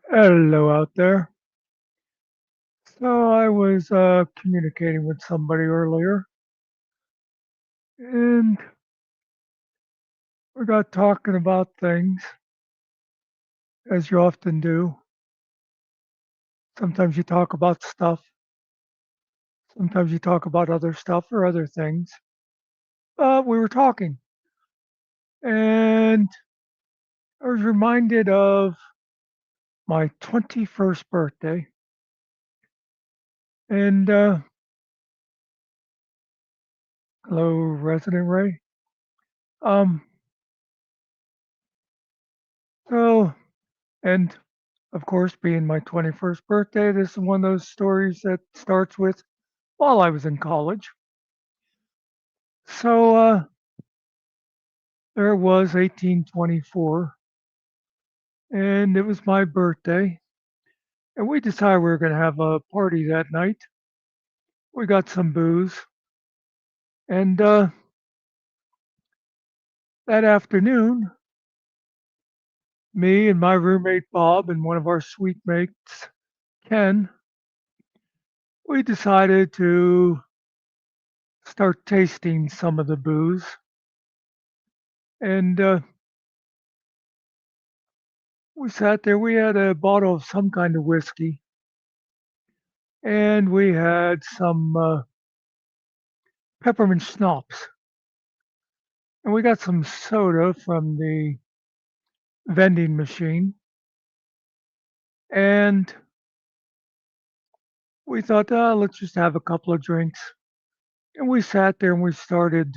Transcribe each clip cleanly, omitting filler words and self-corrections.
Hello out there. So I was communicating with somebody earlier, and we got talking about things, as you often do. Sometimes you talk about stuff, sometimes you talk about other stuff or other things. But we were talking, and I was reminded of my 21st birthday. And hello, Resident Ray. Um, so, and of course, being my 21st birthday, this is one of those stories that starts with while I was in college. So there it was 1824, and it was my birthday. And we decided we were going to have a party that night. We got some booze. And that afternoon, me and my roommate Bob and one of our suite mates, Ken, we decided to start tasting some of the booze. And we sat there. We had a bottle of some kind of whiskey, and we had some peppermint schnapps, and we got some soda from the vending machine. And we thought, let's just have a couple of drinks. And we sat there and we started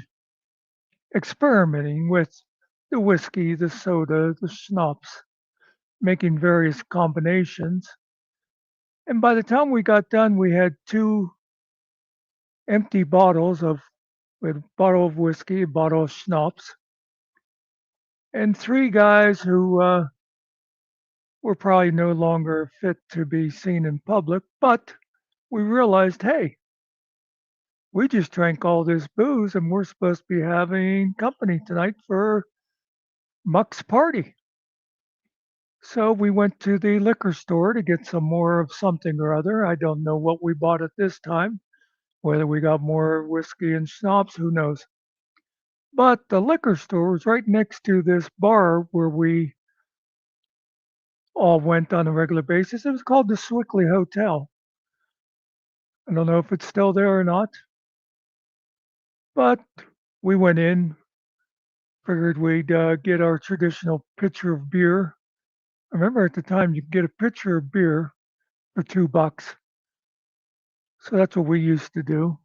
experimenting with the whiskey, the soda, the schnapps, making various combinations. And by the time we got done, we had two empty bottles of with a bottle of whiskey, a bottle of schnapps, and three guys who were probably no longer fit to be seen in public. But we realized, hey, we just drank all this booze and we're supposed to be having company tonight for Muck's party. So we went to the liquor store to get some more of something or other. I don't know what we bought at this time, whether we got more whiskey and schnapps, who knows. But the liquor store was right next to this bar where we all went on a regular basis. It was called the Swickley Hotel. I don't know if it's still there or not, but we went in, figured we'd get our traditional pitcher of beer. I remember at the time you could get a pitcher of beer for $2. So that's what we used to do.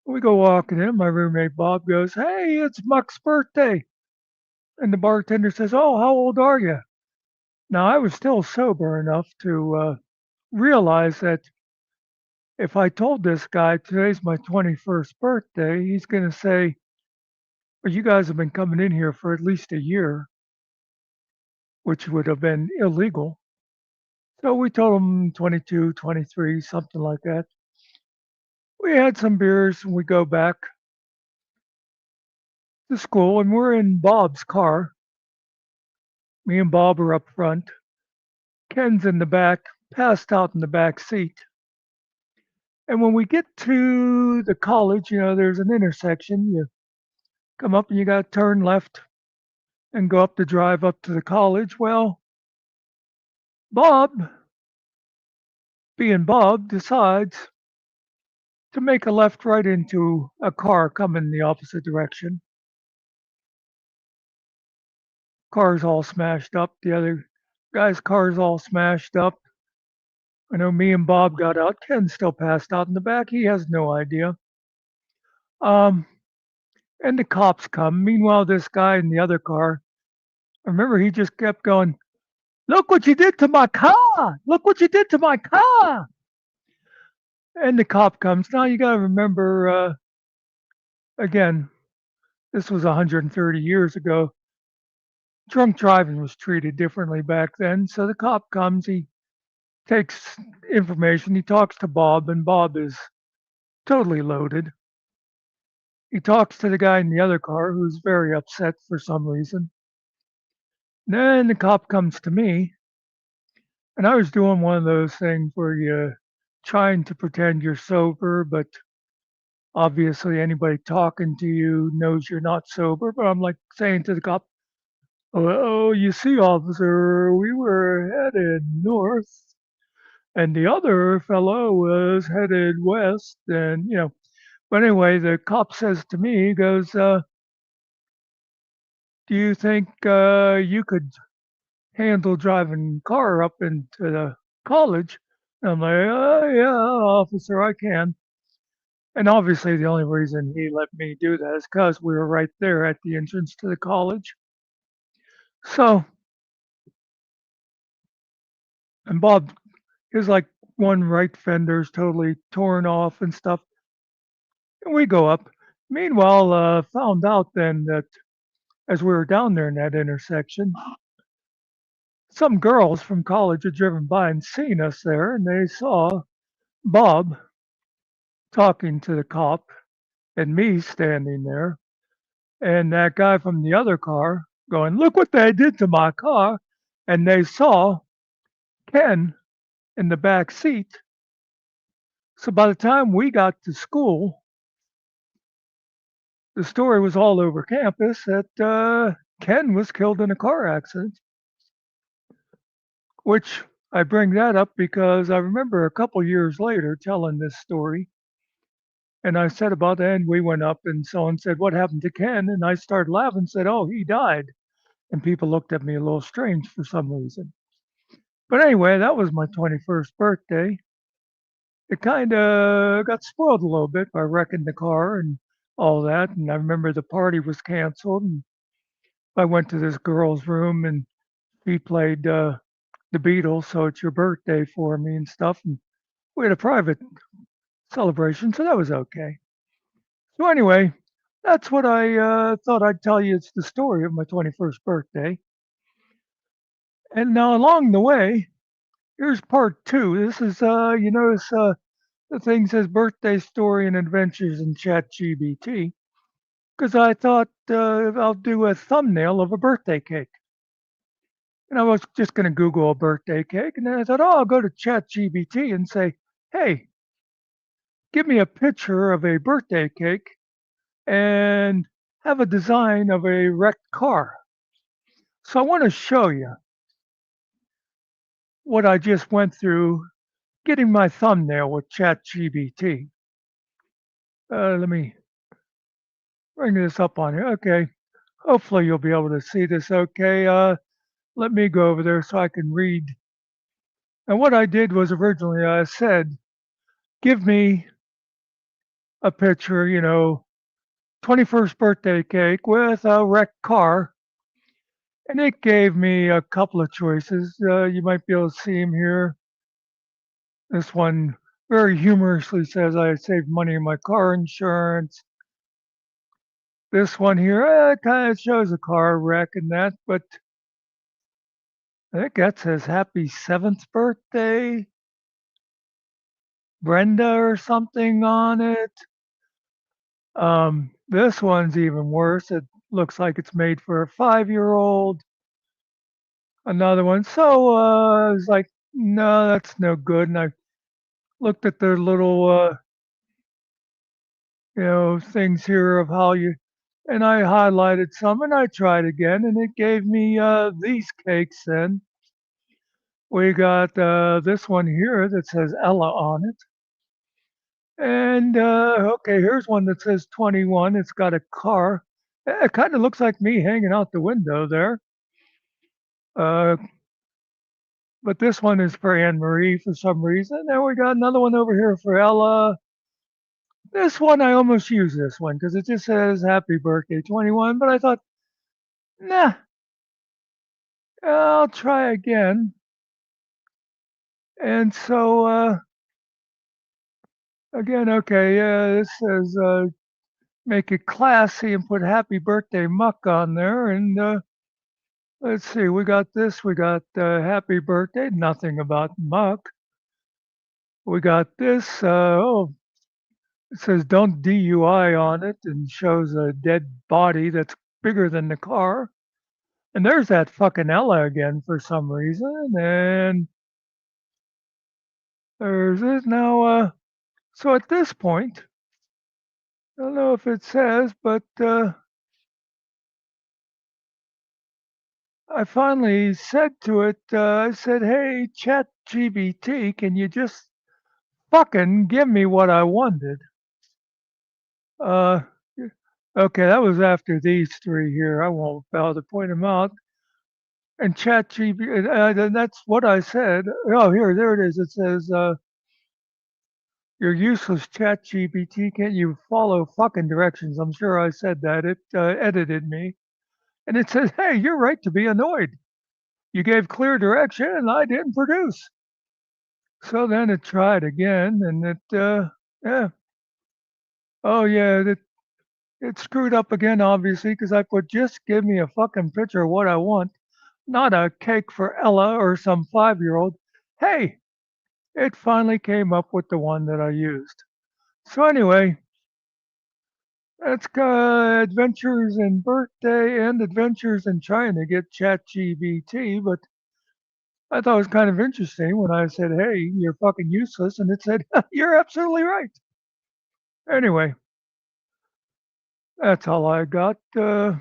We go walking in. My roommate Bob goes, "Hey, it's Muck's birthday." And the bartender says, "Oh, how old are you?" Now, I was still sober enough to realize that if I told this guy today's my 21st birthday, he's going to say, "Well, you guys have been coming in here for at least a year," which would have been illegal. So we told him 22, 23, something like that. We had some beers and we go back to school and we're in Bob's car. Me and Bob are up front. Ken's in the back, passed out in the back seat. And when we get to the college, there's an intersection. You come up and you got to turn left and go up the drive up to the college. Well, Bob, being Bob, decides to make a left right into a car coming in the opposite direction. Car's all smashed up. The other guy's car's all smashed up. I know me and Bob got out. Ken's still passed out in the back. He has no idea. Um, and the cops come. Meanwhile, this guy in the other car, I remember he just kept going, "Look what you did to my car! Look what you did to my car!" And the cop comes. Now you got to remember, again, this was 130 years ago. Drunk driving was treated differently back then. So the cop comes, he takes information, he talks to Bob, and Bob is totally loaded. He talks to the guy in the other car who's very upset for some reason. Then the cop comes to me And I was doing one of those things where you're trying to pretend you're sober, but obviously anybody talking to you knows you're not sober. But I'm like saying to the cop, "Oh, you see, officer, we were headed north, and the other fellow was headed west." And but anyway, the cop says to me, he goes, "Do you think you could handle driving car up into the college?" And I'm like, "Yeah, officer, I can." And obviously, the only reason he let me do that is because we were right there at the entrance to the college. So, and Bob, his like one right fender's totally torn off and stuff. And we go up. Meanwhile, found out then that as we were down there in that intersection, some girls from college had driven by and seen us there, and they saw Bob talking to the cop and me standing there, and that guy from the other car going, "Look what they did to my car." And they saw Ken in the back seat. So by the time we got to school, the story was all over campus that Ken was killed in a car accident, which I bring that up because I remember a couple years later telling this story. And I said about it, and we went up, and someone said, "What happened to Ken?" And I started laughing and said, "Oh, he died." And people looked at me a little strange for some reason. But anyway, that was my 21st birthday. It kind of got spoiled a little bit by wrecking the car and all that. And I remember the party was canceled, and I went to this girl's room, and she played the Beatles, "So It's Your Birthday" for me and stuff. And we had a private celebration, so that was okay. So anyway, that's what I thought I'd tell you. It's the story of my 21st birthday. And now along the way, here's part two. This is, you notice the thing says birthday story and adventures in ChatGBT, because I thought I'll do a thumbnail of a birthday cake. And I was just going to Google a birthday cake. And then I thought, oh, I'll go to ChatGBT and say, "Hey, give me a picture of a birthday cake and have a design of a wrecked car." So I want to show you what I just went through getting my thumbnail with ChatGPT. Let me bring this up on here. Okay. Hopefully you'll be able to see this okay. Let me go over there so I can read. And what I did was originally I said, "Give me a picture, 21st birthday cake with a wrecked car." And it gave me a couple of choices. You might be able to see them here. This one very humorously says, "I saved money in my car insurance." This one here, kind of shows a car wreck and that, but I think that says "Happy 7th birthday, Brenda" or something on it. This one's even worse. It looks like it's made for a 5-year-old. Another one. So I was like, no, that's no good. And I looked at their little, things here of how you, and I highlighted some and I tried again and it gave me these cakes then. We got this one here that says Ella on it. And okay, here's one that says 21. It's got a car. It kind of looks like me hanging out the window there. Uh, but this one is for Anne Marie for some reason. Then we got another one over here for Ella. This one, I almost use this one because it just says "Happy Birthday 21." But I thought, nah, I'll try again. And so, again, okay, this says make it classy and put "Happy Birthday Muck" on there. And let's see, we got this. We got "Happy Birthday," nothing about Muck. We got this. It says "Don't DUI" on it and shows a dead body that's bigger than the car. And there's that fucking Ella again for some reason. And There's it now. So at this point, I don't know if it says, but I finally said to it, I said, "Hey, ChatGBT, can you just fucking give me what I wanted?" Uh, okay, that was after these three here. I won't bother to point them out. And ChatGPT, that's what I said. Oh, there it is. It says, "You're useless, ChatGPT. Can't you follow fucking directions?" I'm sure I said that. It edited me. And it says, "Hey, you're right to be annoyed. You gave clear direction and I didn't produce." So then it tried again and yeah. Oh, yeah, it screwed up again, obviously, because I put just give me a fucking picture of what I want, not a cake for Ella or some 5-year-old. Hey, it finally came up with the one that I used. So anyway, that's adventures in birthday and adventures in trying to get ChatGPT. But I thought it was kind of interesting when I said, "Hey, you're fucking useless," and it said, "You're absolutely right." Anyway, that's all I got. I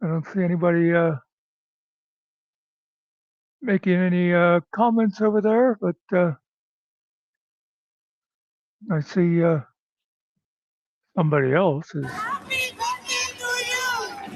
don't see anybody making any comments over there, but I see somebody else is. Happy birthday to you!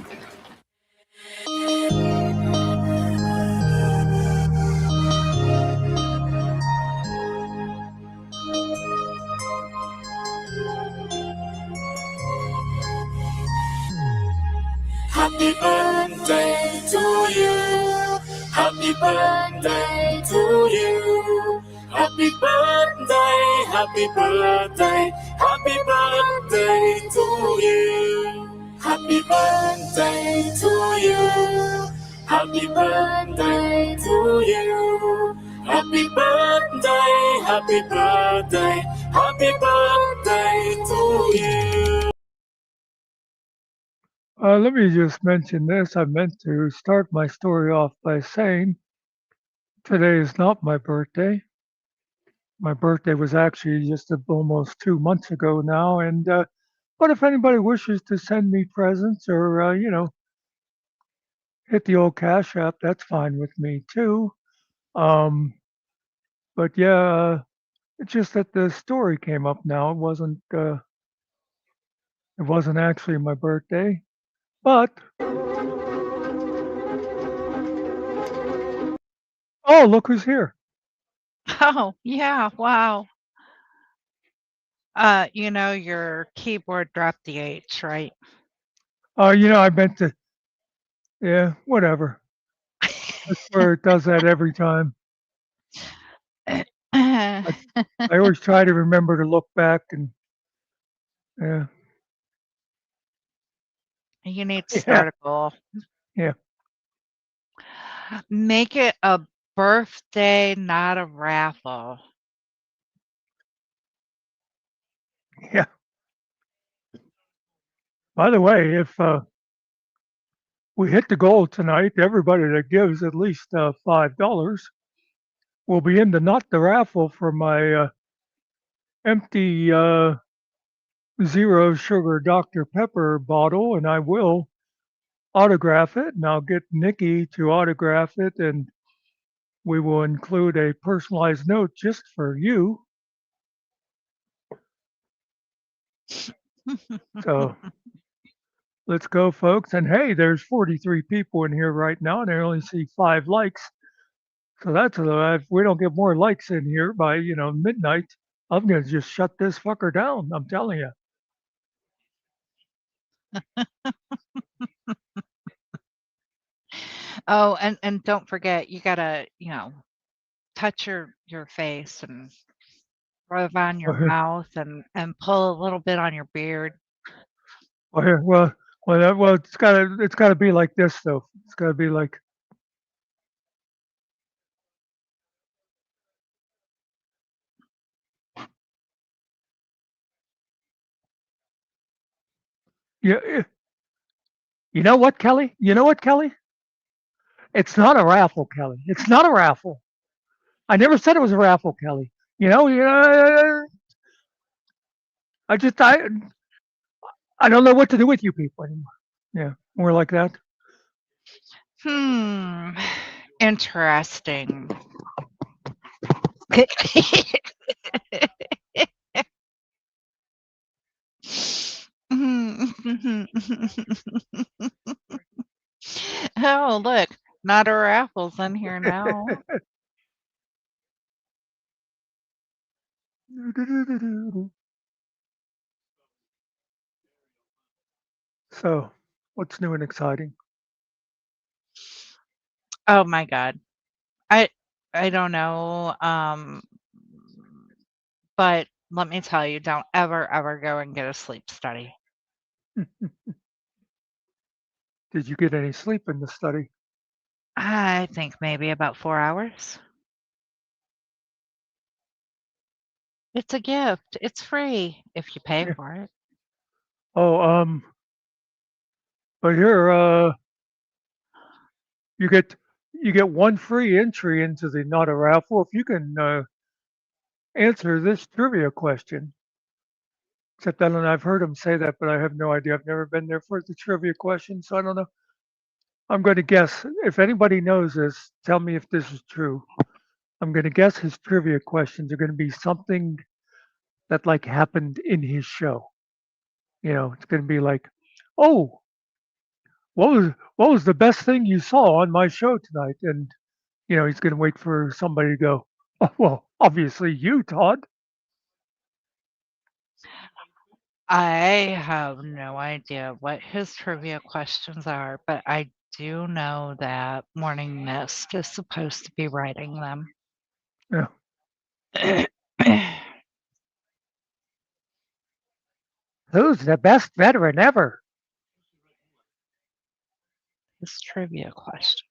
Happy birthday to you. Happy birthday to you. Happy birthday, happy birthday, happy birthday to you. Happy birthday to you. Happy birthday to you. Happy birthday, happy birthday, happy birthday to you. Let me just mention this. I meant to start my story off by saying today is not my birthday. My birthday was actually just almost 2 months ago now, and but if anybody wishes to send me presents or hit the old Cash App, that's fine with me too. Um, but yeah, it's just that the story came up now. It wasn't actually my birthday, but oh, look who's here. Oh, yeah, wow. Your keyboard dropped the H, right? I meant to. Yeah, whatever. That's where it does that every time. I, I always try to remember to look back and yeah, You need to yeah, start a goal. yeah, Make it a birthday, not a raffle. yeah. By the way, if we hit the goal tonight, everybody that gives at least $5 will be in the not the raffle for my empty zero sugar Dr. Pepper bottle, and I will autograph it, and I'll get Nikki to autograph it, and we will include a personalized note just for you. So let's go, folks. And hey, there's 43 people in here right now, and I only see 5 likes. So that's if we don't get more likes in here by midnight, I'm gonna just shut this fucker down. I'm telling you. Oh, and don't forget, you gotta, touch your face and rub on your Well, here, mouth and pull a little bit on your beard. well, here, well, it's gotta be like this though. It's gotta be like yeah. You know what, Kelly? You know what, Kelly? It's not a raffle, Kelly. It's not a raffle. I never said it was a raffle, Kelly. I just I don't know what to do with you people anymore. Yeah, more like that. Hmm. Interesting. Oh, look, not a raffles in here now. So, what's new and exciting? Oh my god. I I don't know, but let me tell you, don't ever, ever go and get a sleep study. Did you get any sleep in the study? I think maybe about 4 hours. It's a gift. It's free if you pay Yeah. for it. Oh, but here, you get you get one free entry into the not a raffle if you can answer this trivia question. Except I don't know, I've heard him say that, but I have no idea. I've never been there for the trivia question, so I don't know. I'm going to guess. If anybody knows this, tell me if this is true. I'm going to guess his trivia questions are going to be something that like happened in his show. It's going to be like, "Oh, what was the best thing you saw on my show tonight?" And he's going to wait for somebody to go, "Oh, well, obviously you, Todd." I have no idea what his trivia questions are, but I do know that Morning Mist is supposed to be writing them. Yeah. Who's the best veteran ever? His trivia question.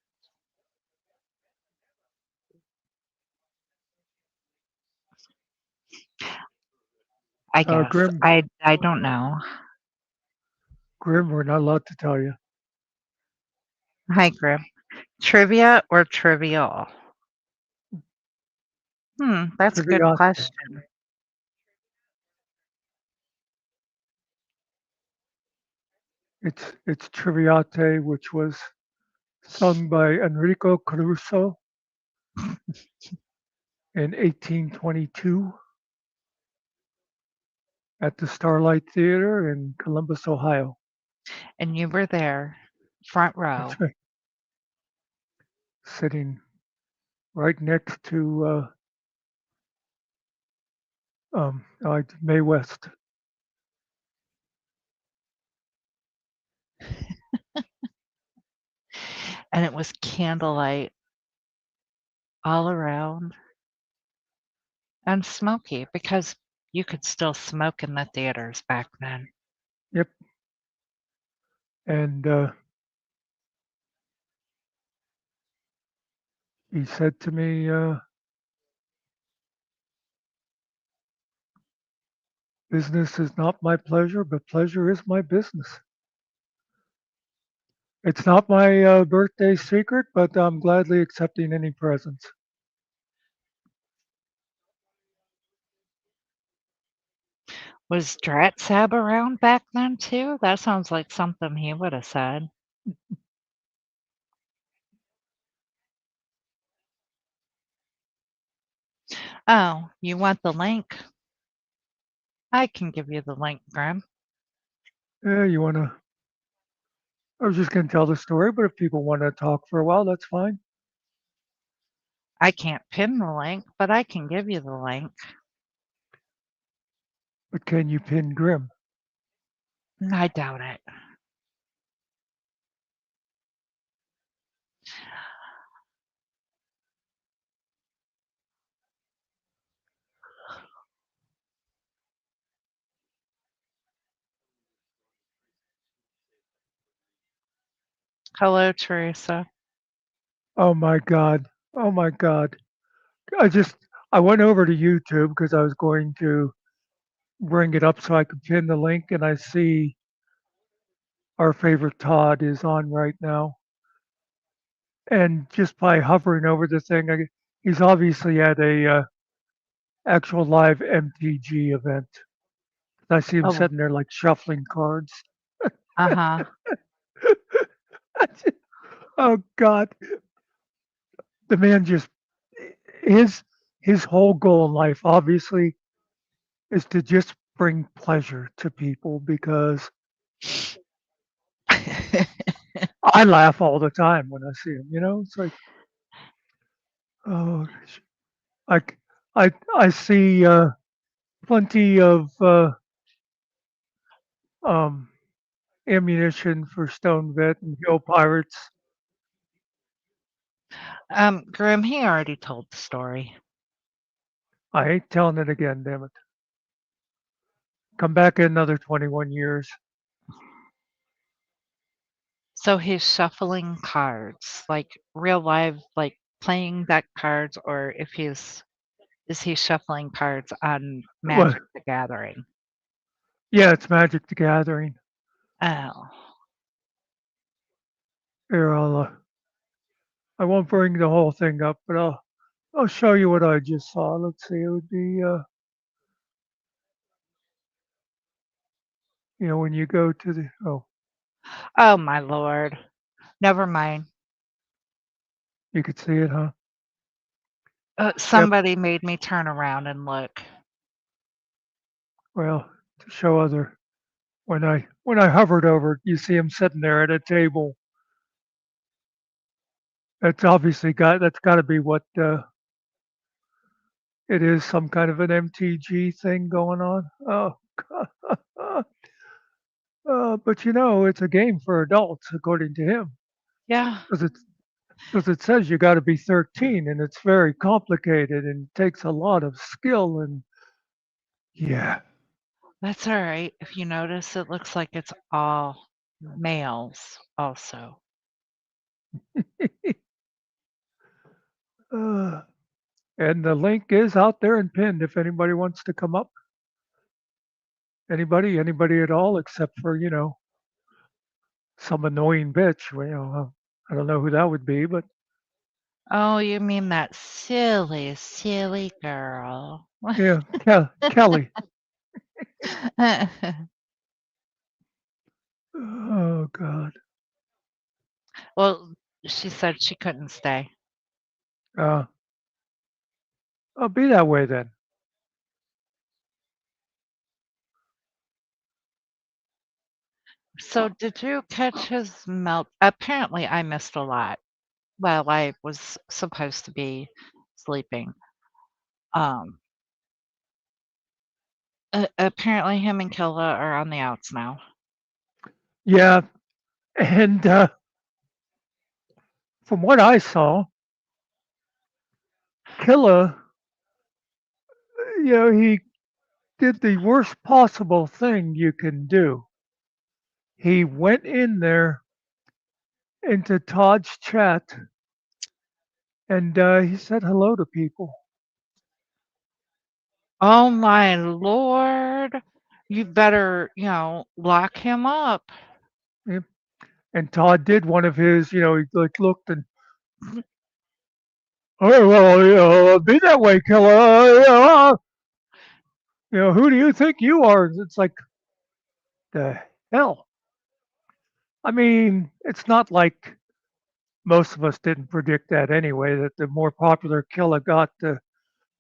I guess. Grim, I don't know. Grim, we're not allowed to tell you. Hi, Grim. Trivia or trivial? That's a good Trivia. question. It's Triviate, which was sung by Enrico Caruso in 1822 at the Starlight Theater in Columbus, Ohio. And you were there, front row. That's right. Sitting right next to Mae West. And it was candlelight all around and smoky because you could still smoke in the theaters back then. Yep. And he said to me, "Business is not my pleasure, but pleasure is my business." It's not my birthday secret, but I'm gladly accepting any presents. Was Dratsab around back then too? That sounds like something he would have said. Oh, you want the link? I can give you the link, Grim. Yeah, you want to? I was just going to tell the story, but if people want to talk for a while, that's fine. I can't pin the link, but I can give you the link. But can you pin Grim? I doubt it. Hello, Teresa. Oh my God. Oh my God. I just, I went over to YouTube because I was going to bring it up so I could pin the link, and I see our favorite Todd is on right now. And just by hovering over the thing, He's obviously at a actual live MTG event. I see him Oh, sitting there like shuffling cards. uh-huh. Oh God, the man just his his whole goal in life obviously is to just bring pleasure to people because I laugh all the time when I see him. It's like, oh, I I see plenty of um, ammunition for Stone Vet and Hill Pirates. Grim, he already told the story. I ain't telling it again, damn it. Come back in another 21 years. So he's shuffling cards, like real live, like playing deck cards, or if is he shuffling cards on Well, Magic the Gathering? yeah, it's Magic the Gathering. Oh. Here, I won't bring the whole thing up, but I'll show you what I just saw. Let's see, it would be, when you go to Oh my lord. Never mind. you could see it, huh? Yep. Somebody made me turn around and look. Well, to show when I hovered over it, you see him sitting there at a table. That's got to be what it is, some kind of an MTG thing going on. Oh, God. But it's a game for adults, according to him, Yeah, because it says you got to be 13, and it's very complicated and takes a lot of skill. And yeah, that's all right. If you notice, it looks like it's all males also. uh, and the link is out there and pinned if anybody wants to come up. Anybody at all, except for some annoying bitch. I don't know who that would be, but Oh, you mean that silly, silly girl. yeah, Kelly. Oh God. Well, she said she couldn't stay. Uh, I'll be that way then. So did you catch his melt? Apparently, I missed a lot while I was supposed to be sleeping. Um, apparently, him and Killa are on the outs now. Yeah, and from what I saw, Killa, he did the worst possible thing you can do. He went in there into Todd's chat and he said hello to people. Oh my lord! You better, lock him up. Yeah. And Todd did one of his, he like looked and, oh well, be that way, Killa. Who do you think you are? It's like the hell. I mean, it's not like most of us didn't predict that anyway. That the more popular Killa got, the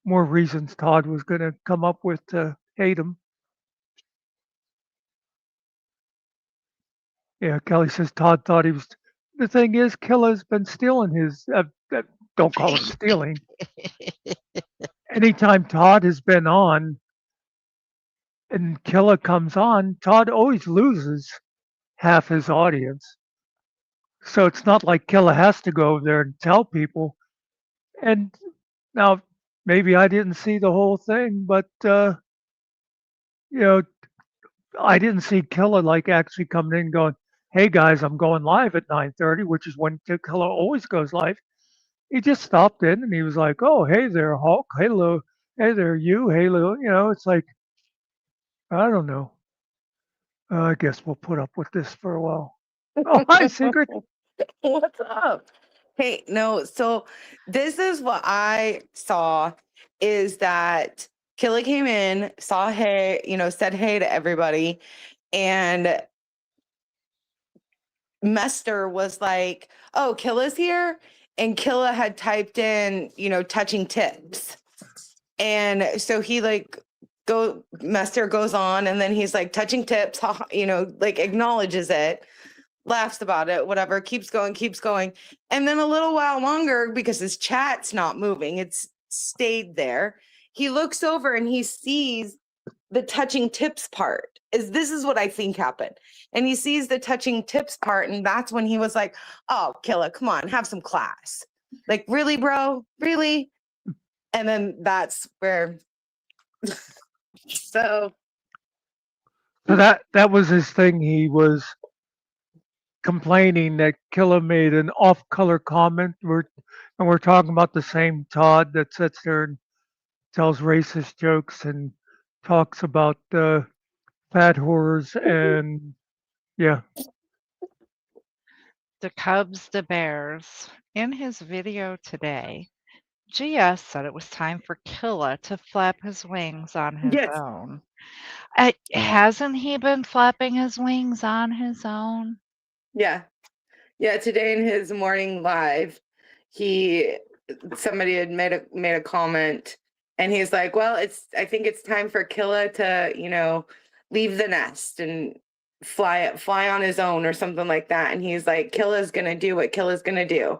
more reasons Todd was going to come up with to hate him. Yeah, Kelly says Todd thought he was. The thing is, Killa's been stealing his. Don't call it stealing. Anytime Todd has been on and Killa comes on, Todd always loses half his audience. So it's not like Killa has to go over there and tell people. And now, maybe I didn't see the whole thing, but you know, I didn't see Killa like actually coming in and going, "Hey guys, I'm going live at 9:30," which is when Killa always goes live. He just stopped in and he was like, "Oh, hey there, Hulk. Hello, hey there, you. Hello." It's like I don't know. I guess we'll put up with this for a while. Oh, hi, Secret. What's up? Hey, no, so this is what I saw is that Killa came in, saw hey, said hey to everybody, and Muckster was like, "Oh, Killa's here," and Killa had typed in, touching tips, and so he Muckster goes on, and then he's like touching tips, like acknowledges it, laughs about it, whatever, keeps going. And then a little while longer, because his chat's not moving, it's stayed there. He looks over and he sees the touching tips part. This is what I think happened. And he sees the touching tips part, and that's when he was like, "Oh, Killa, come on, have some class. Like, really, bro? Really?" And then that's where so So that was his thing. He was complaining that Killa made an off-color comment. We're talking about the same Todd that sits there and tells racist jokes and talks about fat whores and yeah. The Cubs, the Bears. In his video today, GS said it was time for Killa to flap his wings on his yes, own. Hasn't he been flapping his wings on his own? yeah. Yeah, today in his morning live, somebody had made a comment, and he's like, "Well, I think it's time for Killa to, leave the nest and fly on his own or something like that." And he's like, "Killa's going to do what Killa's going to do."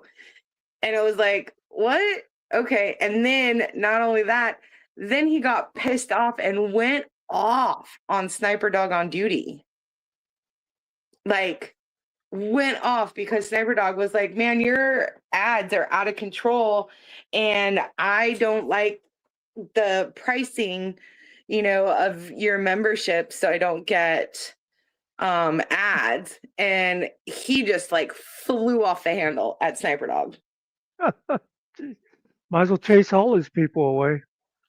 And it was like, "What?" Okay. And then not only that, then he got pissed off and went off on Sniper Dog on duty. Like, went off because Sniper Dog was like, "Man, your ads are out of control, and I don't like the pricing, of your membership, so I don't get ads." And he just like flew off the handle at Sniper Dog. Might as well chase all his people away.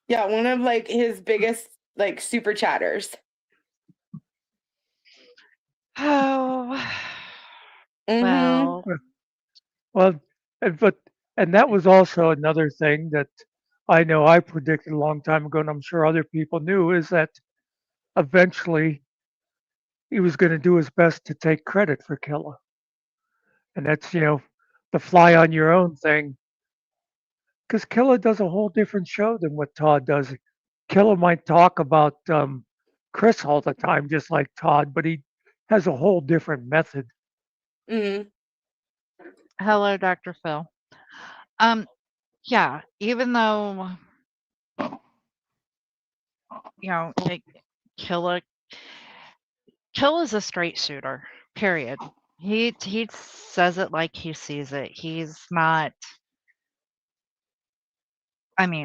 Yeah, one of like his biggest like super chatters. Oh, Mm-hmm. well, Well, and that was also another thing that I know I predicted a long time ago, and I'm sure other people knew, is that eventually he was going to do his best to take credit for Killa. And that's, the fly on your own thing. Because Killa does a whole different show than what Todd does. Killa might talk about Chris all the time, just like Todd, but he has a whole different method. Mm-hmm. hello, Dr. Phil. Yeah, even though, like, Killa Killa's a straight shooter, period. He says it like he sees it. He's not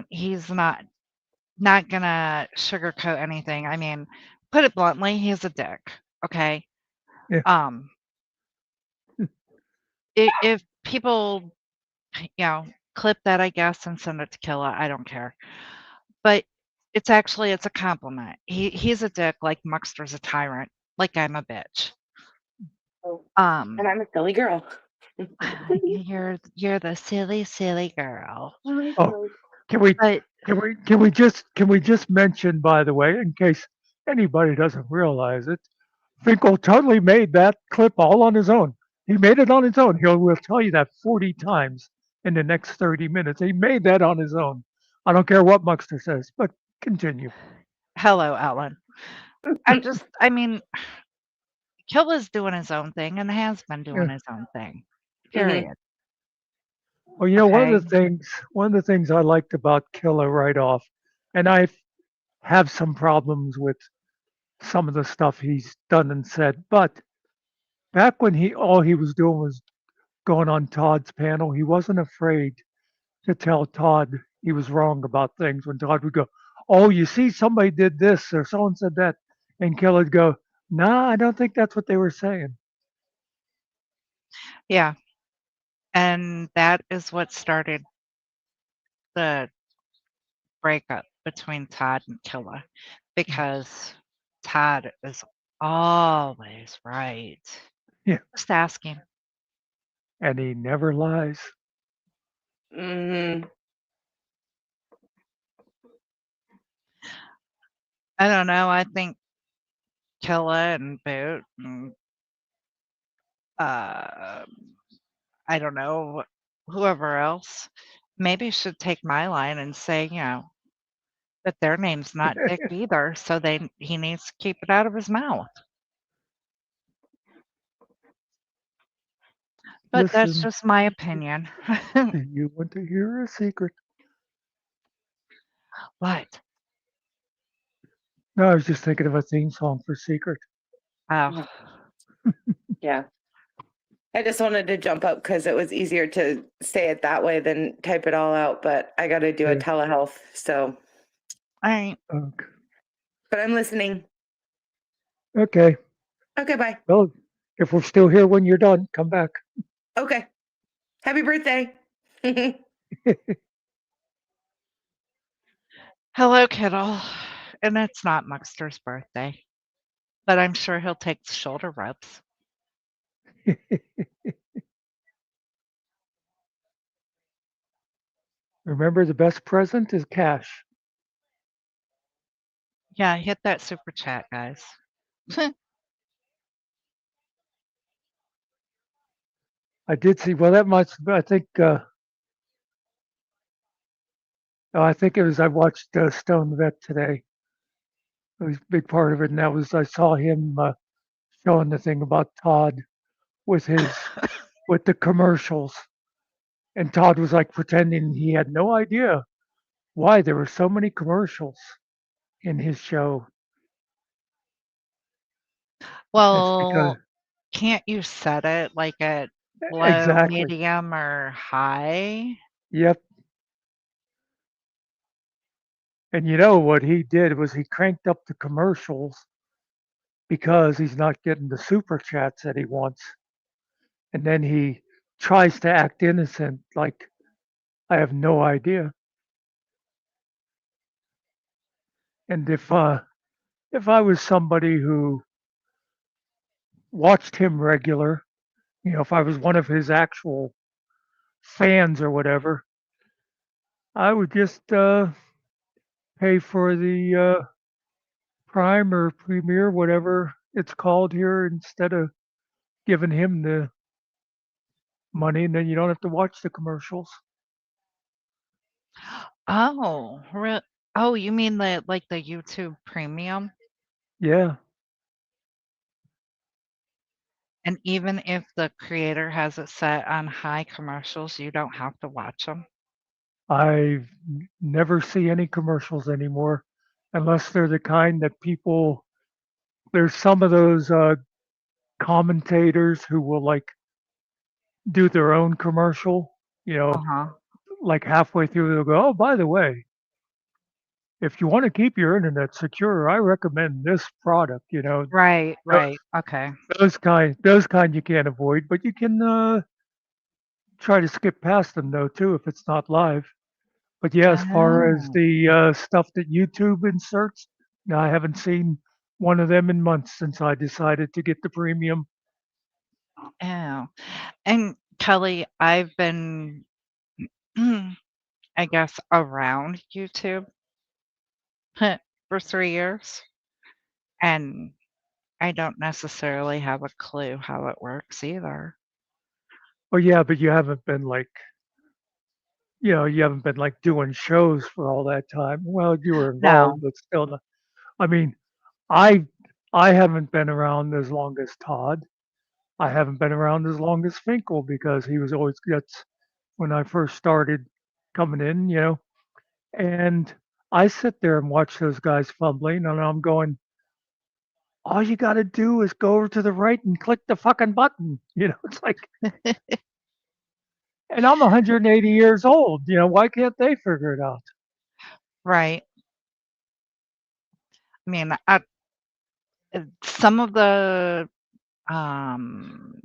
he's not gonna sugarcoat anything. Put it bluntly, he's a dick, okay? Yeah. Um, if people, clip that, I guess, and send it to Killa, I don't care. But it's a compliment. He's a dick like Muckster's a tyrant, like I'm a bitch. Oh, Um, and I'm a silly girl. you're the silly girl. Oh, can we But can we just mention, by the way, in case anybody doesn't realize it, Finkel totally made that clip all on his own. He made it on his own. Will tell you that 40 times in the next 30 minutes. He made that on his own. I don't care what Muckster says, but continue. hello, Ellen. Killa's doing his own thing and has been doing Yeah. his own thing. Mm-hmm. Period. Well, Okay. one of the things I liked about Killa right off, and I have some problems with some of the stuff he's done and said, but back when all he was doing was going on Todd's panel, he wasn't afraid to tell Todd he was wrong about things. When Todd would go, "Oh, you see, somebody did this or someone said that," and Killa would go, "Nah, I don't think that's what they were saying." Yeah. And that is what started the breakup between Todd and Killa because Todd is always right. Yeah, Just asking. and he never lies. Mhm. I don't know. I think Killa and Boot and uh, I don't know, whoever else maybe should take my line and say, that their name's not Dick either, so he needs to keep it out of his mouth. But that's Listen, just my opinion. do you want to hear a secret? What? No, I was just thinking of a theme song for Secret. Oh, Yeah. I just wanted to jump up because it was easier to say it that way than type it all out, but I got to do a Yeah. telehealth. So, all right. but I'm listening. Okay. Okay, bye. Well, if we're still here when you're done, come back. Okay. Happy birthday. Hello, Kittle. And it's not Muckster's birthday, but I'm sure he'll take the shoulder rubs. Remember, the best present is cash. Yeah, hit that super chat, guys. I did see. Well, that much. I think. I think it was. I watched Stone Vet today. It was a big part of it, and that was I saw him showing the thing about Todd with with the commercials, and Todd was like pretending he had no idea why there were so many commercials in his show. It's because Well, can't you set it like at low, exactly. medium, or high? Yep. And you know what he did was he cranked up the commercials because he's not getting the super chats that he wants. And then he tries to act innocent, like I have no idea. And if I was somebody who watched him regular, if I was one of his actual fans or whatever, I would just pay for the Prime or Premiere, whatever it's called here, instead of giving him the money, and then you don't have to watch the commercials. Oh, oh, you mean the YouTube Premium? Yeah, And even if the creator has it set on high commercials, you don't have to watch them? I never see any commercials anymore unless they're the kind that people. There's some of those commentators who will like do their own commercial, Uh-huh. like halfway through they'll go, "Oh, by the way, if you want to keep your internet secure, I recommend this product." Right, Tho- right. Okay. those kind you can't avoid, but you can try to skip past them though too if it's not live. But yeah, as far as Oh, the stuff that YouTube inserts, no, I haven't seen one of them in months since I decided to get the premium. oh. And Kelly, I've been, I guess, around YouTube for 3 years, and I don't necessarily have a clue how it works either. Oh yeah, but you haven't been like doing shows for all that time. Well, you were No. involved, but still not. I mean, I I haven't been around as long as Todd. I haven't been around as long as Finkel because he was always gets when I first started coming in. And I sit there and watch those guys fumbling, and I'm going, all you got to do is go over to the right and click the fucking button. It's like, and I'm 180 years old. Why can't they figure it out? Right. I mean, some of the um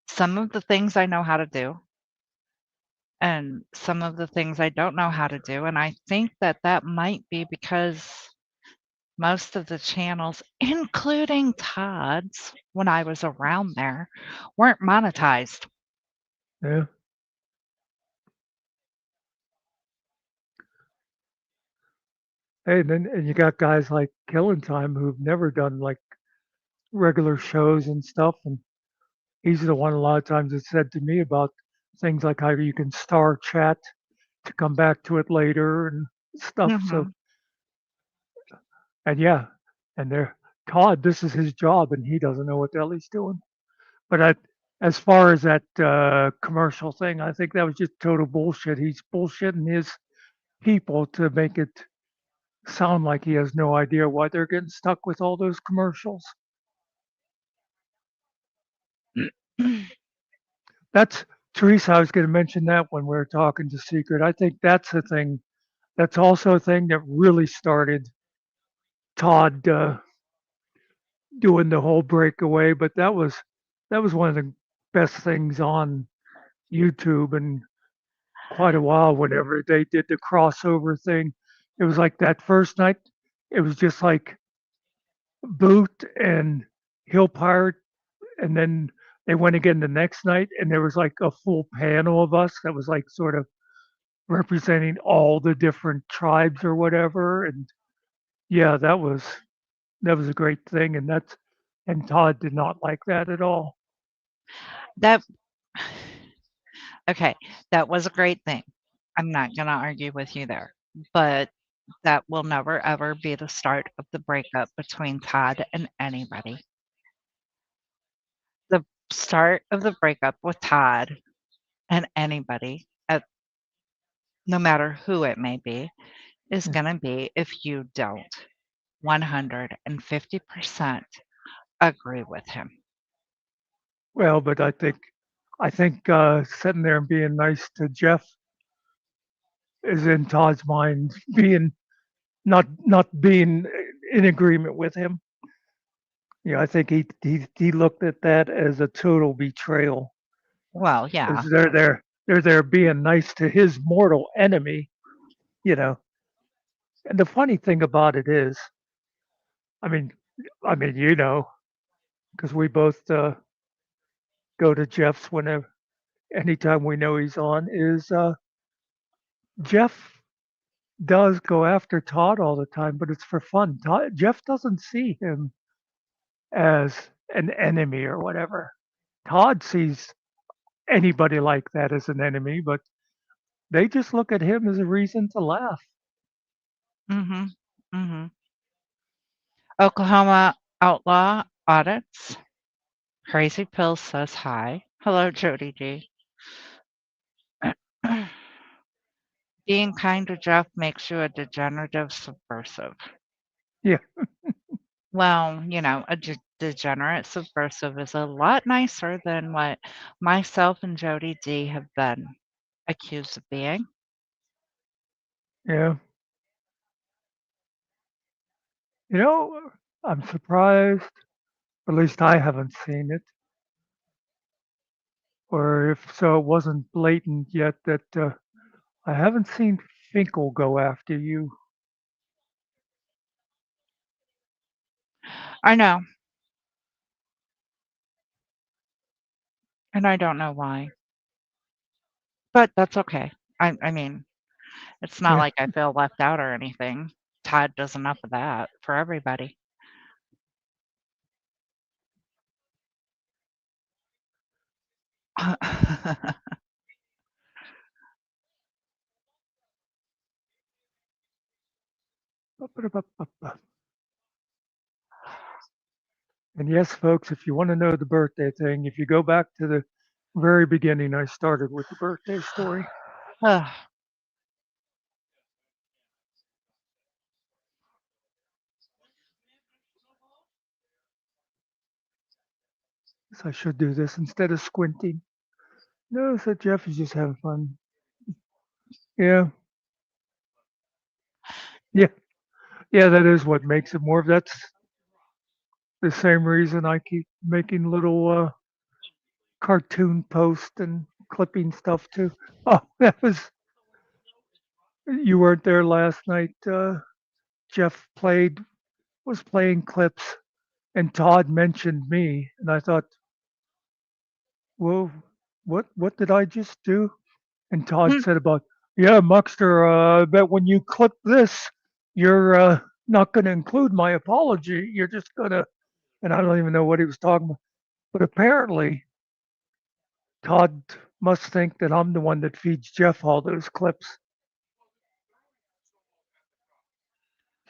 some of the things I know how to do, and some of the things I don't know how to do, and I think that might be because most of the channels, including Todd's, when I was around there, weren't monetized. Yeah. Hey, and you got guys like Killing Time who've never done like regular shows and stuff, and he's the one a lot of times that said to me about things like how you can star chat to come back to it later and stuff. So, Mhm. and yeah, and they're Todd, this is his job, and he doesn't know what the hell he's doing. But as far as that commercial thing, I think that was just total bullshit. He's bullshitting his people to make it sound like he has no idea why they're getting stuck with all those commercials. That's Teresa. I was going to mention that when we were talking to Secret. I think that's the thing. That's also a thing that really started Todd doing the whole breakaway. But that was one of the best things on YouTube in quite a while. Whenever they did the crossover thing, it was like that first night. It was just like Boot and Hill Pirate, and then they went again the next night, and there was like a full panel of us that was like sort of representing all the different tribes or whatever. And yeah, that was a great thing. And Todd did not like that at all. That okay, that was a great thing. I'm not gonna argue with you there, but that will never ever be the start of the breakup between Todd and anybody. The start of the breakup with Todd and anybody, no matter who it may be, is gonna be if you don't 150% agree with him. Well, but I think sitting there and being nice to Jeff is in Todd's mind being not being in agreement with him. I think he looked at that as a total betrayal Well, yeah. because they're there being nice to his mortal enemy. You know, and the funny thing about it is, I mean, because we both go to Jeff's whenever anytime we know he's on, is Jeff does go after Todd all the time, but it's for fun. Jeff doesn't see him as an enemy or whatever. Todd sees anybody like that as an enemy, but they just look at him as a reason to laugh. Mhm. Mhm. Oklahoma outlaw audits. Crazy Pill says hi. Hello, Jody G. Being kind to Jeff makes you a degenerative subversive. Yeah, Well, a degenerate subversive is a lot nicer than what myself and Jody D have been accused of being. yeah. You know, I'm surprised. At least I haven't seen it, or if so, it wasn't blatant yet. That I haven't seen Finkel go after you. I know, and I don't know why, but that's okay. I mean, it's not Yeah. like I feel left out or anything. Todd does enough of that for everybody. And yes, folks, if you want to know the birthday thing, if you go back to the very beginning, I started with the birthday story. Ugh. So I should do this instead of squinting. No, said Jeff is just having fun. Yeah, yeah, yeah. That is what makes it more. That's the same reason I keep making little cartoon posts and clipping stuff too. Oh, that you weren't there last night. Jeff was playing clips, and Todd mentioned me, and I thought, well, what did I just do? And Todd Hmm. said about, yeah, Muckster, I bet when you clip this, you're not going to include my apology. You're just going to, and I don't even know what he was talking about. But apparently, Todd must think that I'm the one that feeds Jeff all those clips,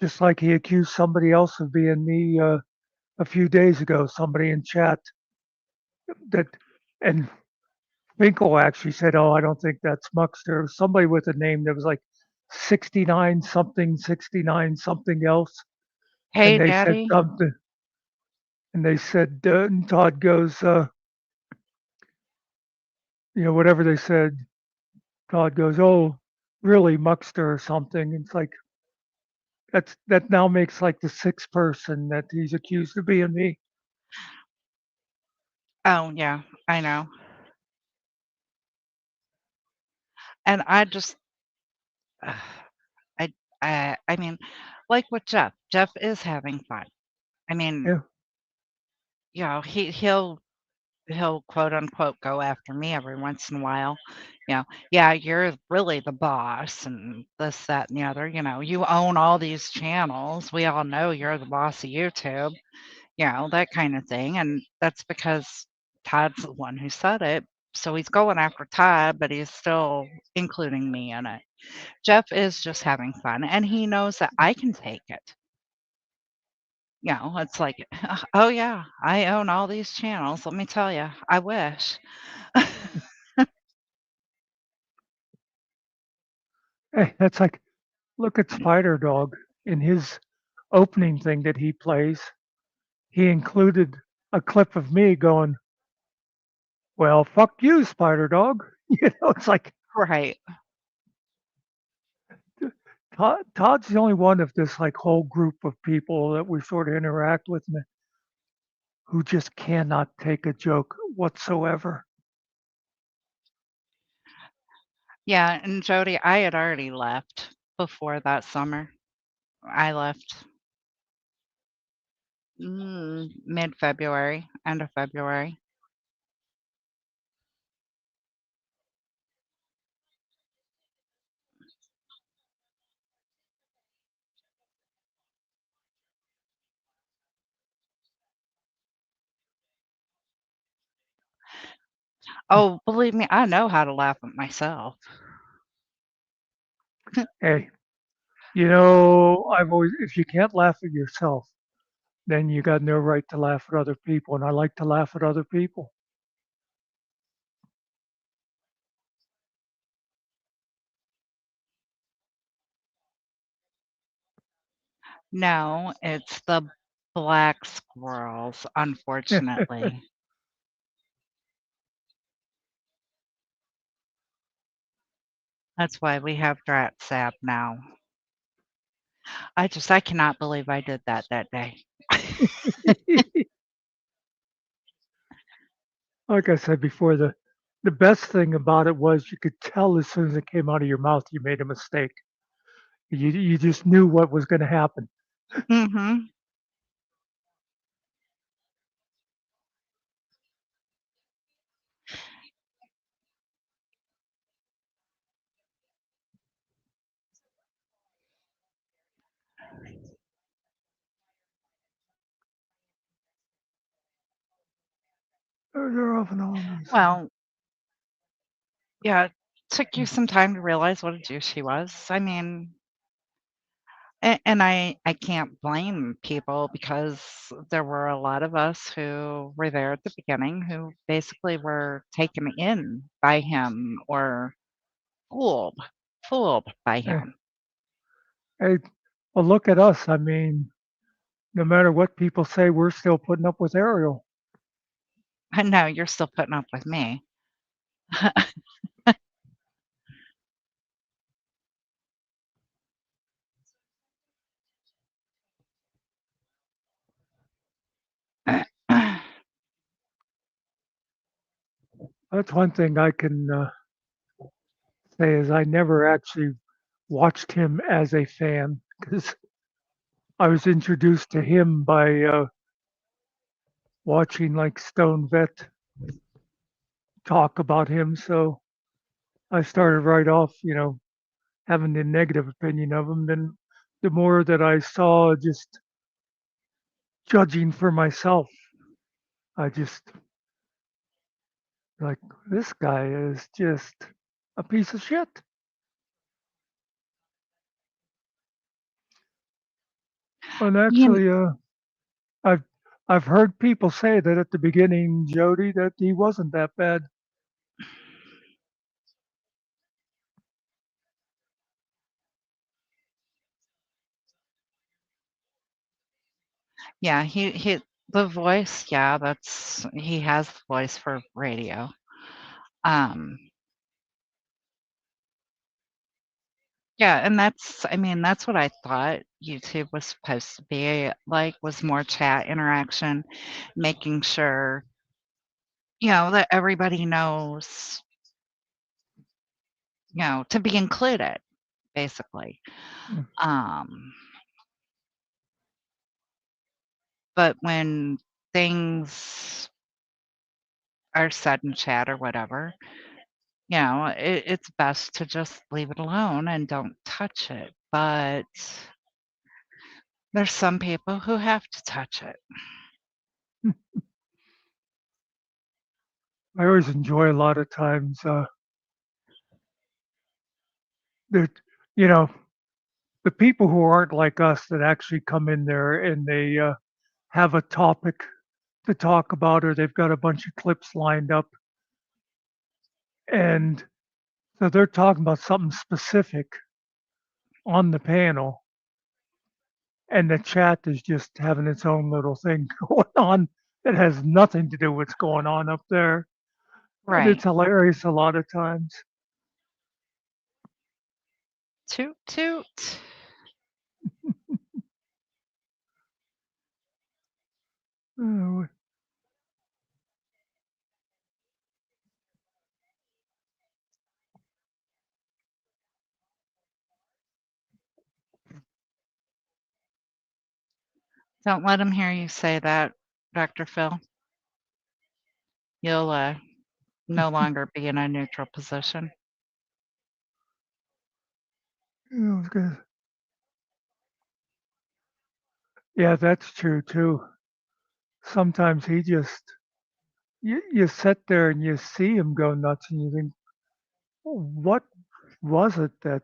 just like he accused somebody else of being me a few days ago. Somebody in chat that, and Finkel actually said, "Oh, I don't think that's Muckster." It was somebody with a name that was like 69 something else, and Hey, they said Daddy. something, and they said, and Todd goes, whatever they said. Todd goes, "Oh, really, Muckster or something." It's like that now makes like the sixth person that he's accused of being me. Oh, yeah, I know. And I just, I, I mean, like with Jeff. Jeff is having fun. I mean, Yeah, he'll quote unquote go after me every once in a while. Yeah, you're really the boss and this, that, and the other. You own all these channels. We all know you're the boss of YouTube, that kind of thing. And that's because Todd's the one who said it. So he's going after Todd, but he's still including me in it. Jeff is just having fun and he knows that I can take it. It's like, oh yeah, I own all these channels. Let me tell you, I wish. hey, that's like look at Spider Dog in his opening thing that he plays. He included a clip of me going, "Well, fuck you, Spider Dog." It's like Right. Todd's the only one of this like whole group of people that we sort of interact with who just cannot take a joke whatsoever. Yeah, and Jody, I had already left before that summer. I left mid-February, end of February. Oh, believe me, I know how to laugh at myself. Hey, I've always, if you can't laugh at yourself, then you got no right to laugh at other people. And I like to laugh at other people. No, it's the black squirrels, unfortunately. That's why we have drat sap now. I cannot believe I did that day. Like I said before, the best thing about it was you could tell as soon as it came out of your mouth you made a mistake. You just knew what was going to happen. Mhm. They're off and on. Well, yeah, it took you some time to realize what a douche he was. I mean, and I can't blame people because there were a lot of us who were there at the beginning who basically were taken in by him or fooled fooled by Hey, him. hey, well, look at us. I mean, no matter what people say, we're still putting up with Ariel. I know you're still putting up with me. That's one thing I can say is I never actually watched him as a fan because I was introduced to him by watching like Stone Vet talk about him. So I started right off, having the negative opinion of him. Then the more that I saw just judging for myself, I just like, this guy is just a piece of shit. And You actually, I've I've heard people say that at the beginning, Jody, that he wasn't that bad. Yeah, he the voice, yeah, he has the voice for radio. Um, yeah, and I mean, that's what I thought YouTube was supposed to be like, was more chat interaction, making sure, that everybody knows, to be included, basically. Mm. Um, but when things are said in chat or whatever, it's best to just leave it alone and don't touch it. But there's some people who have to touch it. I always enjoy a lot of times that, you know, the people who aren't like us that actually come in there and they have a topic to talk about, or they've got a bunch of clips lined up, and so they're talking about something specific on the panel, and the chat is just having its own little thing going on that has nothing to do with what's going on up there. And Right. it's hilarious a lot of times. Toot toot. Oh, Don't let him hear you say that, Dr. Phil. You'll no longer be in a neutral position. it's good. Yeah, that's true too. Sometimes he just, you sit there and you see him go nuts and you think, "Oh, what was it that,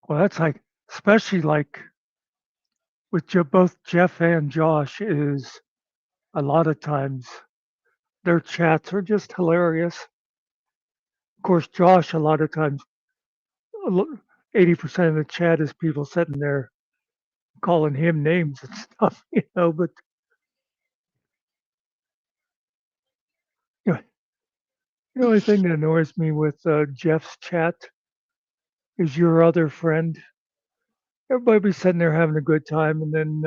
well, that's like, especially like with both Jeff and Josh, is a lot of times their chats are just hilarious. Of course, Josh, a lot of times, 80% of the chat is people sitting there calling him names and stuff, but you know, the only thing that annoys me with Jeff's chat is your other friend. Everybody be sitting there having a good time, and then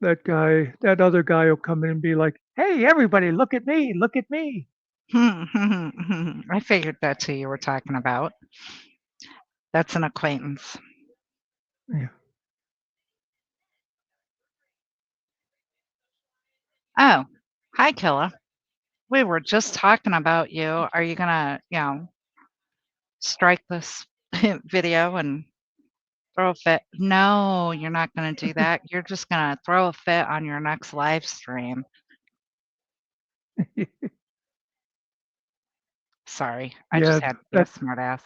that other guy will come in and be like, "Hey, everybody, look at me, look at me." I figured that's who you were talking about. That's an acquaintance. Yeah. Oh, hi, Killa. We were just talking about you. Are you gonna, strike this video and throw a fit? No, you're not gonna do that. You're just gonna throw a fit on your next live stream. Sorry, I just Yeah, had to be a that smartass.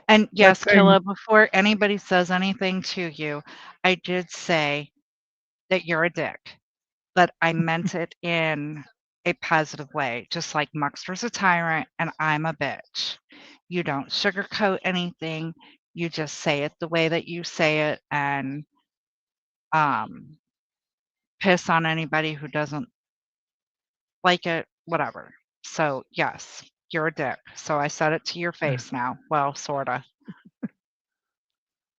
And that yes, thing. Killa, before anybody says anything to you, I did say that you're a dick, but I meant it in a positive way, just like Muckster's a tyrant and I'm a bitch. You don't sugarcoat anything. You just say it the way that you say it and um, piss on anybody who doesn't like it, whatever. So, yes, you're a dick. So I said it to your face now. Well, sorta.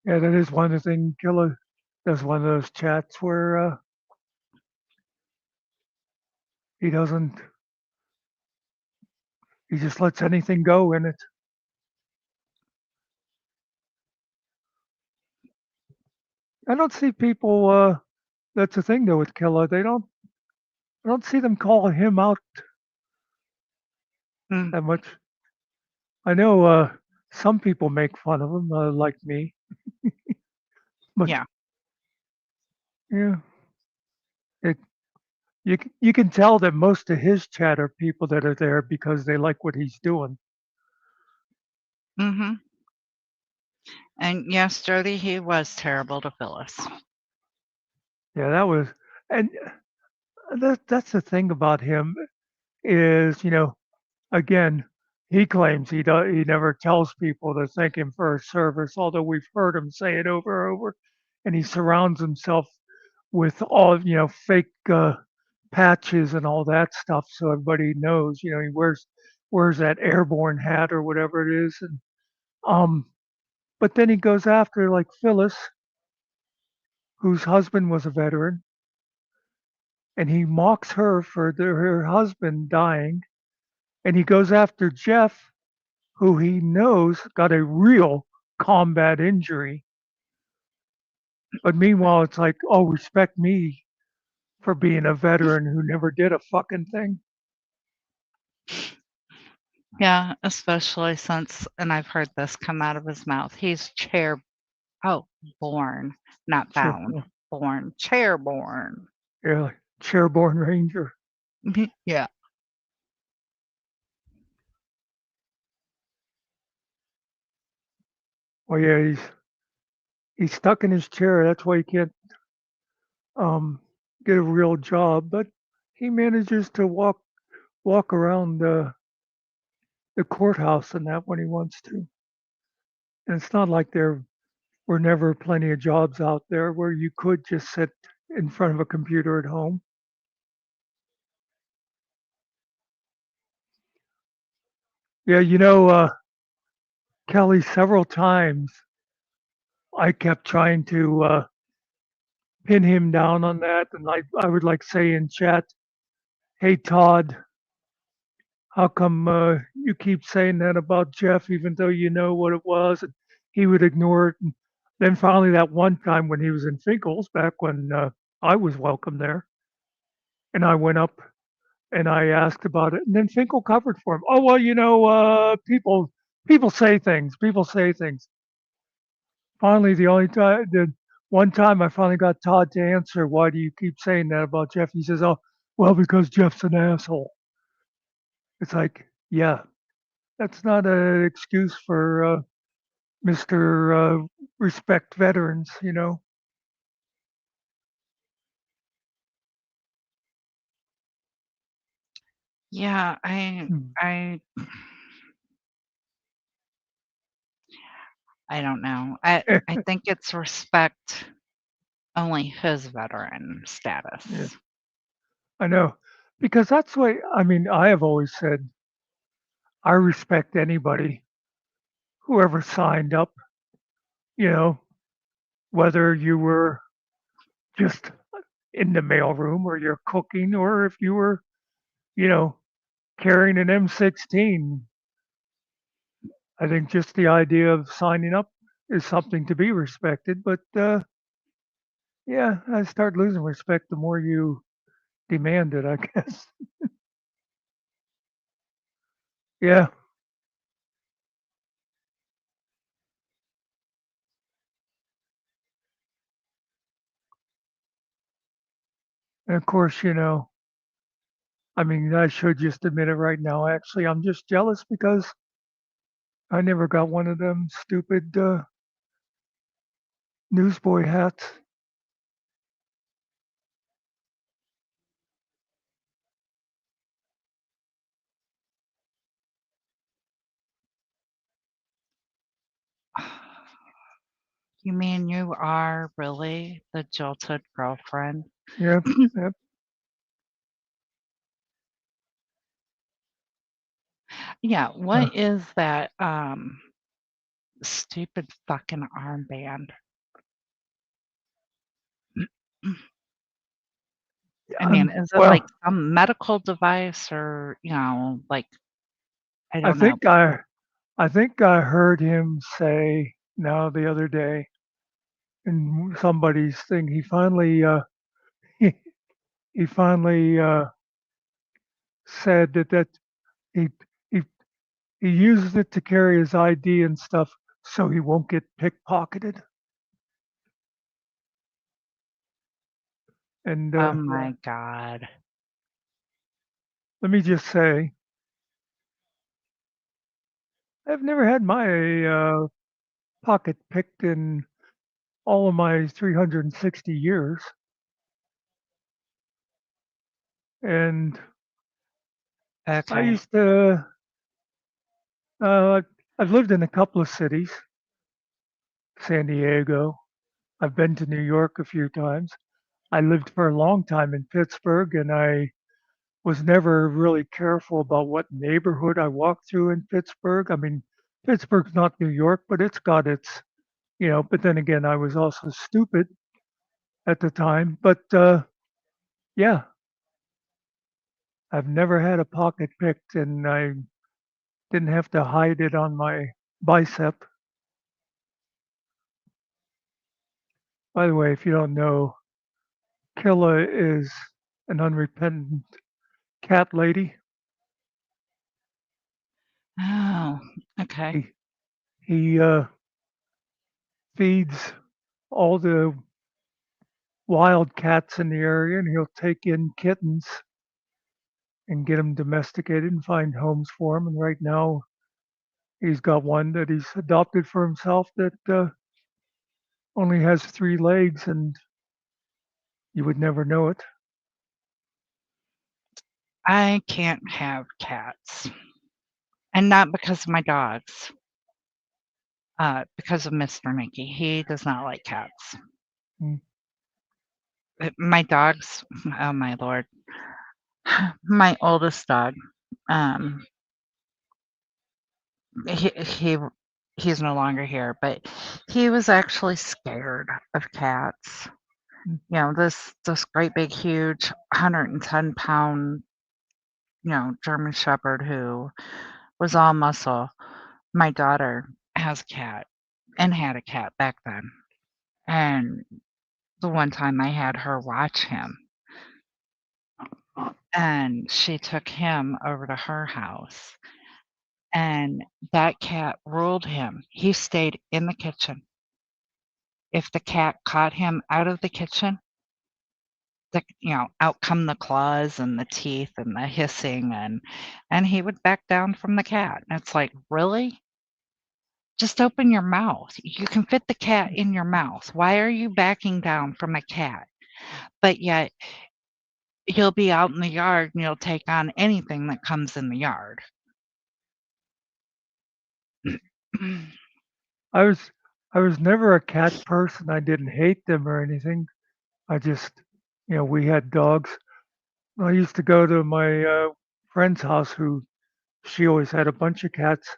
Yeah, that is one of the things. Killer does one of those chats where he doesn't. He just lets anything go in it. I don't see people. That's the thing though with Killer. They don't. I don't see them calling him out Mm, that much. I know some people make fun of him, like me, but yeah. yeah, it, you can tell that most of his chat are people that are there because they like what he's doing. Hmm. And yes, Jody, he was terrible to Phyllis. Yeah, that was, and that's the thing about him is, again, he claims he never tells people to thank him for his service, although we've heard him say it over and over, and he surrounds himself with all fake patches and all that stuff, so everybody knows. He wears that airborne hat or whatever it is, and um, but then he goes after like Phyllis, whose husband was a veteran, and he mocks her for her husband dying, and he goes after Jeff, who he knows got a real combat injury. But meanwhile, it's like, oh, respect me for being a veteran who never did a fucking thing. Yeah, especially since, and I've heard this come out of his mouth, he's born, not Chair, bound, born, chairborne. yeah, like chairborne ranger. Yeah. Well, yeah, he's stuck in his chair. That's why he can't um, get a real job. But he manages to walk around the courthouse and that when he wants to. And it's not like there were never plenty of jobs out there where you could just sit in front of a computer at home. Yeah, Kelly, several times I kept trying to pin him down on that, and I would like say in chat, "Hey Todd, how come you keep saying that about Jeff, even though you know what it was?" And he would ignore it. And then finally, that one time when he was in Finkel's, back when I was welcome there, and I went up and I asked about it, and then Finkel covered for him. Oh well, people say things. People say things. Finally, the one time I finally got Todd to answer, why do you keep saying that about Jeff? He says, oh, well, because Jeff's an asshole. It's like, yeah, that's not an excuse for Mr. Respect veterans. Yeah, Hmm. I don't know. I think it's respect only his veteran status. Yeah, I know. Because that's why, I mean, I have always said I respect anybody, whoever signed up, you know, whether you were just in the mailroom or you're cooking or if you were, you know, carrying an M16. I think just the idea of signing up is something to be respected. But yeah, I start losing respect the more you demand it, I guess. Yeah. And of course, I mean, I should just admit it right now. Actually, I'm just jealous because I never got one of them stupid newsboy hats. You mean you are really the jilted girlfriend? Yep. Yep. Yeah, Uh, what is that stupid fucking armband? I mean, is it like well, some medical device or, like, I I don't know. think I, I think I heard him say now the other day in somebody's thing. He finally, he, he finally said that he he he uses it to carry his ID and stuff so he won't get pickpocketed. And Oh my God. let me just say, I've never had my pocket picked in all of my 360 years. And I Okay. used to, I've lived in a couple of cities, San Diego. I've been to New York a few times. I lived for a long time in Pittsburgh, and I was never really careful about what neighborhood I walked through in Pittsburgh. I mean, Pittsburgh's not New York, but it's got its, but then again, I was also stupid at the time. But yeah, I've never had a pocket picked, and I didn't have to hide it on my bicep. By the way, if you don't know, Killa is an unrepentant cat lady. Oh, okay. He feeds all the wild cats in the area, and he'll take in kittens and get them domesticated and find homes for them. And right now, he's got one that he's adopted for himself that only has 3 legs, and you would never know it. I can't have cats. And not because of my dogs. Because of Mr. Mickey. He does not like cats. Mm. My dogs, oh my lord. My oldest dog, um, he he's no longer here, but he was actually scared of cats. Mm. You know, this great big huge 110-pound, German Shepherd who was all muscle. My daughter has a cat and had a cat back then. And the one time I had her watch him, and she took him over to her house, and that cat ruled him. He stayed in the kitchen. If the cat caught him out of the kitchen, out come the claws and the teeth and the hissing, and he would back down from the cat. And it's like, really? Just open your mouth. You can fit the cat in your mouth. Why are you backing down from a cat? But yet he'll be out in the yard and he'll take on anything that comes in the yard. I was never a cat person. I didn't hate them or anything. I just, we had dogs. I used to go to my friend's house who she always had a bunch of cats,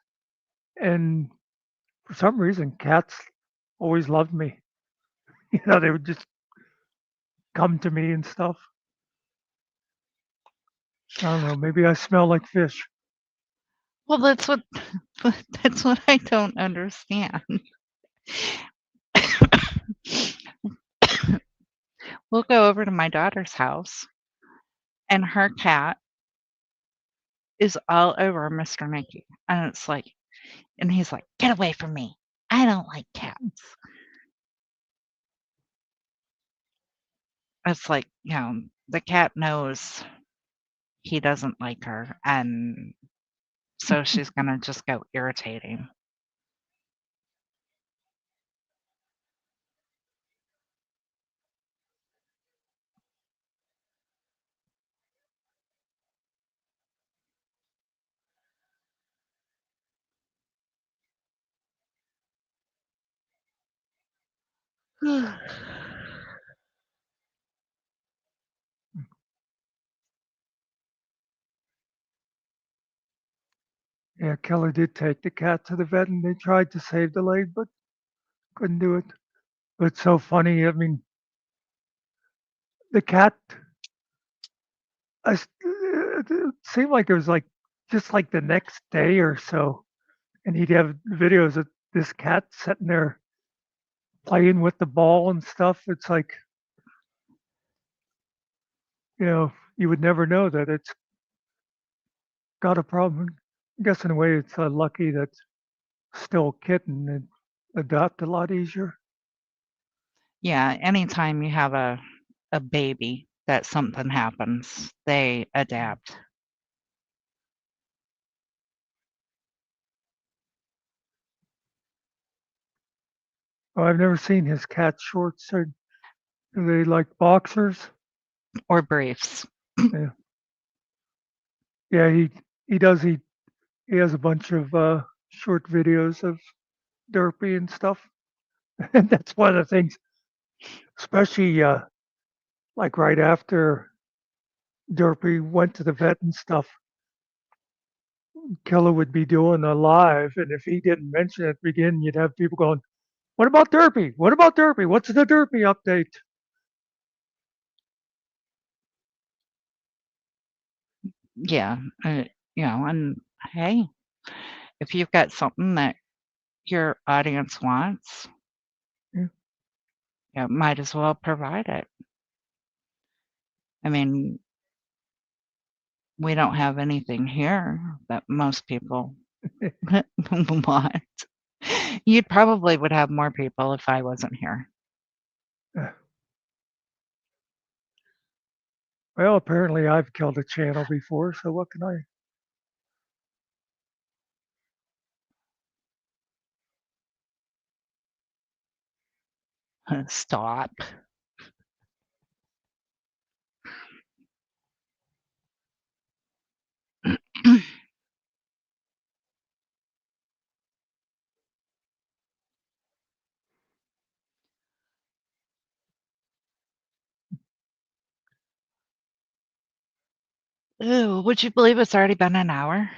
and for some reason, cats always loved me. They would just come to me and stuff. I don't know. Maybe I smell like fish. Well, that's what I don't understand. We'll go over to my daughter's house, and her cat is all over Mr. Mickey, and it's like, and he's like, "Get away from me! I don't like cats." It's like, the cat knows he doesn't like her, and so she's gonna just go irritating. Yeah, Kelly did take the cat to the vet, and they tried to save the leg, but couldn't do it. But it's so funny. I mean, the cat. It seemed like it was like just like the next day or so, and he'd have videos of this cat sitting there playing with the ball and stuff. It's like, you would never know that it's got a problem. I guess in a way it's lucky that's still a kitten and adopt a lot easier. Yeah, anytime you have a baby that something happens, they adapt. Oh, I've never seen his cat shorts. Are they like boxers? Or briefs. Yeah, yeah. He does. He has a bunch of short videos of Derpy and stuff, and that's one of the things, especially like right after Derpy went to the vet and stuff. Killer would be doing a live, and if he didn't mention it at the beginning, you'd have people going, "What about Derpy? What about Derpy? What's the Derpy update?" Yeah, and hey, if you've got something that your audience wants, Yeah. might as well provide it. I mean, we don't have anything here that most people want. You probably would have more people if I wasn't here. Well, apparently I've killed a channel before, so what can I? Stop. Ooh, would you believe it's already been an hour?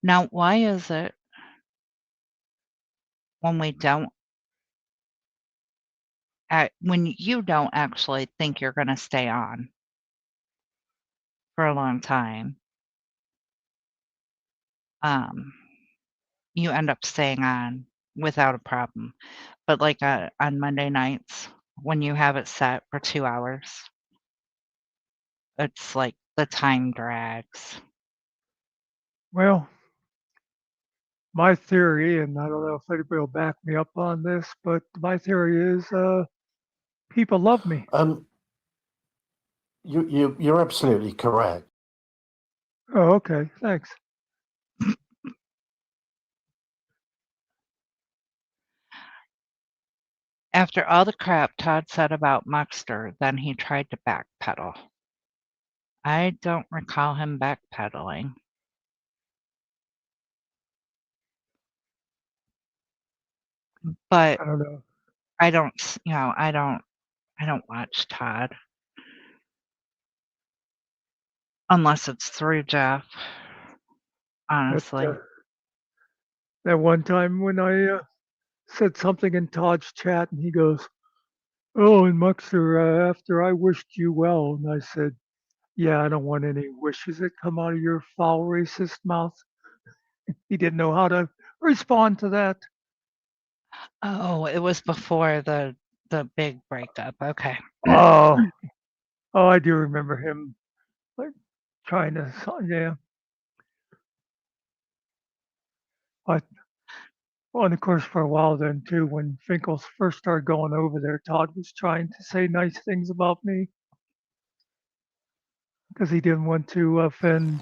Now, why is it when we don't when you don't actually think you're gonna stay on for a long time, you end up staying on without a problem. But, like, on Monday nights, when you have it set for 2 hours, it's like the time drags. Well, my theory, and I don't know if anybody will back me up on this, but my theory is people love me. You're absolutely correct. Oh, okay, thanks. After all the crap Todd said about Muckster, then he tried to backpedal. I don't recall him backpedaling. But I don't know. I don't, I don't watch Todd. Unless it's through Jeff, honestly. That one time when I said something in Todd's chat, and he goes, "Oh, and Muckster, after I wished you well," and I said, "Yeah, I don't want any wishes that come out of your foul, racist mouth." He didn't know how to respond to that. Oh, it was before the big breakup. Okay. Oh, oh, I do remember him like trying to, yeah. But well, and of course, for a while then too, when Finkel's first started going over there, Todd was trying to say nice things about me because he didn't want to offend.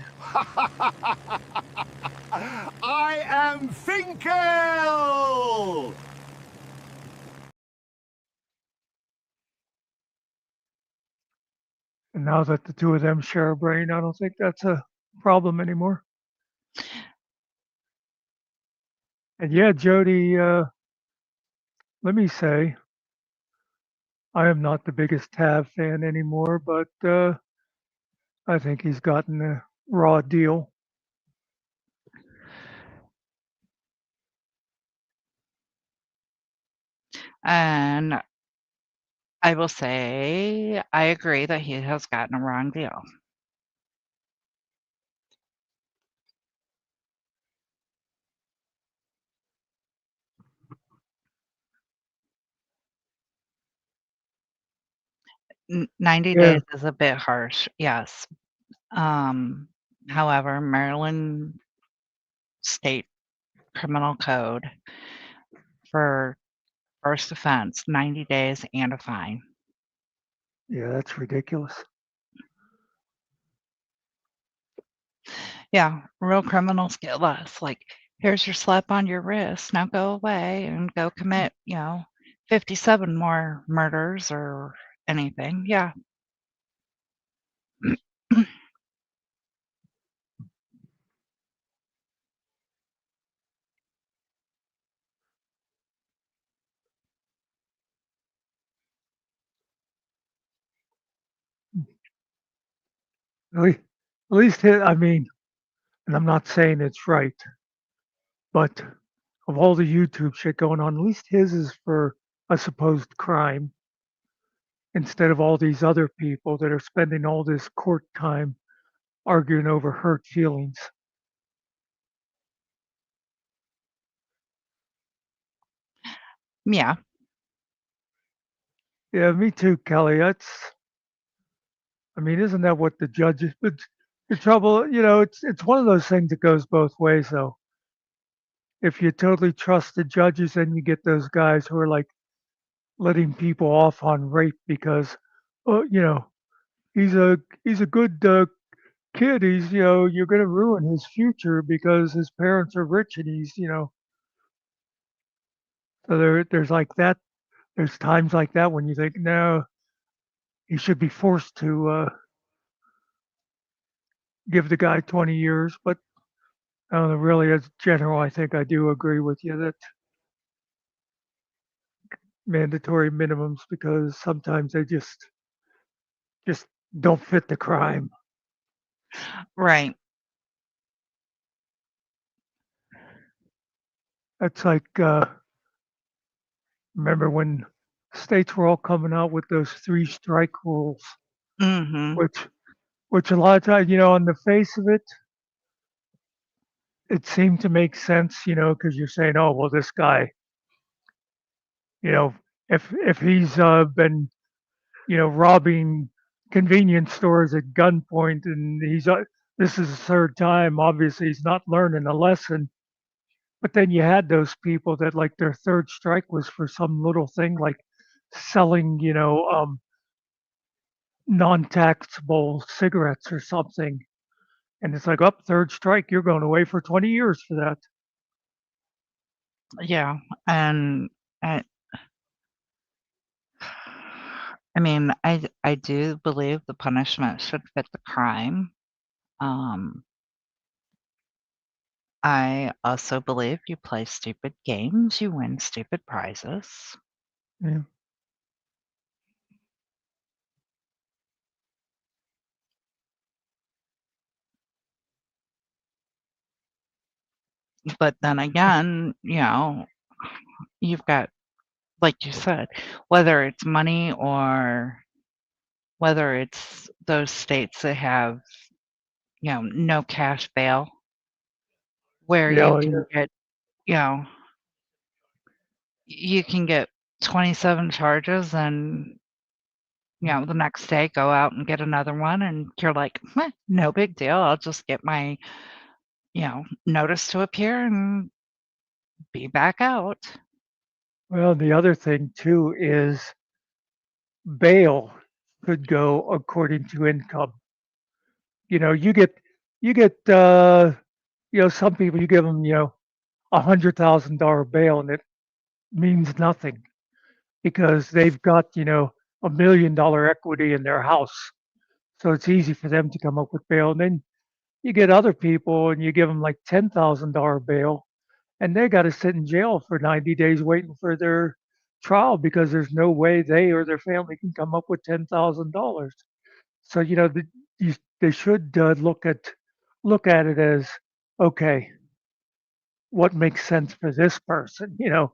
I am Finkel! And now that the two of them share a brain, I don't think that's a problem anymore. And yeah, Jody, let me say, I am not the biggest Tav fan anymore, but I think he's gotten a raw deal. And I will say I agree that he has gotten a wrong deal. N 90 Yeah, days is a bit harsh, yes. However, Maryland State Criminal Code for first offense, 90 days and a fine. Yeah, that's ridiculous. Yeah, real criminals get less. Like, here's your slap on your wrist. Now go away and go commit, 57 more murders or anything. Yeah. At least I mean, and I'm not saying it's right, but of all the YouTube shit going on, at least his is for a supposed crime instead of all these other people that are spending all this court time arguing over hurt feelings. Yeah. Yeah, me too, Kelly. I mean, isn't that what the judges? But the trouble, it's one of those things that goes both ways, though. If you totally trust the judges, then you get those guys who are like letting people off on rape because, oh, he's a good kid. He's you're going to ruin his future because his parents are rich and he's. So there's like that. There's times like that when you think, no, he should be forced to give the guy 20 years. But I don't know, really, as general, I think I do agree with you that mandatory minimums because sometimes they just don't fit the crime. Right. That's like remember when states were all coming out with those 3 strike rules, Mhm. which a lot of times, on the face of it, it seemed to make sense, because you're saying, oh well, this guy, you know, if he's been, robbing convenience stores at gunpoint and this is the third time, obviously he's not learning a lesson. But then you had those people that like their third strike was for some little thing like selling, non-taxable cigarettes or something. And it's like, up, third strike, you're going away for 20 years for that. Yeah. And I mean, I do believe the punishment should fit the crime. I also believe you play stupid games, you win stupid prizes. Yeah. But then again, you've got, like you said, whether it's money or whether it's those states that have, no cash bail, where Yeah. you Oh, yeah. can get, you know, you can get 27 charges and, the next day go out and get another one. And you're like, no big deal. I'll just get my, notice to appear and be back out. Well, the other thing too is bail could go according to income. You get some people you give them $100,000 bail and it means nothing because they've got $1 million equity in their house, so it's easy for them to come up with bail. And then you get other people and you give them like $10,000 bail, and they got to sit in jail for 90 days waiting for their trial because there's no way they or their family can come up with $10,000. So they should look at it as, okay, what makes sense for this person. Well,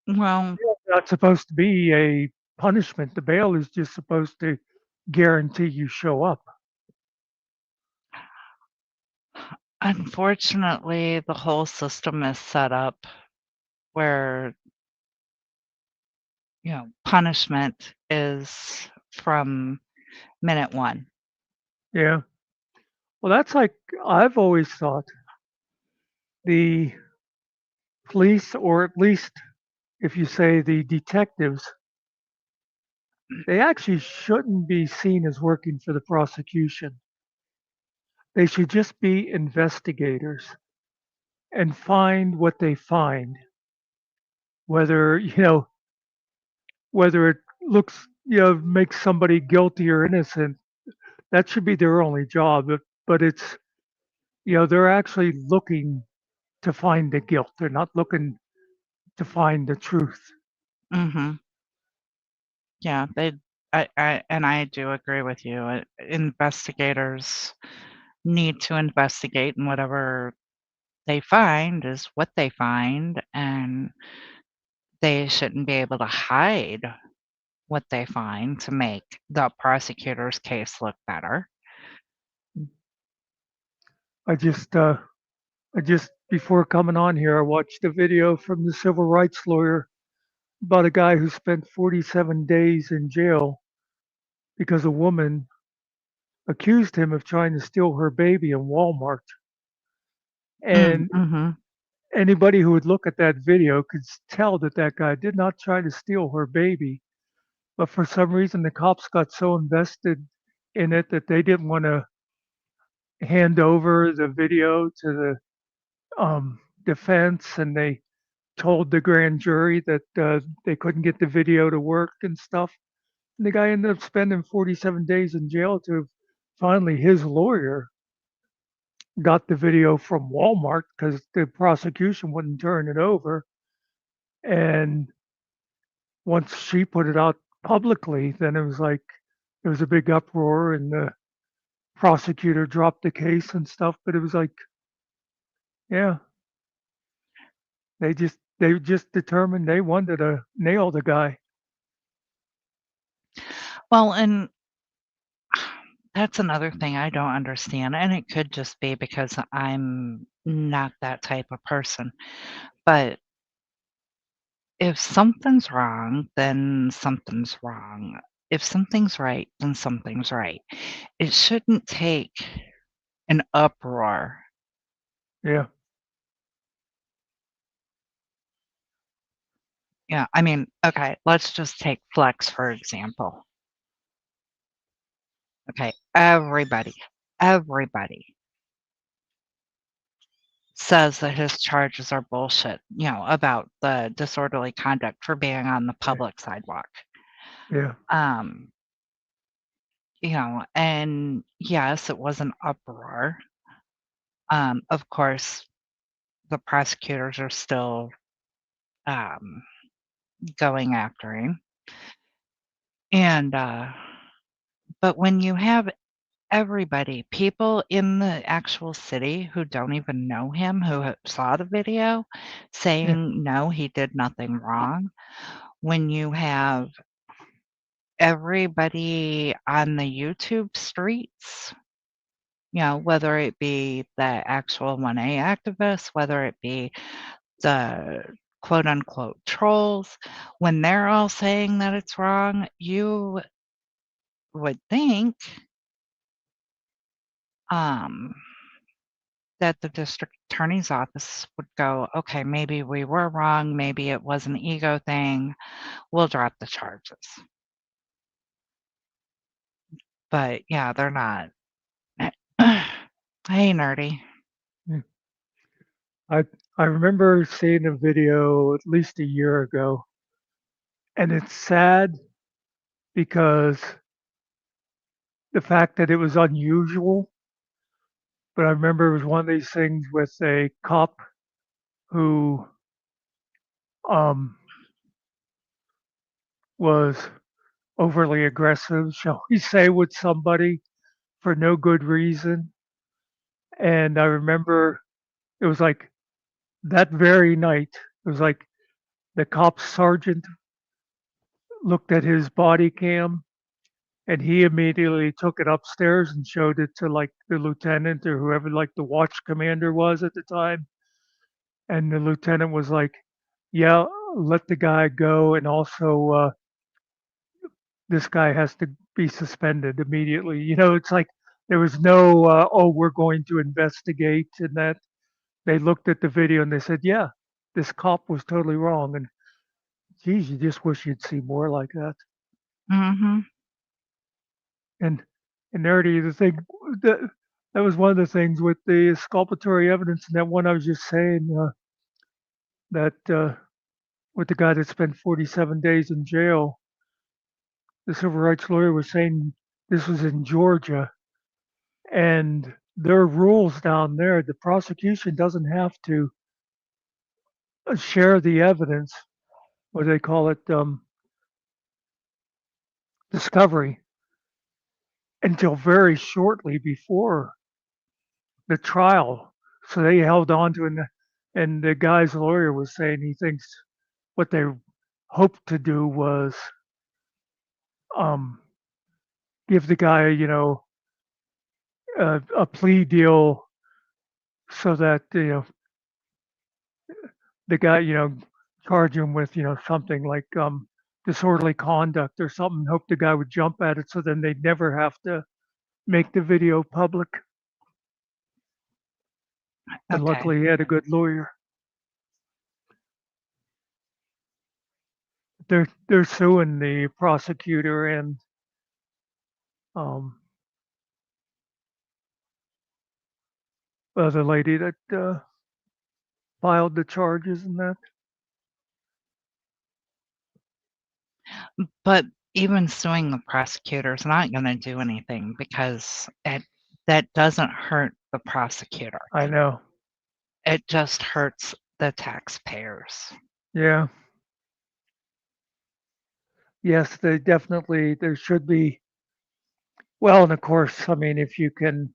Bail's not supposed to be a punishment. The bail is just supposed to guarantee you show up. unfortunately, the whole system is set up where, punishment is from minute one. Yeah. Well, that's like I've always thought the police, or at least if you say the detectives, they actually shouldn't be seen as working for the prosecution. They should just be investigators and find what they find, whether, whether it looks, makes somebody guilty or innocent. That should be their only job. But it's, they're actually looking to find the guilt. They're not looking to find the truth. Mhm. Yeah, and I do agree with you. Investigators need to investigate, and whatever they find is what they find, and they shouldn't be able to hide what they find to make the prosecutor's case look better. I just before coming on here, I watched a video from the civil rights lawyer about a guy who spent 47 days in jail because a woman accused him of trying to steal her baby in Walmart. And Mhm. anybody who would look at that video could tell that that guy did not try to steal her baby. But for some reason, the cops got so invested in it that they didn't want to hand over the video to the defense, and they told the grand jury that they couldn't get the video to work and stuff. And the guy ended up spending 47 days in jail to finally his lawyer got the video from Walmart because the prosecution wouldn't turn it over. And once she put it out publicly, then it was like there was a big uproar and the prosecutor dropped the case and stuff. But it was like, yeah, they just determined they wanted to nail the guy. Well, and that's another thing I don't understand, and it could just be because I'm not that type of person. But if something's wrong, then something's wrong. If something's right, then something's right. It shouldn't take an uproar. Yeah. Yeah, I mean, okay, let's just take Flex, for example. Okay, everybody says that his charges are bullshit, about the disorderly conduct for being on the public sidewalk. Yeah. And yes, it was an uproar. Of course, the prosecutors are still going after him. And but when you have everybody, people in the actual city who don't even know him, who saw the video, saying, no, he did nothing wrong. When you have everybody on the YouTube streets, whether it be the actual 1A activists, whether it be the quote unquote trolls, when they're all saying that it's wrong, you would think that the district attorney's office would go, okay, maybe we were wrong, maybe it was an ego thing, we'll drop the charges. But yeah, they're not. Hey, nerdy. I remember seeing a video at least a year ago, and it's sad because the fact that it was unusual. But I remember it was one of these things with a cop who was overly aggressive, shall we say, with somebody for no good reason. And I remember it was like that very night, it was like the cop sergeant looked at his body cam and he immediately took it upstairs and showed it to like the lieutenant or whoever like the watch commander was at the time. And the lieutenant was like, yeah, let the guy go, and also this guy has to be suspended immediately. It's like there was no, oh, we're going to investigate, and that they looked at the video and they said, yeah, this cop was totally wrong. And geez, you just wish you'd see more like that. Mm-hmm. And Nerdy, the thing that that was one of the things with the exculpatory evidence, and that one I was just saying that with the guy that spent 47 days in jail, the civil rights lawyer was saying this was in Georgia, and their rules down there, the prosecution doesn't have to share the evidence, what do they call it, discovery, until very shortly before the trial. So they held on to it, and the guy's lawyer was saying he thinks what they hoped to do was um, give the guy, a plea deal so that the guy, charge him with something like disorderly conduct or something. Hope the guy would jump at it, so then they'd never have to make the video public. And Okay. luckily, he had a good lawyer. They're suing the prosecutor and um, the lady that filed the charges and that. But even suing the prosecutor is not going to do anything because that doesn't hurt the prosecutor. I know. It just hurts the taxpayers. Yeah. Yes, there should be. Well, and of course, I mean, if you can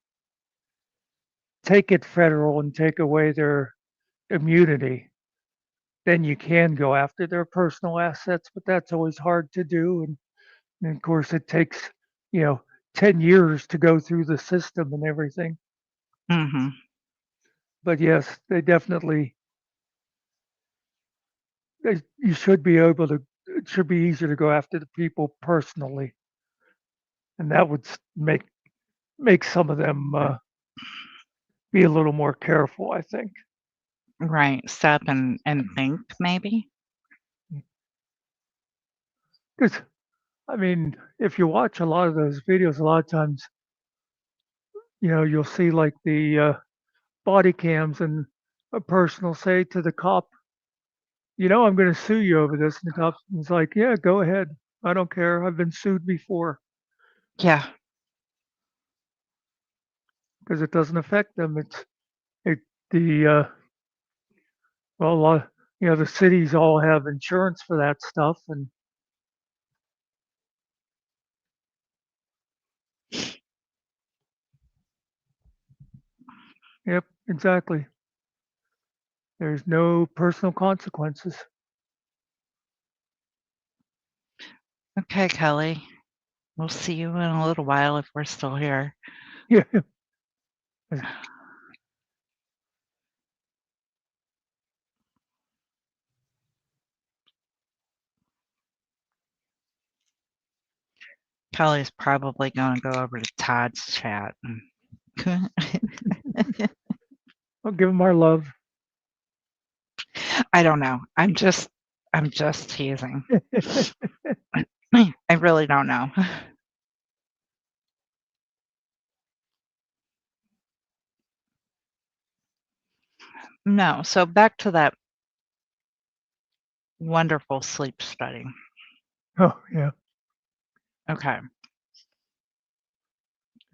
take it federal and take away their immunity, then you can go after their personal assets, but that's always hard to do. And of course, it takes, you know, 10 years to go through the system and everything. Mm-hmm. But yes, you should be able to, it should be easier to go after the people personally. And that would make some of them be a little more careful, I think. Right. Stop and think, maybe. Because, I mean, if you watch a lot of those videos, a lot of times, you'll see like the body cams, and a person will say to the cop, I'm going to sue you over this. And the cop is like, yeah, go ahead. I don't care. I've been sued before, Yeah. because it doesn't affect them. It, the, well, a lot, the cities all have insurance for that stuff. And yep, exactly. There's no personal consequences. Okay, Kelly. We'll see you in a little while if we're still here. Yeah. Kelly's probably going to go over to Todd's chat. I'll give them our love. I don't know. I'm just teasing. I really don't know. No. So back to that wonderful sleep study. Oh, yeah. Okay.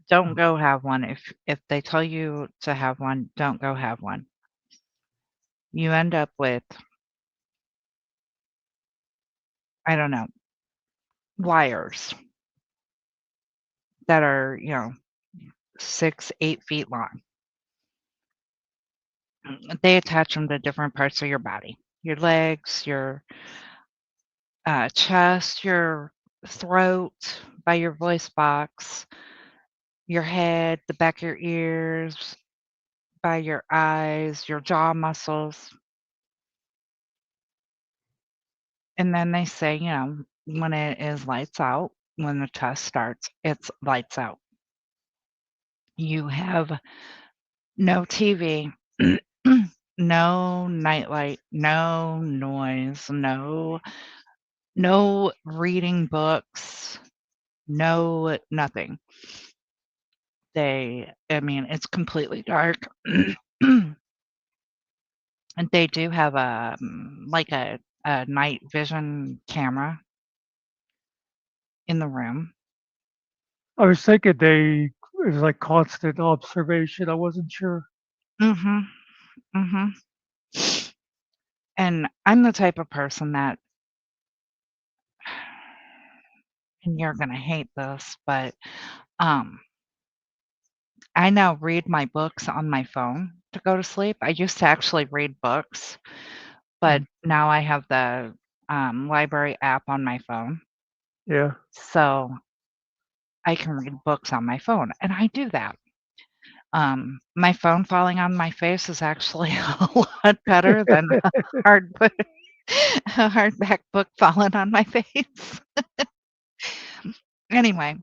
Don't go have one. If they tell you to have one, don't go have one. You end up with, I don't know, wires that are, 6, 8 feet long. They attach them to different parts of your body, your legs, your chest, your throat, by your voice box, your head, the back of your ears, by your eyes, your jaw muscles. And then they say, when it is lights out, when the test starts, it's lights out. You have no TV, no nightlight, no noise, no reading books, no nothing. I mean, it's completely dark. And they do have like a night vision camera in the room. I was thinking it was like constant observation. I wasn't sure. Mhm. Mhm. And I'm the type of person that, and you're gonna hate this, but I now read my books on my phone to go to sleep. I used to actually read books, but now I have the library app on my phone, Yeah. so I can read books on my phone, and I do that. My phone falling on my face is actually a lot better than a hardback book falling on my face. Anyway,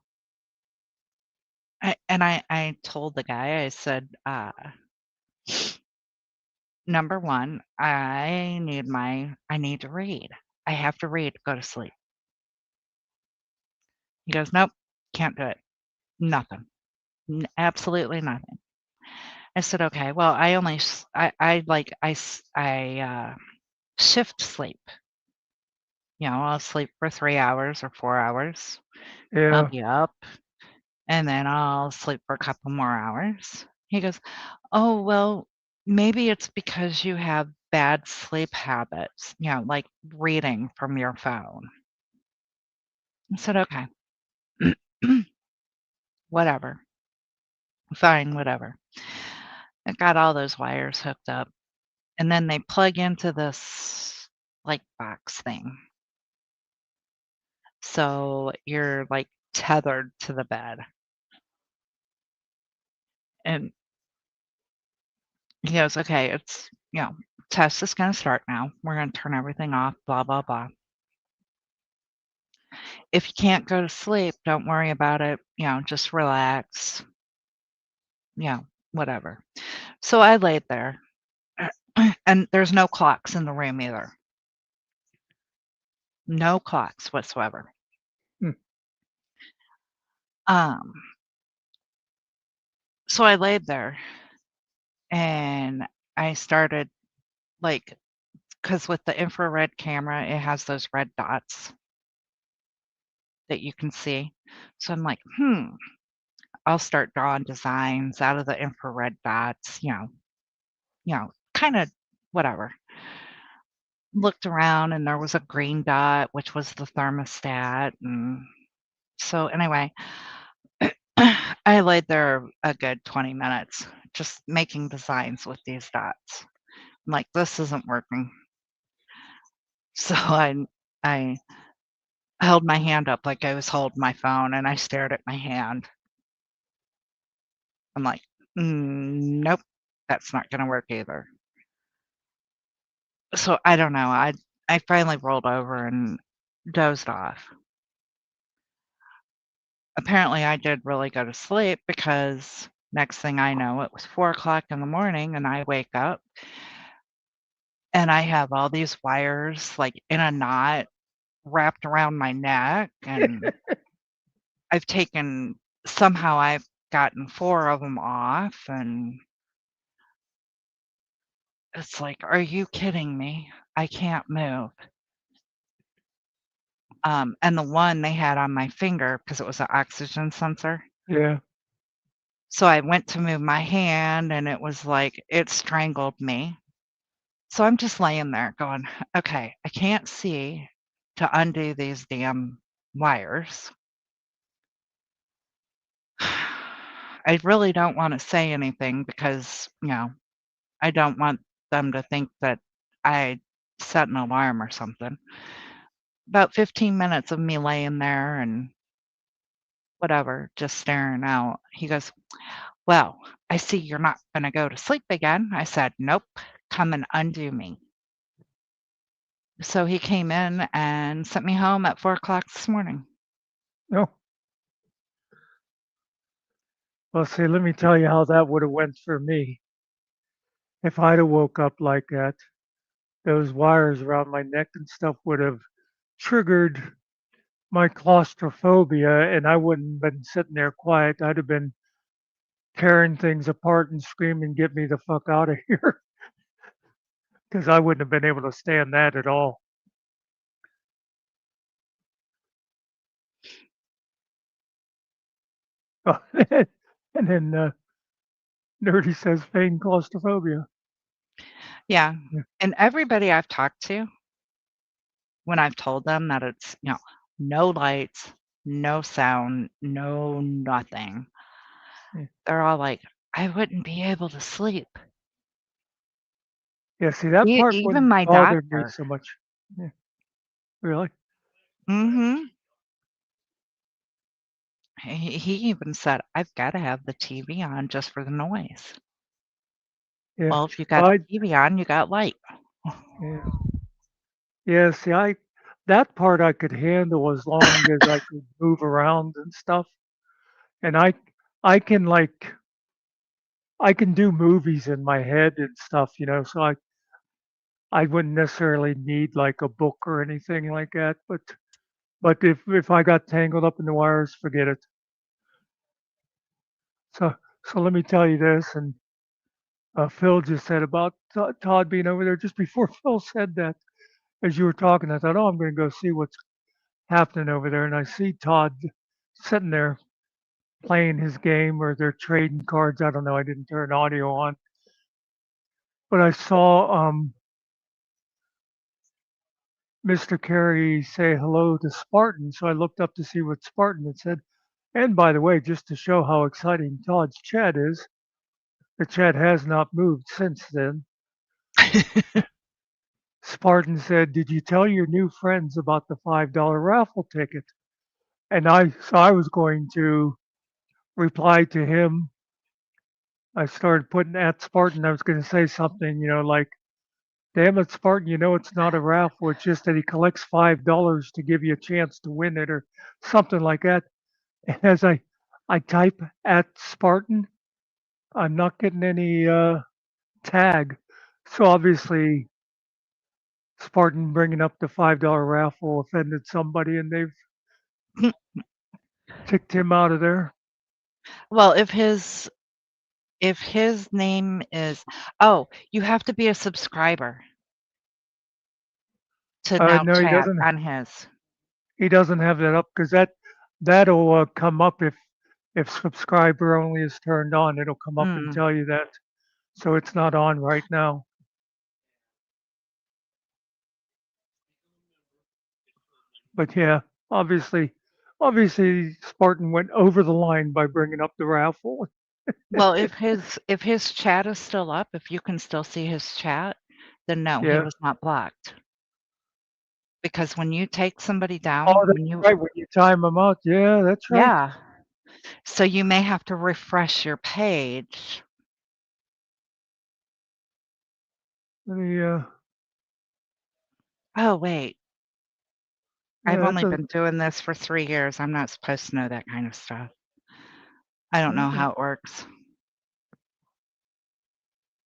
I told the guy, I said, "Number 1, I need to read. I have to read to go to sleep." He goes, "Nope, can't do it. Nothing. Absolutely nothing." I said, "Okay, well, I only s I like I shift sleep. I'll sleep for 3 hours or 4 hours. I'll Yeah. be up, and then I'll sleep for a couple more hours." He goes, "Oh, well, maybe it's because you have bad sleep habits, like reading from your phone." I said, "Okay. Whatever. Fine, whatever." I got all those wires hooked up, and then they plug into this, like, box thing. So you're, like, tethered to the bed. And he goes, "Okay, test is gonna start now. We're gonna turn everything off, blah, blah, blah. If you can't go to sleep, don't worry about it, just relax, whatever." So I laid there, and there's no clocks in the room either. No clocks whatsoever. Hmm. Um, so I laid there, and I started, like, because with the infrared camera, it has those red dots that you can see. So I'm like, I'll start drawing designs out of the infrared dots, kinda whatever. Looked around, and there was a green dot, which was the thermostat, and so anyway, I laid there a good 20 minutes just making designs with these dots. I'm like, "This isn't working." So I held my hand up like I was holding my phone, and I stared at my hand. I'm like, Nope, that's not gonna work either." So I don't know, I finally rolled over and dozed off. Apparently, I did really go to sleep because next thing I know, it was 4 o'clock in the morning, and I wake up, and I have all these wires, like, in a knot wrapped around my neck, and somehow I've gotten 4 of them off, and it's like, "Are you kidding me? I can't move." And the one they had on my finger, because it was an oxygen sensor, Yeah. so I went to move my hand, and it was like it strangled me. So I'm just laying there going, "Okay, I can't see to undo these damn wires." I really don't wanna say anything because, I don't want them to think that I set an alarm or something. About 15 minutes of me laying there and whatever, just staring out. He goes, "Well, I see you're not gonna go to sleep again." I said, "Nope, come and undo me." So he came in and sent me home at 4 o'clock this morning. No. Well, see, let me tell you how that would have went for me. If I'd have woke up like that, those wires around my neck and stuff would have triggered my claustrophobia, and I wouldn't have been sitting there quiet. I'd have been tearing things apart and screaming, "Get me the fuck out of here!" Because I wouldn't have been able to stand that at all. And then Nerdy says feign claustrophobia. Yeah. Yeah. And everybody I've talked to, when I've told them that it's, no lights, no sound, no nothing, Yeah. they're all like, I wouldn't be able to sleep. Yeah, see, that part Even wouldn't my bother me doctor. so much. Yeah, really? Mm-hmm. He even said, I've got to have the TV on just for the noise. Yeah. Well, if you got Well, the TV on, you got light. yeah. Yeah, see, that part I could handle as long as I could move around and stuff. And I can like I can do movies in my head and stuff, so I wouldn't necessarily need like a book or anything like that. But if I got tangled up in the wires, forget it. So let me tell you this, and Phil just said about Todd being over there. Just before Phil said that, as you were talking, I thought, oh, I'm going to go see what's happening over there, and I see Todd sitting there playing his game, or they're trading cards. I don't know. I didn't turn audio on, but I saw Mr. Carey say hello to Spartan, so I looked up to see what Spartan had said. And by the way, just to show how exciting Todd's chat is, the chat has not moved since then. Spartan said, "Did you tell your new friends about the $5 raffle ticket?" And I was going to reply to him. I started putting at Spartan. I was going to say something, like, "Damn it, Spartan! It's not a raffle. It's just that he collects $5 to give you a chance to win it, or something like that." And as I type at Spartan, I'm not getting any tag. So obviously, Spartan bringing up the $5 raffle offended somebody, and they've kicked him out of there. Well, if his name is, you have to be a subscriber to now No, he chat doesn't. on his. He doesn't have that up because that'll come up if subscriber only is turned on. It'll come up and Mm. tell you that. So it's not on right now. But yeah, obviously, Spartan went over the line by bringing up the raffle. Well, if his chat is still up, if you can still see his chat, then no, he Yeah. was not blocked. Because when you take somebody down, Oh, that's when you right. When you time them out, yeah, that's right. yeah. So you may have to refresh your page. The Oh, wait. I've yeah, that only doesn't. been doing this for 3 years. I'm not supposed to know that kind of stuff. I don't know how it works.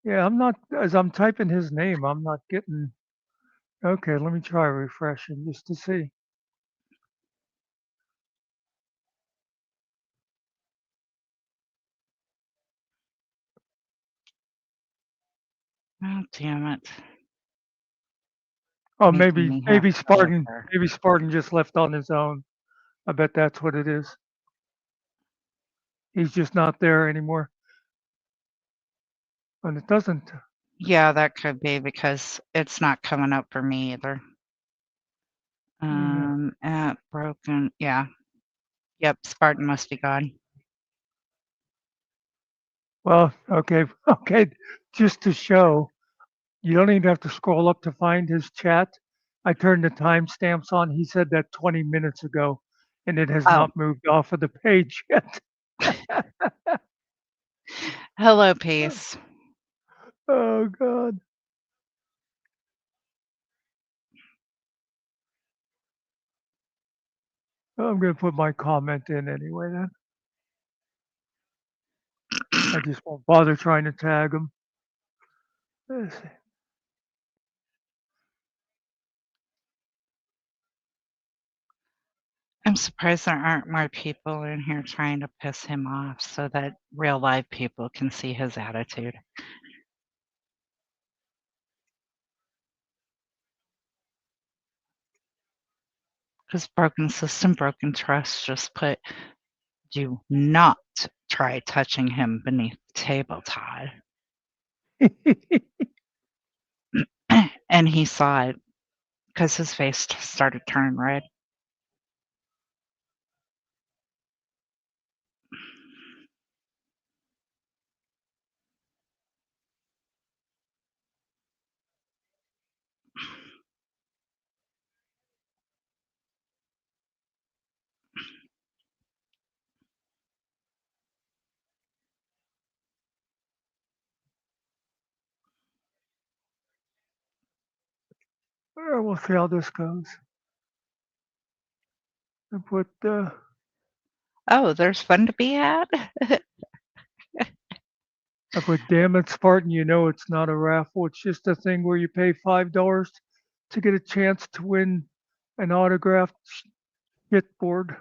Yeah, I'm not. As I'm typing his name, I'm not getting. Okay, let me try refreshing just to see. Oh, damn it. Oh, Making me have maybe to go Spartan over. maybe Spartan just left on his own. I bet that's what it is. He's just not there anymore. And it doesn't. Yeah, that could be because it's not coming up for me either. At broken, yeah. Yep, Spartan must be gone. Well, okay, okay. Just to show, you don't even have to scroll up to find his chat. I turned the timestamps on. He said that 20 minutes ago, and it has Oh, not moved off of the page yet. hello, Peace. Oh God. I'm gonna put my comment in anyway then. I just won't bother trying to tag them. Let's see. I'm surprised there aren't more people in here trying to piss him off so that real live people can see his attitude. Because broken system, broken trust just put, do not try touching him beneath the table, Todd. And he saw it because his face started turning red. We'll see how this goes. I put Oh, there's fun to be had? damn it, Spartan, you know it's not a raffle. It's just a thing where you pay $5 to get a chance to win an autographed shitboard.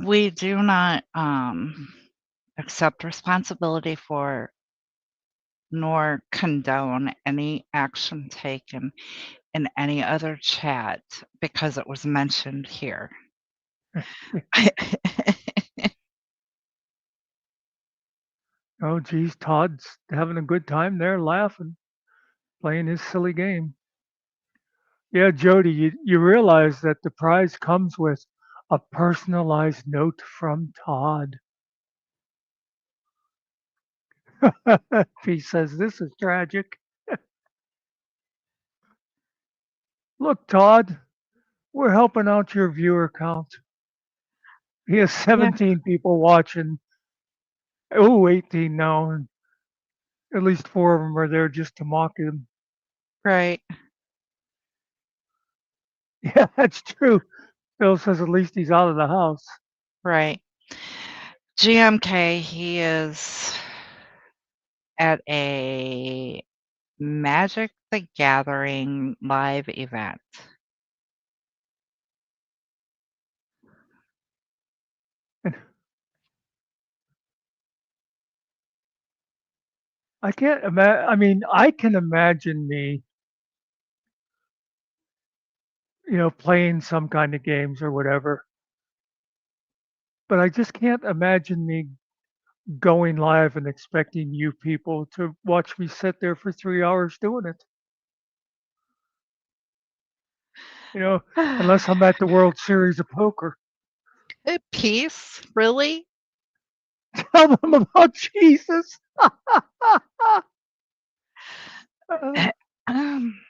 We do not accept responsibility for nor condone any action taken in any other chat because it was mentioned here. Oh, geez, Todd's having a good time there, laughing, playing his silly game. Yeah, Jody, you realize that the prize comes with a personalized note from Todd. He says, "This is tragic." Look, Todd, we're helping out your viewer count. He has Yeah, 17 people watching. Oh, 18 now. And at least 4 of them are there just to mock him. right, Yeah, that's true. Phil says at least he's out of the house. right. GMK, he is at a Magic the Gathering live event. I can't imagine. I mean, I can imagine me, playing some kind of games or whatever, but I just can't imagine me going live and expecting you people to watch me sit there for 3 hours doing it. Unless I'm at the World Series of Poker. Peace? Really? Tell them about Jesus. Um,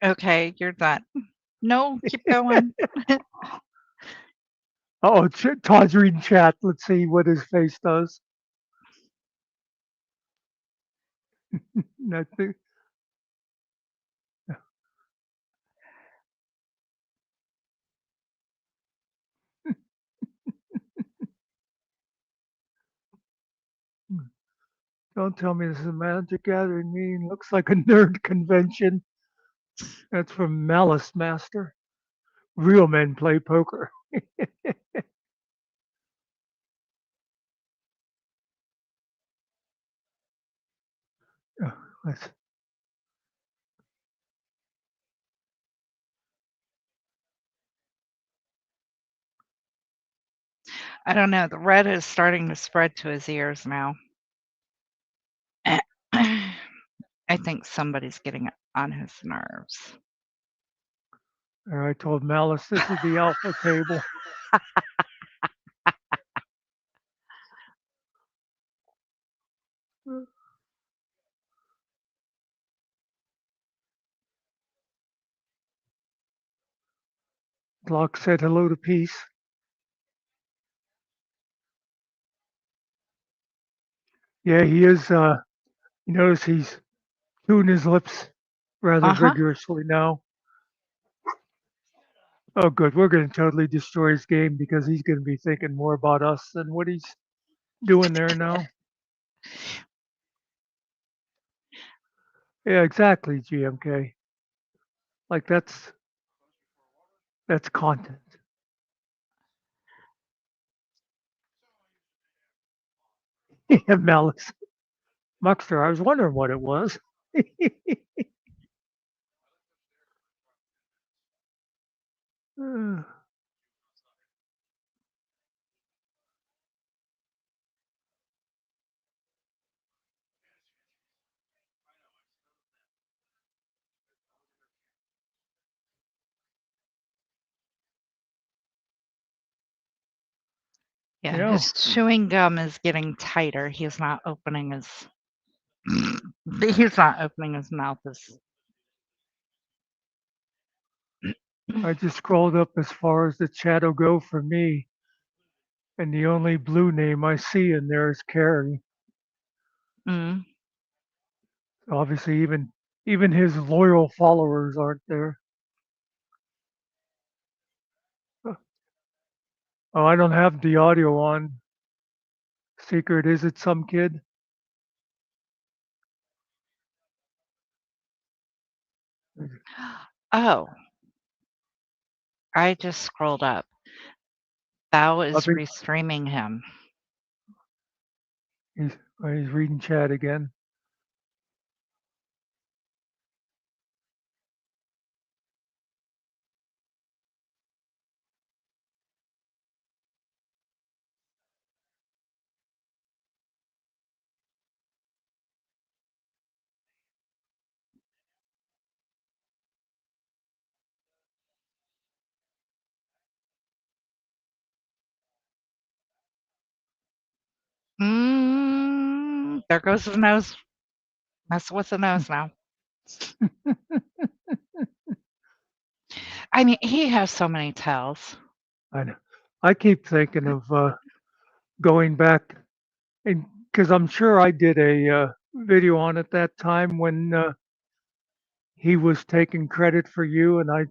okay, you're done. No, keep going. Oh, Todd's reading chat. Let's see what his face does. Nothing. Don't tell me this is a Magic Gathering meeting. Looks like a nerd convention. That's from Malice Master. Real men play poker. Oh, I don't know. The red is starting to spread to his ears now. I think somebody's getting on his nerves. I told Malice this is the alpha table. Locke said hello to peace. Yeah, he is. You notice he's chewing his lips rather Uh-huh. vigorously now. Oh, good. We're going to totally destroy his game because he's going to be thinking more about us than what he's doing there now. Yeah, exactly, GMK. Like that's content. Yeah, Malice. Muckster, I was wondering what it was. Uh, Yeah, yeah, his chewing gum is getting tighter. He's not opening his he's not opening his mouth as I just scrolled up as far as the chat will go for me, and the only blue name I see in there is Carrie. Mm. Obviously, even his loyal followers aren't there. Oh, I don't have the audio on. Secret, is it some kid? Oh, I just scrolled up. Thou is Puppy? restreaming him. He's reading chat again. There goes his nose. Mess with the nose now. I mean, he has so many tells. I know. I keep thinking of going back, and because I'm sure I did a video on at that time when he was taking credit for you, and I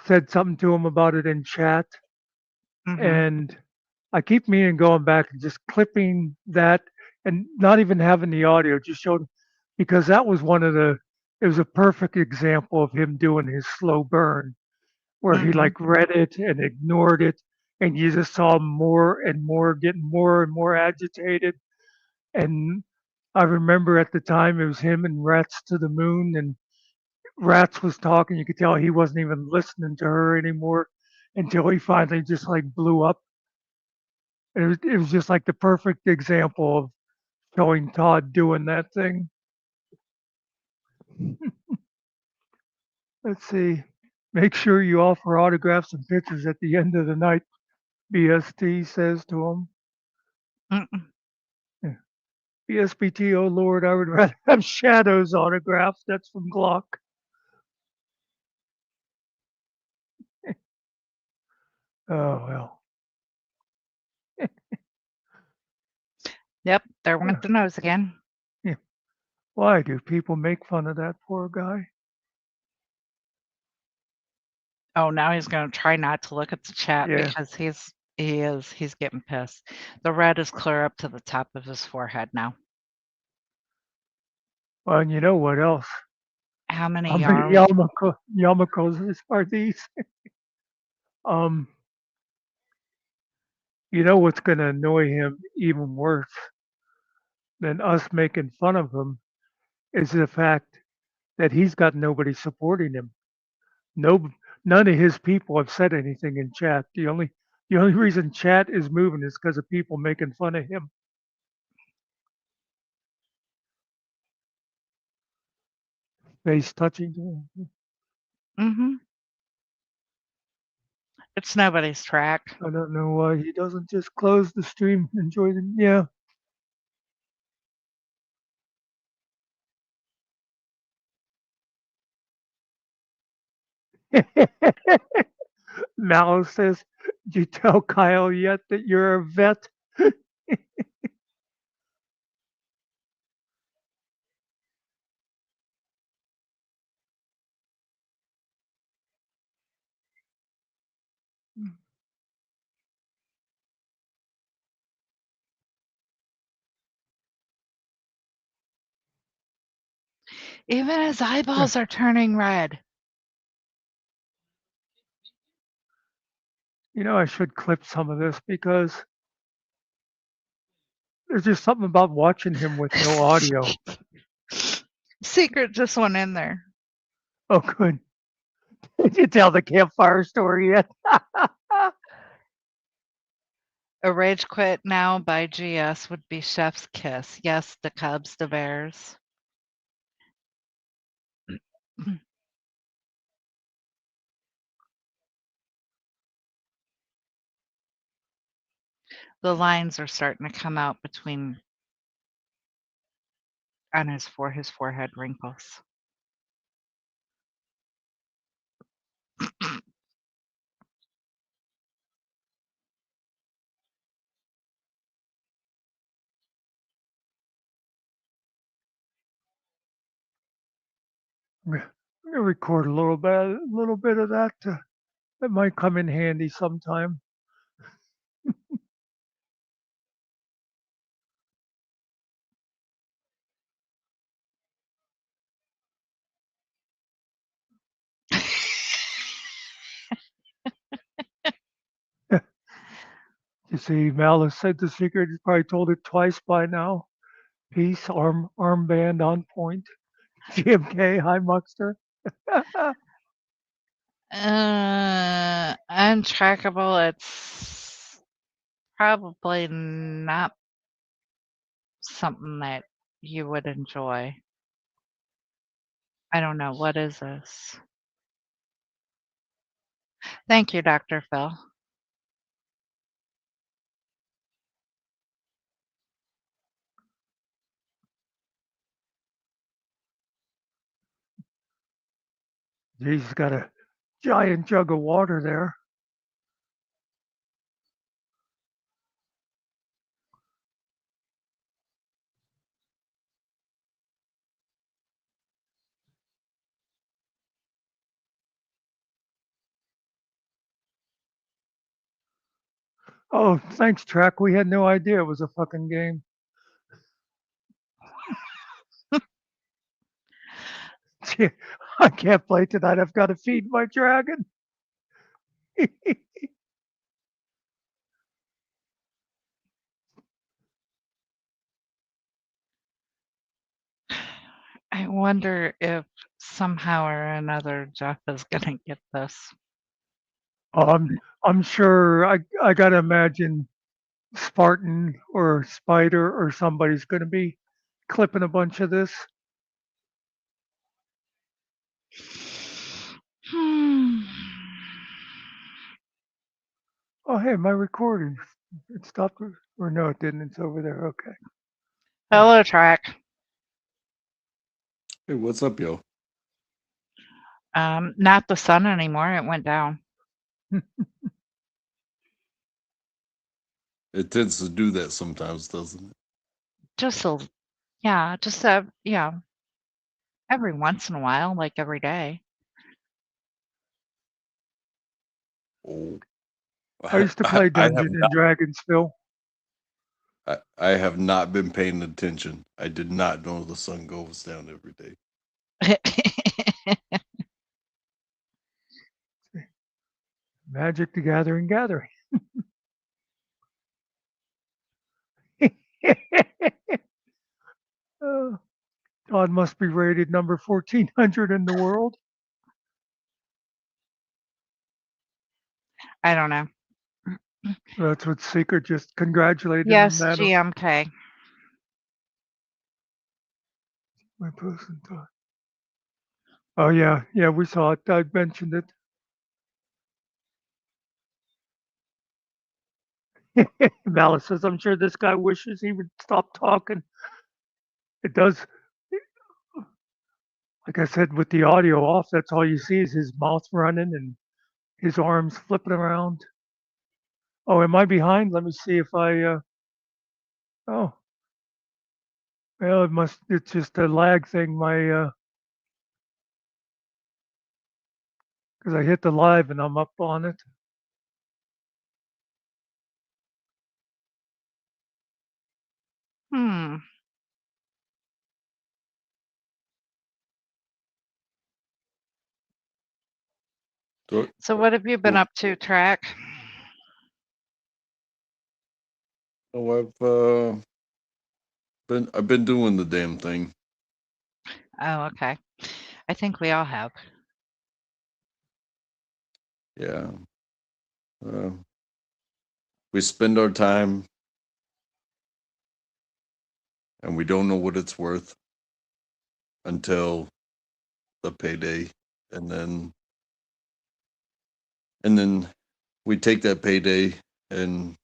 said something to him about it in chat, Mhm. and I keep meaning going back and just clipping that and not even having the audio, just showed because that was one of the it was a perfect example of him doing his slow burn where he Mhm. like read it and ignored it and you just saw more and more getting more and more agitated. And I remember at the time it was him and Rats to the Moon, and Rats was talking. You could tell he wasn't even listening to her anymore until he finally just like blew up. It was just like the perfect example of showing Todd doing that thing. Let's see. Make sure you offer autographs and pictures at the end of the night, BST says to him. Mm-mm. Yeah. BSBT, oh Lord, I would rather have Shadow's autograph. That's from Glock. Oh, well. Yep, there went the nose again. Yeah. Why do people make fun of that poor guy? Oh, now he's gonna try not to look at the chat Yeah. because he's getting pissed. The red is clear up to the top of his forehead now. Well, and you know what else? How many How many yarn? Yamakos are these? Um, you know what's going to annoy him even worse than us making fun of him is the fact that he's got nobody supporting him. No, none of his people have said anything in chat. The only reason chat is moving is because of people making fun of him. Face touching. Mhm. It's nobody's track. I don't know why he doesn't just close the stream. Enjoy the yeah. Malice says, "Did you tell Kyle yet that you're a vet?" Even his eyeballs are turning red. You know, I should clip some of this because there's just something about watching him with no audio. Secret just went in there. Oh, good. Did you tell the campfire story yet? A Rage Quit Now by GS would be Chef's Kiss. Yes, the Cubs, the Bears. The lines are starting to come out between on his forehead wrinkles. I'm gonna record a little bit of that. That might come in handy sometime. You see, Malice said the secret. He's probably told it twice by now. Peace, armband on point. GMK, hi Muckster. Untrackable, it's probably not something that you would enjoy. I don't know. What is this? Thank you, Dr. Phil. He's got a giant jug of water there. Oh, thanks, Track. We had no idea it was a fucking game. Gee, I can't play tonight. I've got to feed my dragon. I wonder if somehow or another Jeff is gonna get this. I'm sure. I gotta imagine Spartan or Spider or somebody's going to be clipping a bunch of this. Oh, hey, my recording. It stopped. Or no, it didn't. It's over there. Okay. Hello, Track. Hey, what's up, yo? Not the sun anymore. It went down. It tends to do that sometimes, doesn't it? Just every once in a while, like every day. Oh, I used to play I have Dungeons and not. Dragons, Phil. I have not been paying attention. I did not know the sun goes down every day. Magic the Gathering. uh, Todd must be rated number 1400 in the world. I don't know. That's what Secret just congratulated him Yes, that. GMK. My person thought. Oh yeah, we saw it. I mentioned it. Malice says, "I'm sure this guy wishes he would stop talking." It does. Like I said, with the audio off, that's all you see is his mouth running and his arms flipping around. Oh, am I behind? Let me see if I. Oh, well, It's just a lag thing. Because I hit the live and I'm up on it. Hmm. Go. So what have you been Cool. up to, Track? Oh, I've been doing the damn thing. Oh, okay. I think we all have. Yeah. We spend our time and we don't know what it's worth until the payday, and then we take that payday and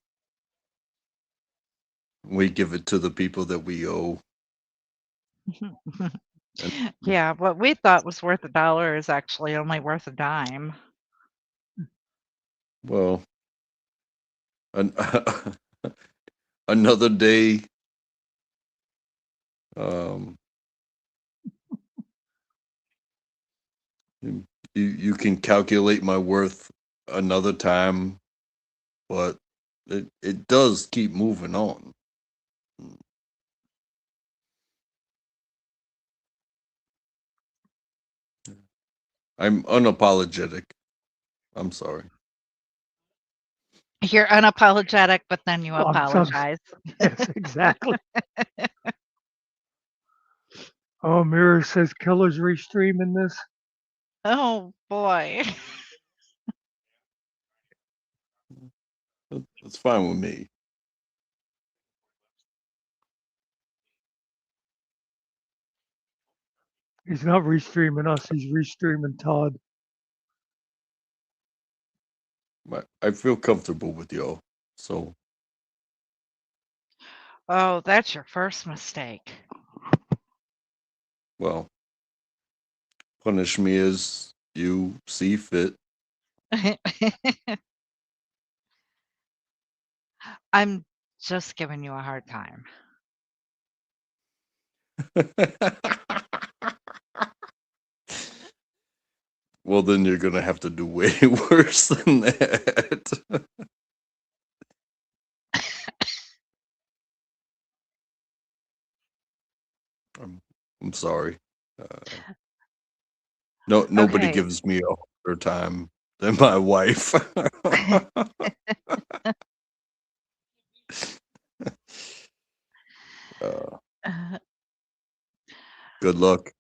we give it to the people that we owe. And, Yeah, what we thought was worth $1 is actually only worth a dime. well, an, another day. You can calculate my worth another time, but it does keep moving on. I'm unapologetic. I'm sorry. You're unapologetic, but then you I'm so- apologize. Yes, exactly. Oh, Mirror says Killer's restreaming this. Oh boy. That's fine with me. He's not restreaming us, he's restreaming Todd. I feel comfortable with y'all. So, Oh, that's your first mistake. well, punish me as you see fit. I'm just giving you a hard time. Well, then you're gonna have to do way worse than that. I'm sorry. Nobody Okay. gives me a harder time than my wife. Good luck.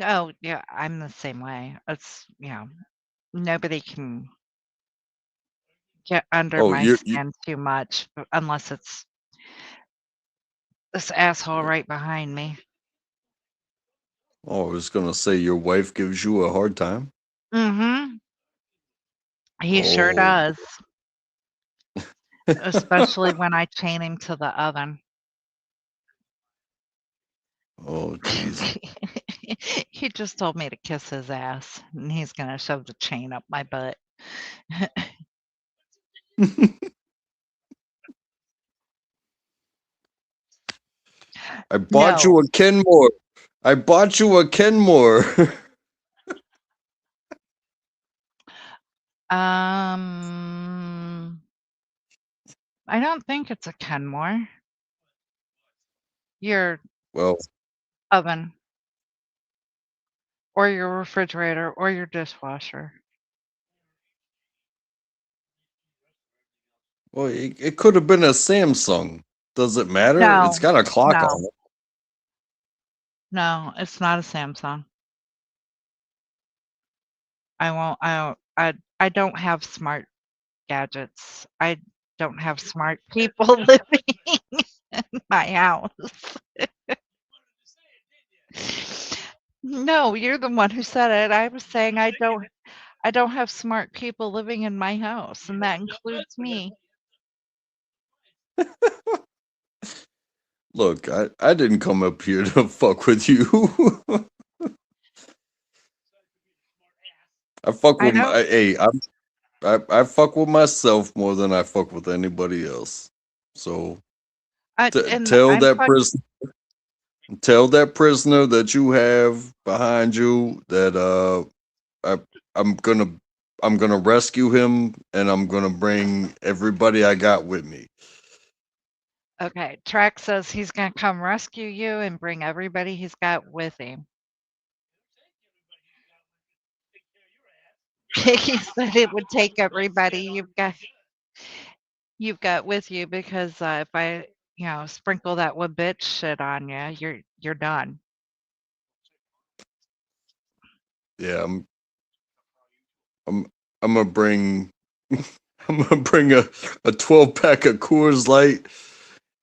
Oh, yeah, I'm the same way. It's, nobody can get under Oh, my you. skin too much unless it's this asshole right behind me. Oh, I was gonna say your wife gives you a hard time. Mm-hmm. He sure Oh. does. Especially when I chain him to the oven. Oh, jeez. He just told me to kiss his ass, and he's gonna shove the chain up my butt. I bought you a Kenmore. I bought you a Kenmore. I don't think it's a Kenmore. Your Well, oven, or your refrigerator, or your dishwasher. well, it could have been a Samsung. Does it matter? It's got a clock on it. No, it's not a Samsung. I don't have smart gadgets. I don't have smart people living in my house. No, you're the one who said it. I was saying I don't have smart people living in my house, and that includes me. Look, I didn't come up here to fuck with you. I fuck with my, hey, I fuck with myself more than I fuck with anybody else. So tell that prisoner that you have behind you that I'm gonna rescue him, and I'm gonna bring everybody I got with me. Okay, Track says he's gonna come rescue you and bring everybody he's got with him. He said it would take everybody you've got with you because if I, sprinkle that wood bitch shit on you, you're done. Yeah, I'm I'm gonna bring I'm gonna bring a 12-pack of Coors Light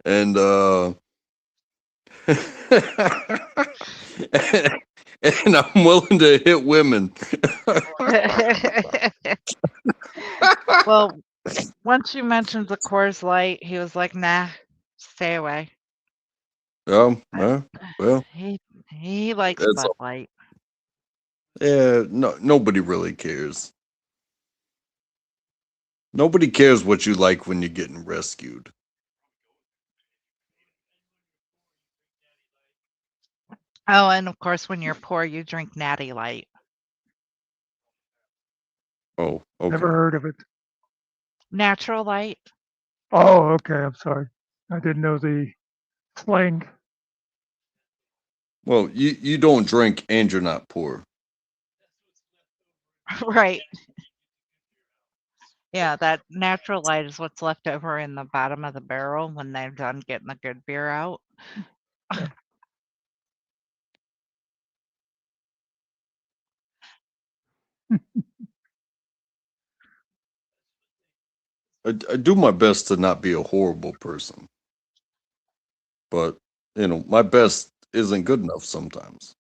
and and I'm willing to hit women. Well, once you mentioned the Coors Light, he was like, "Nah, stay away." Well, He likes that's Bud Light. yeah. No, nobody really cares. Nobody cares what you like when you're getting rescued. Oh, and of course, when you're poor, you drink Natty Light. Oh, okay. Never heard of it. Natural Light. Oh, okay. I'm sorry. I didn't know the slang. Well, you don't drink and you're not poor. Right. Yeah, that natural light is what's left over in the bottom of the barrel when they're done getting the good beer out. I do my best to not be a horrible person, but my best isn't good enough sometimes.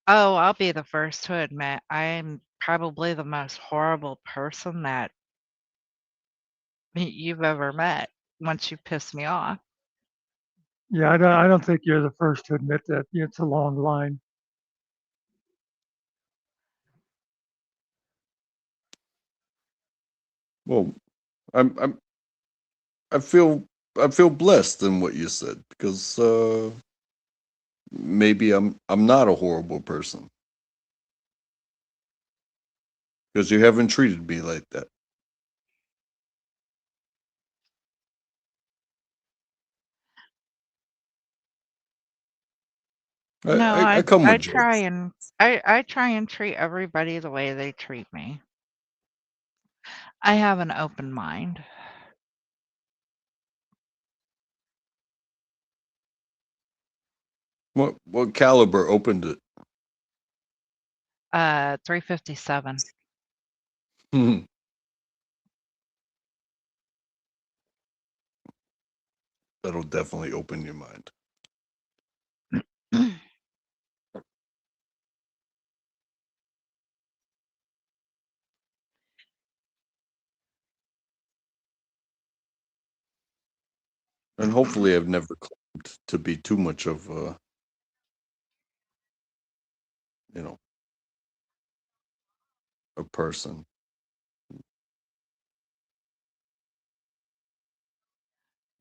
Oh, I'll be the first to admit I'm probably the most horrible person that you've ever met once you piss me off. Yeah, I don't think you're the first to admit that. It's a long line. Well, I'm I feel blessed in what you said because maybe I'm not a horrible person because you haven't treated me like that. No, I come I with try jokes. and I try and treat everybody the way they treat me. I have an open mind. What caliber opened it? 357. That'll definitely open your mind. And hopefully I've never claimed to be too much of a, a person.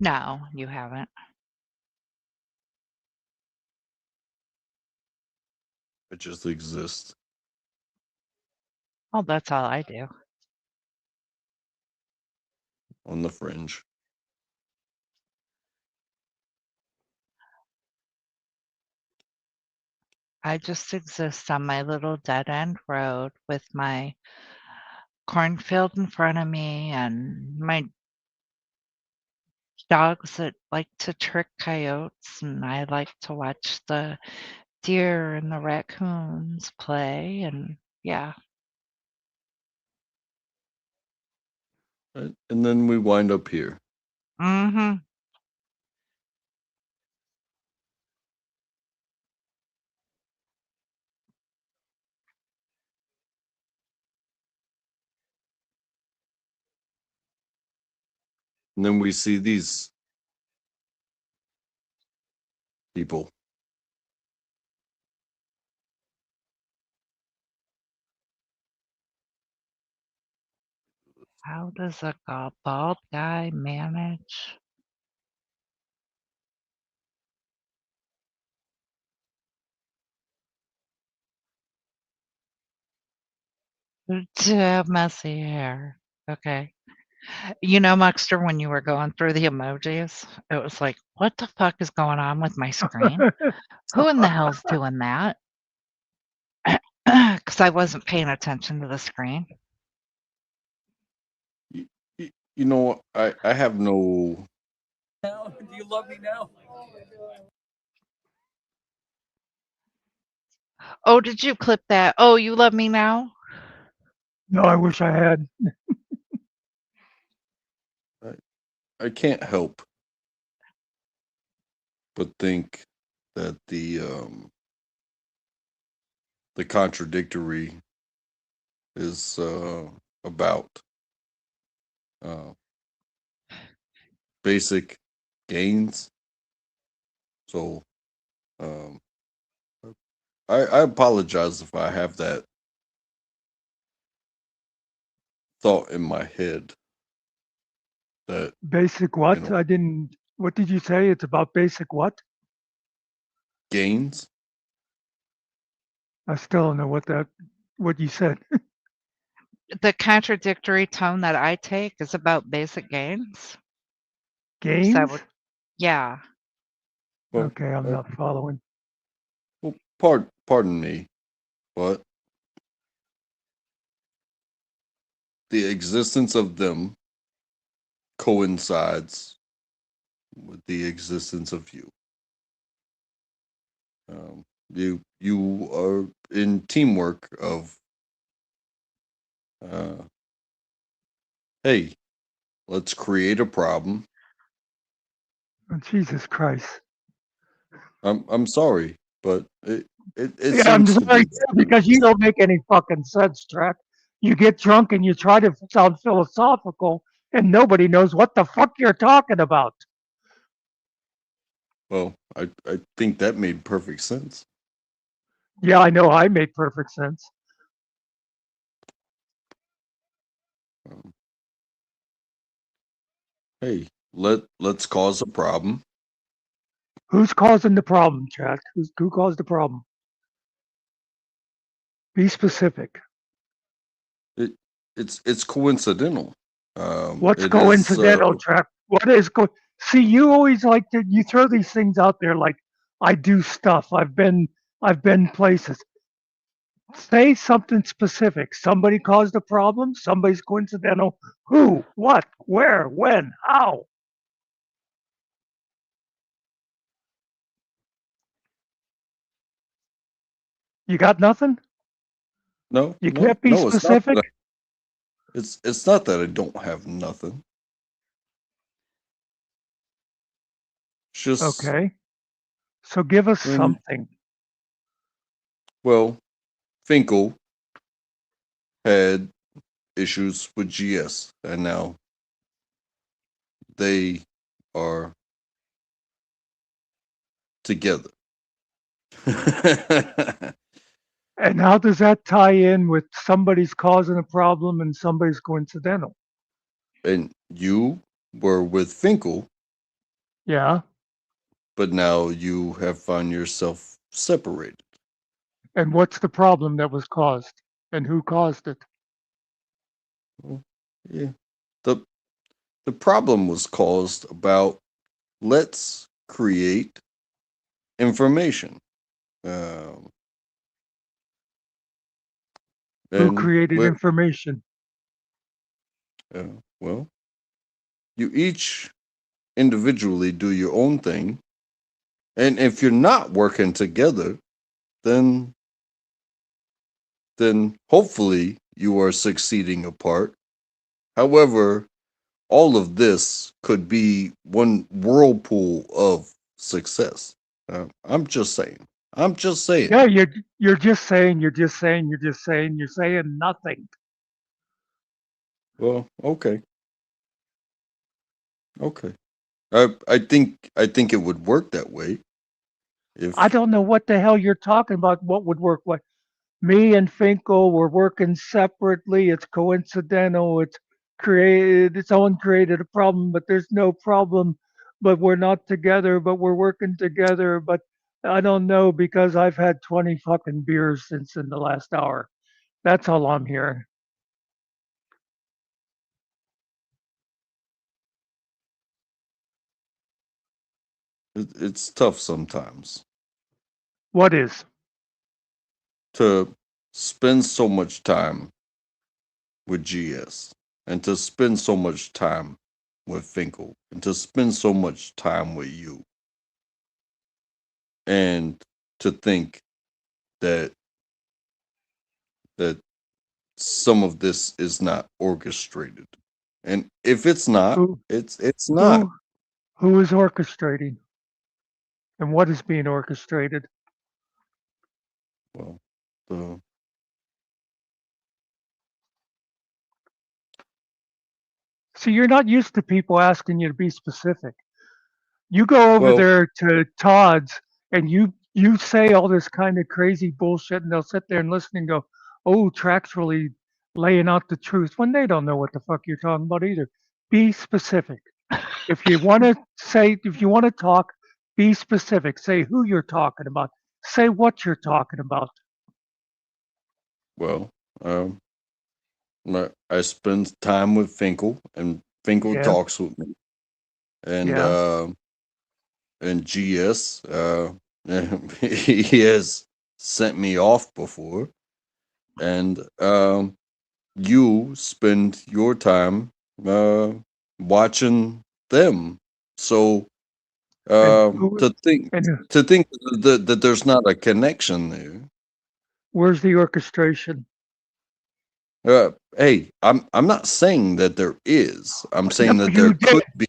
No, you haven't. I just exist Oh, that's all I do. on the fringe. I just exist on my little dead end road with my cornfield in front of me and my dogs that like to trick coyotes, and I like to watch the deer and the raccoons play, and yeah. Right? And then we wind up here. Mhm. And then we see these people. How does a bald guy manage to have messy hair? Okay. Muckster, when you were going through the emojis, it was like, what the fuck is going on with my screen? Who in the hell's doing that? because I wasn't paying attention to the screen. You know, I have no. Now, do you love me now? Oh, did you clip that? Oh, you love me now? No, I wish I had. I can't help but think that the contradictory is about uh, basic gains. So um, I apologize if I have that thought in my head that Basic you what? know I didn't. What did you say? It's about basic what? gains. I still don't know what you said. The contradictory tone that I take is about basic gains. Is that Gains? what? Yeah. Well, Okay, I'm not following. well, pardon me, but the existence of them coincides with the existence of you. You are in teamwork of uh, hey, let's create a problem. Oh, Jesus Christ. I'm sorry, but it Yeah, I'm seems to sorry be too, because you don't make any fucking sense, Trek. You get drunk and you try to sound philosophical, and nobody knows what the fuck you're talking about. well, I think that made perfect sense. Yeah, I know I made perfect sense. Um, hey, let's cause a problem. Who's causing the problem, Jack? Who caused the problem? Be specific. It it's coincidental. What's It is coincidental, Jack? What is See, you always like to you throw these things out there like I do stuff. I've been places. Say something specific. Somebody caused a problem. Somebody's coincidental. Who? What? Where? When? How? You got nothing? no You no can't be no. It's not specific? that. It's not that I don't have nothing. It's just Okay. So give us when something. well, Finkel had issues with GS, and now they are together. And how does that tie in with somebody's causing a problem and somebody's coincidental? And you were with Finkel, Yeah. but now you have found yourself separated. And what's the problem that was caused? And who caused it? Well, yeah. The the problem was caused about let's create information. Um, Who and created where information? well, you each individually do your own thing. And if you're not working together, then hopefully you are succeeding apart. However, all of this could be one whirlpool of success. I'm just saying. I'm just saying. Yeah, you're just saying, you're saying nothing. Well, okay, okay. I think it would work that way I if don't know what the hell you're talking about. What would work? What me and Finkel were working separately. It's coincidental. It's created. Someone created a problem, but there's no problem. But we're not together. But we're working together. But I don't know because I've had 20 fucking beers since in the last hour. That's all I'm hearing. it's tough sometimes What is? to spend so much time with GS and to spend so much time with Finkel and to spend so much time with you and to think that that some of this is not orchestrated. And if it's not, Who it's not. who who is orchestrating and what is being orchestrated? Well, the See, you're not used to people asking you to be specific. You go over well, there to Todd's and you say all this kind of crazy bullshit, and they'll sit there and listen and go, "Oh, Track's really laying out the truth," when they don't know what the fuck you're talking about either. Be specific. If you want to say, if you want to talk, be specific. Say who you're talking about. Say what you're talking about. well, um, I spend time with Finkel, and Finkel Yeah, talks with me, and yeah. GS, he has sent me off before, and you spend your time watching them. So And who to think and that there's not a connection there. where's the orchestration? Hey, I'm not saying that there is. I'm No, saying that there you did. could be,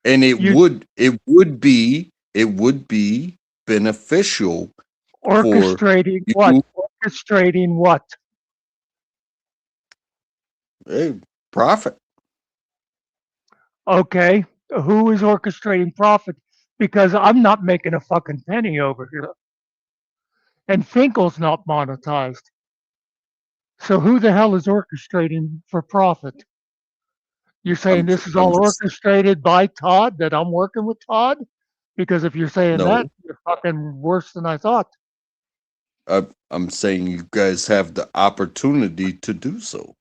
and You it would be beneficial for orchestrating what? you. Orchestrating what? Hey, profit. Okay, who is orchestrating profit? Because I'm not making a fucking penny over here, and Finkel's not monetized. So who the hell is orchestrating for profit? You're saying this is I'm all just orchestrated by Todd, that I'm working with Todd? Because if you're saying that, no. you're fucking worse than I thought. I'm saying you guys have the opportunity to do so.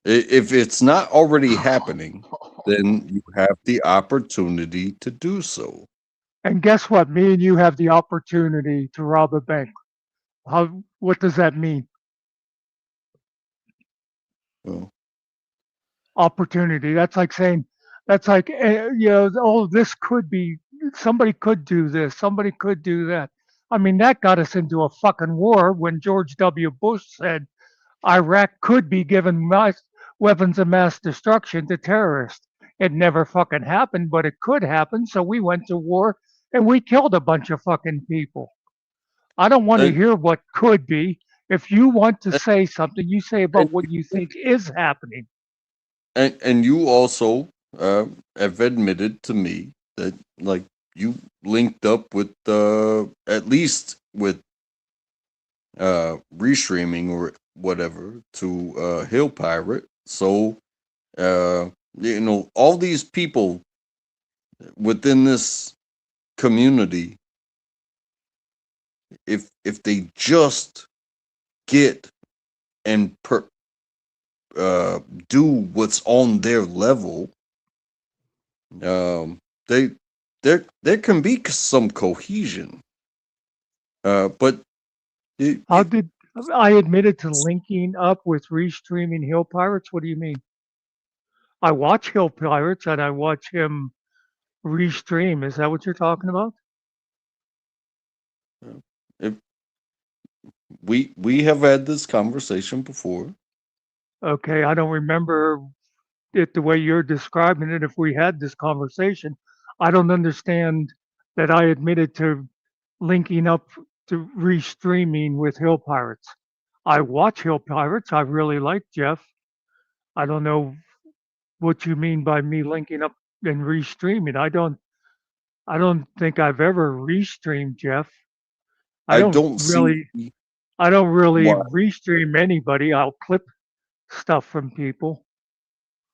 If it's not already happening, then you have the opportunity to do so. And guess what? Me and you have the opportunity to rob a bank. How? What does that mean? Well, Opportunity. That's like saying, that's like, you know, oh, this could be, somebody could do this, somebody could do that. I mean, that got us into a fucking war when George W. Bush said Iraq could be given weapons of mass destruction to terrorists. It never fucking happened, but it could happen. So we went to war and we killed a bunch of fucking people. I don't want to and hear what could be. If you want to and, say something, you say and about what you think is happening. and you also have admitted to me that like you linked up with at least with restreaming or whatever to Hill Pirate. So all these people within this community, if they just get and do what's on their level, they there can be some cohesion. But it, How did I admitted to linking up with restreaming Hill Pirates? What do you mean? I watch Hill Pirates and I watch him restream. Is that what you're talking about? it, we have had this conversation before. Okay, I don't remember it the way you're describing it. If we had this conversation, I don't understand that I admitted to linking up to restreaming with Hill Pirates. I watch Hill Pirates. I really like Jeff. I don't know what you mean by me linking up and restreaming. I don't think I've ever restreamed Jeff. I I don't don't see really I don't really why. restream anybody. I'll clip stuff from people.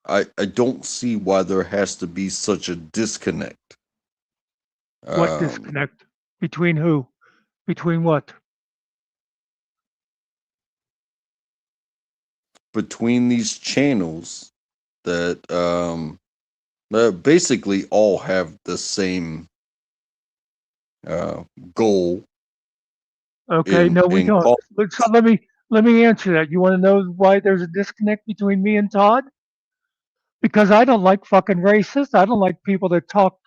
I don't see why there has to be such a disconnect What um, disconnect? Between who? Between what? between these channels that basically all have the same uh, goal Okay, no, we in don't. call. So let me answer that. You want to know why there's a disconnect between me and Todd? Because I don't like fucking racists. I don't like people that talk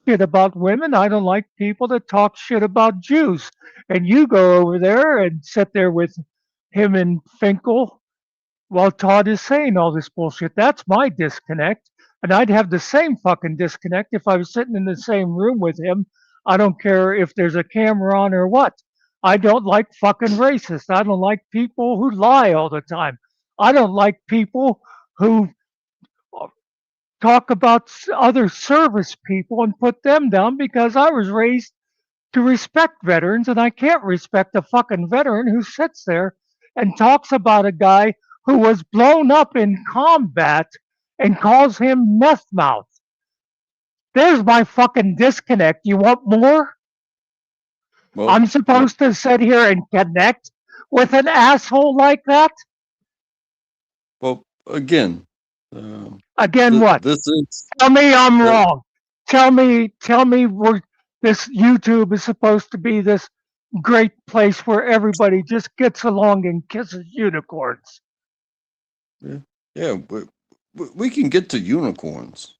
shit about women. I don't like people that talk shit about Jews. And you go over there and sit there with him and Finkel while Todd is saying all this bullshit. That's my disconnect. And I'd have the same fucking disconnect if I was sitting in the same room with him. I don't care if there's a camera on or what. I don't like fucking racists. I don't like people who lie all the time. I don't like people who talk about other service people and put them down because I was raised to respect veterans and I can't respect a fucking veteran who sits there and talks about a guy who was blown up in combat and calls him meth mouth. There's my fucking disconnect. You want more? Well, I'm supposed to sit here and connect with an asshole like that? well, again, uh, Again, what? this is Tell me I'm uh, wrong. Tell me this YouTube is supposed to be this great place where everybody just gets along and kisses unicorns. yeah, yeah. We can get to unicorns,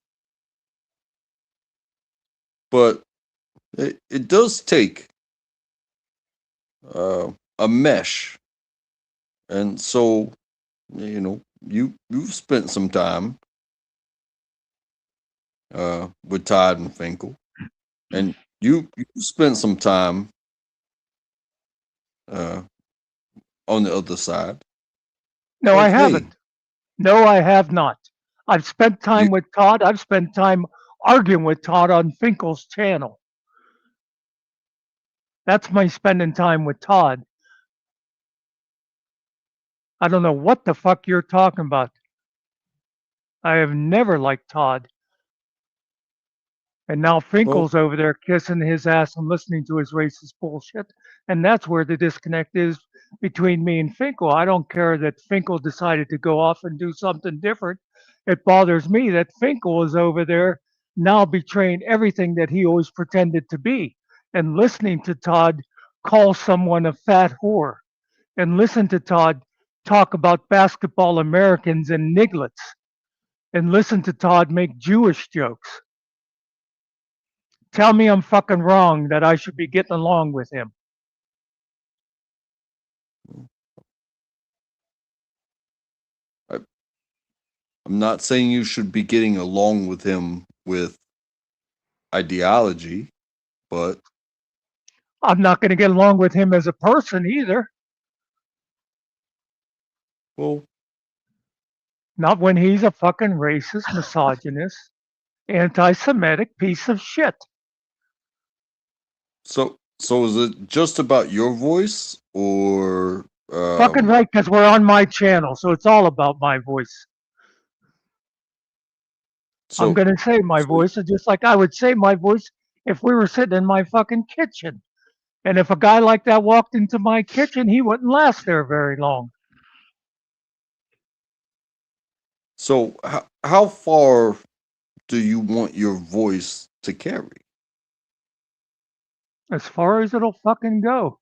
but it does take a mesh, and so you've spent some time with Todd and Finkel, and you spent some time uh, on the other side, No, I like hey, haven't. No, I have not. I've spent you time with Todd. I've spent time arguing with Todd on Finkel's channel. That's my spending time with Todd. I don't know what the fuck you're talking about. I have never liked Todd. And now well, Finkel's over there kissing his ass and listening to his racist bullshit. And that's where the disconnect is between me and Finkel. I don't care that Finkel decided to go off and do something different. It bothers me that Finkel is over there now betraying everything that he always pretended to be and listening to Todd call someone a fat whore and listen to Todd talk about basketball Americans and nigglets and listen to Todd make Jewish jokes. Tell me I'm fucking wrong that I should be getting along with him. I, I'm not saying you should be getting along with him with ideology, but I'm not going to get along with him as a person either. well, Not when he's a fucking racist, misogynist, anti Semitic piece of shit. so is it just about your voice or Fucking right, because we're on my channel, so it's all about my voice. I'm so going to say my so voice, just like I would say my voice if we were sitting in my fucking kitchen. And if a guy like that walked into my kitchen, he wouldn't last there very long. so how far do you want your voice to carry? As far as it'll fucking go.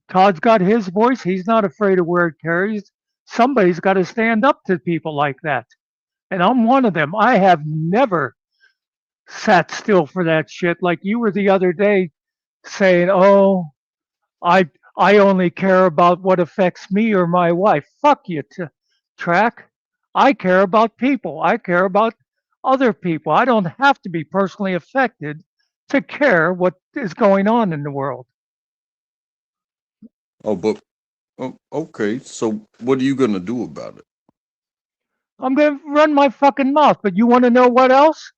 Todd's got his voice. He's not afraid of where it carries. Somebody's got to stand up to people like that. And I'm one of them. I have never sat still for that shit. Like you were the other day saying, "Oh, I I only care about what affects me or my wife." Fuck you, track. I care about people. I care about other people. I don't have to be personally affected to care what is going on in the world. Oh, but okay. So what are you gonna do about it? I'm going to run my fucking mouth. But you want to know what else?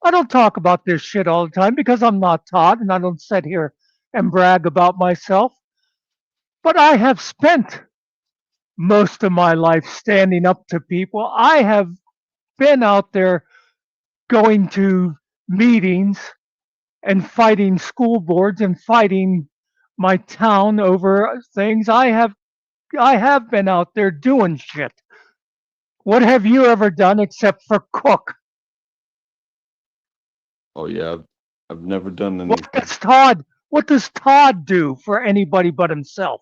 I don't talk about this shit all the time because I'm not Todd and I don't sit here and brag about myself. But I have spent most of my life standing up to people. I have been out there going to meetings and fighting school boards and fighting my town over things. I have been out there doing shit. What have you ever done except for cook? Oh yeah, I've never done What anything. has Todd What does Todd do for anybody but himself?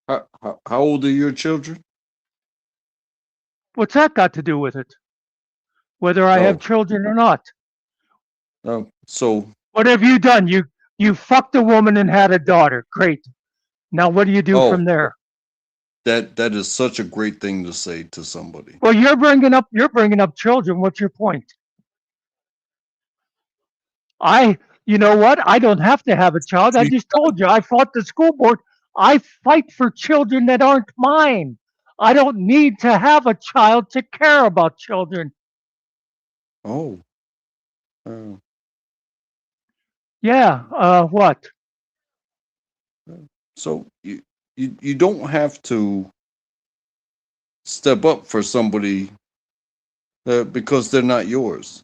How old are your children? What's that got to do with it? Whether I have Oh, children or not. so What have you done? You fucked a woman and had a daughter. Great. Now what do you do oh, from there? that is such a great thing to say to somebody. Well, you're bringing up children. What's your point? You know what? I don't have to have a child. I See, just told you I fought the school board. I fight for children that aren't mine. I don't need to have a child to care about children. oh, uh, Yeah, what? so you don't have to step up for somebody because they're not yours.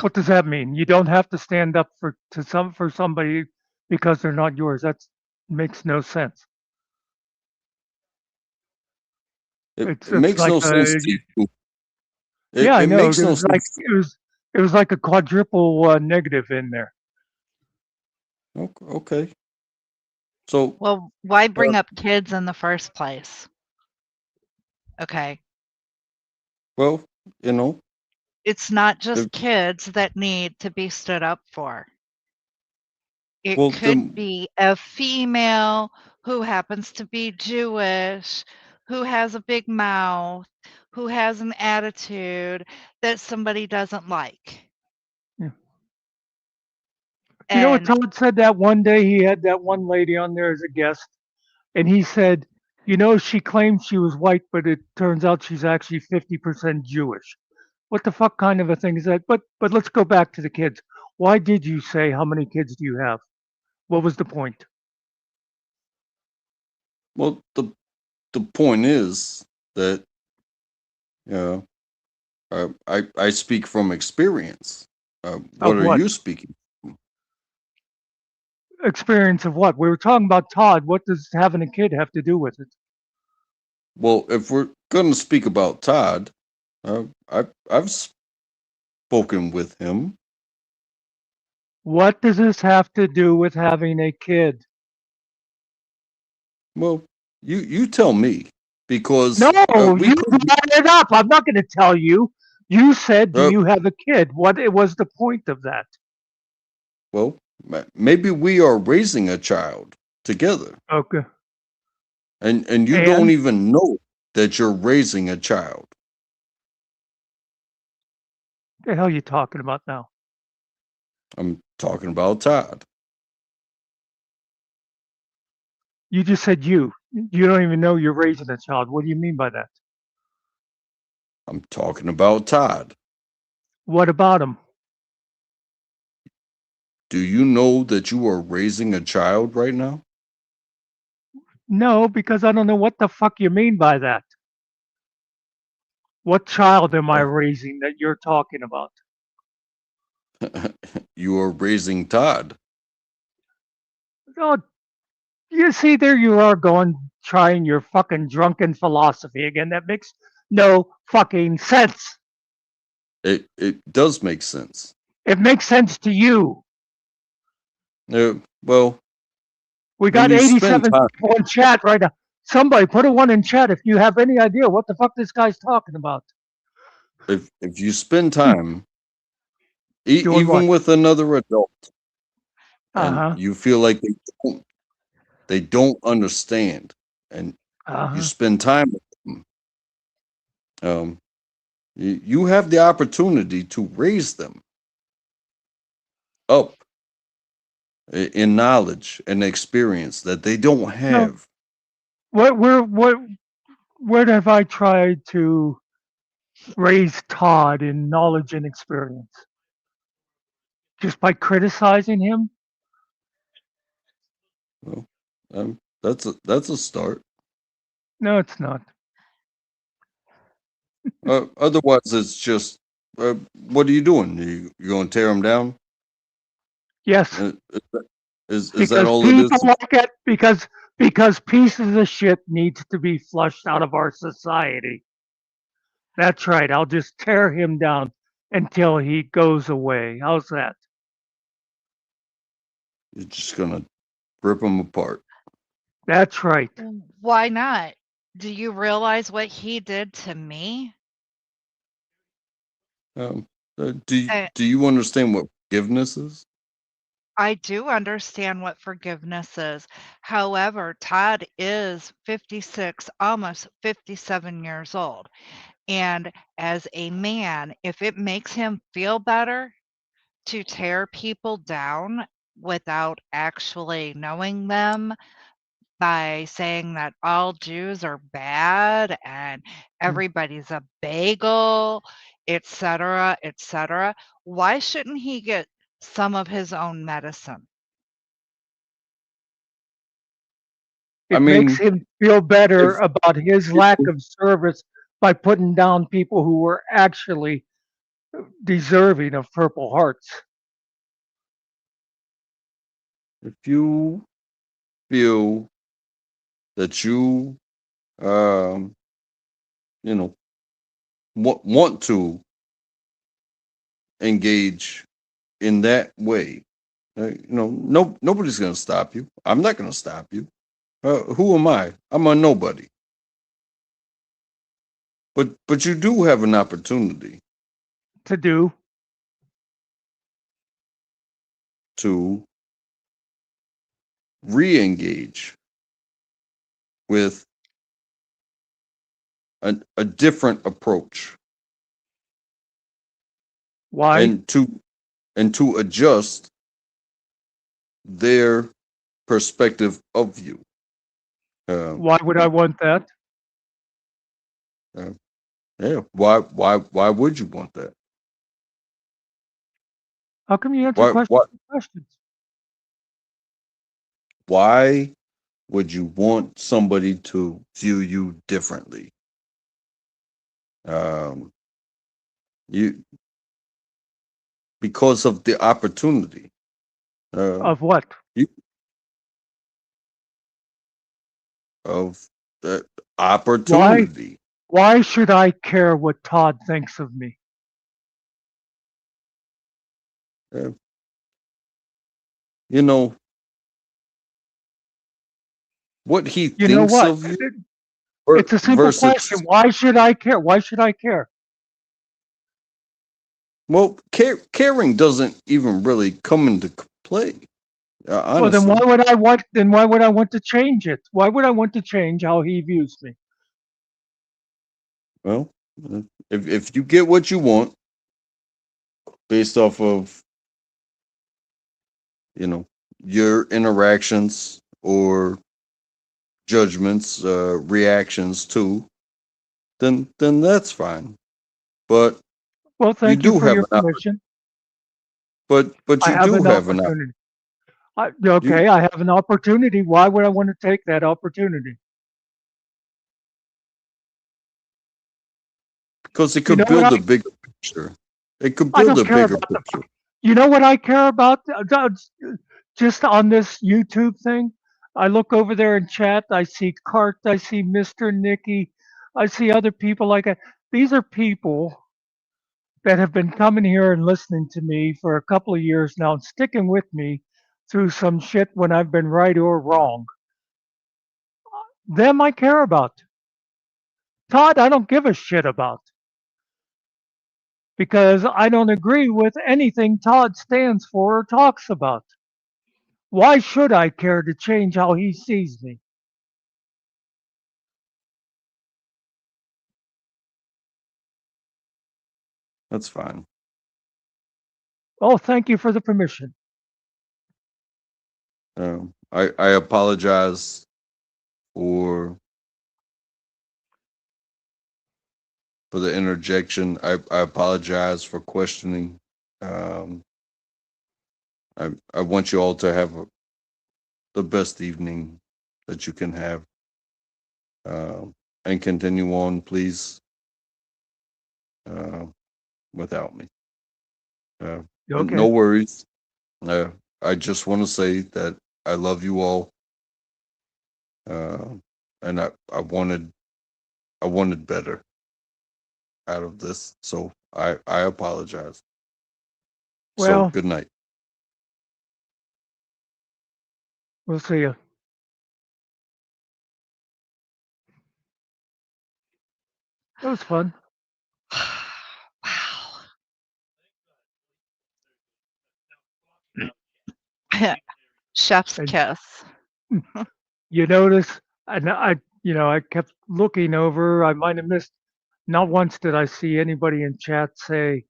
What does that mean? You don't have to stand up for somebody because they're not yours. That makes no sense. It's It makes like no sense to you. yeah, I It know. makes no sense. It was like a quadruple negative in there. Okay. So, Well, why uh, bring up kids in the first place? Okay. well, you know, It's not if, just kids that need to be stood up for. It well, could be a female who happens to be Jewish, who has a big mouth, who has an attitude that somebody doesn't like. Yeah. You know what And Todd said that one day? He had that one lady on there as a guest, and he said, you know, she claimed she was white, but it turns out she's actually 50% Jewish. What the fuck kind of a thing is that? But let's go back to the kids. Why did you say how many kids do you have? What was the point? well, the point is that you know, I speak from experience. What Of are what? you speaking? Experience of what? We were talking about Todd. What does having a kid have to do with it? Well, if we're going to speak about Todd, I've spoken with him. What does this have to do with having a kid? Well, you tell me because No, we you could. brought it up. I'm not going to tell you. You said, "Do Uh, you have a kid?" What it was the point of that? well, maybe we are raising a child together, Okay. and you don't And even know that you're raising a child. the hell are you talking about now? I'm talking about Todd. You just said you. You don't even know you're raising a child. What do you mean by that? I'm talking about Todd. What about him? Do you know that you are raising a child right now? No, because I don't know what the fuck you mean by that. What child am I Oh, raising that you're talking about? you are raising Todd. Oh, you see, there you are going, trying your fucking drunken philosophy again. That makes no fucking sense. It does make sense. It makes sense to you. Well, We when got you spend 87 time, people in chat right now. Somebody put a one in chat if you have any idea what the fuck this guy's talking about. if you spend Hmm, time, doing even what? with another adult, Uh and huh. you feel like they don't understand, and Uh you huh. spend time with them, um, you have the opportunity to raise them up in knowledge and experience that they don't No, have. where have I tried to raise Todd in knowledge and experience? Just by criticizing him? Well, that's a start. No, it's not. Otherwise, it's just what are you doing? You going to tear them down? Yes, Is that because all it is? people like it because pieces of shit needs to be flushed out of our society. That's right. I'll just tear him down until he goes away. How's that? You're just gonna rip them apart. That's right. Why not? Do you realize what he did to me? Um, Uh, do you understand what forgiveness is? I do understand what forgiveness is. However, Todd is 56, almost 57 years old. And as a man, if it makes him feel better to tear people down without actually knowing them, by saying that all Jews are bad and everybody's a bagel, etc., etc., why shouldn't he get some of his own medicine? I It makes mean, him feel better if about his if lack of service by putting down people who were actually deserving of Purple Hearts. if you feel that um, you know, want to engage in that way, nobody's gonna stop you. I'm not gonna stop you. Who am I? I'm a nobody. But you do have an opportunity To do to re-engage with a different approach why? and to adjust their perspective of you. Um, Why would I want that? uh, yeah. Why would you want that? How come you answer Why questions why with questions? why would you want somebody to view you differently? Um, you because of the opportunity. Of Um, what? you of the Why? opportunity. Why should I care what Todd thinks of me? Uh, you know what he You know thinks what? of you It's a simple question. versus Why should I care? Why should I care? well, caring doesn't even really come into play. Well, then why Honestly, would I want? Then why would I want to change it? Why would I want to change how he views me? well, if you get what you want based off of you know your interactions or judgments, reactions too, then that's fine. But Well, you thank you do for have your an permission. but I you have do an have an opportunity. you Okay, I have an opportunity. Why would I want to take that opportunity? because it You could know what build a bigger picture. It could I build don't a care bigger about the. picture. You know what I care about? Just on this YouTube thing, I look over there in chat. I see Cart. I see Mr. Nicky. I see other people like that. These are people that have been coming here and listening to me for a couple of years now and sticking with me through some shit when I've been right or wrong. Them I care about. Todd, I don't give a shit about because I don't agree with anything Todd stands for or talks about. Why should I care to change how he sees me? That's fine. Oh, thank you for the permission. I apologize for the interjection. I apologize for questioning. Um, I want you all to have the best evening that you can have, and continue on, please, uh, without me. No Okay. worries. Uh, I just want to say that I love you all, uh, and I wanted better. out of this. So I apologize. So Well, good night. we'll see you. It was fun. Wow. Chef's And kiss. you notice, and I kept looking over. I might have missed. Not once did I see anybody in chat say,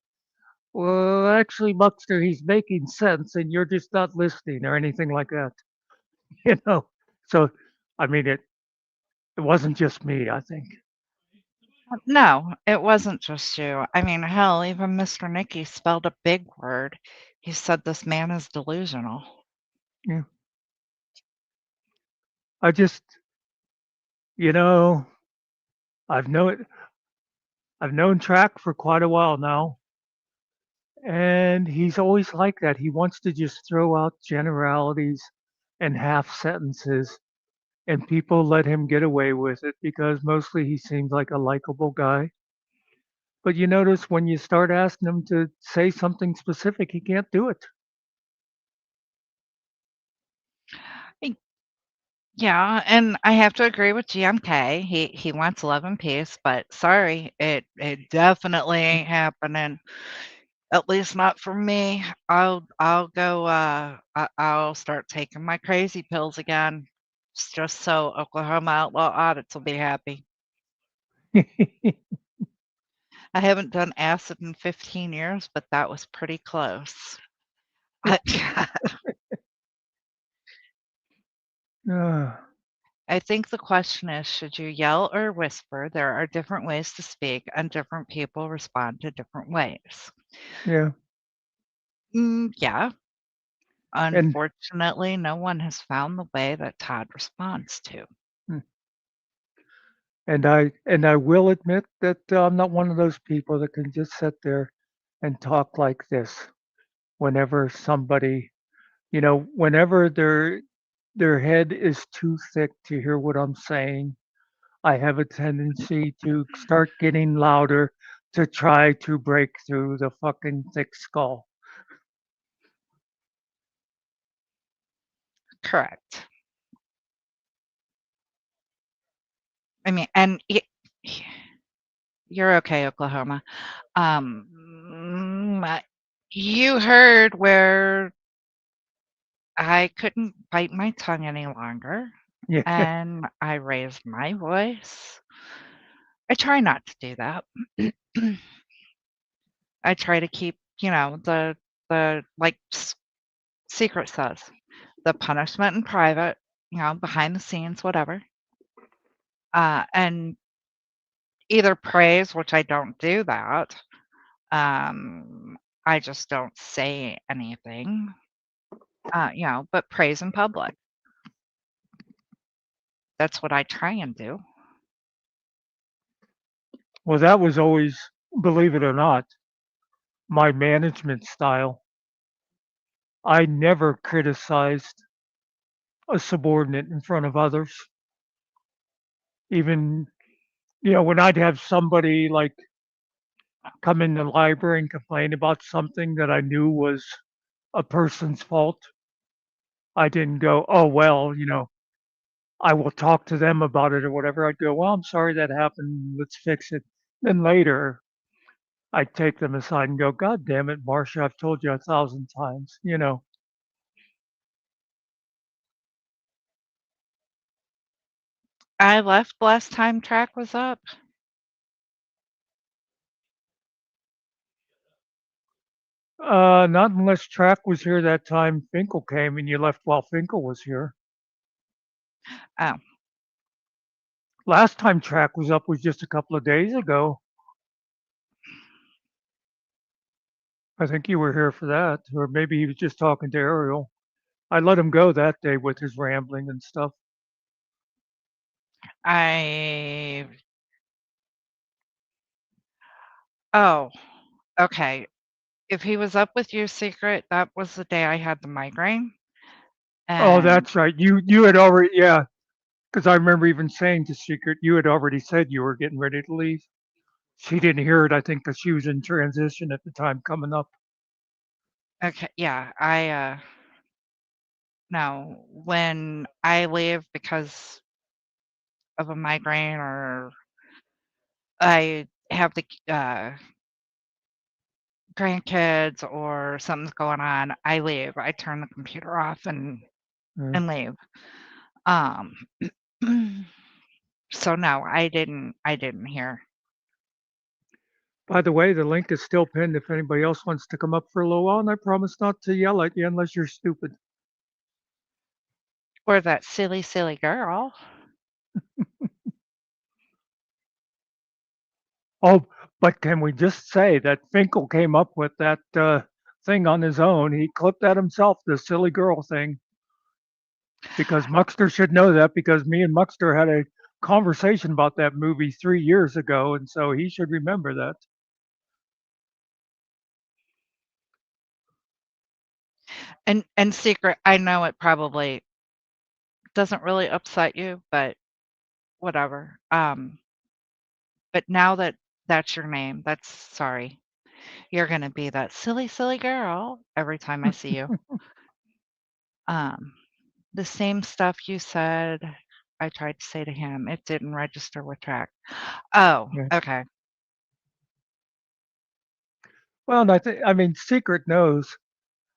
"Well, actually, Muckster, he's making sense, and you're just not listening," or anything like that. You know. So, I mean, it wasn't just me. I think. No, it wasn't just you. I mean, hell, even Mr. Nicky spelled a big word. He said this man is delusional. Yeah. I just, you know, I've known I've known Track for quite a while now, and he's always like that. He wants to just throw out generalities and half sentences, and people let him get away with it because mostly he seems like a likable guy. But you notice when you start asking him to say something specific, he can't do it. Yeah, and I have to agree with GMK. He wants love and peace, but sorry, it definitely ain't happening. At least not for me. I'll go. I'll start taking my crazy pills again, just so Oklahoma outlaw audits will be happy. I haven't done acid in 15 years, but that was pretty close. Uh, I think the question is, should you yell or whisper? There are different ways to speak, and different people respond to different ways. yeah, Yeah. and Unfortunately, no one has found the way that Todd responds to. and I will admit that I'm not one of those people that can just sit there and talk like this whenever somebody, whenever their head is too thick to hear what I'm saying. I have a tendency to start getting louder to try to break through the fucking thick skull. Correct. I mean, and you're okay, Oklahoma. You heard where I couldn't bite my tongue any longer, Yeah. and I raised my voice. I try not to do that. I try to keep, the like Secret says, the punishment in private, behind the scenes, whatever. And either praise, which I don't do that. I just don't say anything. But praise in public. That's what I try and do. Well, that was always, believe it or not, my management style. I never criticized a subordinate in front of others. Even, when I'd have somebody like come in the library and complain about something that I knew was a person's fault, I didn't go, oh, well, I will talk to them about it or whatever. I'd go, well, I'm sorry that happened. Let's fix it. Then later, I'd take them aside and go, God damn it, Marcia, I've told you 1,000 times. I left last time track was up. Not unless Track was here that time Finkel came and you left while Finkel was here. Oh, Last time Track was up was just a couple of days ago. I think you were here for that, or maybe he was just talking to Ariel. I let him go that day with his rambling and stuff. oh, okay. If he was up with you, Secret, that was the day I had the migraine. Oh, And that's right. You had already, yeah, because I remember even saying to Secret, you had already said you were getting ready to leave. She didn't hear it, I think, because she was in transition at the time coming up. Okay, yeah, no, when I leave because of a migraine or I have the grandkids or something's going on, I leave. I turn the computer off and Yeah. leave. Um, so no, I didn't hear. By the way, the link is still pinned if anybody else wants to come up for a little while, and I promise not to yell at you unless you're stupid. Or that silly, silly girl. Oh, but can we just say that Finkel came up with that thing on his own? He clipped that himself, the silly girl thing, because Muckster should know that because me and Muckster had a conversation about that movie 3 years ago, and so he should remember that. And secret, I know it probably doesn't really upset you, but whatever. But now that that's your name, that's sorry. You're gonna be that silly, silly girl every time I see you. The same stuff you said, I tried to say to him. It didn't register with track. Oh, Yeah. okay. Well, and I mean, Secret knows,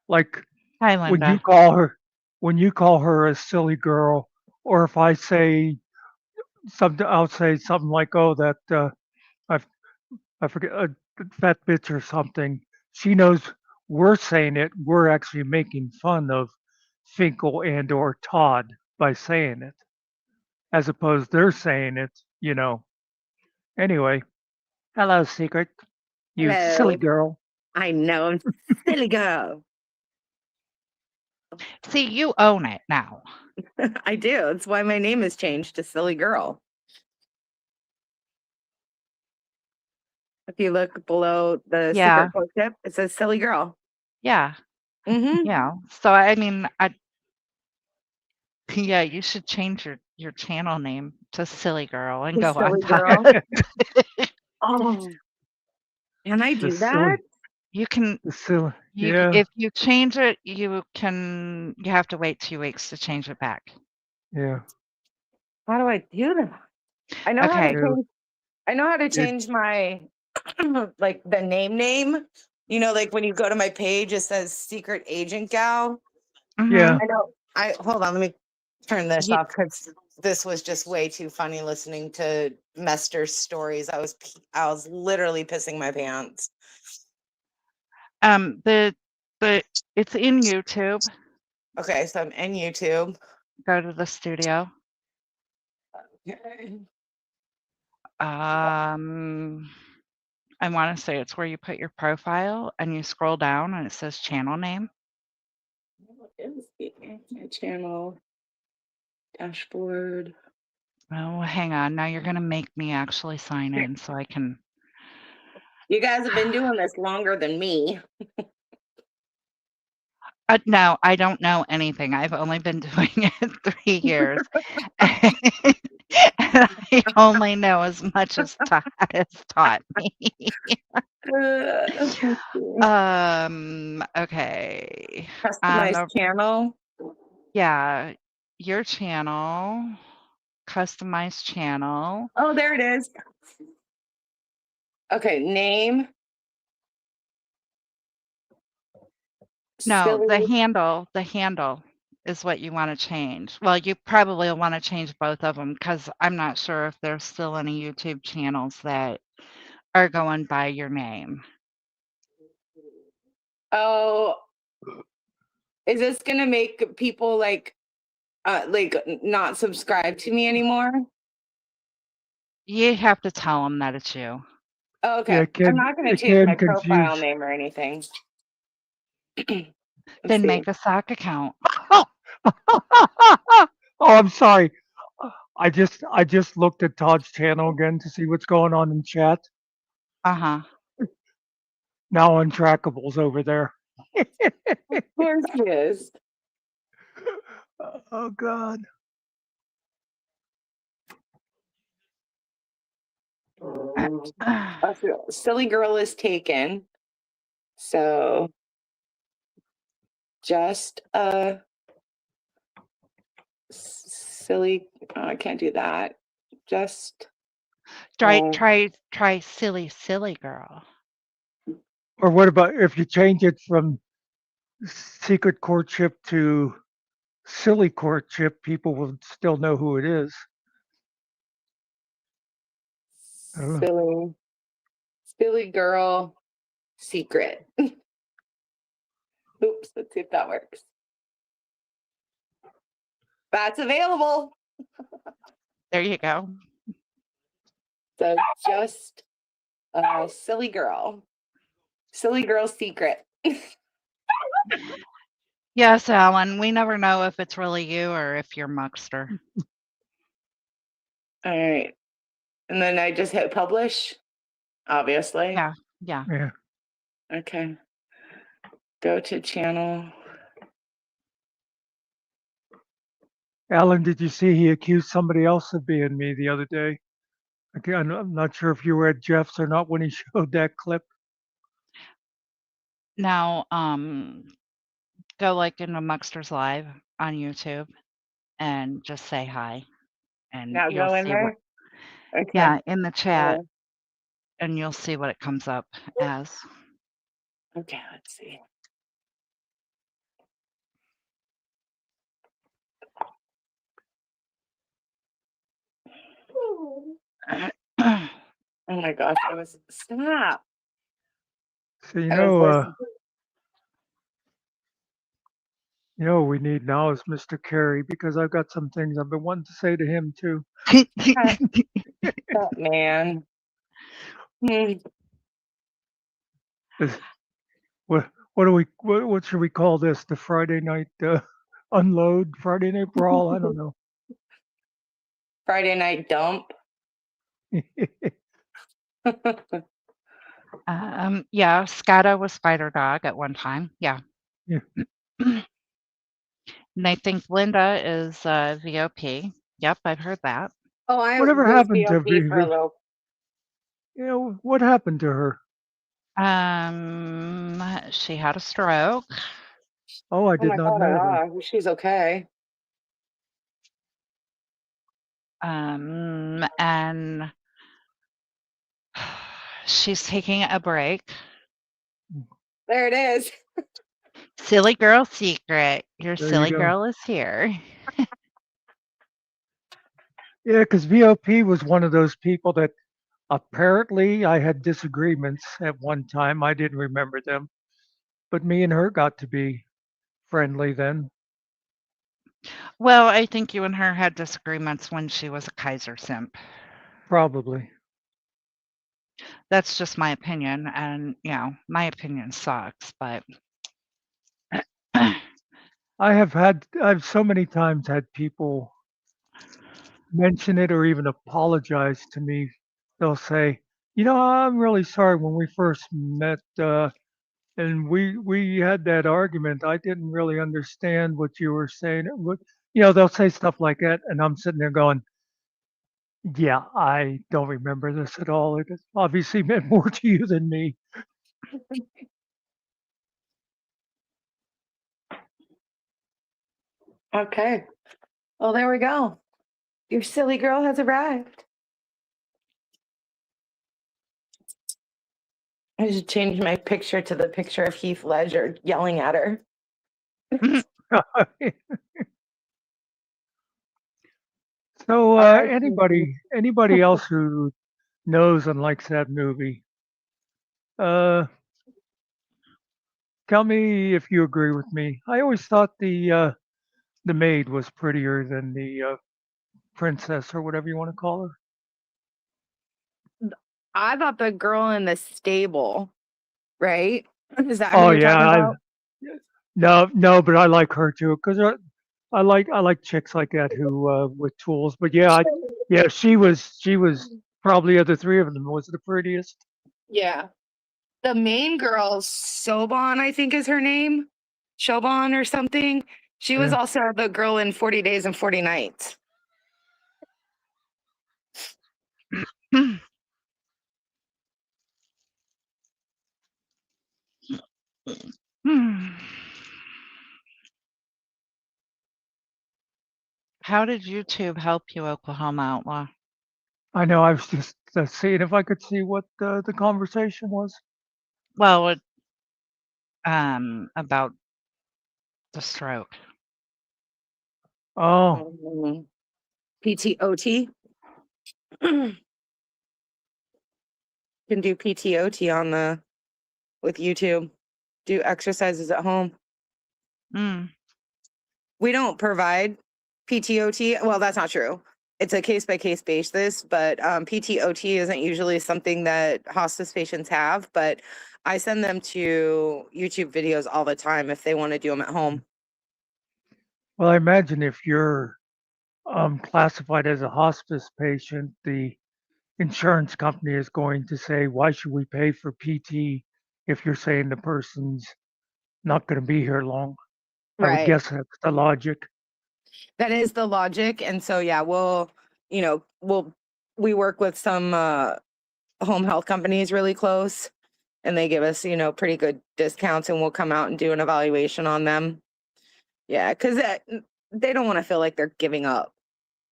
like Hi, when you Linda. call her a silly girl, or if I say something, I'll say something like, "Oh, that I I forget fat bitch" or something. She knows we're saying it. We're actually making fun of Finkel and or Todd by saying it, as opposed they're saying it. Anyway, hello, Secret. You silly Hello. girl. I know, I'm silly girl. See, you own it now. I do. That's why my name is changed to Silly Girl. If you look below the Yeah. secret quote tip, it says Silly Girl. Yeah. Mm-hmm. Yeah. So I mean, yeah, you should change your channel name to Silly Girl and The go on Silly top. Girl. Oh, can I The do that? silly, You can the silly. Yeah, if you change it, you have to wait 2 weeks to change it back. yeah. How do I do that? I know how to Okay. You, change. I know how to you, change my like the name. You know, like when you go to my page, it says Secret Agent Gal. yeah. Mhm. I know. Hold on. Let me turn this You, off because this was just way too funny listening to Mester's stories. I was literally pissing my pants. the it's in YouTube. Okay, so I'm in YouTube. Go to the studio. Okay. I want to say it's where you put your profile and you scroll down and it says channel name. My channel dashboard. Oh, hang on. Now you're going to make me actually sign in so I can. You guys have been doing this longer than me. No, I don't know anything. I've only been doing it 3 years. And I only know as much as Todd has taught me. Okay. Customized channel. Yeah, your channel, customized channel. Oh, there it is. Okay, name. No, the Silly. handle is what you want to change. Well, you probably want to change both of them because I'm not sure if there's still any YouTube channels that are going by your name. Oh, is this gonna make people like not subscribe to me anymore? You have to tell them that it's you. Oh, Yeah, okay. I'm not gonna it change can my profile confuse. name or anything. Let's Then see. make a sock account. Oh, I'm sorry. I just looked at Todd's channel again to see what's going on in chat. Uh-huh. Now Untraceable's over there. Of course it is. Oh God. Silly girl is taken. So just a silly. Oh, I can't do that. Just Try silly girl. Or what about if you change it from secret courtship to silly courtship? People will still know who it is. I don't know. silly girl secret. Oops, let's see if that works. That's available. There you go. So just a silly girl secret. Yes, Alan, we never know if it's really you or if you're Muckster. All right. And then I just hit publish, obviously. Yeah. Yeah. Okay. Go to channel. Alan, did you see he accused somebody else of being me the other day? Again, I'm not sure if you were at Jeff's or not when he showed that clip. Now, go like into Muckster's Live on YouTube and just say hi, and Now you'll go in see what. there. Okay. Yeah, in the chat, Uh, and you'll see what it comes up as. Okay, let's see. Oh my gosh, I was stop. So I was what we need now is Mr. Carey because I've got some things I've been wanting to say to him too. oh, man. Is- What what should we call this? The Friday night unload, Friday night brawl? I don't know. Friday night dump. Yeah, Scada was Spider Dog at one time. Yeah. Yeah. And I think Linda is VOP. Yep, I've heard that. Oh, I Whatever was happened to VLP for a little. what happened to her? She had a stroke. Oh, I Oh did my not god, know that. she's okay. And she's taking a break. There it is. Silly girl secret. Your There you silly go. girl is here. Yeah, because VOP was one of those people that apparently I had disagreements at one time. I didn't remember them, but me and her got to be friendly then. Well, I think you and her had disagreements when she was a Kaiser simp. Probably. That's just my opinion, and my opinion sucks, but I've so many times had people mention it or even apologize to me. They'll say, I'm really sorry when we first met, and we had that argument. I didn't really understand what you were saying. They'll say stuff like that, and I'm sitting there going, yeah, I don't remember this at all. It obviously meant more to you than me. Okay. Well, there we go. Your silly girl has arrived. I should change my picture to the picture of Heath Ledger yelling at her. So, right. anybody else who knows and likes that movie, tell me if you agree with me. I always thought the maid was prettier than the princess or whatever you want to call her. I thought the girl in the stable, right? Is that who Oh you're talking yeah, about? no, but I like her too because I like chicks like that who with tools. But yeah, she was probably of the three of them was the prettiest. Yeah. The main girl, Soban, I think is her name. Shoban or something. She was Yeah. also the girl in 40 Days and 40 Nights. Hmm. How did YouTube help you, Oklahoma Outlaw? I know I was just seeing if I could see what the conversation was. Well, about the stroke. Oh, PTOT. Can do PTOT with YouTube. Do exercises at home. Mm. We don't provide PTOT. Well, that's not true. It's a case by case basis, but PTOT isn't usually something that hospice patients have. But I send them to YouTube videos all the time if they want to do them at home. well, I imagine if you're classified as a hospice patient, the insurance company is going to say, why should we pay for PT if you're saying the person's not going to be here long? I would Right. guess that's the logic. That is the logic. And so, yeah, we work with some home health companies really close, and they give us, pretty good discounts, and we'll come out and do an evaluation on them. Yeah, because they don't want to feel like they're giving up.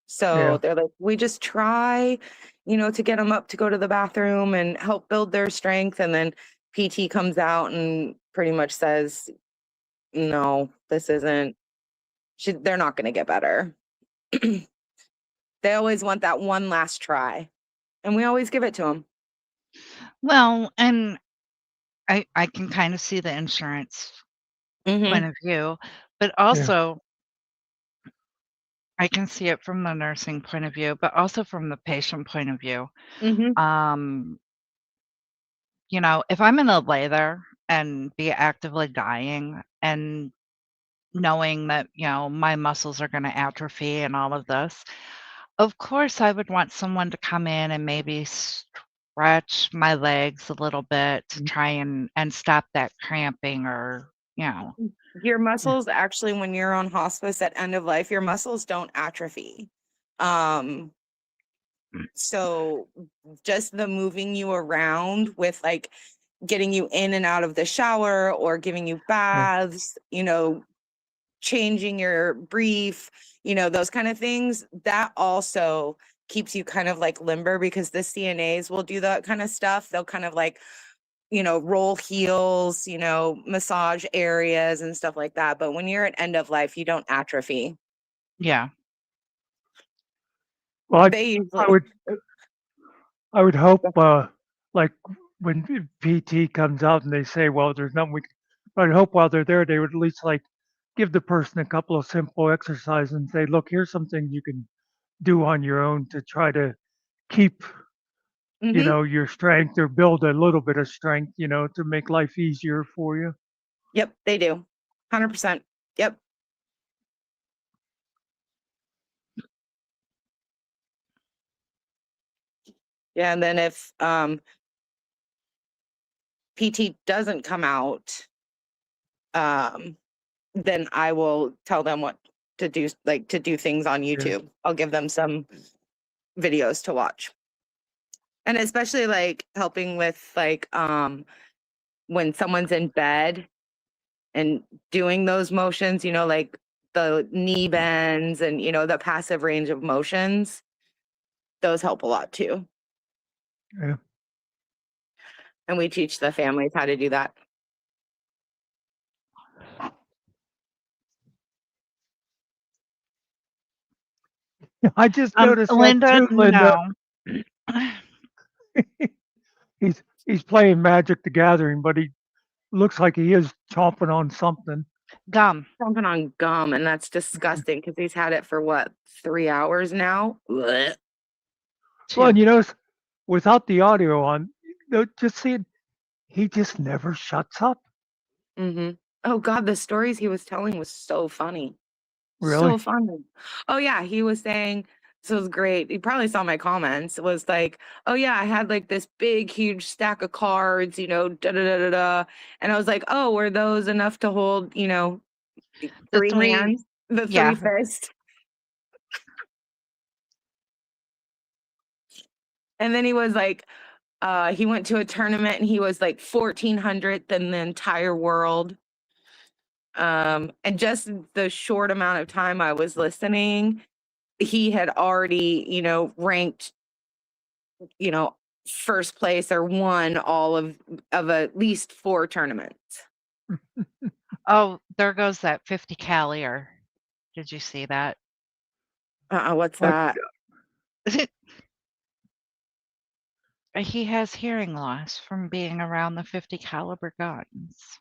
So Yeah. they're like, we just try, to get them up to go to the bathroom and help build their strength. And then PT comes out and pretty much says, no, this isn't, they're not going to get better. They always want that one last try, and we always give it to them. Well, and I can kind of see the insurance point of view, but also I can see it from the nursing point of view, but also from the patient point of view. If I'm gonna lay there and be actively dying and knowing that, my muscles are gonna atrophy and all of this, of course, I would want someone to come in and maybe stretch my legs a little bit to try and stop that cramping or, Your muscles actually, when you're on hospice at end of life, your muscles don't atrophy. So just the moving you around with like getting you in and out of the shower or giving you baths, changing your brief, those kind of things, that also keeps you kind of like limber, because the CNAs will do that kind of stuff. They'll kind of like, roll heels, massage areas and stuff like that. But when you're at end of life, you don't atrophy. Yeah. Well, They I would hope, like when PT comes out and they say, well, there's nothing I'd hope while they're there, they would at least like give the person a couple of simple exercises and say, look, here's something you can do on your own to try to keep, your strength or build a little bit of strength, to make life easier for you. Yep, they do. 100%. Yep. Yeah, and then if PT doesn't come out, then I will tell them what to do, like to do things on YouTube. I'll give them some videos to watch. And especially like helping with like when someone's in bed and doing those motions, like the knee bends and the passive range of motions, those help a lot too. Yeah. And we teach the families how to do that. I just noticed Linda, that too, Linda. no. He's playing Magic the Gathering, but he looks like he is chomping on something. Gum. Chomping on gum, and that's disgusting because he's had it for what, 3 hours now? Blech. Well, and without the audio on, just seeing, he just never shuts up. Oh God, the stories he was telling was so funny. Really? So funny. Oh yeah, he was saying, this was great. He probably saw my comments. It was like, oh yeah, I had like this big, huge stack of cards, da da da da da. And I was like, oh, were those enough to hold, The 3 hands, the 3 fists? And then he was like, He went to a tournament and he was like 1400th in the entire world. And just the short amount of time I was listening, he had already, ranked, first place or won all of at least 4 tournaments. Oh, there goes that 50 cal ear. Did you see that? What's What? that? He has hearing loss from being around the 50 caliber guns.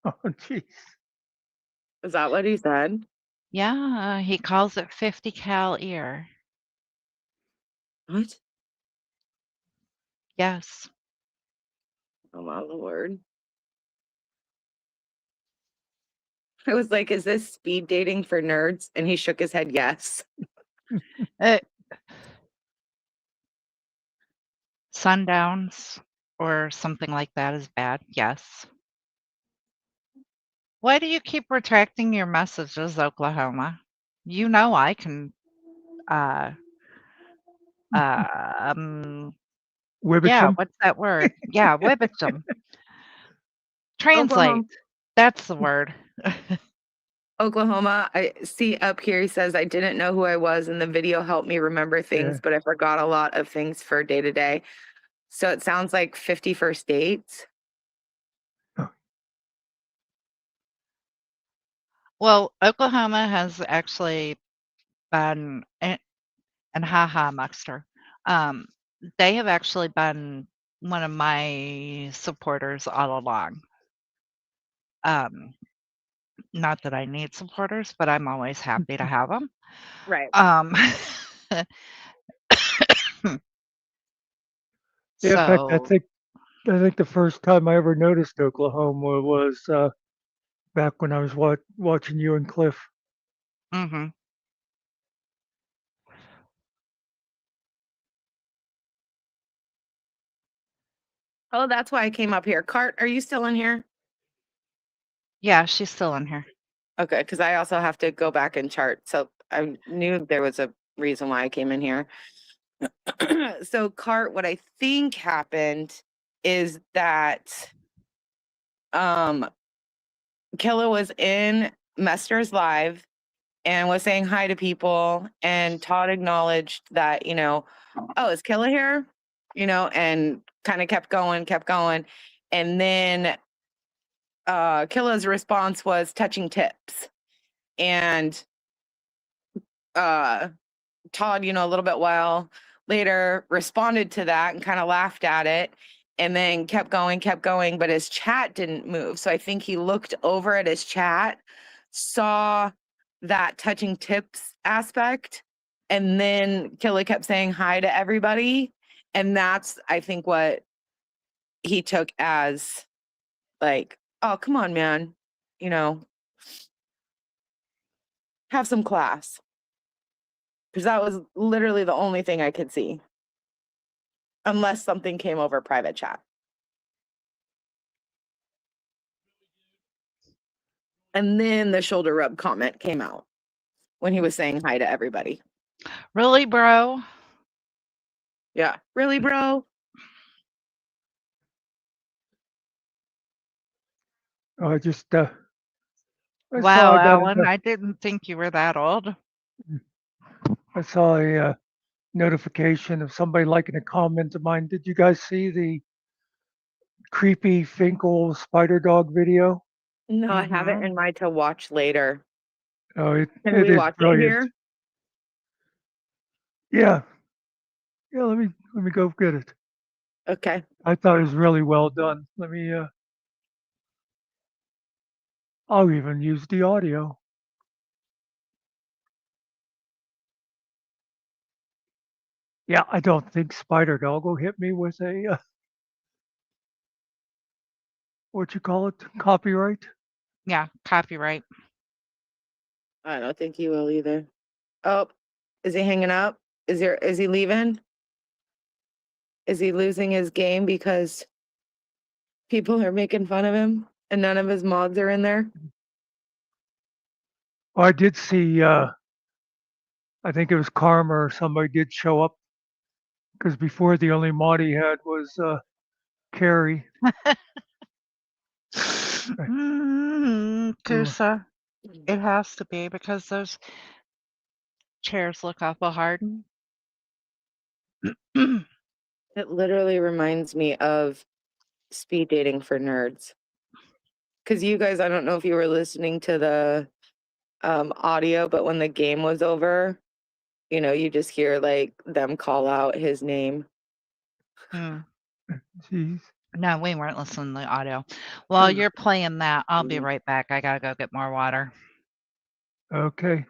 Oh, jeez. Is that what he said? Yeah, he calls it 50 cal ear. What? Yes. Oh my lord. I was like, is this speed dating for nerds? And he shook his head yes. Sundowns or something like that is bad. Yes. Why do you keep retracting your messages, Oklahoma? You know I can Wibbits yeah, him? what's that word? Yeah, Wibbitsum. Translate. Oklahoma. That's the word. Oklahoma, I see up here, he says, I didn't know who I was, and the video helped me remember things, Yeah. but I forgot a lot of things for day to day. So it sounds like 50 first dates. Well, Oklahoma has actually been, and haha, Muckster. They have actually been one of my supporters all along. Not that I need supporters, but I'm always happy to have them. Right. Yeah, in fact, I So, think the first time I ever noticed Oklahoma was back when I was watching you and Cliff. mhm. Oh, that's why I came up here. Cart, are you still in here? Yeah, she's still in here. Okay, because I also have to go back and chart. So I knew there was a reason why I came in here. So, Cart, what I think happened is that Killa was in Mester's live and was saying hi to people, and Todd acknowledged that, oh, is Killa here? And kind of kept going. And then Killa's response was touching tips. And Todd, a little bit while later responded to that and kind of laughed at it, and then kept going, but his chat didn't move. So I think he looked over at his chat, saw that touching tips aspect, and then Killa kept saying hi to everybody. And that's, I think, what he took as like, oh, come on, man, have some class. Because that was literally the only thing I could see. Unless something came over private chat. And then the shoulder rub comment came out when he was saying hi to everybody. Really, bro? Yeah. Really, bro? I just I Wow, saw I got Alan, I didn't think you were that old. I saw a notification of somebody liking a comment of mine. Did you guys see the creepy Finkel spider dog video? No, I have it Mhm. in my to watch later. Oh, Can it we is watch it brilliant. here? Yeah. Yeah, let me go get it. Okay. I thought it was really well done. I'll even use the audio. Yeah, I don't think Spider Dog will hit me with a what you call it, copyright. Yeah, copyright. I don't think he will either. Oh, is he hanging up? Is he leaving? Is he losing his game because people are making fun of him and none of his mods are in there? Well, I did see. I think it was Karma or somebody did show up because before the only mod he had was Carrie. Tusa, it has to be because those chairs look awful hard. It literally reminds me of speed dating for nerds. Because you guys, I don't know if you were listening to the audio, but when the game was over, you know, you just hear like them call out his name. Mm. Jeez. No, we weren't listening to the audio. While you're playing that, I'll be right back. I gotta go get more water. Okay.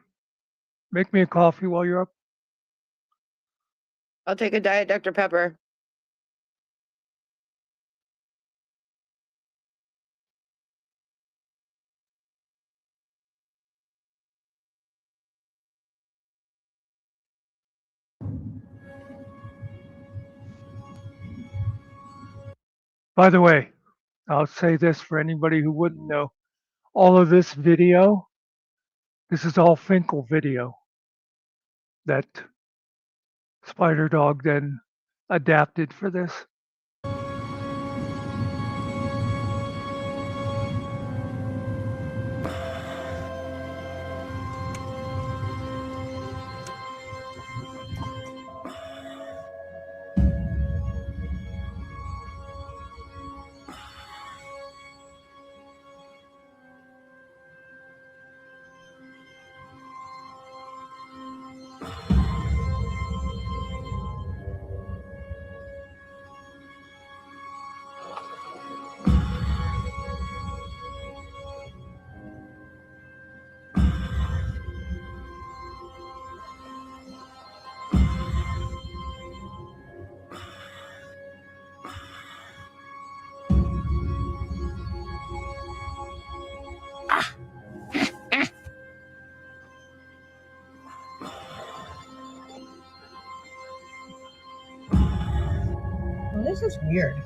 Make me a coffee while you're up. I'll take a Diet Dr. Pepper. By the way, I'll say this for anybody who wouldn't know. All of this video, this is all Finkel video that Spider Dog then adapted for this. Well, this is weird.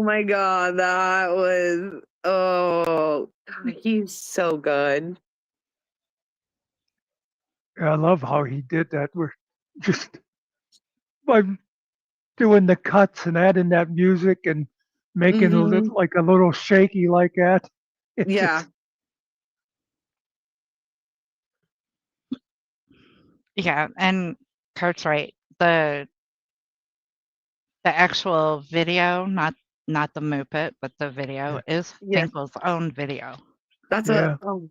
Oh my god, that was God, he's so good. I love how he did that. We're just by doing the cuts and adding that music and making Mhm. like a little shaky like that. It Yeah. Yeah, and Kurt's right. The actual video, not the Muppet, but the video is Yeah. Finkel's own video. That's Yeah. what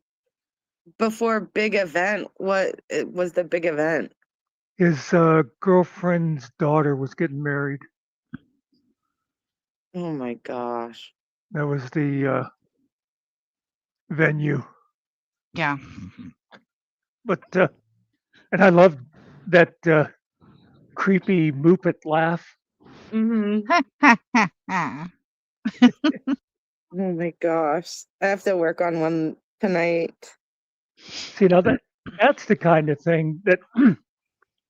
before big event, what was the big event? His girlfriend's daughter was getting married. Oh my gosh. That was the venue. Yeah. But and I loved that creepy Muppet laugh. Mhm. Oh my gosh. I have to work on one tonight. See, now that's the kind of thing that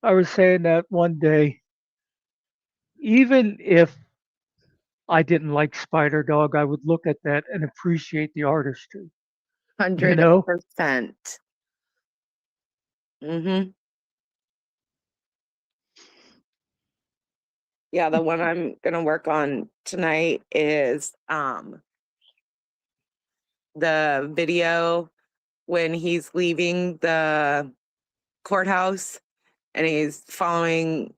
I was saying that one day. Even if I didn't like Spider Dog, I would look at that and appreciate the artistry. You know? 100%. Mhm. Yeah, the one I'm gonna work on tonight is the video when he's leaving the courthouse and he's following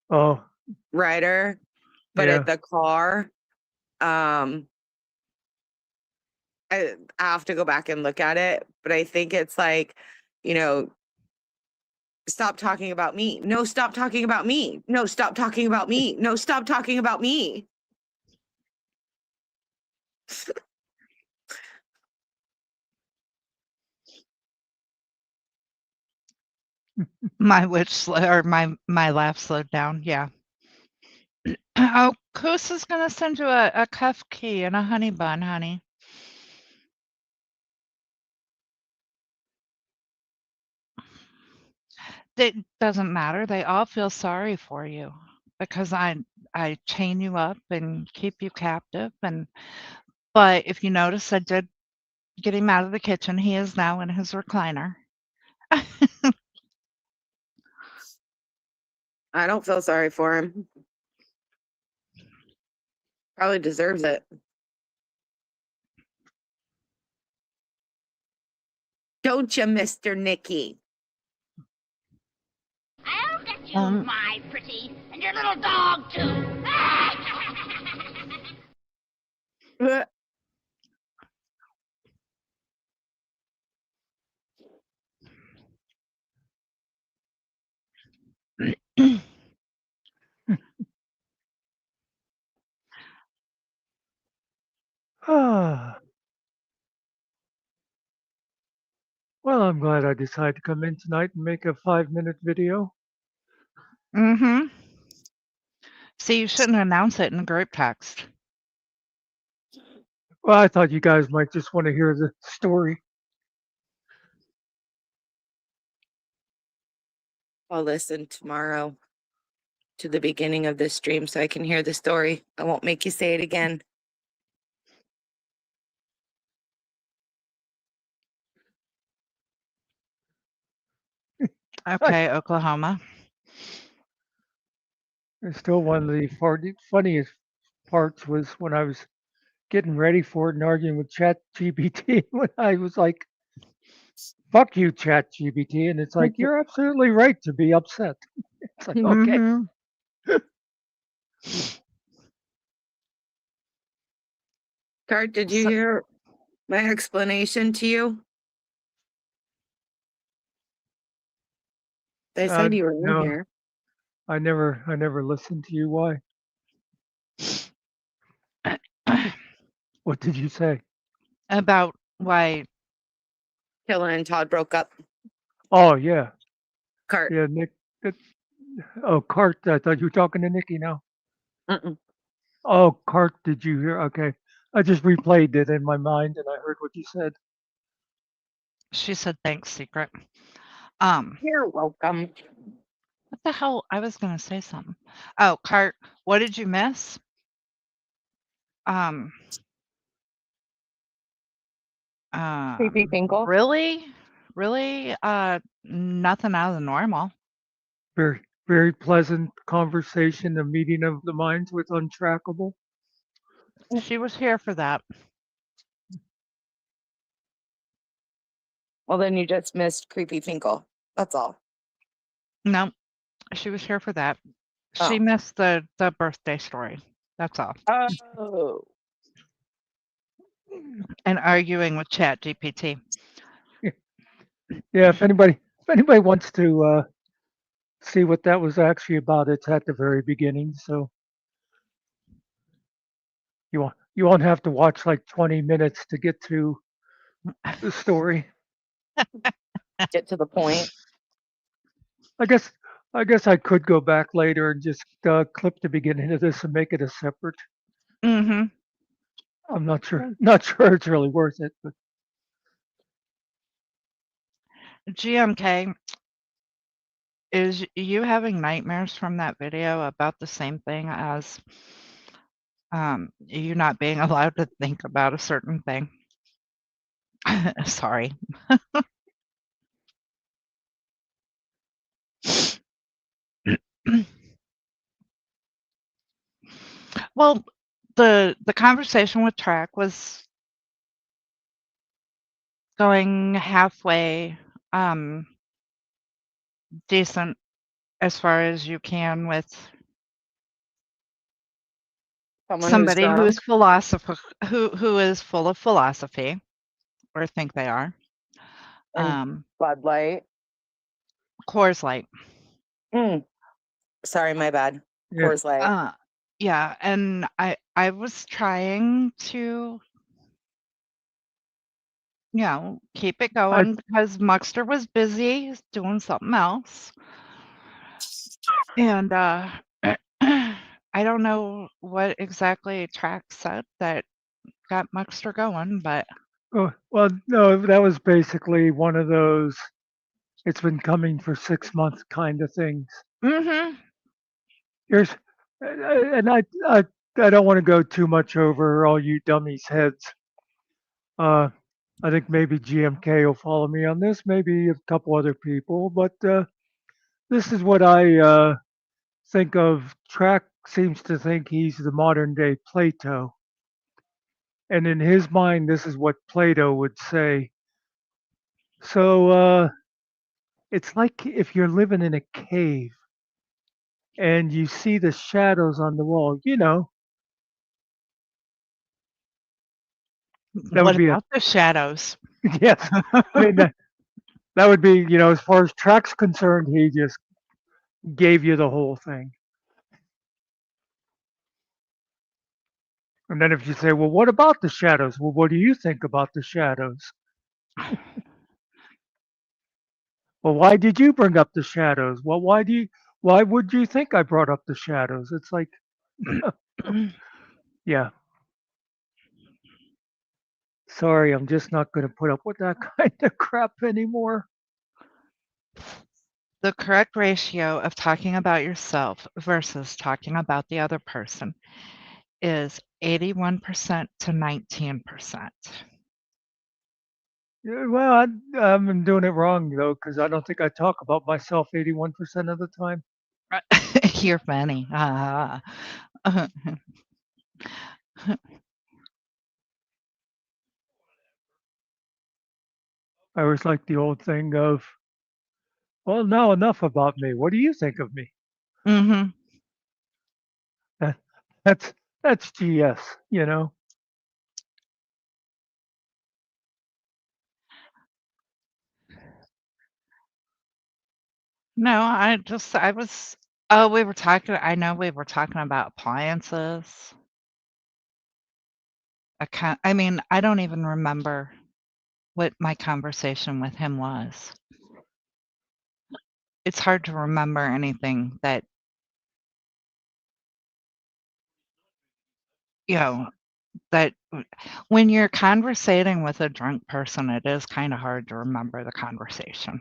Oh, Ryder, but yeah. at the car. I have to go back and look at it, but I think it's like, you know, stop talking about me. No, stop talking about me. No, stop talking about me. No, stop talking about me. My my laugh slowed down. Yeah. Oh, Koos is gonna send you a cuff key and a honey bun, honey. It doesn't matter. They all feel sorry for you because I chain you up and keep you captive. But if you notice, I did get him out of the kitchen. He is now in his recliner. I don't feel sorry for him. Probably deserves it. Don't you, Mr. Nicky? I'll get you, my pretty, and your little dog, too. Ah. Well, I'm glad I decided to come in tonight and make a 5-minute video. Mm-hmm. See, you shouldn't announce it in the group text. Well, I thought you guys might just want to hear the story. I'll listen tomorrow to the beginning of this stream so I can hear the story. I won't make you say it again. Okay, Oklahoma. And still, one of the funniest parts was when I was getting ready for it and arguing with ChatGBT when I was like, fuck you, ChatGBT. And it's like, you're absolutely right to be upset. It's like, okay. Mm-hmm. Cart, did you hear my explanation to you? They said you were in No, here. I never listened to you. Why? What did you say? About why? Killa and Todd broke up. Oh, yeah. Cart. Yeah, Nick. Cart. I thought you were talking to Nikki now. Mm-mm. Oh, Cart, did you hear? Okay. I just replayed it in my mind and I heard what you said. She said thanks, secret. You're welcome. What the hell? I was gonna say something. Oh, Cart, what did you miss? Creepy Finkel. Really, nothing out of the normal. Very, very pleasant conversation, a meeting of the minds with Untraceable. She was here for that. Well, then you just missed Creepy Finkel. That's all. No, she was here for that. She Oh. missed the birthday story. That's all. Oh. And arguing with ChatGPT. Yeah, if anybody wants to see what that was actually about, it's at the very beginning. So you won't have to watch like 20 minutes to get to the story. Get to the point. I guess I could go back later and just clip the beginning of this and make it a separate. Mm-hmm. I'm not sure it's really worth it, but GMK, is you having nightmares from that video about the same thing as you not being allowed to think about a certain thing? Sorry. Well, the conversation with Track was going halfway decent as far as you can with Someone somebody who who's is philosopher who is full of philosophy, or think they are. and Bud Light. Coors Light. Sorry, my bad. yeah, Coors Light. Yeah, and I was trying to, keep it going because Muckster was busy doing something else. And I don't know what exactly Track said that got Muckster going, but oh, well, no, that was basically one of those. It's been coming for 6 months kind of things. mm-hmm. Here's, and I don't want to go too much over all you dummies' heads. I think maybe GMK will follow me on this, maybe a couple other people, but this is what I think of. Track seems to think he's the modern day Plato. And in his mind, this is what Plato would say. So it's like if you're living in a cave and you see the shadows on the wall, that would What be about the shadows? yes. I mean, that would be, as far as Track's concerned, he just gave you the whole thing. And then if you say, well, what about the shadows? Well, what do you think about the shadows? Well, why did you bring up the shadows? Well, why would you think I brought up the shadows? It's like, yeah. Sorry, I'm just not going to put up with that kind of crap anymore. The correct ratio of talking about yourself versus talking about the other person is 81% to 19%. Yeah, well, I'm doing it wrong though, because I don't think I talk about myself 81% of the time. You're funny. I always like the old thing of, well, now enough about me. What do you think of me? Mm-hmm. That, that's GS, No, I know we were talking about appliances. I don't even remember what my conversation with him was. It's hard to remember anything that, that when you're conversating with a drunk person, it is kind of hard to remember the conversation.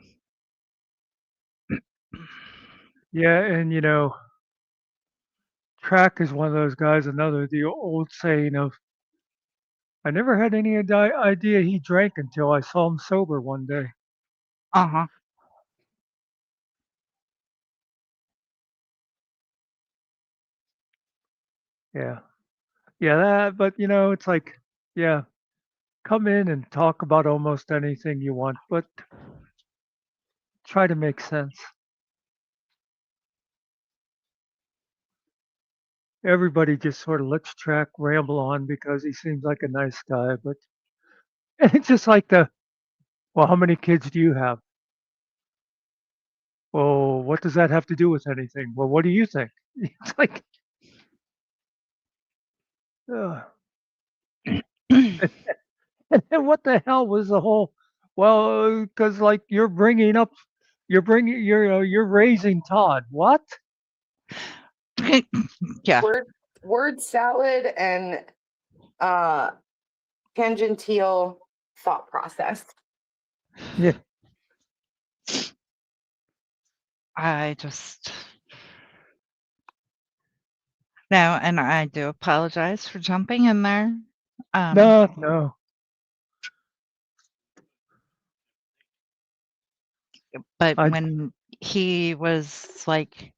Yeah, and Track is one of those guys. Another the old saying of, "I never had any idea he drank until I saw him sober one day." Uh-huh. Yeah, yeah. But it's like, yeah, come in and talk about almost anything you want, but try to make sense. Everybody just sort of lets Track ramble on because he seems like a nice guy, but it's just like well, how many kids do you have? Well, what does that have to do with anything? Well, what do you think? It's like, ugh. And what the hell was the whole? Well, because like you're raising Todd. What? Yeah. Word salad and tangential thought process. Yeah, I just no, and I do apologize for jumping in there. no. But I when he was like,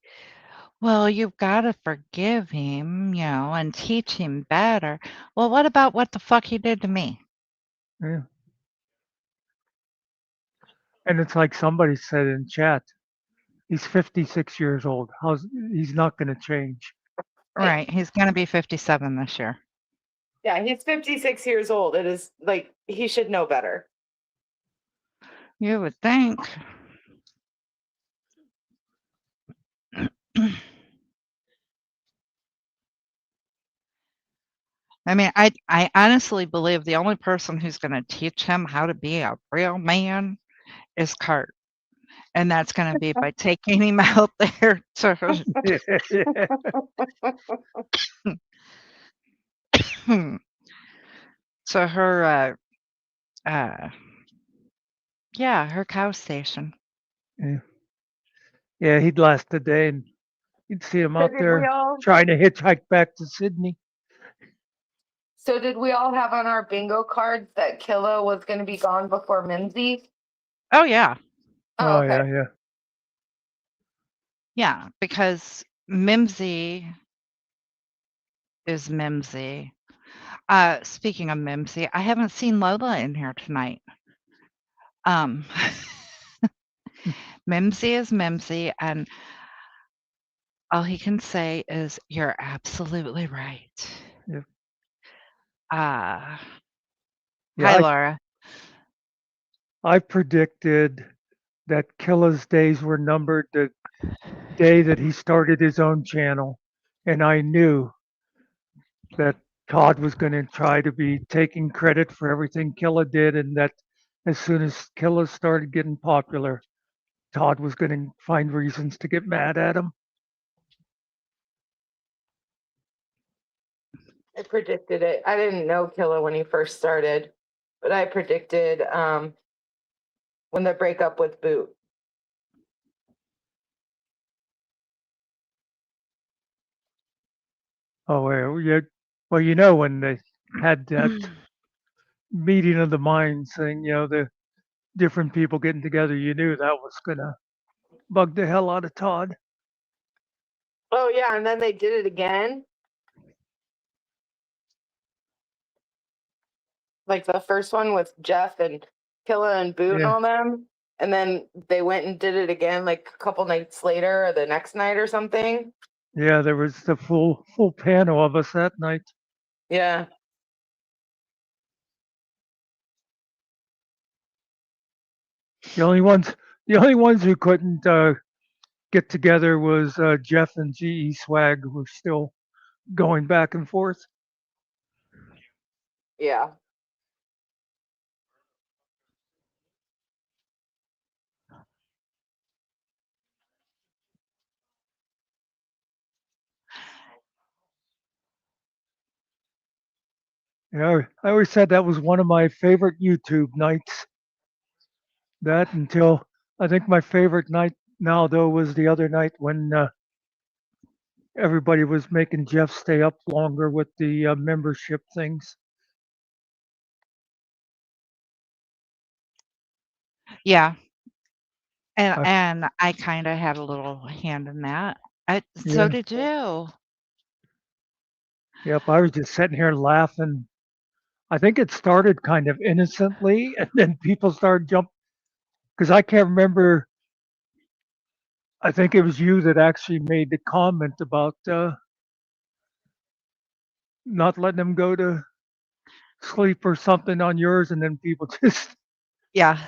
"Well, you've got to forgive him, and teach him better." Well, what about what the fuck he did to me? yeah. And it's like somebody said in chat, he's 56 years old. He's not going to change? Right. He's going to be 57 this year. Yeah, he's 56 years old. It is like he should know better. You would think. I mean, I honestly believe the only person who's going to teach him how to be a real man is Kurt. And that's going to be by taking him out there to to her her cow station. Yeah. Yeah, he'd last a day and you'd see him So out did we there all? trying to hitchhike back to Sydney. So did we all have on our bingo cards that Killa was going to be gone before Mimsy? Oh yeah. Oh, okay. Yeah. Yeah, because Mimsy is Mimsy. Speaking of Mimsy, I haven't seen Lola in here tonight. Mimsy is Mimsy, and all he can say is, "You're absolutely right." Yeah. Hi, Yeah, Laura. I predicted that Killa's days were numbered the day that he started his own channel, and I knew that Todd was going to try to be taking credit for everything Killa did, and that as soon as Killa started getting popular, Todd was going to find reasons to get mad at him. I predicted it. I didn't know Killa when he first started, but I predicted when the breakup with Boot. Oh, well, yeah. Well, when they had that meeting of the minds thing, the different people getting together, you knew that was going to bug the hell out of Todd. Oh yeah, and then they did it again. Like the first one with Jeff and Killa and Boot and Yeah. all them. And then they went and did it again like a couple nights later or the next night or something. Yeah, there was the full panel of us that night. Yeah. The only ones who couldn't get together was Jeff and GE Swag, who were still going back and forth. Yeah. Yeah, I always said that was one of my favorite YouTube nights. That until I think my favorite night now though was the other night when everybody was making Jeff stay up longer with the membership things. Yeah. I, And I kind of had a little hand in that. So yeah, did you. yep. I was just sitting here laughing. I think it started kind of innocently, and then people started jumping because I can't remember. I think it was you that actually made the comment about not letting them go to sleep or something on yours, and then people just Yeah.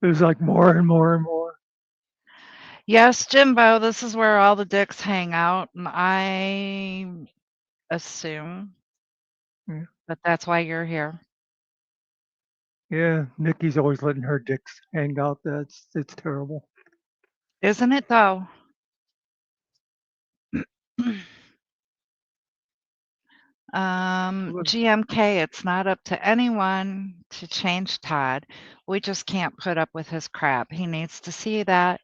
it was like more and more and more. Yes, Jimbo, this is where all the dicks hang out, and I assume Yeah, that that's why you're here. yeah. Nikki's always letting her dicks hang out. It's terrible. Isn't it though? Look, GMK, it's not up to anyone to change Todd. We just can't put up with his crap. He needs to see that,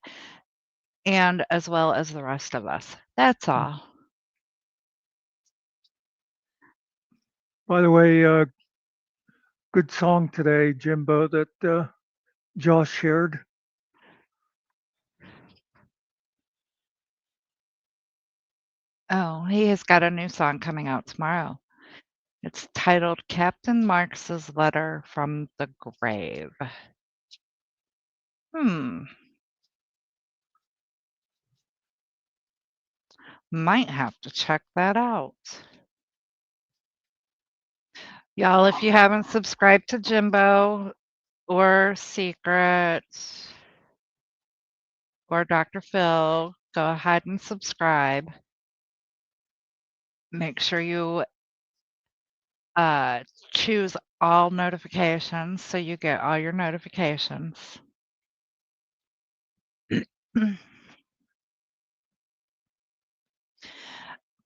and as well as the rest of us. That's all. By the way, good song today, Jimbo, that Josh shared. Oh, he has got a new song coming out tomorrow. It's titled Captain Marx's Letter from the Grave. Might have to check that out. Y'all, if you haven't subscribed to Jimbo or Secret or Dr. Phil, go ahead and subscribe. Make sure you choose all notifications so you get all your notifications.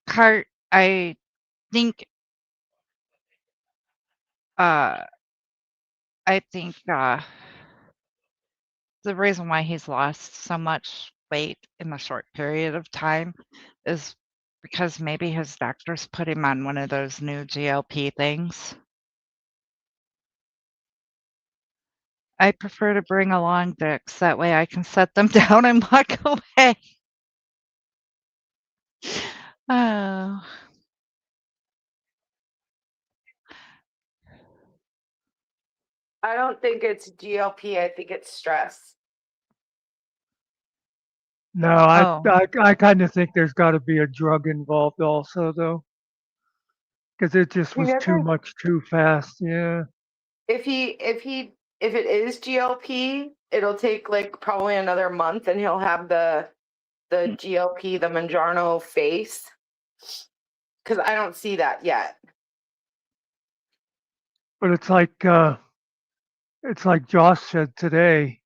Cart, I think the reason why he's lost so much weight in a short period of time is because maybe his doctors put him on one of those new GLP things. I prefer to bring along dicks, that way I can set them down and walk away. Oh. I don't think it's GLP. I think it's stress. No, Oh. I kind of think there's got to be a drug involved also, though, because it just He was too never. much too fast. Yeah. If it is GLP, it'll take like probably another month, and he'll have the GLP, the Mangiano face. Because I don't see that yet. But it's like Josh said today.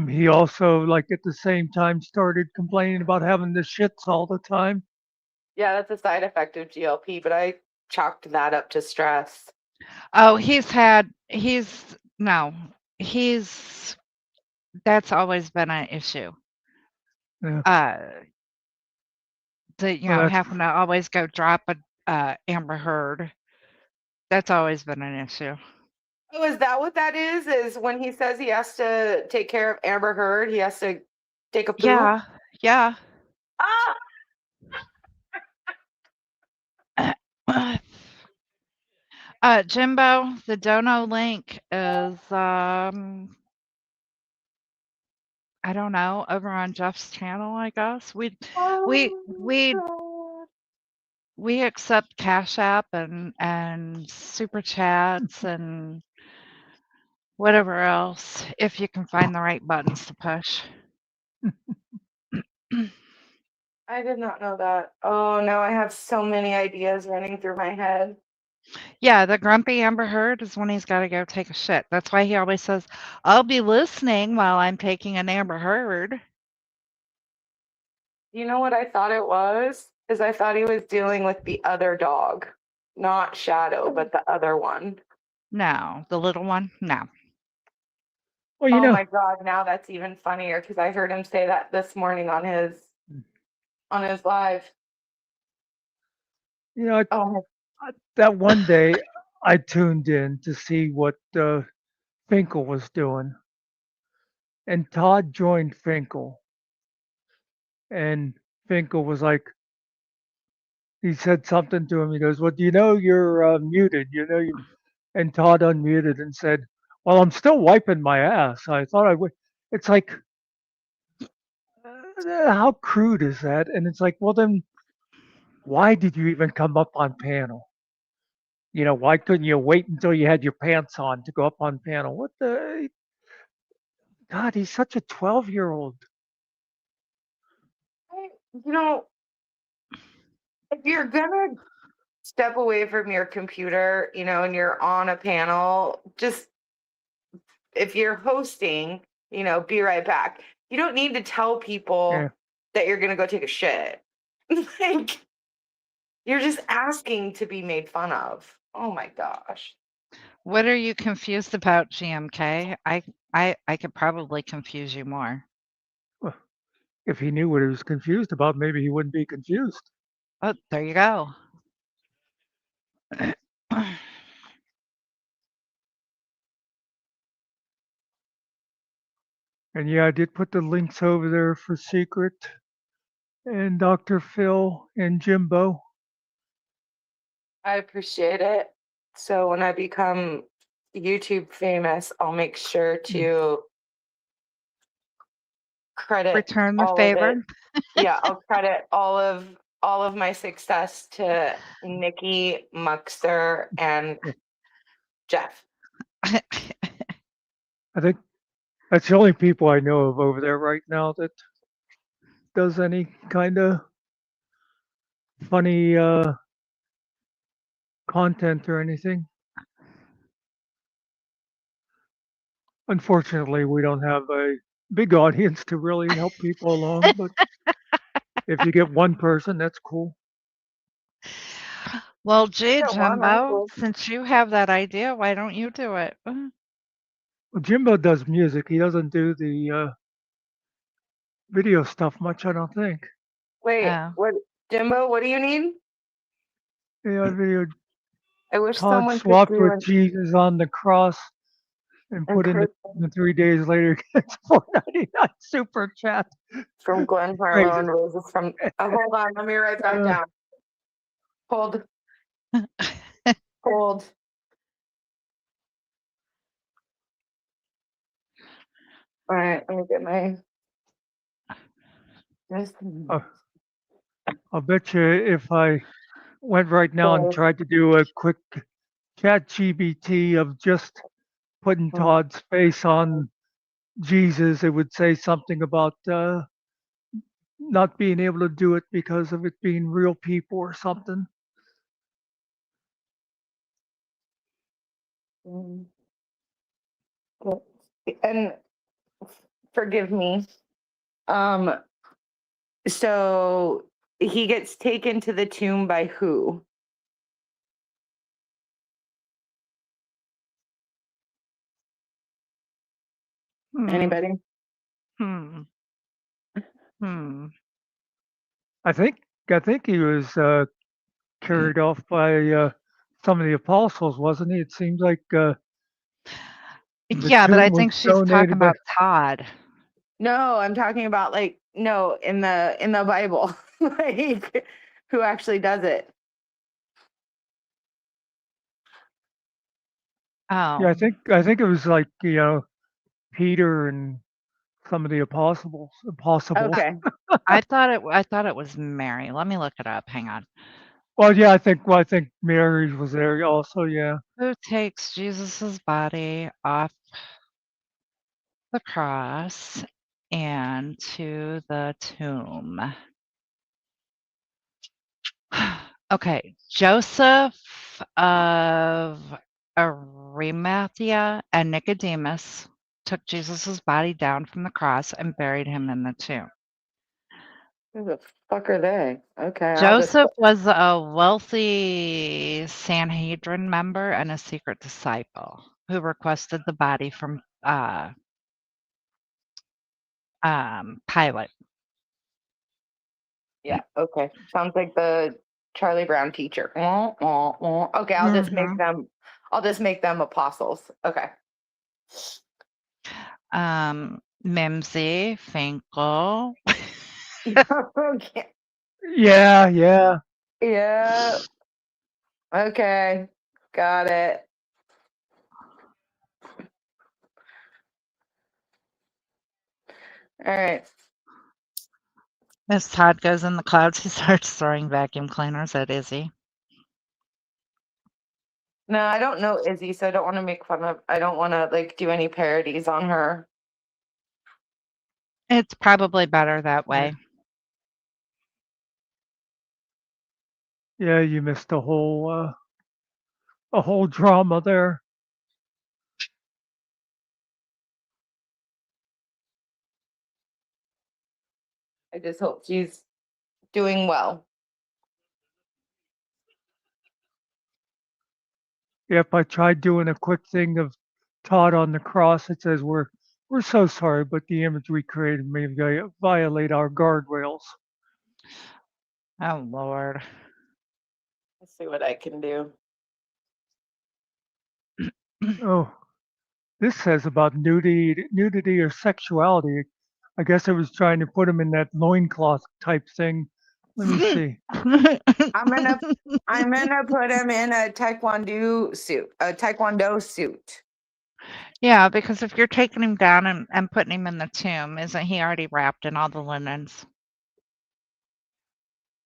He also like at the same time started complaining about having the shits all the time. Yeah, that's a side effect of GLP, but I chalked that up to stress. Oh, that's always been an issue. Yeah. Well, that's Having to always go drop a Amber Heard. That's always been an issue. Oh, is that what that is? Is when he says he has to take care of Amber Heard, he has to take a poop? Yeah, yeah. Jimbo, the dono link is I don't know, over on Jeff's channel, I guess. We accept Cash App and Super Chats and whatever else, if you can find the right buttons to push. I did not know that. Oh, now I have so many ideas running through my head. Yeah, the grumpy Amber Heard is when he's got to go take a shit. That's why he always says, I'll be listening while I'm taking an Amber Heard. You know what I thought it was? Is I thought he was dealing with the other dog, not Shadow, but the other one. No, the little one? No. well, Oh my God, now that's even funnier because I heard him say that this morning on his on his live. You know, Oh, that one day I tuned in to see what Finkel was doing, and Todd joined Finkel, and Finkel was like, he said something to him. He goes, "Well, do you know you're muted? You know you." And Todd unmuted and said, "Well, I'm still wiping my ass. I thought I would." It's like, how crude is that? And it's like, well, then why did you even come up on panel? You know, why couldn't you wait until you had your pants on to go up on panel? What the God? He's such a 12-year-old. you know, if you're gonna step away from your computer, you know, and you're on a panel, just if you're hosting, you know, be right back. You don't need to tell people Yeah. that you're gonna go take a shit. Like, you're just asking to be made fun of. Oh my gosh. What are you confused about, GMK? I could probably confuse you more. Well, if he knew what he was confused about, maybe he wouldn't be confused. Oh, there you go. And yeah, I did put the links over there for Secret and Dr. Phil and Jimbo. I appreciate it. So when I become YouTube famous, I'll make sure to credit Return the all of favor. it. Yeah, I'll credit all of my success to Nikki, Muckster, and Jeff. I think that's the only people I know of over there right now that does any kind of funny content or anything. Unfortunately, we don't have a big audience to really help people along, but if you get one person, that's cool. Well, gee, Yeah, one, I'm Jimbo, cool. since you have that idea, why don't you do it? Well, Jimbo does music. He doesn't do the video stuff much, I don't think. Wait, Oh. what, Jimbo? What do you need? Yeah, video I wish Todd someone could swapped do with Jesus on the cross and an put in improvement the 3 days later gets 4.99 super chat. from Glenn Crazy. Harlow and Roses from. Hold on, let me write that down. Hold. Hold. All right, let me get my. Uh, I'll bet you if I went right now and tried to do a quick ChatGBT of just putting Todd's face on Jesus, it would say something about not being able to do it because of it being real people or something. And forgive me. So he gets taken to the tomb by who? Anybody? Hmm. I think he was carried off by some of the apostles, wasn't he? It seems like the Yeah, but I tomb was think she's talking donated by. about Todd. No, I'm talking about like no in the Bible, like who actually does it? Oh. Yeah, I think it was like Peter and some of the apostles. Okay, I thought it was Mary. Let me look it up. Hang on. Well, yeah, I think Mary was there also. Yeah. Who takes Jesus's body off the cross and to the tomb? Okay, Joseph of Arimathea and Nicodemus took Jesus's body down from the cross and buried him in the tomb. who the fuck are they? Okay, Joseph was a wealthy Sanhedrin member and a secret disciple who requested the body from Pilate. Yeah. Okay. Sounds like the Charlie Brown teacher. Okay, I'll just make them. I'll just make them apostles. Okay. Mimsy, Finkel. Okay. Yeah, yeah. Yeah. Okay. Got it. All right. As Todd goes in the clouds, he starts throwing vacuum cleaners at Izzy. No, I don't know Izzy, so I don't want to make fun of. I don't want to like do any parodies on her. It's probably better that way. Yeah, you missed a whole drama there. I just hope she's doing well. Yep, I tried doing a quick thing of Todd on the cross. It says we're so sorry, but the image we created may violate our guardrails. Oh, Lord. Let's see what I can do. Oh, this says about nudity or sexuality. I guess it was trying to put him in that loincloth type thing. Let me see. I'm gonna put him in a taekwondo suit. Yeah, because if you're taking him down and putting him in the tomb, isn't he already wrapped in all the linens?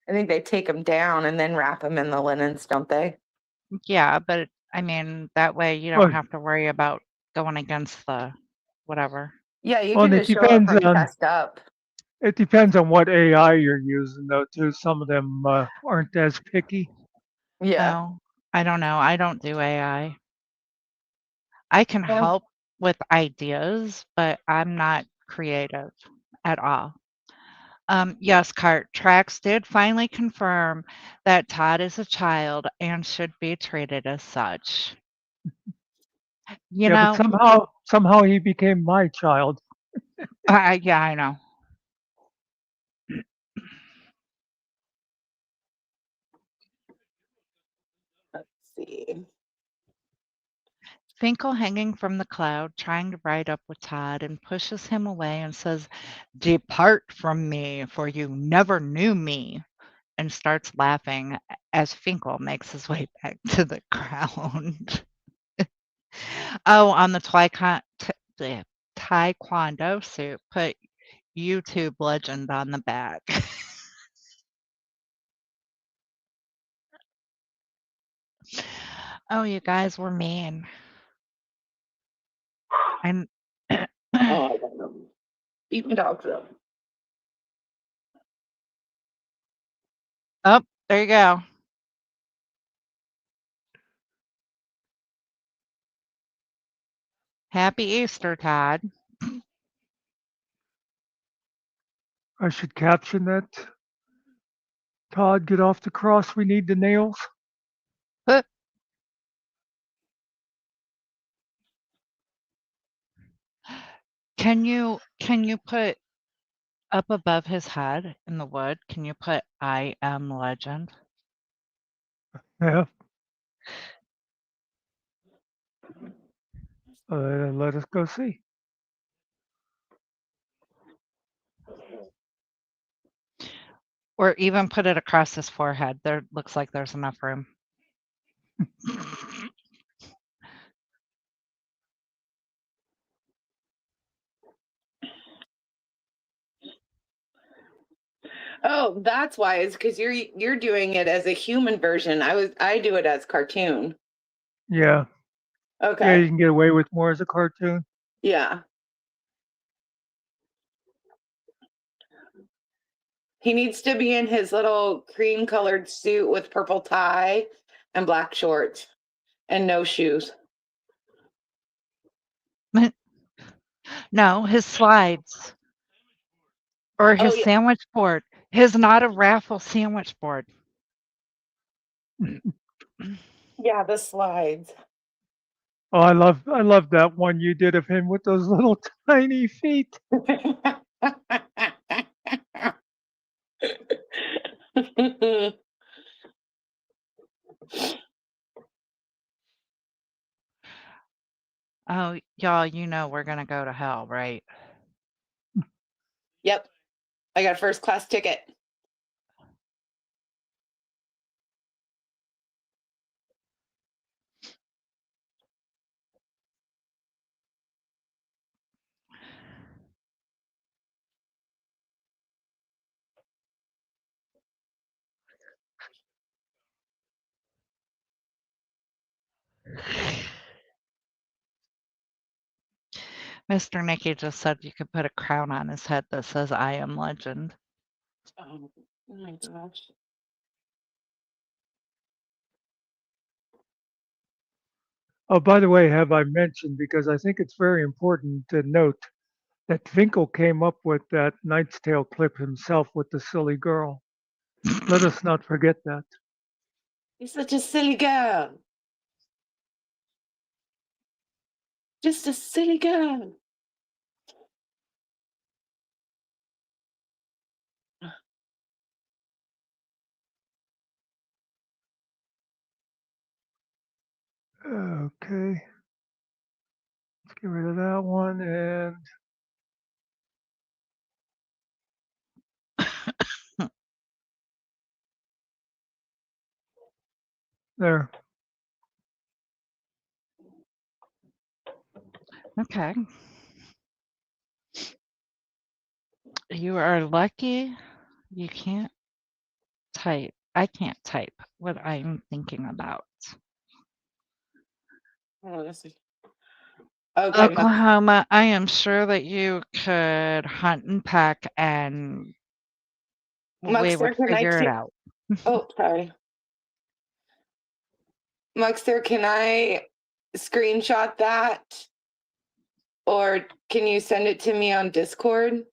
I think they take him down and then wrap him in the linens, don't they? Yeah, but I mean, that way you don't Well, have to worry about going against the whatever. Yeah, you well, can and it just show up depends from on chest up. it depends on what AI you're using, though. Too, some of them aren't as picky. Yeah. Oh, I don't know. I don't do AI. I can Yeah. help with ideas, but I'm not creative at all. Yes, Cart, Trax did finally confirm that Todd is a child and should be treated as such. You Yeah, but know, somehow he became my child. yeah, I know. Let's see. Finkel hanging from the cloud, trying to ride up with Todd, and pushes him away and says, "Depart from me, for you never knew me," and starts laughing as Finkel makes his way back to the ground. Oh, on the taekwondo suit, put YouTube legend on the back. Oh, you guys were mean. And Oh, I got them. Eating dogs up. oh, there you go. Happy Easter, Todd. I should caption that. Todd, get off the cross. We need the nails. But can you put up above his head in the wood? Can you put "I am legend"? Yeah. Let us go see. Or even put it across his forehead. There looks like there's enough room. Oh, that's why. It's because you're doing it as a human version. I do it as cartoon. Yeah. Yeah, Okay. you can get away with more as a cartoon. Yeah. He needs to be in his little cream colored suit with purple tie and black shorts and no shoes. No, his slides or his Oh, yeah. sandwich board. His not a raffle sandwich board. Yeah, the slides. Oh, I love that one you did of him with those little tiny feet. Oh, y'all, you know we're gonna go to hell, right? Yep. I got a first class ticket. Mr. Nicky just said you could put a crown on his head that says I am legend. Oh my gosh. Oh, by the way, have I mentioned, because I think it's very important to note that Finkel came up with that Knight's Tale clip himself with the silly girl. Let us not forget that. You're such a silly girl. Just a silly girl. Okay. Let's get rid of that one and there. Okay. You are lucky you can't type. I can't type what I'm thinking about. Oh, let's see. Okay. Oklahoma, I am sure that you could hunt and peck and we would Muckster, can I figure it out. Oh, sorry. Muckster, can I screenshot that? Or can you send it to me on Discord?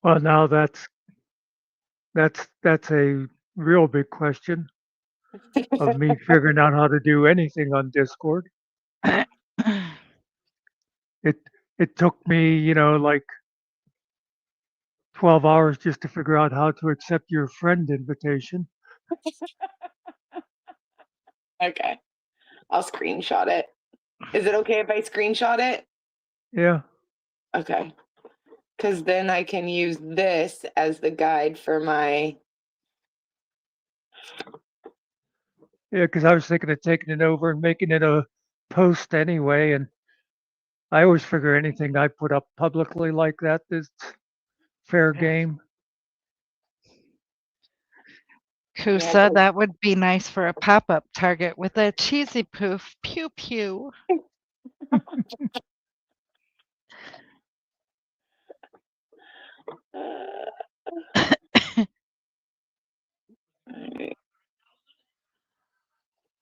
Well, now that's a real big question of me figuring out how to do anything on Discord. It took me, like 12 hours just to figure out how to accept your friend invitation. Okay. I'll screenshot it. Is it okay if I screenshot it? Yeah. Okay. Because then I can use this as the guide for my. Yeah, because I was thinking of taking it over and making it a post anyway, and I always figure anything I put up publicly like that is fair game. Who Yeah, said that would be nice for a pop-up target with a cheesy poof? Pew pew.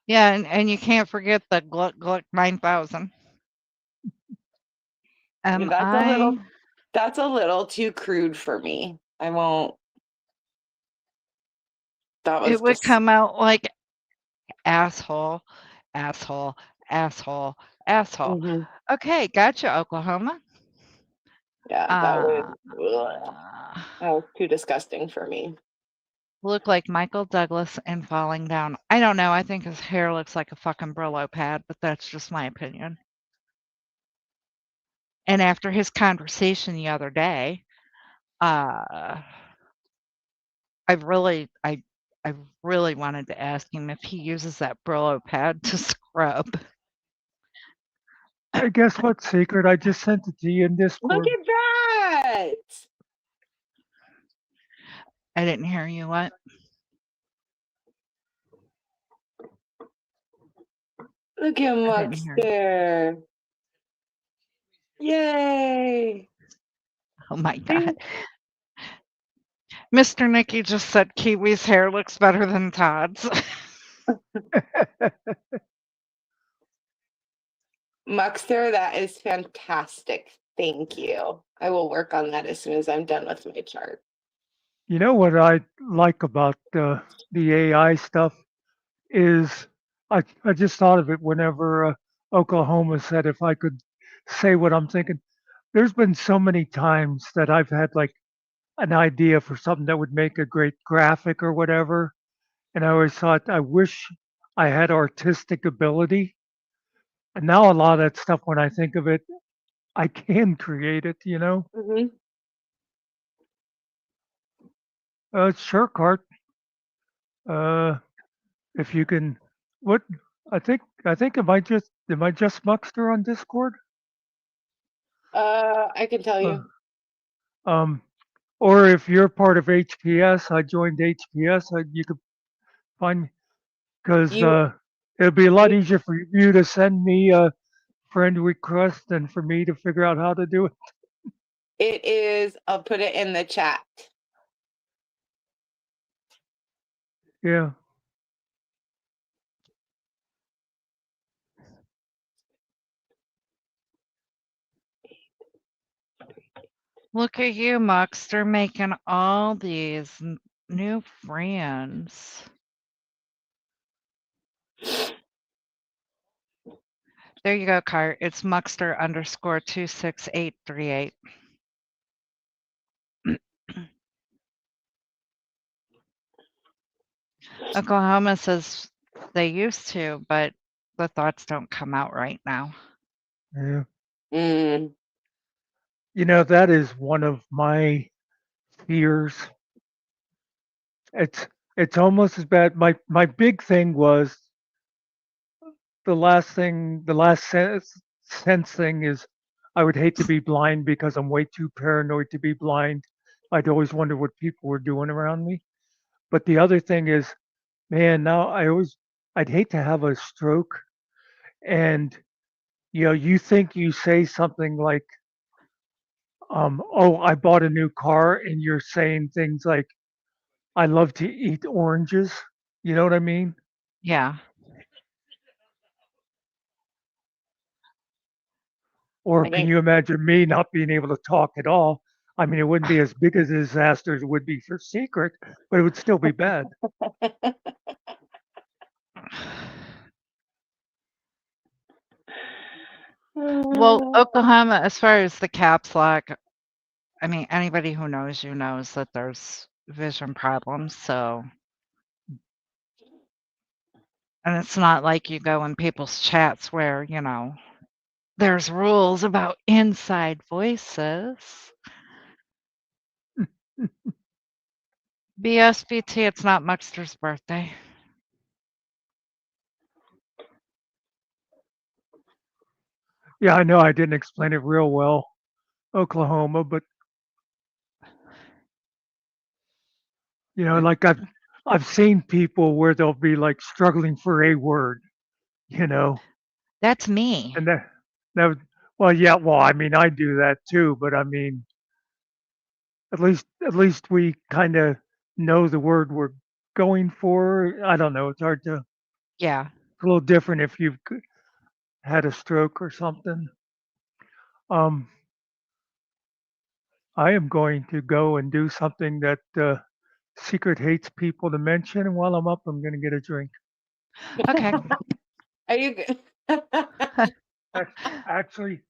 Yeah, and you can't forget the Gluck Gluck 9000. Am I? That's a little too crude for me. I won't. That was It would just. come out like asshole, asshole, asshole, asshole. Mhm. Okay, gotcha, Oklahoma. Yeah, ugh, Uh, that was too disgusting for me. look like Michael Douglas and falling down. I don't know. I think his hair looks like a fucking Brillo pad, but that's just my opinion. And after his conversation the other day, uh, I really wanted to ask him if he uses that Brillo pad to scrub. Hey, guess what, Secret? I just sent it to you in Look Discord. at that! I didn't hear you. What? Look at I didn't hear you. Muckster. Yay! Oh my god. Mr. Nicky just said Kiwi's hair looks better than Todd's. Muckster, that is fantastic. Thank you. I will work on that as soon as I'm done with my chart. You know what I like about the AI stuff is I just thought of it whenever Oklahoma said if I could say what I'm thinking. There's been so many times that I've had like an idea for something that would make a great graphic or whatever. And I always thought, I wish I had artistic ability. And now a lot of that stuff, when I think of it, I can create it, you know? Mhm. Sure, Cart. Uh, if you can, what, I think, am I just Muckster on Discord? I can tell Uh, you. um, or if you're part of HPS, I joined HPS, you could find me, because You, it'd be a lot you easier for you to send me a friend request than for me to figure out how to do it. it is, I'll put it in the chat. Yeah. Look at you, Muckster, making all these new friends. There you go, Cart. It's Muckster _26838. Oklahoma says they used to, but the thoughts don't come out right now. Yeah. Mm. You know, that is one of my fears. It's almost as bad. My big thing was the last sense thing is I would hate to be blind because I'm way too paranoid to be blind. I'd always wonder what people were doing around me. But the other thing is, man, now I'd hate to have a stroke and you know, you think you say something like, oh, I bought a new car, and you're saying things like, I love to eat oranges. You know what I mean? Yeah. Or I can think you imagine me not being able to talk at all? I mean, it wouldn't be as big a disaster as it would be for Secret, but it would still be bad. Well, Oklahoma, as far as the caps lock, I mean, anybody who knows you knows that there's vision problems. So, and it's not like you go in people's chats where, you know, there's rules about inside voices. BSBT, it's not Muckster's birthday. Yeah, I know I didn't explain it real well, Oklahoma, but you know, like I've seen people where they'll be like struggling for a word, you know, That's me. and that would, well, yeah, well, I mean, I do that too, but I mean, at least we kind of know the word we're going for. I don't know. It's hard to. Yeah. It's a little different if you've had a stroke or something. Um, I am going to go and do something that Secret hates people to mention. And while I'm up, I'm going to get a drink. Okay. are you good? Actually,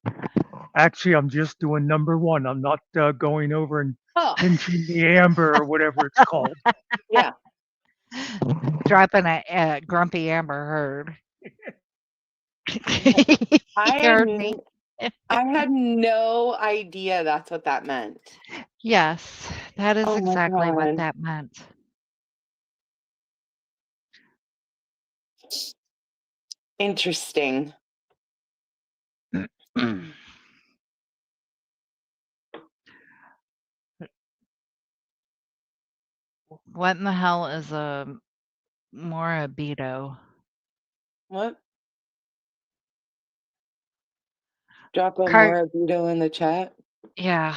I'm just doing number one. I'm not going over and Oh, pinching the amber or whatever it's called. yeah. Dropping a grumpy Amber Heard. I You had heard me. I had no idea that's what that meant. Yes, that is Oh my exactly what God. that meant. Interesting. What in the hell is a Morabito? What? Drop a Cart, more video in the chat. yeah,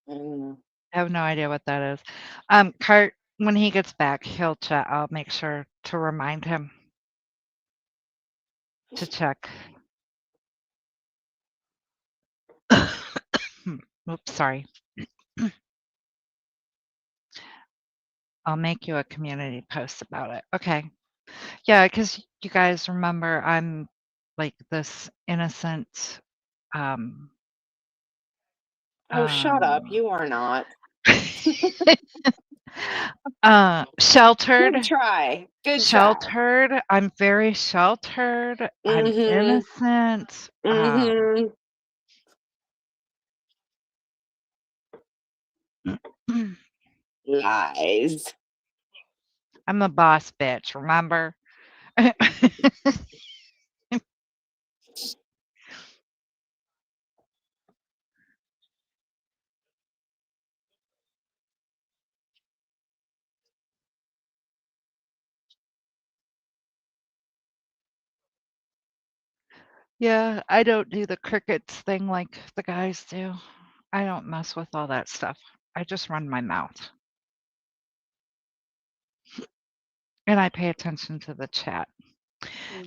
I don't know. I have no idea what that is. Cart, when he gets back, he'll chat. I'll make sure to remind him to check. Oops, sorry. I'll make you a community post about it. Okay. Yeah, because you guys remember I'm like this innocent Oh, shut up. um You are not. Sheltered. Good try. Good try. Sheltered. I'm very sheltered. I'm innocent. Mm-hmm. Lies. I'm a boss bitch, remember? Yeah, I don't do the crickets thing like the guys do. I don't mess with all that stuff. I just run my mouth. And I pay attention to the chat.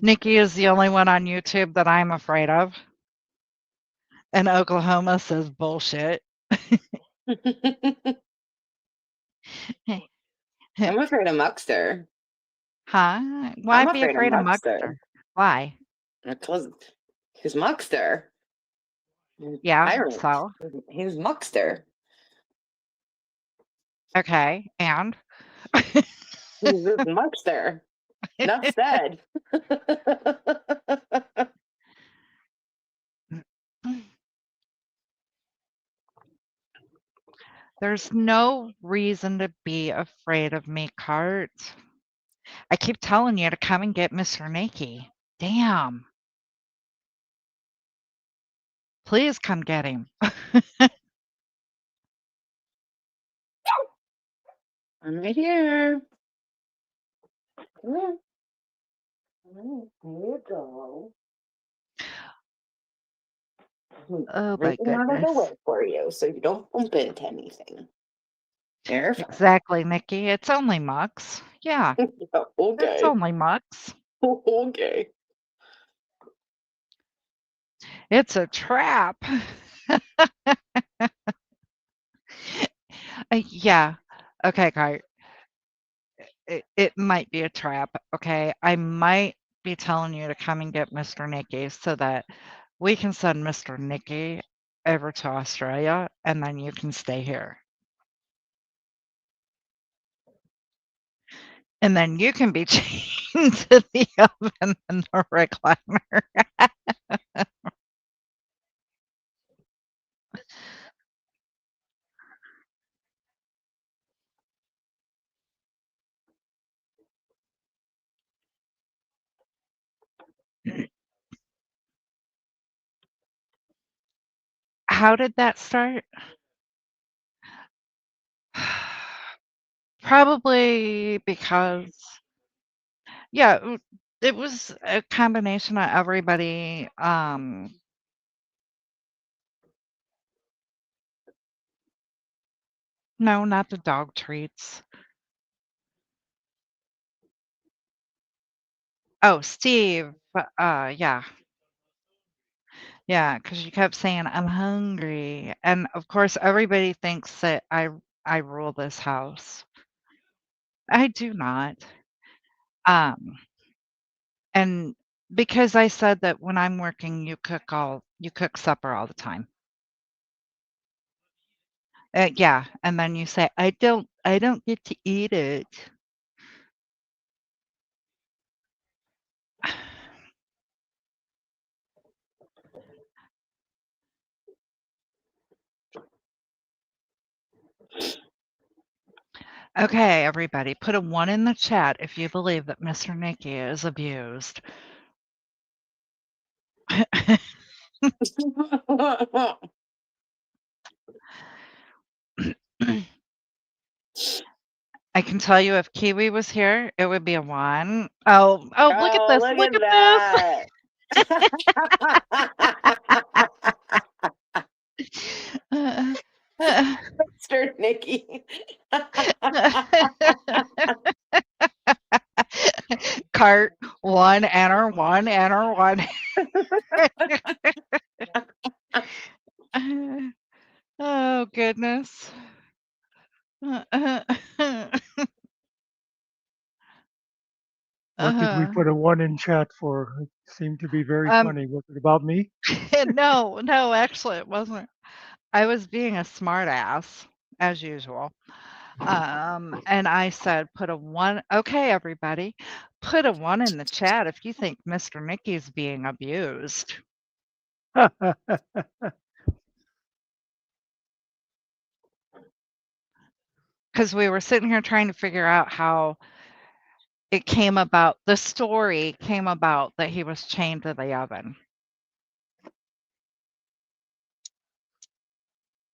Nikki is the only one on YouTube that I'm afraid of. And Oklahoma says bullshit. I'm afraid of Muckster. Huh? Why I'm be afraid of afraid of Muckster. Muckster? Why? Because he's Muckster. Yeah, Tyrant. so? He's Muckster. Okay, and? He's just Muckster. Enough said. There's no reason to be afraid of me, Cart. I keep telling you to come and get Mr. Nikki. Damn. Please come get him. I'm right here. There you go. Oh my Everything out of the goodness. way for you so you don't bump into anything. You're fine. Exactly, Nikki. It's only Mux. Yeah, it's Okay. only Mux. Okay. It's a trap. Yeah. Okay, Kite. It might be a trap. Okay. I might be telling you to come and get Mr. Nicky so that we can send Mr. Nicky over to Australia and then you can stay here. And then you can be chained to the oven and the recliner. How did that start? Probably because, yeah, it was a combination of everybody. No, not the dog treats. Oh, Steve. Yeah. Yeah, because you kept saying, "I'm hungry." And of course, everybody thinks that I rule this house. I do not. Um, and because I said that when I'm working, you cook supper all the time. Yeah, and then you say, I don't get to eat it." Okay, everybody, put a 1 in the chat if you believe that Mr. Nicky is abused. I can tell you if Kiwi was here, it would be a 1. Oh, look at Oh, this. look Look at at this. Mr. Nicky. Cart 1, enter 1, enter 1. Oh, goodness. What did we put a 1 in chat for? It seemed to be very funny. Was it about me? No, actually, it wasn't. I was being a smart ass. as usual. And I said, put a 1. Okay, everybody, put a 1 in the chat if you think Mr. Mickey's being abused. Because we were sitting here trying to figure out how it came about. The story came about that he was chained to the oven.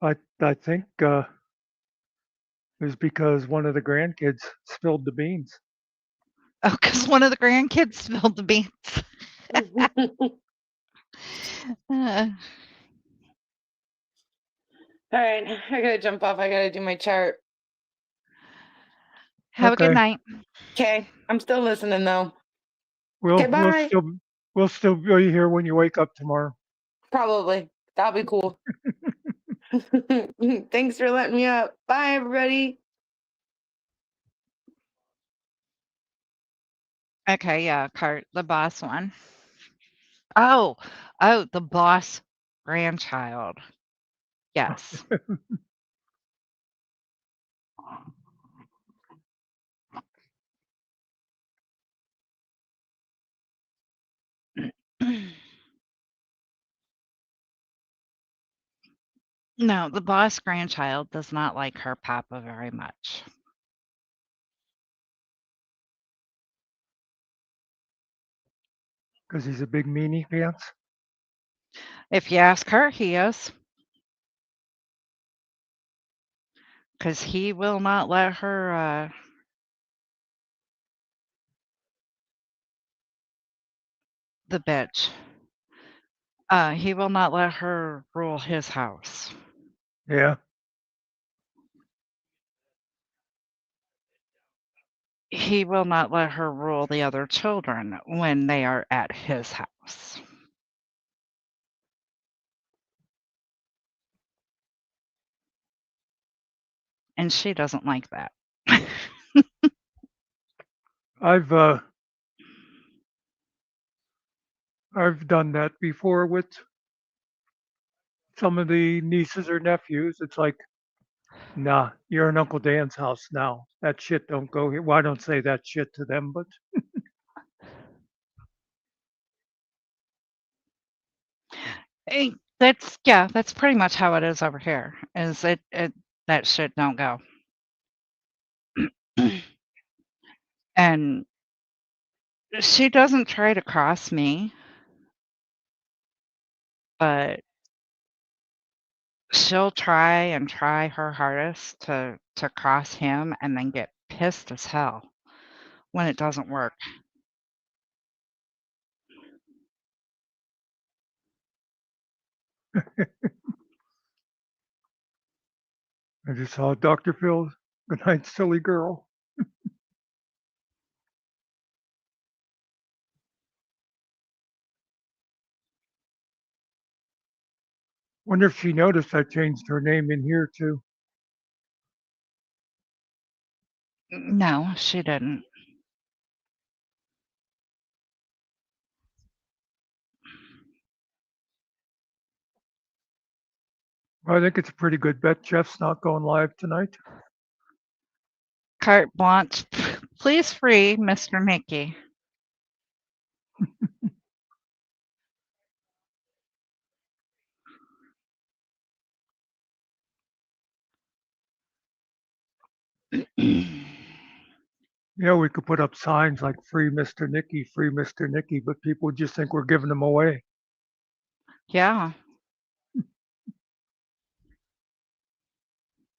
I think it was because one of the grandkids spilled the beans. Oh, because one of the grandkids spilled the beans. All right, I gotta jump off. I gotta do my chart. Have a good Okay. night. Okay, I'm still listening though. We'll Okay, bye. we'll still be here when you wake up tomorrow. Probably. That'll be cool. Thanks for letting me up. Bye, everybody. Okay, yeah, Cart, the boss one. Oh, the boss grandchild. Yes. No, the boss grandchild does not like her papa very much. Because he's a big meanie pants. If you ask her, he is. Because he will not let her, the bitch. He will not let her rule his house. Yeah. He will not let her rule the other children when they are at his house. And she doesn't like that. I've done that before with some of the nieces or nephews. It's like, nah, you're in Uncle Dan's house now. That shit don't go here. Well, I don't say that shit to them, but That's pretty much how it is over here. Is it that shit don't go. And she doesn't try to cross me, but she'll try her hardest to cross him and then get pissed as hell when it doesn't work. I just saw Dr. Phil. Good night, silly girl. Wonder if she noticed I changed her name in here too. No, she didn't. I think it's a pretty good bet Jeff's not going live tonight. Carte blanche. Please free Mr. Mickey. Yeah, we could put up signs like free Mr. Nicky, but people would just think we're giving them away. Yeah.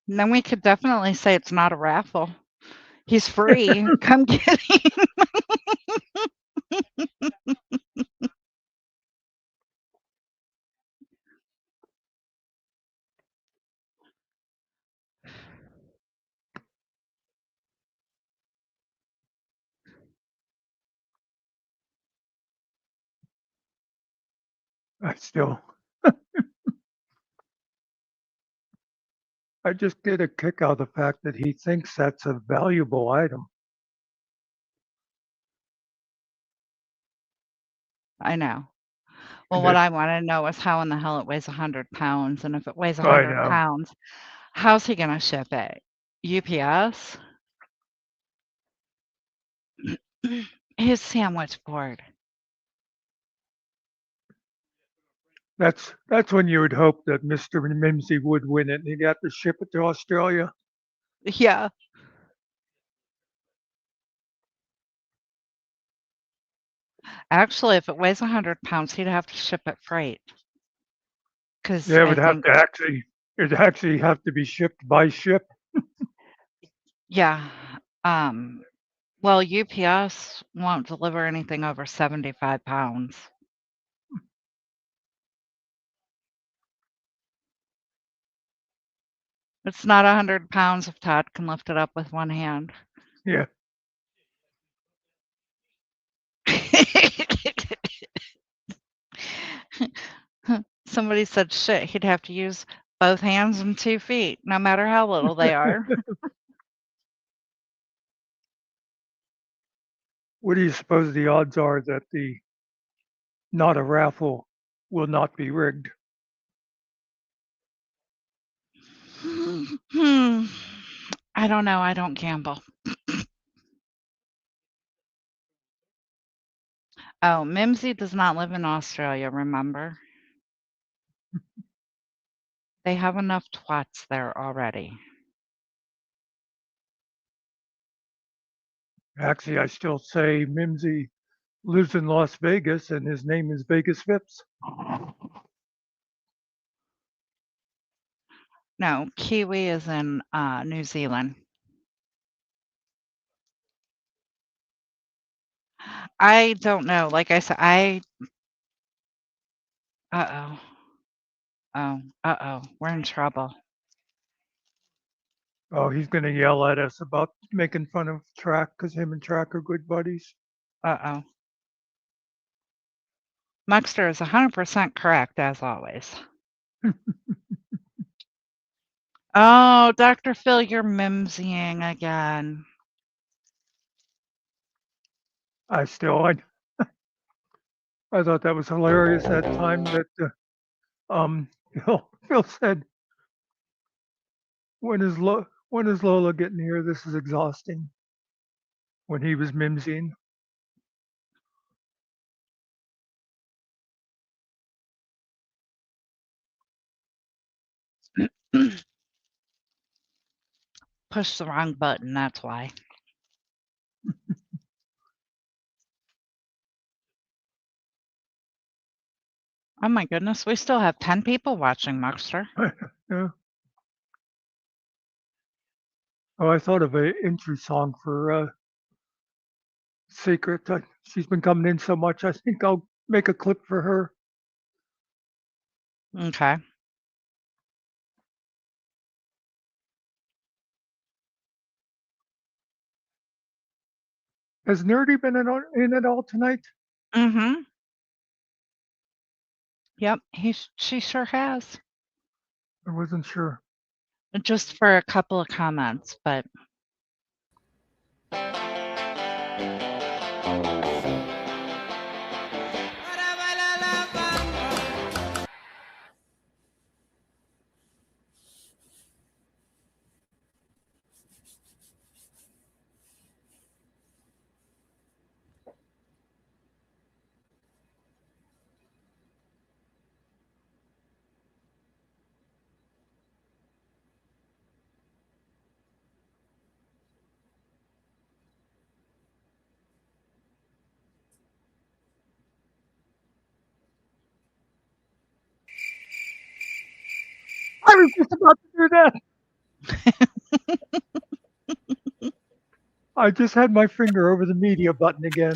And then we could definitely say it's not a raffle. He's free. Come get him. I still, I just get a kick out of the fact that he thinks that's a valuable item. I know. Well, And what that, I want to know is how in the hell it weighs 100 pounds. And if it weighs I 100 know. pounds, How's he gonna ship it? UPS? His sandwich board. That's when you would hope that Mr. Mimsy would win it and he'd have to ship it to Australia. Yeah. Actually, if it weighs 100 pounds, he'd have to ship it freight. Because Yeah, I think, it'd actually have to be shipped by ship. yeah. Well, UPS won't deliver anything over 75 pounds. It's not 100 pounds if Todd can lift it up with one hand. Yeah. Somebody said, shit, he'd have to use both hands and 2 feet, no matter how little they are. What do you suppose the odds are that the not a raffle will not be rigged? I don't know. I don't gamble. Oh, Mimsy does not live in Australia, remember? They have enough twats there already. Actually, I still say Mimsy lives in Las Vegas and his name is Vegas Vips. No, Kiwi is in New Zealand. I don't know. Like I said, uh-oh. Oh, uh-oh. We're in trouble. Oh, he's going to yell at us about making fun of Track because him and Track are good buddies. Uh-oh. Muckster is 100% correct, as always. Oh, Dr. Phil, you're mimsying again. I thought that was hilarious that time that Phil said, when is Lola getting here? This is exhausting. When he was mimsying. Push the wrong button, that's why. Oh my goodness, we still have 10 people watching Muckster. Yeah. Oh, I thought of an entry song for Secret. She's been coming in so much. I think I'll make a clip for her. Okay. Has Nerdy been in at all tonight? Mm-hmm. Yep, she sure has. I wasn't sure. Just for a couple of comments, but I was just about to do that. I just had my finger over the media button again.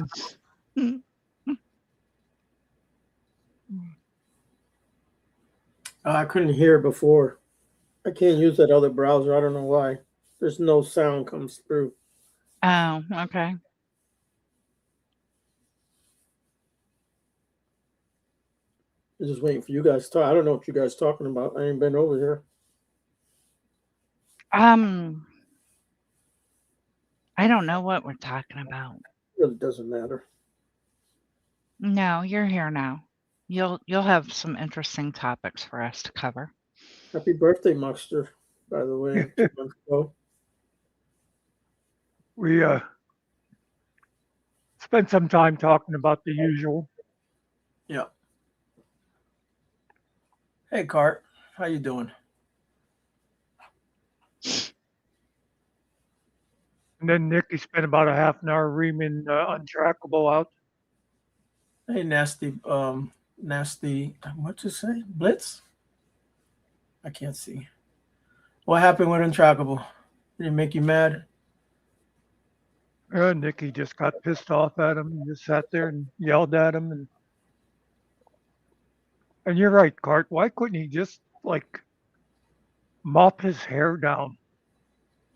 I couldn't hear before. I can't use that other browser. I don't know why. There's no sound comes through. oh, okay. I'm just waiting for you guys to talk. I don't know what you guys talking about. I ain't been over here. I don't know what we're talking about. It really doesn't matter. No, you're here now. You'll have some interesting topics for us to cover. Happy birthday, Muckster. by the way, 2 months ago. We spent some time talking about the usual. Yeah. Hey, Cart. How you doing? And then Nikki spent about a half an hour reaming Untraceable out. Hey, nasty. Nasty. What'd you say? Blitz? I can't see. What happened with Untrackable? Did it make you mad? Nikki just got pissed off at him and just sat there and yelled at him. And you're right, Cart. Why couldn't he just like mop his hair down?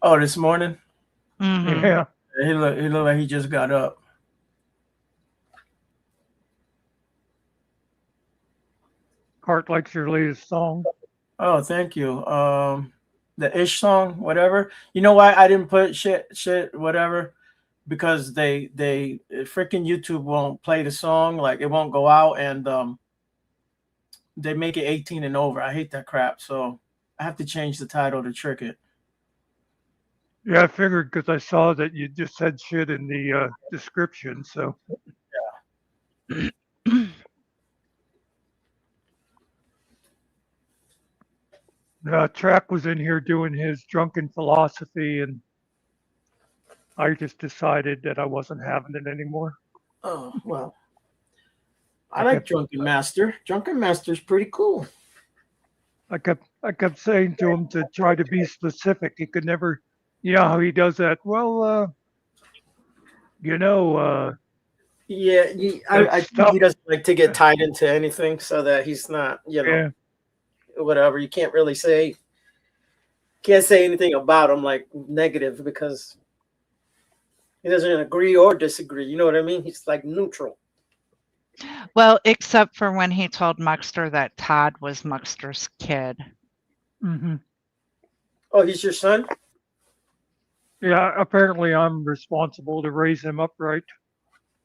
Oh, this morning? Mhm. Yeah. He looked like he just got up. Cart likes your latest song. Oh, thank you. The Ish song, whatever. You know why I didn't put shit, whatever? Because they freaking YouTube won't play the song, like it won't go out, and they make it 18 and over. I hate that crap, so I have to change the title to trick it. Yeah, I figured because I saw that you just said shit in the description. So Track was in here doing his drunken philosophy, and I just decided that I wasn't having it anymore. Oh well, I I like kept- Drunken Master. Drunken Master's pretty cool. I kept saying to him to try to be specific. He could never, you know how he does that. Well, Yeah, I think stuff. he doesn't like to get tied into anything, so that he's not, Yeah, whatever. You can't really can't say anything about him like negative because he doesn't agree or disagree. You know what I mean? He's like neutral. Well, except for when he told Muckster that Todd was Muckster's kid. hmm Oh, he's your son? yeah. Apparently, I'm responsible to raise him up right.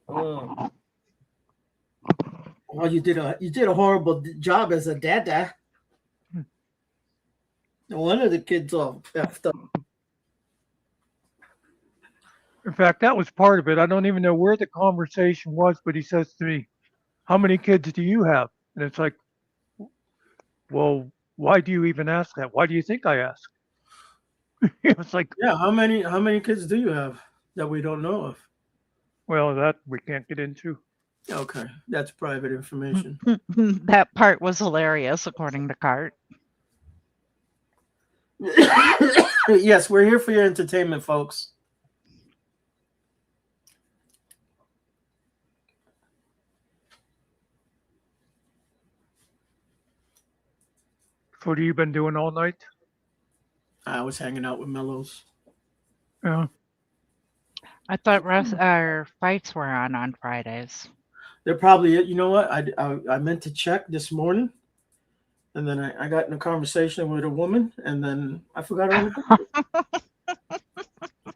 Oh, you did a horrible job as a dada. No wonder the kids all effed up. In fact, that was part of it. I don't even know where the conversation was, but he says to me, "How many kids do you have?" And it's like, well, why do you even ask that? Why do you think I ask? It's like, Yeah, how many kids do you have that we don't know of? well, that we can't get into. Okay, that's private information. That part was hilarious, according to Cart. Yes, we're here for your entertainment, folks. So what have you been doing all night? I was hanging out with Mellows. Yeah. I thought our fights were on Fridays. They're probably, you know what? I meant to check this morning, and then I got in a conversation with a woman, and then I forgot her.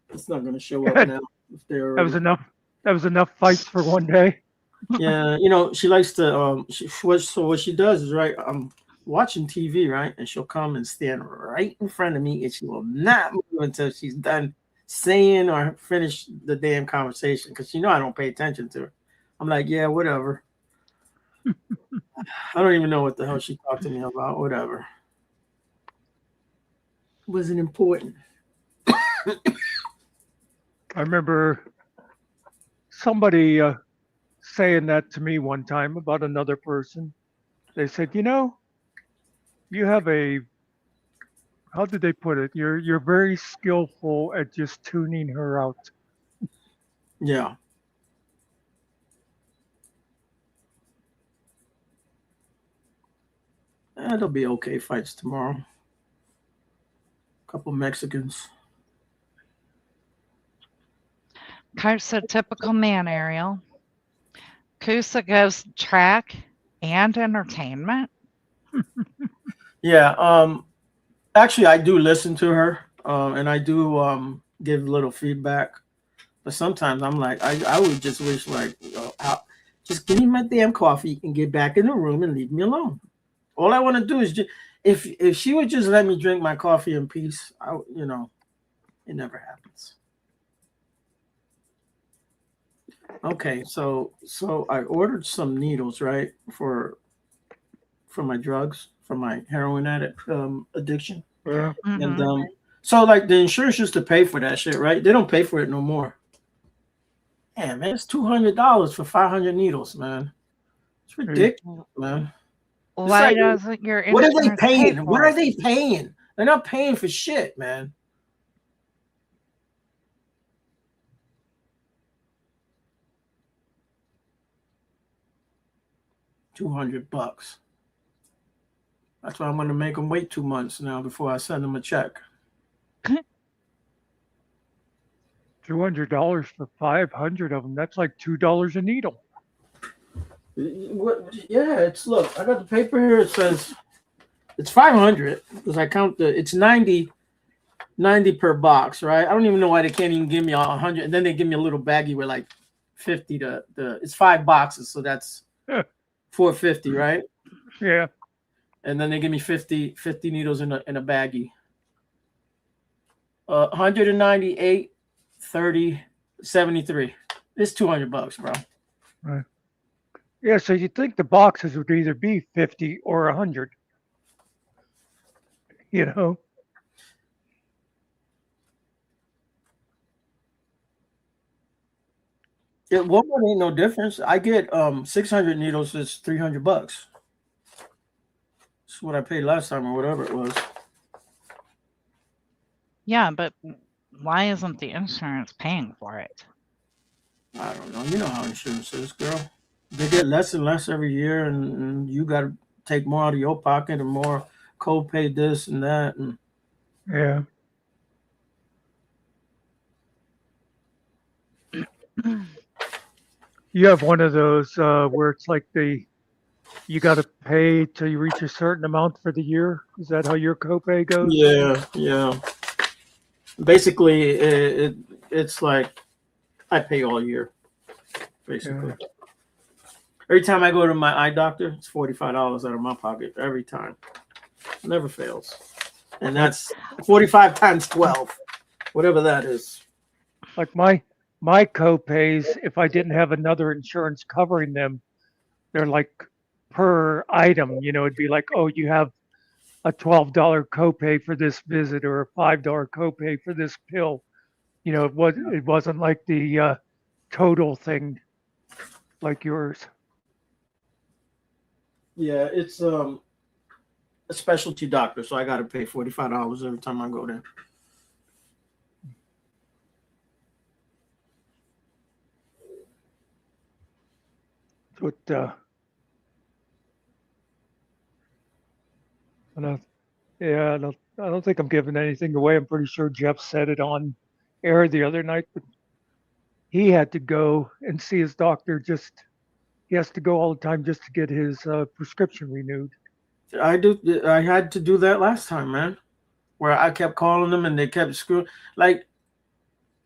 It's not going to show up now. If they're That was enough. That was enough fights for one day. Yeah, she likes to. What she does is, right. I'm watching TV, right, and she'll come and stand right in front of me, and she will not move until she's done saying or finished the damn conversation, because I don't pay attention to her. I'm like, yeah, whatever. I don't even know what the hell she talked to me about. Whatever. Wasn't important. I remember somebody saying that to me one time about another person. They said, you have how did they put it? You're very skillful at just tuning her out. Yeah. It'll be okay. Fights tomorrow. Couple Mexicans. Cart said, typical man, Ariel. Kusa goes track and entertainment. Yeah. Actually, I do listen to her, and I do give a little feedback. But sometimes I'm like, I would just wish, like, just give me my damn coffee and get back in the room and leave me alone. All I want to do is just, if she would just let me drink my coffee in peace, it never happens. Okay, so I ordered some needles, right, for my drugs, for my heroin addiction, Yeah. and Mhm. so like the insurance used to pay for that shit, right? They don't pay for it no more. Man, it's $200 for 500 needles, man. It's ridiculous, man. It's Why like, doesn't your what are they insurance pay paying? What for are it? they paying? They're not paying for shit, man. $200. That's why I'm gonna make them wait 2 months now before I send them a check. $200 for 500 of them. That's like $2 a needle. What? Yeah, look. I got the paper here. It says it's 500 because I count it's 90 per box, right? I don't even know why they can't even give me 100, and then they give me a little baggie with like 50 it's 5 boxes, so that's $450, right? Yeah. And then they give me 50 needles in a baggie. 198, 30, 73. It's $200, bro. Right. Yeah. So you'd think the boxes would either be 50 or 100. You know. At Walmart ain't no difference. I get 600 needles. It's $300. That's what I paid last time or whatever it was. Yeah, but why isn't the insurance paying for it? I don't know. You know how insurance is, girl. They get less and less every year, and you got to take more out of your pocket and more co-pay this and that. And Yeah. You have one of those where it's like you got to pay till you reach a certain amount for the year. Is that how your copay goes? yeah. Basically, it's like I pay all year. Basically, every time I go to my eye doctor, it's $45 out of my pocket every time. Never fails, and that's 45 times 12, whatever that is. Like my copays, if I didn't have another insurance covering them, they're like per item. You know, it'd be like, oh, you have a $12 copay for this visit or a $5 copay for this pill. You know, it wasn't like the total thing like yours. Yeah, it's a specialty doctor, so I got to pay $45 every time I go there. But I don't, yeah, I don't think I'm giving anything away. I'm pretty sure Jeff said it on air the other night, but he had to go and see his doctor. He has to go all the time just to get his prescription renewed. I had to do that last time, man, where I kept calling them and they kept screwing. Like,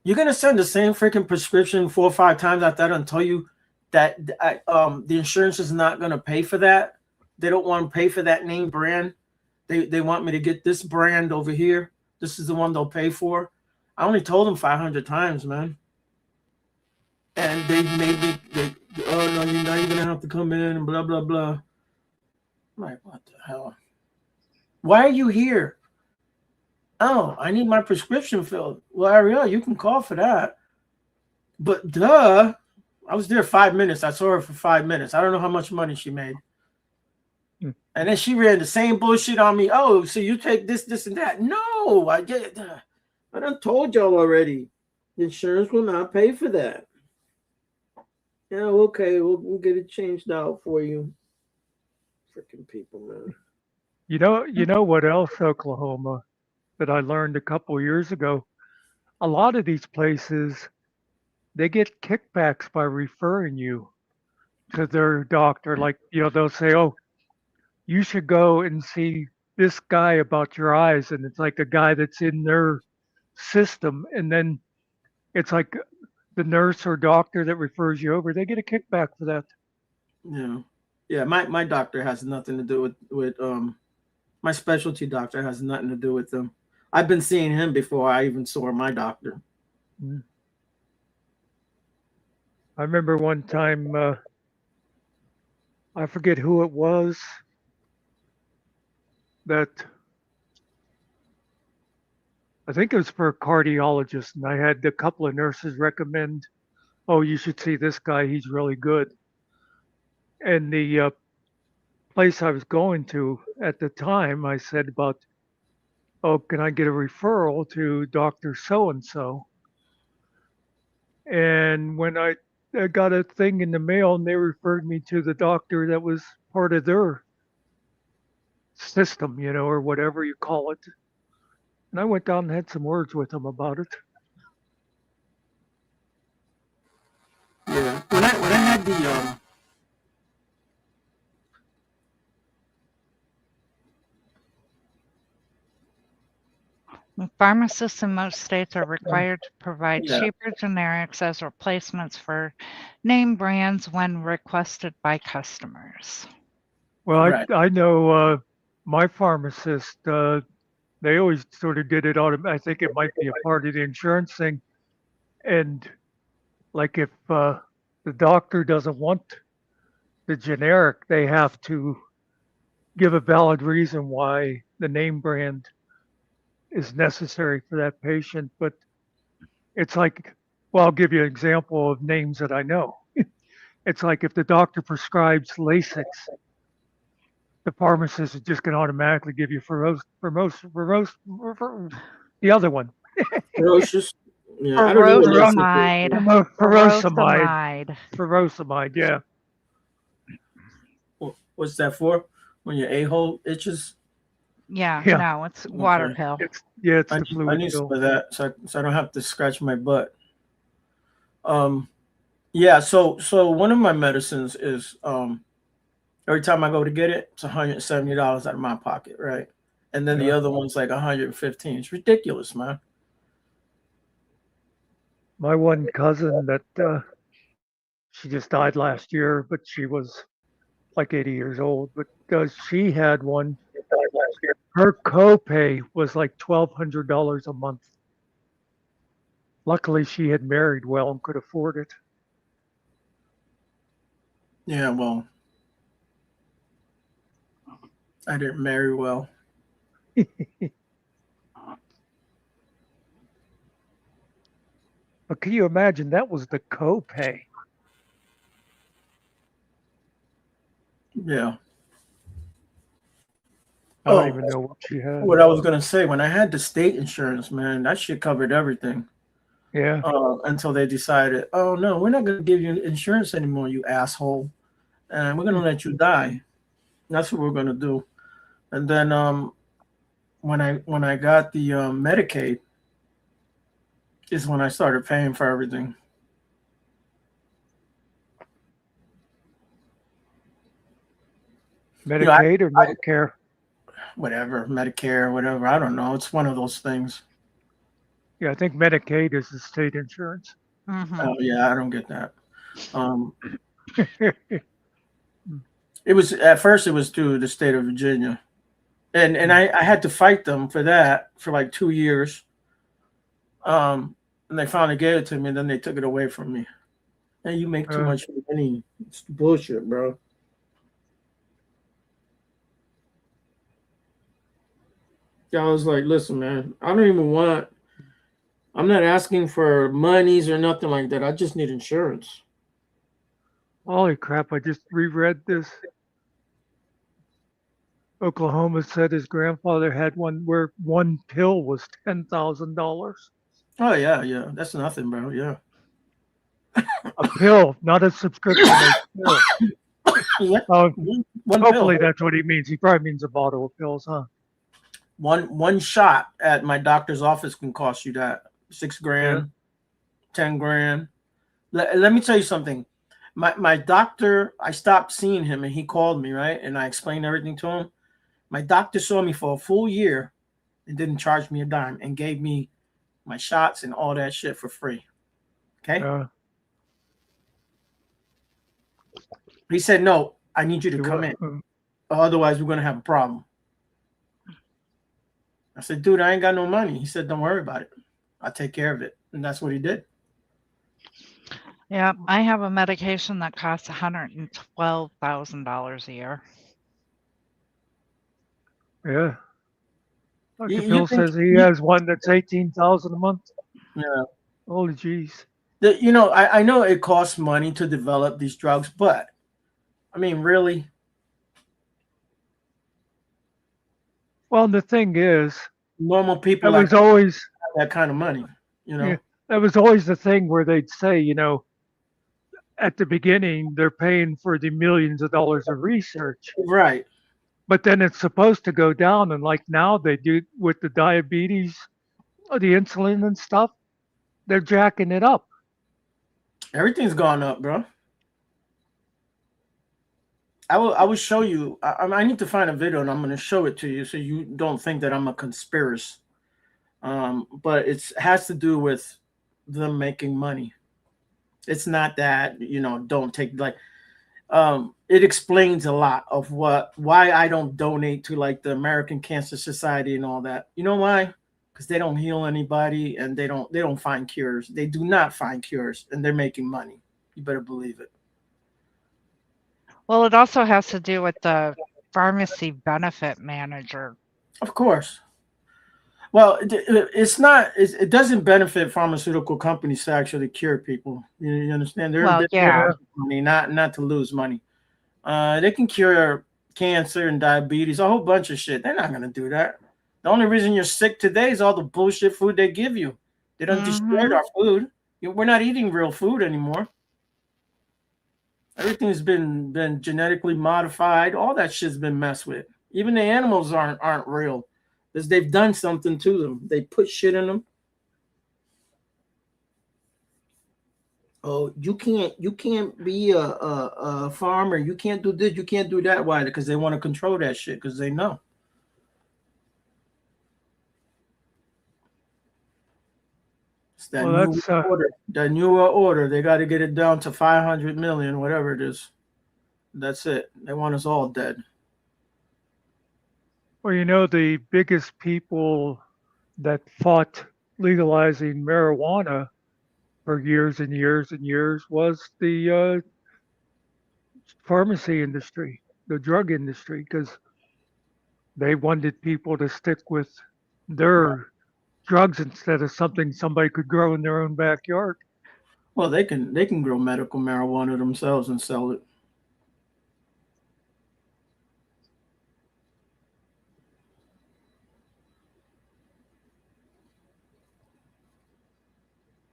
you're gonna send the same freaking prescription 4 or 5 times after that and tell you that the insurance is not gonna pay for that. They don't want to pay for that name brand. They want me to get this brand over here. This is the one they'll pay for. I only told them 500 times, man. And they made me, oh no, now you're gonna have to come in and blah blah blah. I'm like, what the hell? Why are you here? Oh, I need my prescription filled. Well, Ariel, you can call for that. But duh, I was there 5 minutes. I saw her for 5 minutes. I don't know how much money she made. And then she ran the same bullshit on me. Oh, so you take this, and that. No, I done told y'all already. Insurance will not pay for that. Yeah, okay, we'll get it changed out for you. Freaking people, man. You know what else, Oklahoma, that I learned a couple years ago? A lot of these places, they get kickbacks by referring you to their doctor. Like, they'll say, oh, you should go and see this guy about your eyes. And it's like a guy that's in their system. And then it's like the nurse or doctor that refers you over, they get a kickback for that. Yeah. Yeah, my doctor has nothing to do with my specialty doctor has nothing to do with them. I've been seeing him before I even saw my doctor. Mm. I remember one time, I forget who it was that I think it was for a cardiologist, and I had a couple of nurses recommend, "Oh, you should see this guy. He's really good." And the place I was going to at the time, I said about, "Oh, can I get a referral to Doctor So and So?" And when I got a thing in the mail, and they referred me to the doctor that was part of their system, or whatever you call it. And I went down and had some words with him about it. Yeah, when I had the Pharmacists in most states are required to provide yeah, cheaper generics as replacements for name brands when requested by customers. Well, right. I know my pharmacist, they always sort of did it I think it might be a part of the insurance thing. And like if the doctor doesn't want the generic, they have to give a valid reason why the name brand is necessary for that patient. But it's like, well, I'll give you an example of names that I know. It's like if the doctor prescribes Lasix, the pharmacist is just going to automatically give you the other one. Ferocious. Yeah, I don't know what Lasix is. Furosemide. Furosemide. Furosemide, yeah. What's that for? When your a-hole itches? Yeah, Yeah. no, it's water Okay. pill. It's I the need, I fluid need some pill. of that so I don't have to scratch my butt. Yeah, so one of my medicines is every time I go to get it, it's $170 out of my pocket, right? And then the Yeah. other one's like 115. It's ridiculous, man. My one cousin that she just died last year, but she was like 80 years old. But she had one. Her copay was like $1,200 a month. Luckily, she had married well and could afford it. Yeah, well, I didn't marry well. But can you imagine that was the copay? Yeah. I don't Oh, even know what she had. what I was gonna say, when I had the state insurance, man, that shit covered everything. Yeah. Until they decided, oh no, we're not gonna give you insurance anymore, you asshole, and we're gonna let you die. That's what we're gonna do. And then when I got the Medicaid is when I started paying for everything. Medicaid or Medicare? Whatever, Medicare, whatever. I don't know. It's one of those things. Yeah, I think Medicaid is the state insurance. Mm-hmm. Oh yeah, I don't get that. It was at first it was through the state of Virginia, and I had to fight them for that for like 2 years. And they finally gave it to me, and then they took it away from me. And you make too much money. It's bullshit, bro. I was like, listen, man, I don't even want. I'm not asking for monies or nothing like that. I just need insurance. Holy crap, I just reread this. Oklahoma said his grandfather had one where one pill was $10,000. Oh yeah, that's nothing, bro. Yeah, A pill, not a subscription. A pill. yeah. One Hopefully pill. that's what he means. He probably means a bottle of pills, huh? One shot at my doctor's office can cost you that $6 grand, Yeah. 10 grand. Let me tell you something. My doctor, I stopped seeing him and he called me, right? And I explained everything to him. My doctor saw me for a full year and didn't charge me a dime and gave me my shots and all that shit for free. Okay. He said, no, I need you to You come were- in, or otherwise we're gonna have a problem. I said, dude, I ain't got no money. He said, don't worry about it. I'll take care of it. And that's what he did. Yeah, I have a medication that costs $112,000 a year. Yeah. Dr. You Phil think says he has one that's 18,000 a month. yeah. Holy jeez. You know, I know it costs money to develop these drugs, but I mean, really? Well, the thing is, Normal people that like was always have that kind of money, you know? yeah, that was always the thing where they'd say, you know, at the beginning they're paying for the millions of dollars of research, Right. but then it's supposed to go down, and like now they do with the diabetes, or the insulin and stuff, they're jacking it up. Everything's gone up, bro. I will show you. I need to find a video and I'm going to show it to you so you don't think that I'm a conspiracy. But it has to do with them making money. It's not that, you know, don't take like it explains a lot of why I don't donate to like the American Cancer Society and all that. You know why? Because they don't heal anybody and they don't find cures. They do not find cures and they're making money. You better believe it. Well, it also has to do with the pharmacy benefit manager. Of course. Well, it's not. It doesn't benefit pharmaceutical companies to actually cure people. You understand? They're Well, there yeah. to make money, not to lose money. They can cure cancer and diabetes, a whole bunch of shit. They're not gonna do that. The only reason you're sick today is all the bullshit food they give you. They don't destroy our food. We're not eating real food anymore. Everything's been genetically modified. All that shit's been messed with. Even the animals aren't real. Because they've done something to them. They put shit in them. Oh, you can't be a farmer. You can't do this. You can't do that. Why? Because they want to control that shit. Because they know. It's that Well, new that's order. That new order. They got to get it down to 500 million, whatever it is. That's it. They want us all dead. well, you know, the biggest people that fought legalizing marijuana for years and years and years was the pharmacy industry, the drug industry, because they wanted people to stick with their drugs instead of something somebody could grow in their own backyard. Well, they can grow medical marijuana themselves and sell it.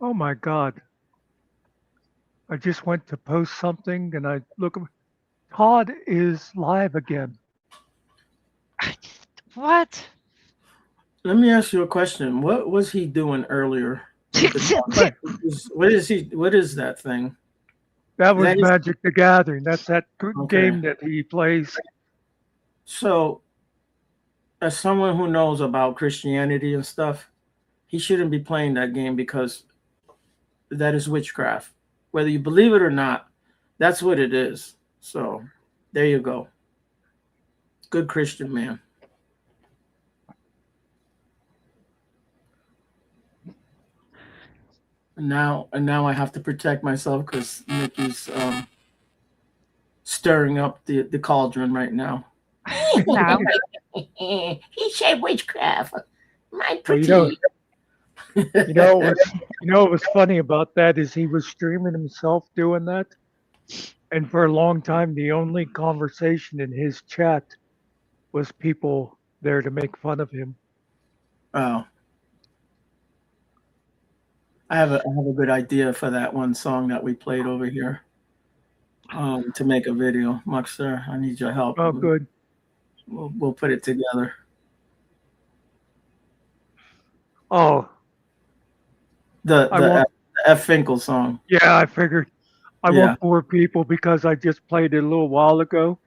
Oh my God. I just went to post something and I look, Todd is live again. What? Let me ask you a question. What was he doing earlier? Right. What is that thing? That was That is- Magic the Gathering. That's that Okay. game that he plays. So, as someone who knows about Christianity and stuff, he shouldn't be playing that game because that is witchcraft. Whether you believe it or not, that's what it is. So, there you go. Good Christian man. And now I have to protect myself because Nikki's stirring up the cauldron right now. No. He said witchcraft. My Well, pretty. what was funny about that is he was streaming himself doing that. And for a long time, the only conversation in his chat was people there to make fun of him. Oh. I have a good idea for that one song that we played over here. To make a video. Muckster, I need your help. Oh, good. We'll put it together. Oh, The F Finkel song. yeah, I figured I Yeah. won't bore people because I just played it a little while ago.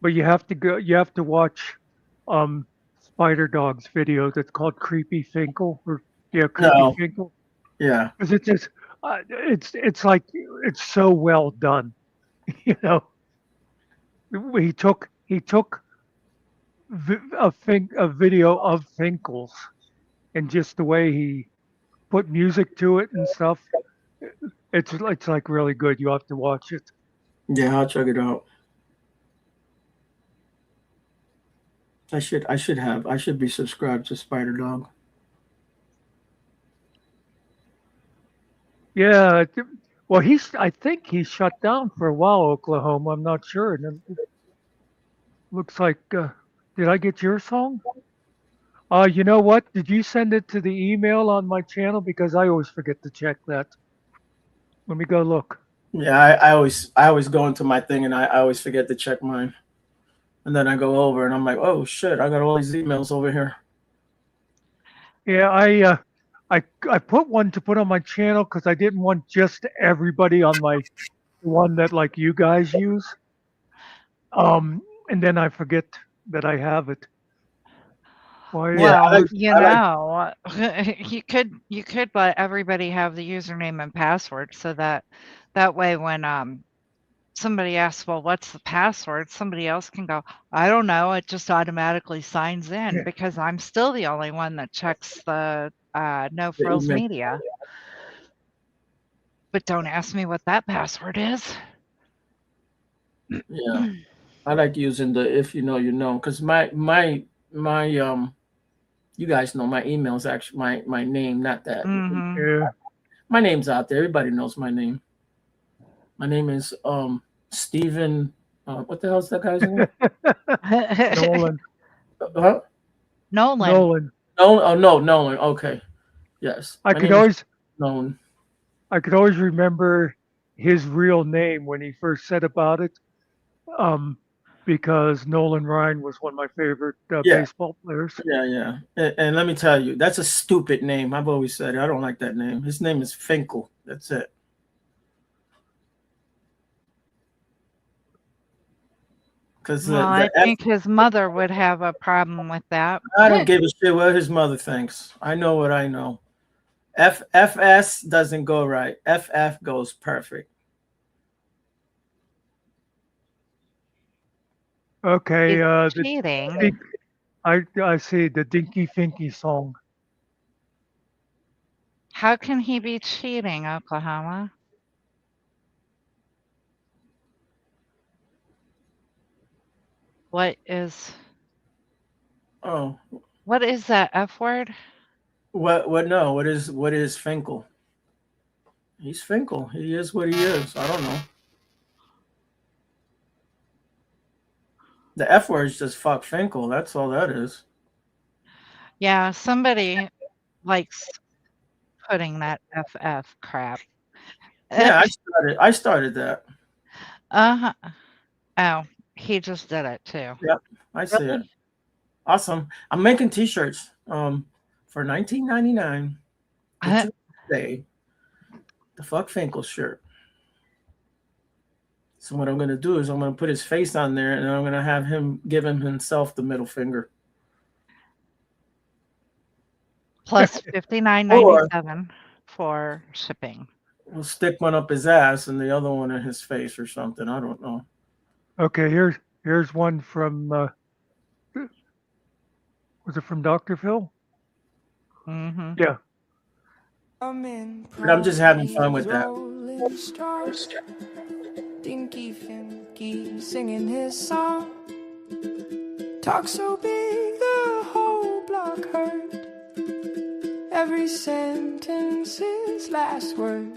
But you have to watch Spider Dog's video that's called Creepy Finkel or Creepy No. Finkel. Yeah. Because it's just it's like it's so well done, you know. He took a video of Finkel's and just the way he put music to it and stuff. It's like really good. You have to watch it. Yeah, I'll check it out. I should be subscribed to Spider Dog. Yeah. Well, I think he shut down for a while, Oklahoma. I'm not sure. And it looks like. Did I get your song? You know what? Did you send it to the email on my channel? Because I always forget to check that. Let me go look. Yeah, I always go into my thing and I always forget to check mine. And then I go over and I'm like, oh shit, I got all these emails over here. Yeah, I put one to put on my channel because I didn't want just everybody on my one that like you guys use. And then I forget that I have it. Why? Yeah, Well, I you could let everybody have the username and password so that way when somebody asks, well, what's the password? Somebody else can go, I don't know. It just automatically signs in Yeah. because I'm still the only one that checks the No The Frills email. Media. But don't ask me what that password is. Yeah, I like using the if you know you know because my you guys know my email is actually my name, not that. Mhm. Yeah. My name's out there. Everybody knows my name. My name is Stephen. What the hell's that guy's name? Nolan. Huh? Nolan. Nolan. Nolan. Okay, yes. I My could name is always Nolan. remember his real name when he first said about it. Because Nolan Ryan was one of my favorite Yeah. baseball players. Yeah. And let me tell you, that's a stupid name. I've always said it. I don't like that name. His name is Finkel. That's it. Because Well, I think his mother would have a problem with that. I don't give a shit what his mother thinks. I know what I know. FS doesn't go right. FF goes perfect. Okay. He's cheating. I see the Dinky Finky song. How can he be cheating, Oklahoma? What is that F word? What no, what is Finkel? He's Finkel. He is what he is. I don't know. The F word is just fuck Finkel. That's all that is. Yeah, somebody likes putting that FF crap. Yeah, I started that. Uh-huh. Oh, he just did it too. Yep, I see it. Awesome. I'm making t-shirts for $19.99. Day. The fuck Finkel shirt. So what I'm gonna do is I'm gonna put his face on there and I'm gonna have him give himself the middle finger. Plus $59.97 for shipping. We'll stick one up his ass and the other one in his face or something. I don't know. Okay, here's one from was it from Dr. Phil? Mm-hmm. Yeah. But I'm just having fun with that. Dinky Finky singing his song. Talk so big the whole block heard. Every sentence his last word.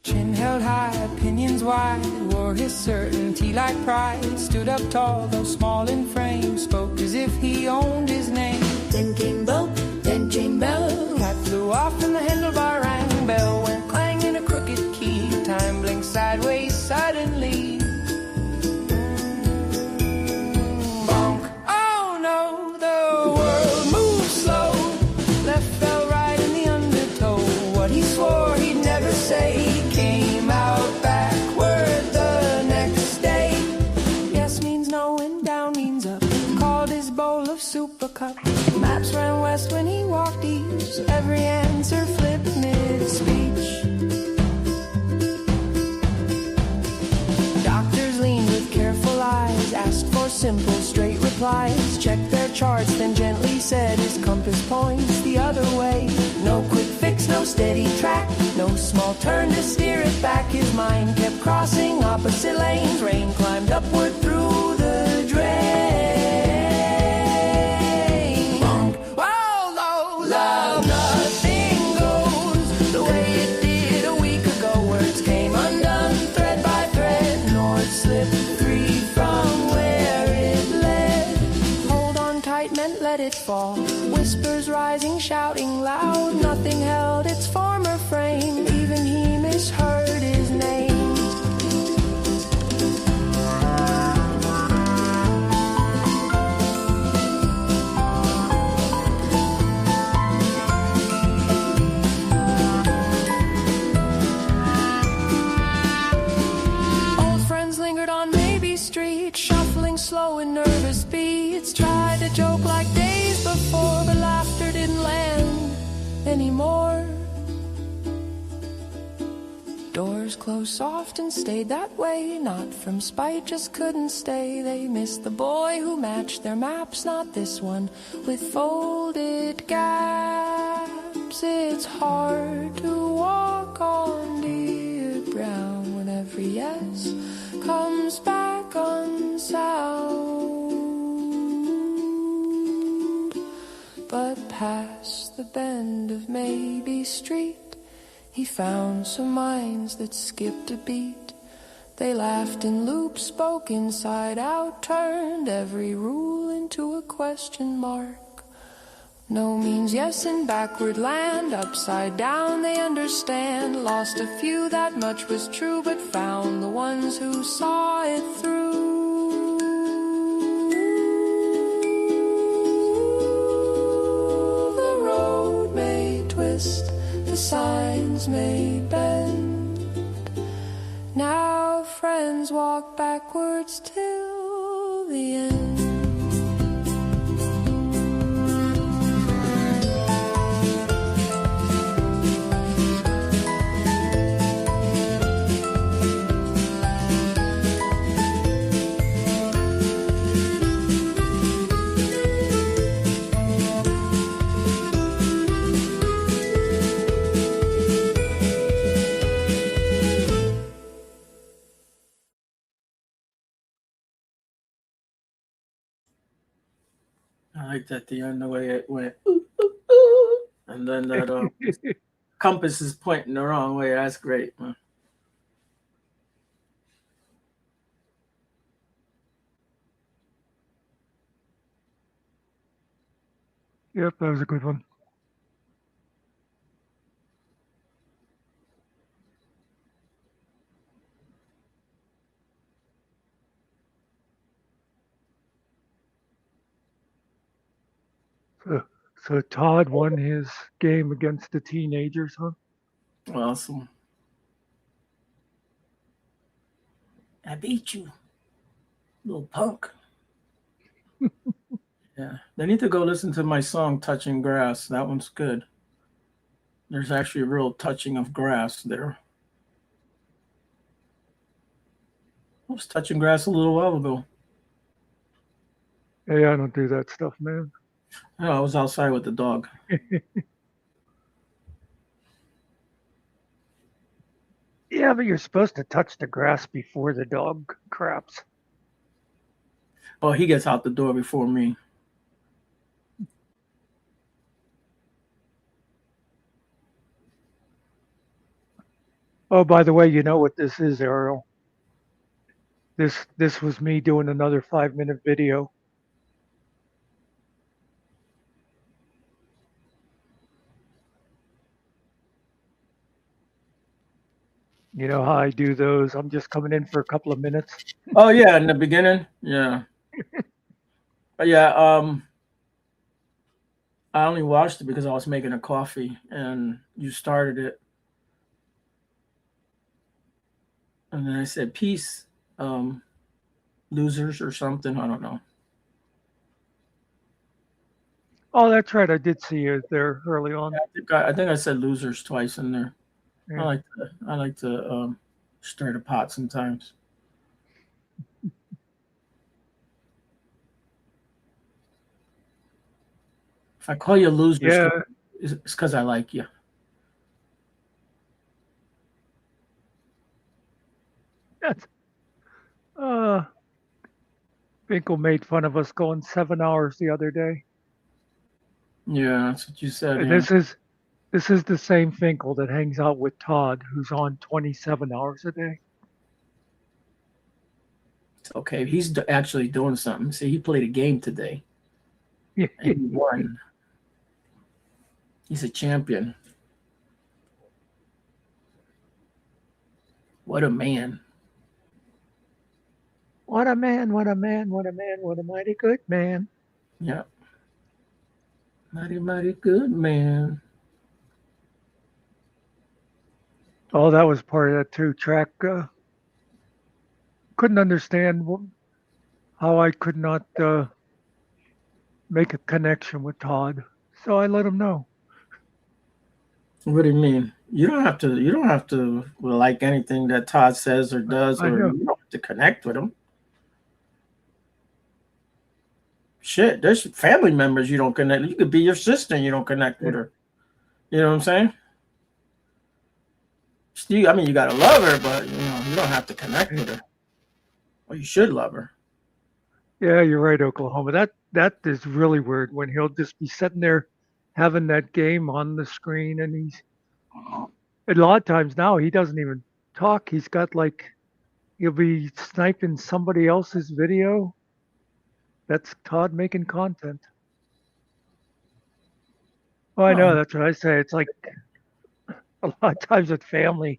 Chin held high, opinions wide. Wore his certainty like pride. Stood up tall, though small in frame. Spoke as if he owned his name. Then came bell, then chain bell. Cat flew off and the handlebar rang. Bell went clang in a crooked key. Time blinked sideways suddenly. Bonk. Oh no, the world moved slow. Left fell right in the undertow. What he swore he'd never say came out backward the next day. Yes means no and down means up. Called his bowl of super cup. Maps ran west when he walked east. Every answer flipped mid-speech. Doctors leaned with simple, straight replies. Checked their charts, then gently said his compass points the other way. No quick fix, no steady track, no small turn to steer it back. His mind kept crossing opposite lanes. Rain climbed upward through the drain. Bonk. Whoa, low, love, nothing goes the way it did a week ago. Words came undone, thread by thread. North slipped free from where it led. Hold on tight meant let it fall. Whispers rising, shouting loud. Nothing held its former frame. Even he misheard his name. Old friends lingered on Maybe Street, shuffling slow and nervous beats. Tried to joke like days before, but laughter didn't land anymore. Doors closed soft and stayed that way, not from spite, just couldn't stay. They missed the boy who matched their maps, not this one with folded gaps. It's hard to walk on dear ground when every yes comes back unsound. But past the bend of Maybe Street, he found some minds that skipped a beat. They laughed in loops, spoke inside out, turned every rule into a question mark. No means yes in backward land, upside down they understand. Lost a few, that much was true, but found the ones who saw it through. The road may twist, the signs may bend. Now friends walk backwards till the end. I liked at the end the way it went, ooh, ooh, ooh, and then that compass is pointing the wrong way. That's great, man. Yep, that was a good one. So Todd won his game against the teenagers, huh? Awesome. I beat you, little punk. Yeah, they need to go listen to my song "Touching Grass." That one's good. There's actually a real touching of grass there. I was touching grass a little while ago. Hey, I don't do that stuff, man. No, I was outside with the dog. Yeah, but you're supposed to touch the grass before the dog craps. Oh, he gets out the door before me. Oh, by the way, you know what this is, Ariel? This was me doing another 5-minute video. You know how I do those? I'm just coming in for a couple of minutes. Oh yeah, in the beginning, yeah. Yeah, I only watched it because I was making a coffee and you started it. And then I said, peace, losers or something. I don't know. Oh, that's right. I did see you there early on. I think I said losers twice in there. Yeah. I like to stir the pot sometimes. If I call you a loser, Yeah, it's because I like you. that's Finkel made fun of us going 7 hours the other day. Yeah, that's what you said. And Yeah. this is the same Finkel that hangs out with Todd, who's on 27 hours a day. It's okay. He's actually doing something. See, he played a game today Yeah. and he won. He's a champion. What a man. What a man, what a man, what a man, what a mighty good man. Yeah. Mighty, mighty good man. Oh, that was part of that too. Track couldn't understand how I could not make a connection with Todd, so I let him know. What do you mean? You don't have to. You don't have to like anything that Todd says or does, I or know. you don't have to connect with him. Shit, there's family members you don't connect. You could be your sister and you don't connect with her. You know what I'm saying? Still, I mean, you gotta love her, but you don't have to connect with her. Well, you should love her. Yeah, you're right, Oklahoma. That is really weird when he'll just be sitting there having that game on the screen, and he's a lot of times now he doesn't even talk. He's got like he'll be sniping somebody else's video. That's Todd making content. Well, I know that's what I say. It's like a lot of times with family,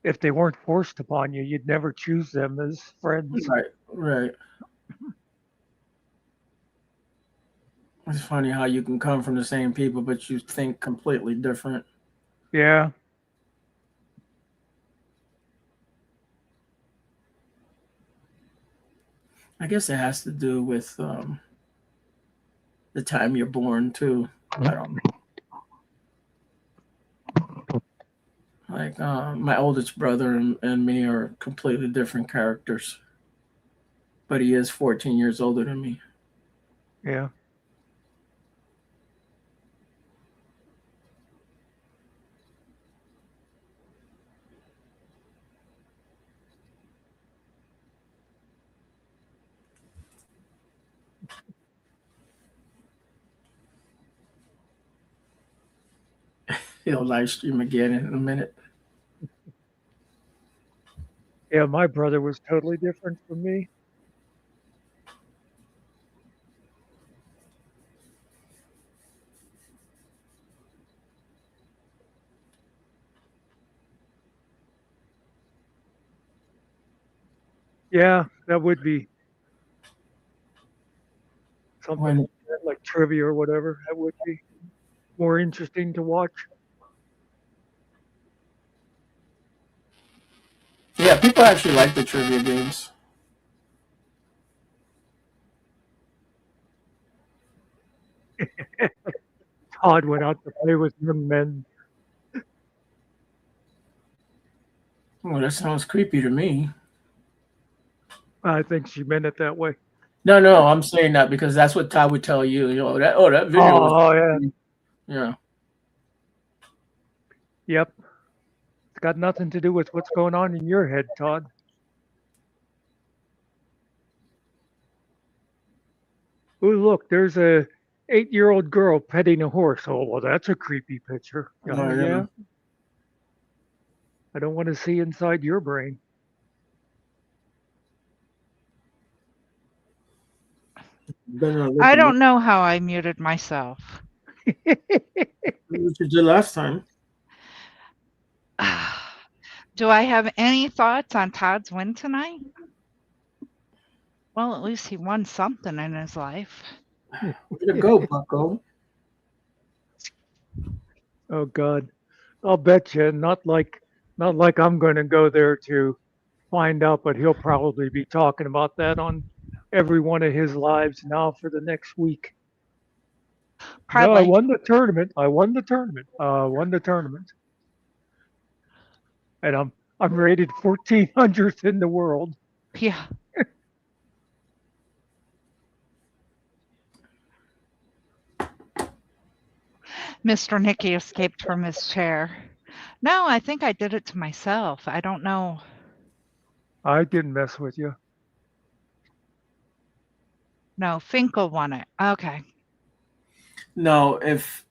if they weren't forced upon you, you'd never choose them as friends. Right, right. It's funny how you can come from the same people, but you think completely different. Yeah. I guess it has to do with the time you're born too. I don't know. Like my oldest brother and me are completely different characters, but he is 14 years older than me. Yeah. He'll live stream again in a minute. Yeah, my brother was totally different from me. Yeah, that would be something like trivia or whatever. That would be more interesting to watch. Yeah, people actually like the trivia games. Todd went out to play with young men. Oh, that sounds creepy to me. I think she meant it that way. No, I'm saying that because that's what Todd would tell you. That video was. Oh, yeah. Yeah. Yep. It's got nothing to do with what's going on in your head, Todd. Oh, look, there's a 8-year-old girl petting a horse. Oh, well, that's a creepy picture. Oh, yeah. I don't want to see inside your brain. I don't know how I muted myself. What you did last time. Do I have any thoughts on Todd's win tonight? Well, at least he won something in his life. Way to go, Bucko. Oh God, I'll bet you not like I'm going to go there to find out, but he'll probably be talking about that on every one of his lives now for the next week. Probably. No, I won the tournament. I won the tournament. Won the tournament. And I'm rated 1400th in the world. Yeah. Mr. Nicky escaped from his chair. No, I think I did it to myself. I don't know. I didn't mess with you. No, Finkel won it. Okay. No, if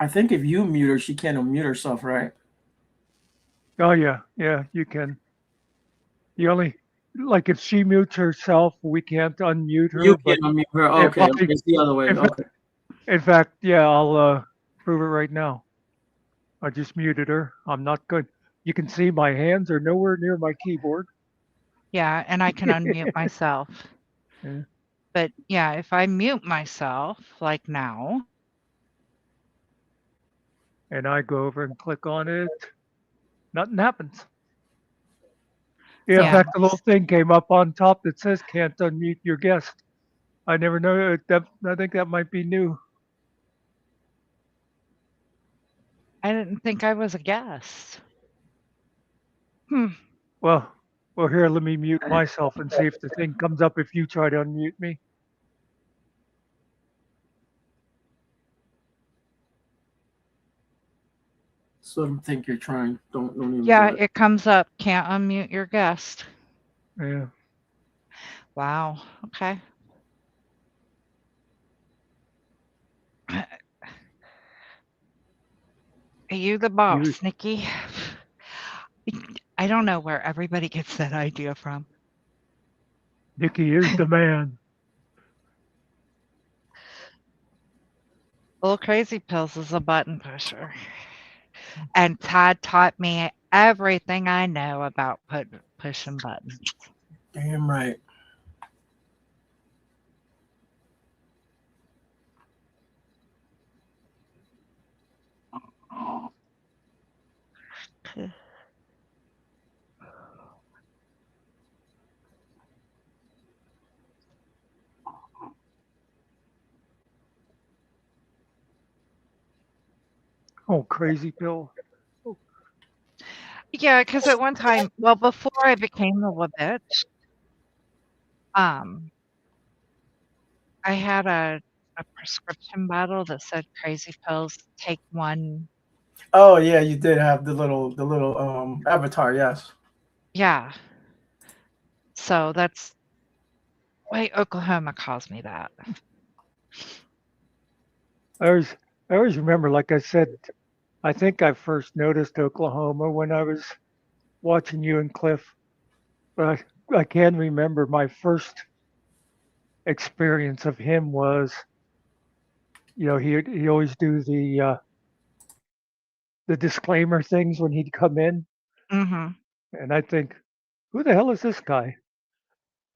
I think if you mute her, she can't unmute herself, right? Oh yeah, yeah, you can. You only like if she mutes herself, we can't unmute You her. But can't unmute her. if Okay, okay, it's the other way. if Okay. in fact, yeah, I'll prove it right now. I just muted her. I'm not good. You can see my hands are nowhere near my keyboard. Yeah, and I can unmute myself. Yeah. But yeah, if I mute myself, like now. And I go over and click on it. Nothing happens. Yeah, in Yeah. fact, the little thing came up on top that says can't unmute your guest. I never know that. I think that might be new. I didn't think I was a guest. Hmm. Well, here, let me mute myself and see if the thing comes up if you try to unmute me. So don't think you're trying. Don't even Yeah, do it. it comes up. Can't unmute your guest. Yeah. Wow. Okay. Are you the You, boss, Nikki? I don't know where everybody gets that idea from. Nikki is the man. Little Crazy Pills is a button pusher. And Todd taught me everything I know about pushing buttons. Damn right. Oh, crazy Bill. Yeah, because at one time, well, before I became the bitch, I had a prescription bottle that said crazy pills, take one. Oh yeah, you did have the little avatar. Yes. Yeah. So that's why Oklahoma calls me that. I always remember, like I said, I think I first noticed Oklahoma when I was watching you and Cliff. But I can remember my first experience of him was, he always do the disclaimer things when he'd come in, Mm-hmm. and I think, who the hell is this guy?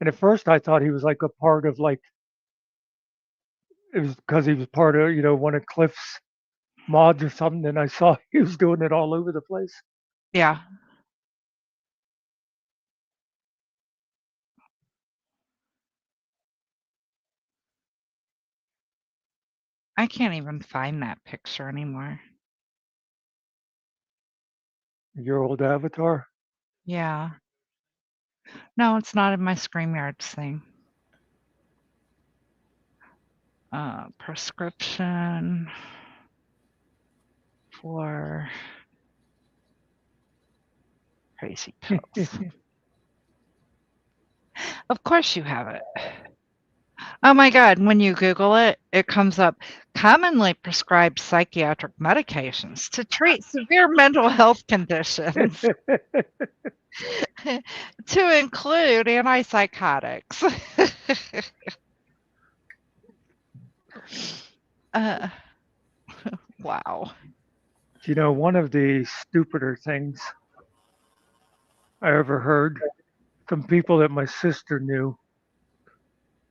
And at first I thought he was like a part of like it was because he was part of one of Cliff's mods or something. And I saw he was doing it all over the place. Yeah. I can't even find that picture anymore. Your old avatar. Yeah. No, it's not in my StreamYards thing. Prescription for crazy pills. Of course you have it. Oh my God, when you Google it, it comes up commonly prescribed psychiatric medications to treat severe mental health conditions, to include antipsychotics. uh, wow. One of the stupider things I ever heard from people that my sister knew.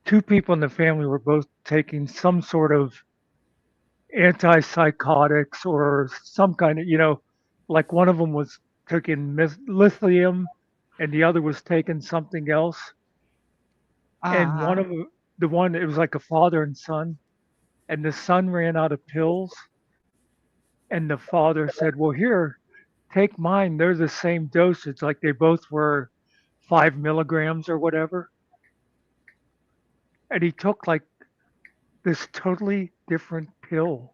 Two people in the family were both taking some sort of antipsychotics or some kind of, like one of them was taking lithium and the other was taking something else. And one Uh, of the one, it was like a father and son, and the son ran out of pills. And the father said, well, here, take mine. They're the same dosage. Like they both were 5 milligrams or whatever. And he took like this totally different pill.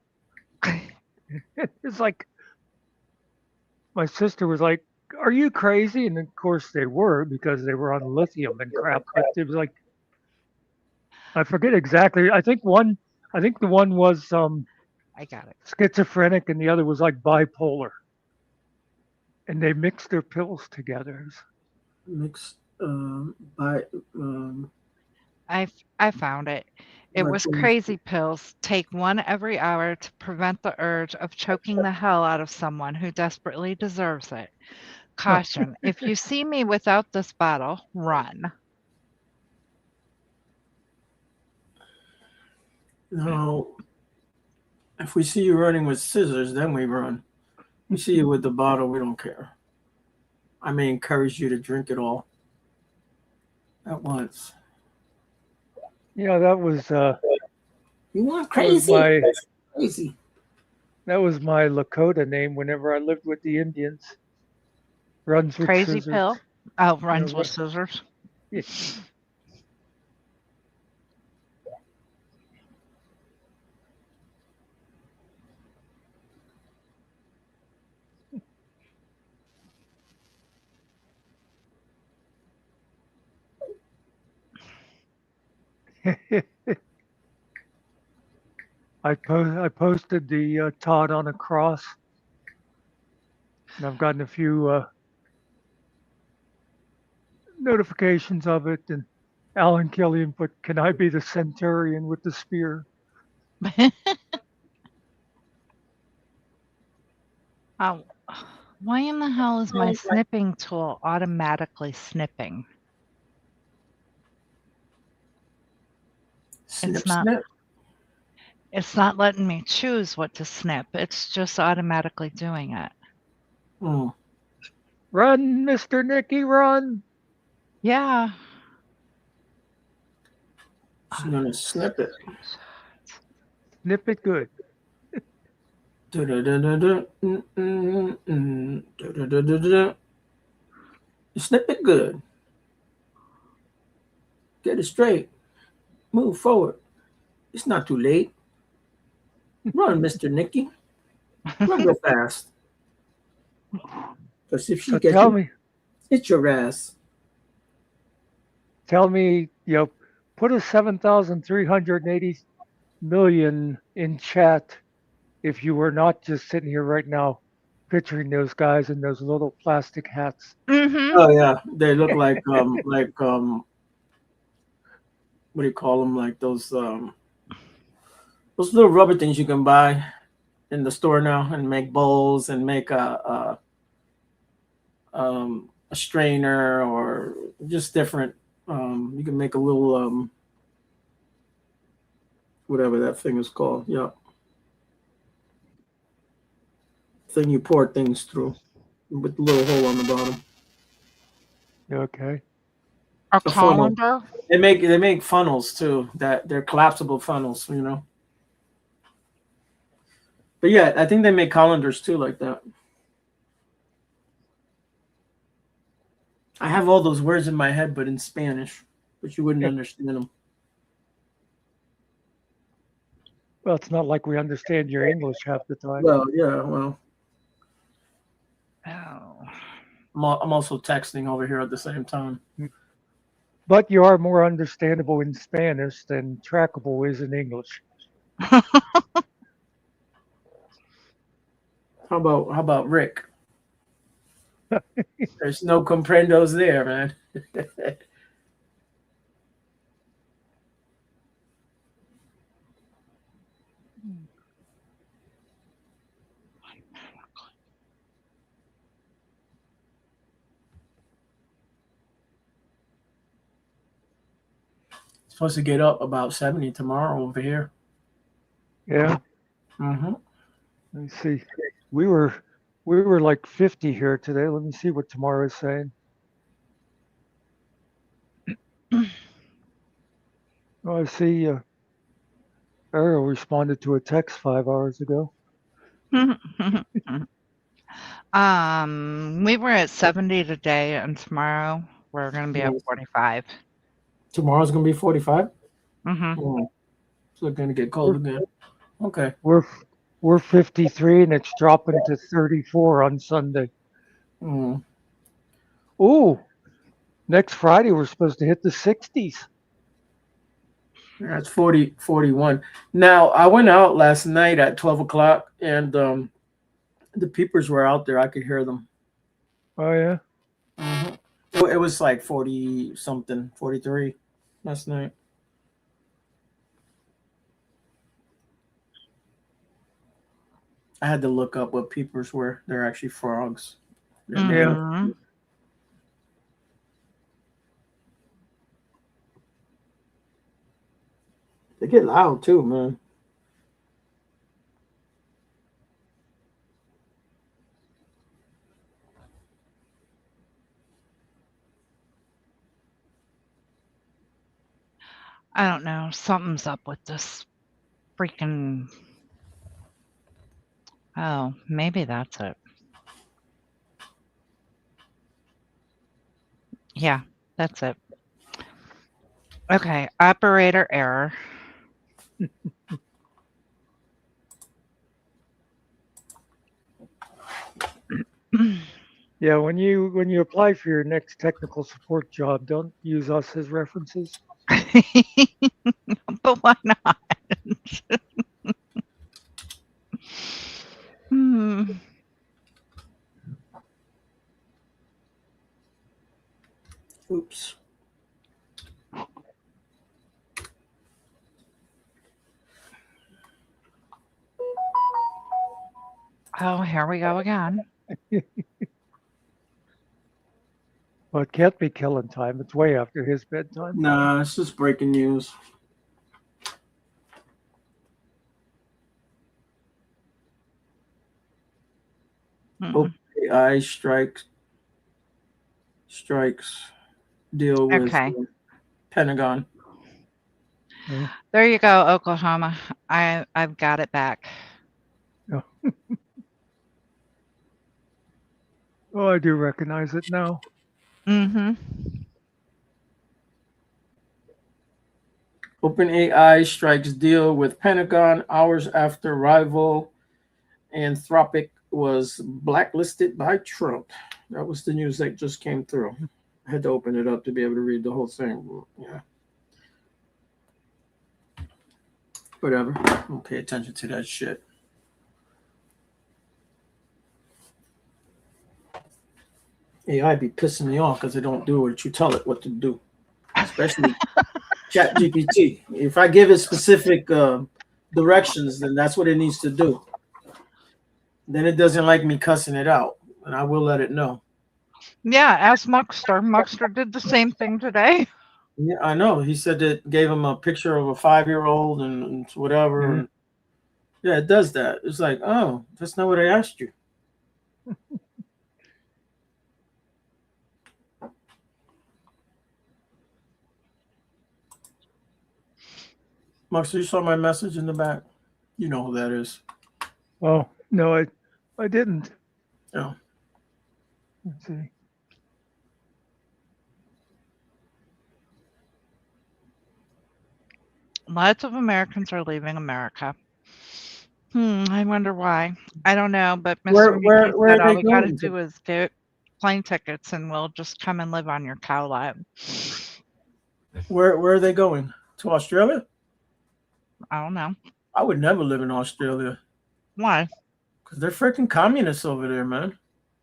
It's like my sister was like, "Are you crazy?" And of course they were because they were on lithium and crap. But it was like I forget exactly. I think the one was I got it. schizophrenic and the other was like bipolar, and they mixed their pills together. Mixed by I found it. It was bipolar. crazy pills. Take one every hour to prevent the urge of choking the hell out of someone who desperately deserves it. Caution, if you see me without this bottle, run. Now, if we see you running with scissors, then we run. We see you with the bottle, we don't care. I may encourage you to drink it all at once. Yeah, that was You want that was crazy? my Crazy. that was my Lakota name whenever I lived with the Indians. Runs with Crazy scissors. pill. Oh, runs Yeah, with scissors. Yeah. I posted the Todd on a cross, and I've gotten a few notifications of it. And Alan Killian put, "Can I be the centurion with the spear?" Oh, why in the hell is my snipping tool automatically snipping? Snip, not- snip. It's not letting me choose what to snip. It's just automatically doing it. Hmm. Run, Mr. Nicky, run! Yeah. She's gonna snip it. Snip it good. Du-du-du-du-du. Mm-mm-mm. Du-du-du-du-du. Snip it good. Get it straight. Move forward. It's not too late. Run, Mr. Nicky. Run real fast. Because if she So gets tell you, me, it's your ass. put a 7,380 million in chat if you were not just sitting here right now picturing those guys in those little plastic hats. Mm-hmm. Oh yeah, they look like what do you call them? Like those little rubber things you can buy in the store now and make bowls and make a strainer or just different. You can make a little whatever that thing is called. Yeah, thing you pour things through with the little hole on the bottom. Okay. A funnel. colander? They make funnels too. That they're collapsible funnels, you know. But yeah, I think they make colanders too like that. I have all those words in my head, but in Spanish, but you wouldn't understand them. Well, it's not like we understand your English half the time. Well, yeah, well. Oh. I'm also texting over here at the same time. But you are more understandable in Spanish than trackable is in English. How about Rick? There's no comprendos there, man. Supposed to get up about 70 tomorrow over here. Yeah. Mm-hmm. Let me see. We were like 50 here today. Let me see what tomorrow is saying. Oh, I see. Ariel responded to a text 5 hours ago. We were at 70 today, and tomorrow we're going to be at 45. Tomorrow's gonna be 45. Mm-hmm. Oh, so it's gonna get cold again. Okay. We're 53 and it's dropping to 34 on Sunday. Mm. Ooh, next Friday we're supposed to hit the 60s. That's 40, 41. Now, I went out last night at 12 o'clock, and the peepers were out there. I could hear them. Oh yeah. Mhm. It was like 40 something, 43 last night. I had to look up what peepers were. They're actually frogs. They're Yeah. Mhm. They get loud too, man. I don't know. Something's up with this freaking. Oh, maybe that's it. Yeah, that's it. Okay, operator error. Yeah, when you apply for your next technical support job, don't use us as references. But why not? Hmm. Oops. Oh, here we go again. Well, it can't be killing time. It's way after his bedtime. Nah, it's just breaking news. Mm-mm. OpenAI strikes deal with Okay. Pentagon. Yeah. There you go, Oklahoma. I've got it back. Oh. Oh, I do recognize it now. Mm-hmm. OpenAI strikes deal with Pentagon hours after rival Anthropic was blacklisted by Trump. That was the news that just came through. I had to open it up to be able to read the whole thing. Yeah. Whatever. Don't pay attention to that shit. AI be pissing me off because they don't do what you tell it what to do, especially ChatGPT. If I give it specific directions, then that's what it needs to do. Then it doesn't like me cussing it out, and I will let it know. Yeah, ask Muckster. Muckster did the same thing today. Yeah, I know. He said it gave him a picture of a 5-year-old and whatever. Yeah. And yeah, it does that. It's like, oh, that's not what I asked you. Max, you saw my message in the back. You know who that is. Oh no, I didn't. Oh. Let's see. Lots of Americans are leaving America. I wonder why. I don't know, but Mr. Mickey Where said are all they we gotta going to? do is get plane tickets and we'll just come and live on your cow lot. Where are they going? To Australia? I don't know. I would never live in Australia Why? because they're freaking communists over there, man.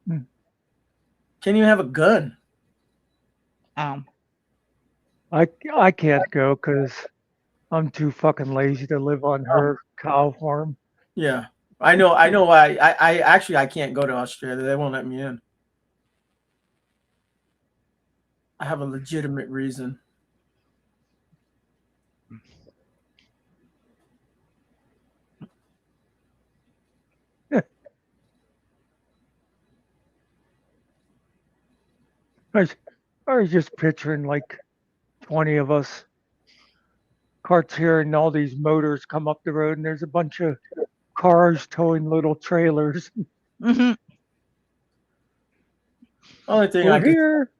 Hmm. Can't even have a gun. Oh. I can't go because I'm too fucking lazy to live on her cow farm. Yeah, I know why. I actually I can't go to Australia. They won't let me in. I have a legitimate reason. I was just picturing like 20 of us, carts here, and all these motors come up the road, and there's a bunch of cars towing little trailers. Mm-hmm. Only thing I We're can here.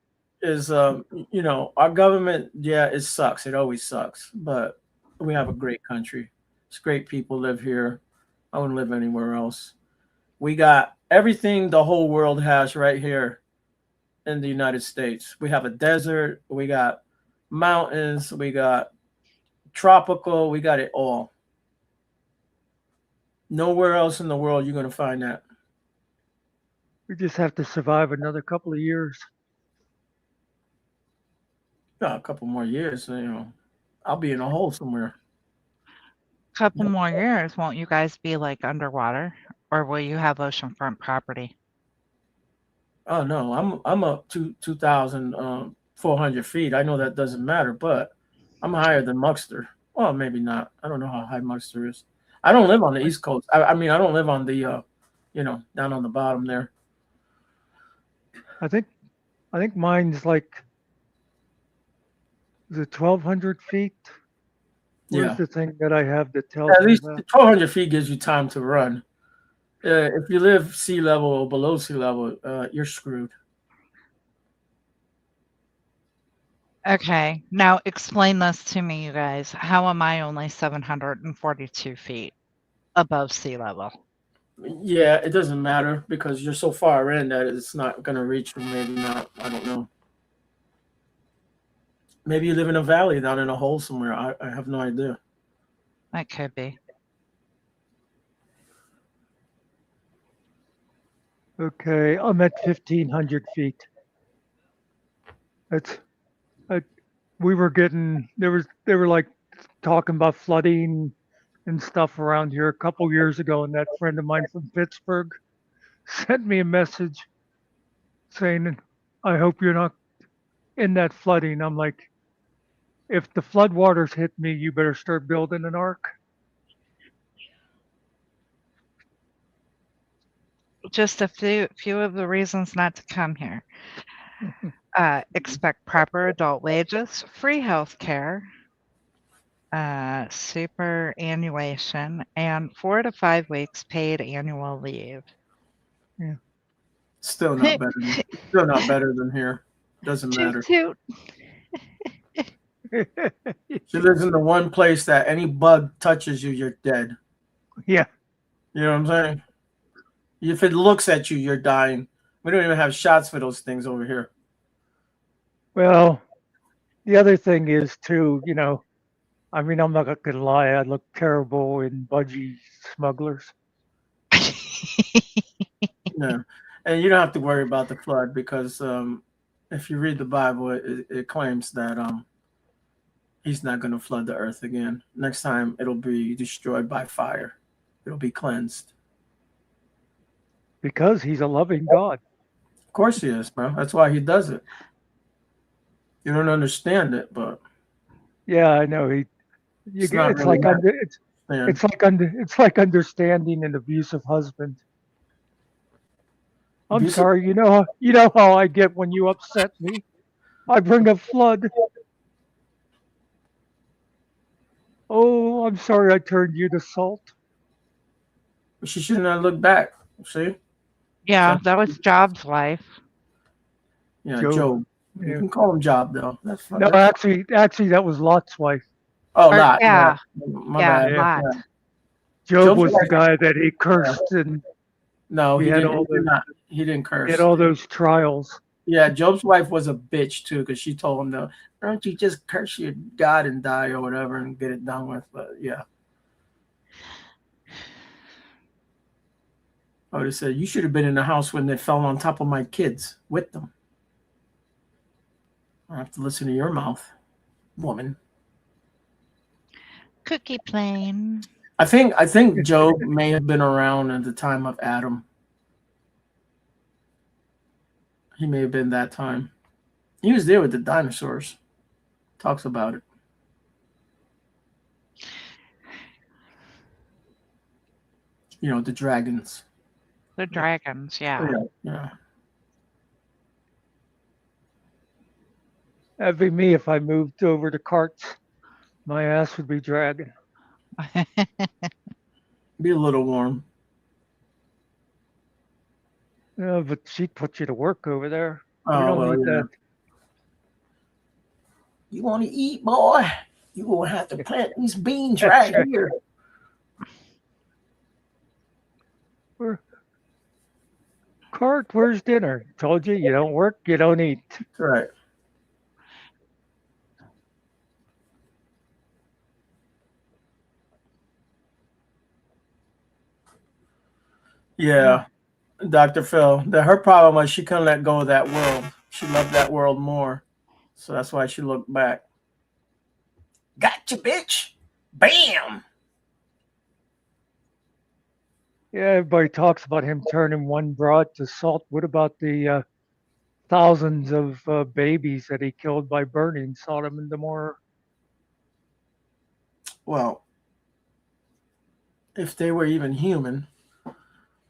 is you know, our government, yeah, it sucks. It always sucks, but we have a great country. It's great people live here. I wouldn't live anywhere else. We got everything the whole world has right here in the United States. We have a desert, we got mountains, we got tropical, we got it all. Nowhere else in the world you're going to find that. We just have to survive another couple of years. A couple more years, I'll be in a hole somewhere. Couple more years, won't you guys be like underwater, or will you have oceanfront property? Oh no, I'm up to 2,400 feet. I know that doesn't matter, but I'm higher than Muckster. Well, maybe not. I don't know how high Muckster is. I don't live on the East Coast. I mean, I don't live on the, down on the bottom there. I think mine's like, is it 1,200 feet? Where's Yeah. the thing that I have that tells At me least that? 1,200 feet gives you time to run. If you live sea level or below sea level, you're screwed. Okay, now explain this to me, you guys. How am I only 742 feet above sea level? Yeah, it doesn't matter because you're so far in that it's not going to reach you. Maybe not. I don't know. Maybe you live in a valley down in a hole somewhere. I have no idea. That could be. Okay, I'm at 1,500 feet. We were getting, they were like talking about flooding and stuff around here a couple years ago, and that friend of mine from Pittsburgh sent me a message saying, I hope you're not in that flooding. I'm like, if the floodwaters hit me, you better start building an ark. Just a few of the reasons not to come here. Expect proper adult wages, free health care, superannuation, and 4 to 5 weeks paid annual leave. Yeah. Still not better than here. Doesn't matter. Toot, She lives in the one place that any bug touches you, you're dead. Yeah. You know what I'm saying? If it looks at you, you're dying. We don't even have shots for those things over here. Well, the other thing is too, I mean, I'm not gonna lie, I look terrible in budgie smugglers. Yeah, and you don't have to worry about the flood because if you read the Bible, it claims that he's not going to flood the earth again. Next time, it'll be destroyed by fire. It'll be cleansed. Because he's a loving God. Of course he is, bro. That's why he does it. You don't understand it, but yeah, I know. It's like understanding an abusive husband. I'm sorry, you know how I get when you upset me. I bring a flood. Oh, I'm sorry I turned you to salt. She shouldn't have looked back. See? Yeah, that was Job's wife. Yeah, Job. You can call him Job though. That's fine. No, actually, that was Lot's wife. Oh, Lot. Yeah, My bad. Lot. Yeah. Job was the guy that he cursed, and no, he didn't curse. He had all those trials. Yeah, Job's wife was a bitch too, because she told him, "No, don't you just curse your God and die or whatever and get it done with?" But yeah. I would have said, you should have been in the house when they fell on top of my kids with them. I have to listen to your mouth, woman. Cookie plane. I think Job may have been around at the time of Adam. He may have been that time. He was there with the dinosaurs. Talks about it. The dragons. The dragons, yeah. Yeah. That'd be me if I moved over to carts. My ass would be dragging. Be a little warm. Yeah, but she'd put you to work over there. Oh, you don't well, need yeah. that. You want to eat, boy? You gonna have to plant these beans right here. Where, Cart, where's dinner? Told you, you don't work, you don't eat. Right. Yeah, Dr. Phil. Her problem was she couldn't let go of that world. She loved that world more. So that's why she looked back. Gotcha, bitch. Bam. Yeah, everybody talks about him turning one broad to salt. What about the thousands of babies that he killed by burning Sodom and Gomorrah? Well, if they were even human,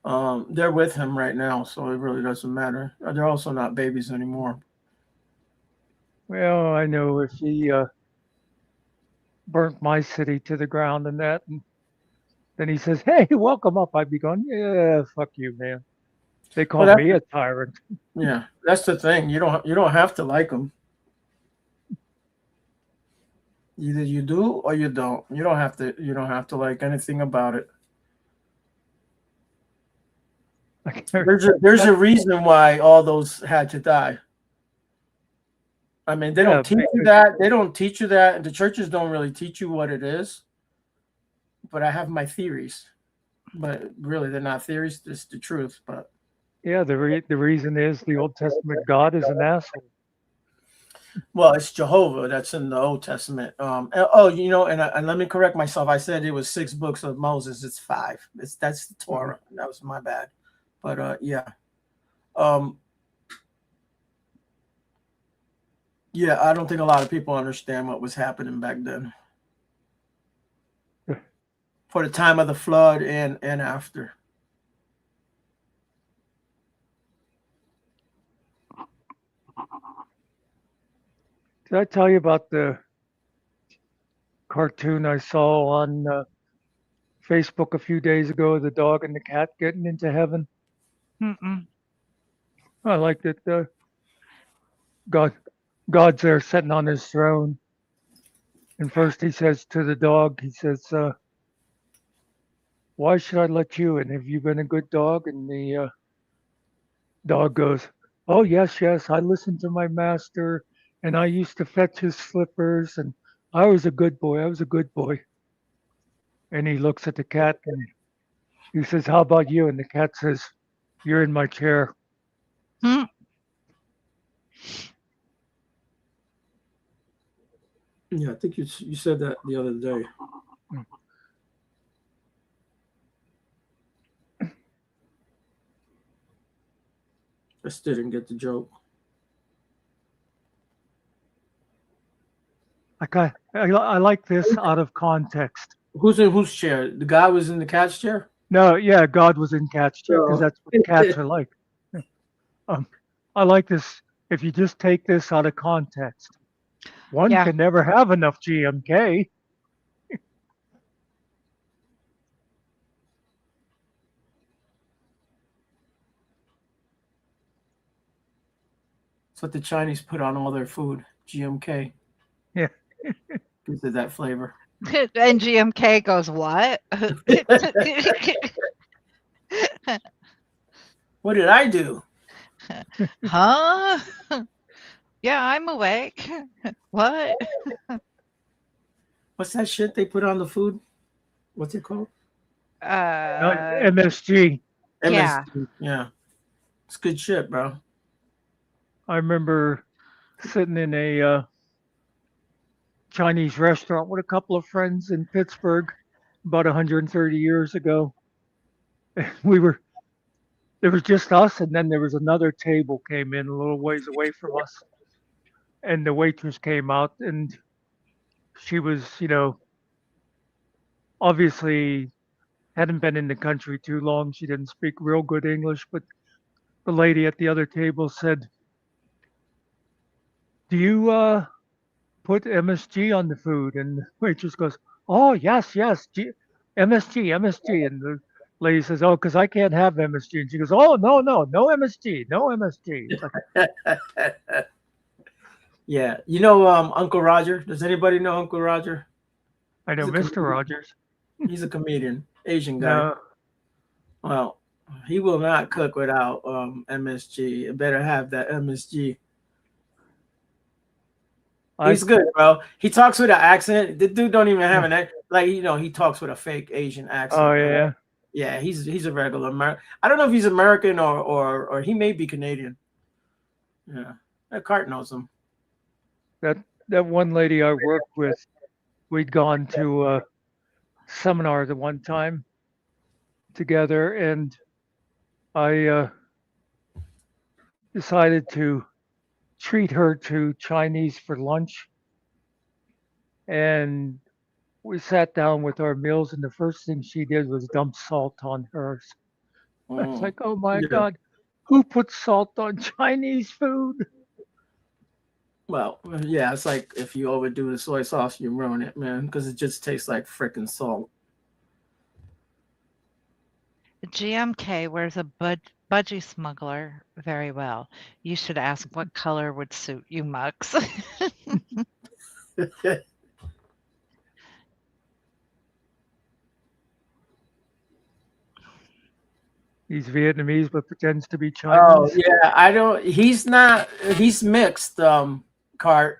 they're with him right now, so it really doesn't matter. They're also not babies anymore. Well, I know if he burnt my city to the ground and that, and then he says, "Hey, welcome up," I'd be going, "Yeah, fuck you, man." They call Well, me a tyrant. yeah, that's the thing. You don't have to like them. Either you do or you don't. You don't have to like anything about it. There's a reason why all those had to die. I mean, they don't teach you that. They don't teach you that, and the churches don't really teach you what it is. But I have my theories. But really, they're not theories. It's the truth. But yeah, the reason is the Old Testament God is an asshole. Well, it's Jehovah that's in the Old Testament. And let me correct myself. I said it was 6 books of Moses. It's 5. That's the Torah. That was my bad. But yeah. Yeah, I don't think a lot of people understand what was happening back then. For the time of the flood and after. Did I tell you about the cartoon I saw on Facebook a few days ago, the dog and the cat getting into heaven? Mm-mm. I liked it. God's there sitting on his throne. And first he says to the dog, he says, "Why should I let you in? Have you been a good dog?" And the dog goes, "Oh, yes, yes. I listened to my master and I used to fetch his slippers and I was a good boy. I was a good boy." And he looks at the cat and he says, "How about you?" And the cat says, "You're in my chair." Hmm. Yeah, I think you said that the other day. I still didn't get the joke. I like this out of context. Who's in whose chair? The guy was in the cat's chair? No, yeah, God was in cat's chair because that's what cats are like. I like this. If you just take this out of context, one Yeah. can never have enough GMK. That's what the Chinese put on all their food. GMK. Yeah. Gives it that flavor. And GMK goes, what? What did I do? Huh? Yeah, I'm awake. What? What's that shit they put on the food? What's it called? MSG. Yeah. MSG. Yeah. It's good shit, bro. I remember sitting in a Chinese restaurant with a couple of friends in Pittsburgh about 130 years ago. There was just us, and then there was another table came in a little ways away from us, and the waitress came out, and she was, obviously hadn't been in the country too long. She didn't speak real good English, but the lady at the other table said, "Do you put MSG on the food?" And the waitress goes, "Oh, yes, yes, MSG, MSG." And the lady says, "Oh, because I can't have MSG." And she goes, "Oh, no, no, no MSG, no MSG." It's like, Yeah. You know Uncle Roger? Does anybody know Uncle Roger? I know He's a Mr. comedian. Rogers. He's a comedian, Asian guy. No, Well, He will not cook without MSG. It better have that MSG. I He's good, bro. He talks with an accent. The dude don't even have an like, he talks with a fake Asian accent. oh yeah, Yeah, he's a regular American. I don't know if he's American or he may be Canadian. Yeah, that Cart knows him. that one lady I worked with, we'd gone to a seminar the one time together, and I decided to treat her to Chinese for lunch, and we sat down with our meals, and the first thing she did was dump salt on hers. It's like, oh my Yeah. God, who puts salt on Chinese food? Well, yeah, it's like if you overdo the soy sauce, you ruin it, man, because it just tastes like freaking salt. GMK wears a budgie smuggler very well. You should ask what color would suit you, Mux. He's Vietnamese but pretends to be Oh Chinese. yeah, I don't. He's not. He's mixed. Cart.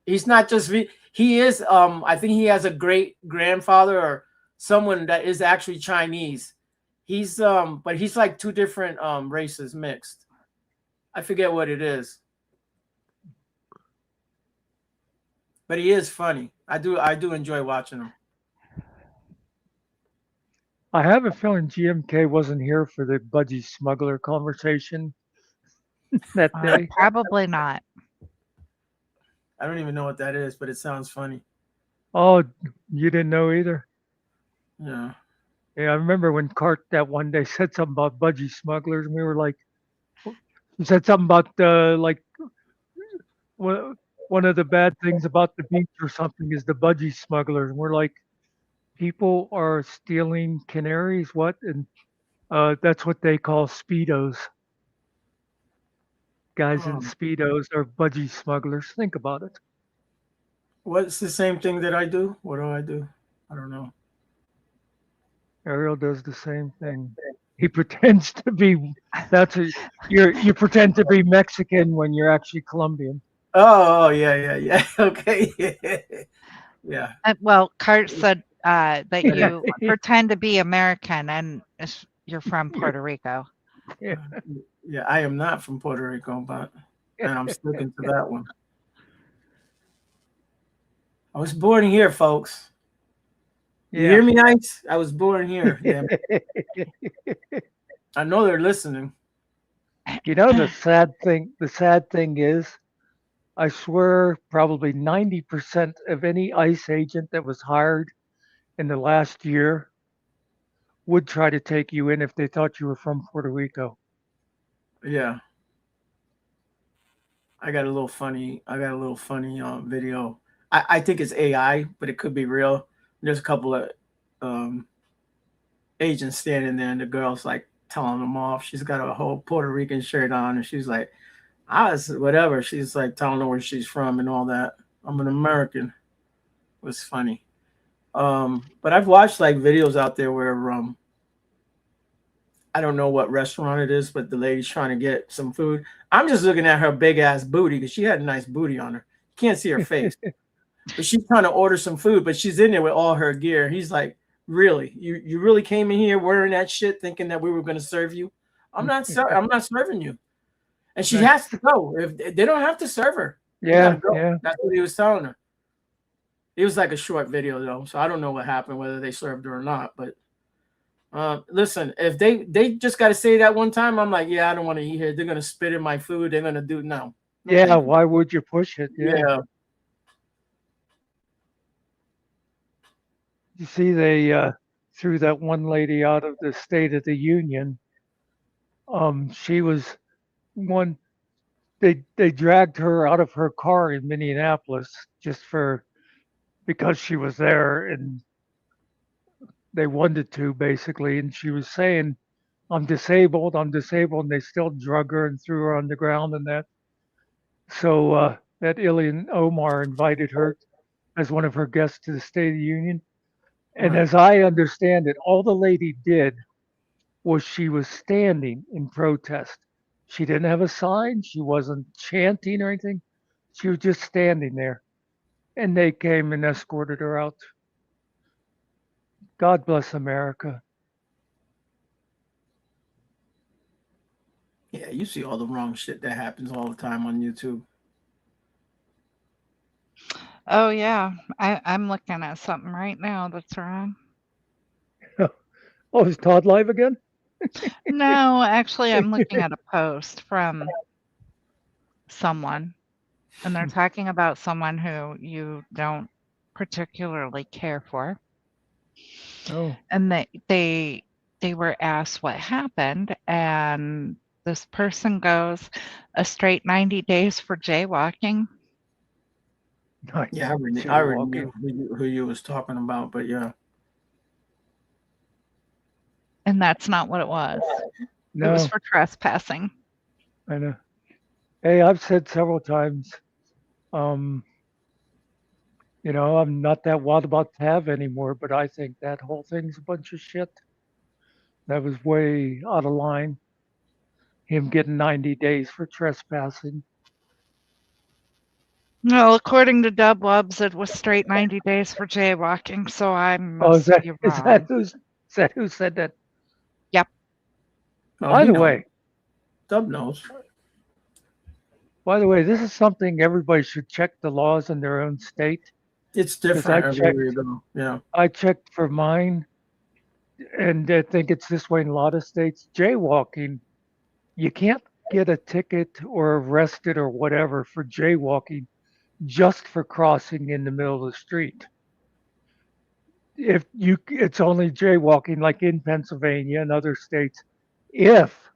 He's not just. He is. I think he has a great grandfather or someone that is actually Chinese. He's but he's like two different races mixed. I forget what it is. But he is funny. I do enjoy watching him. I have a feeling GMK wasn't here for the budgie smuggler conversation that day. Probably not. I don't even know what that is, but it sounds funny. Oh, you didn't know either? Yeah. Yeah, I remember when Cart that one day said something about budgie smugglers, and we were like, he said something about like one of the bad things about the beach or something is the budgie smugglers. And we're like, people are stealing canaries, what? And that's what they call speedos. Guys in speedos are budgie smugglers. Think about it. What's the same thing that I do? What do I do? I don't know. Ariel does the same thing. He pretends to be. You pretend to be Mexican when you're actually Colombian. Oh yeah. Okay. Yeah. Well, Cart said that you pretend to be American and you're from Puerto Rico. Yeah. Yeah, I am not from Puerto Rico, and I'm sticking to that one. I was born here, folks. You hear me, Ice? I was born here. Yeah. I know they're listening. You know the sad thing is, I swear probably 90% of any ICE agent that was hired in the last year would try to take you in if they thought you were from Puerto Rico. Yeah. I got a little funny video. I think it's AI, but it could be real. There's a couple of agents standing there, and the girl's like telling them off. She's got a whole Puerto Rican shirt on, and she's like, whatever. She's like telling her where she's from and all that. I'm an American. It was funny. But I've watched like videos out there where I don't know what restaurant it is, but the lady's trying to get some food. I'm just looking at her big ass booty because she had a nice booty on her. You can't see her face. But she's trying to order some food, but she's in there with all her gear. He's like, really? You really came in here wearing that shit thinking that we were going to serve you? I'm not serving you. And she has to go. If they don't have to serve her. Yeah. That's what he was telling her. It was like a short video though, so I don't know what happened, whether they served her or not. But listen, if they just got to say that one time, I'm like, yeah, I don't want to eat here. They're going to spit in my food. They're going to do no. Yeah, why would you push it? Yeah. You see, they threw that one lady out of the State of the Union. She was one. They dragged her out of her car in Minneapolis just because she was there, and they wanted to basically. And she was saying, "I'm disabled. I'm disabled," and they still drug her and threw her on the ground and that. So that Ilhan Omar invited her as one of her guests to the State of the Union. And as I understand it, all the lady did was she was standing in protest. She didn't have a sign. She wasn't chanting or anything. She was just standing there. And they came and escorted her out. God bless America. Yeah, you see all the wrong shit that happens all the time on YouTube. Oh yeah, I'm looking at something right now that's wrong. Oh, is Todd live again? No, actually, I'm looking at a post from someone, and they're talking about someone who you don't particularly care for, Oh, and they were asked what happened, and this person goes, "A straight 90 days for jaywalking." nice. Yeah, I already knew who you was talking about, but yeah. And that's not what it was. It was No, for trespassing. I know. Hey, I've said several times, um, I'm not that wild about Tav anymore, but I think that whole thing's a bunch of shit. That was way out of line. Him getting 90 days for trespassing. Well, according to Dubwubs, it was straight 90 days for jaywalking, so I Oh, must be wrong. is that who said that? Yep. Oh, By he the knows. way, Dub knows. this is something everybody should check the laws in their own state. It's 'Cause different everywhere you go. Yeah. I checked for mine, and I think it's this way in a lot of states. Jaywalking, you can't get a ticket or arrested or whatever for jaywalking just for crossing in the middle of the street. It's only jaywalking, like in Pennsylvania and other states, if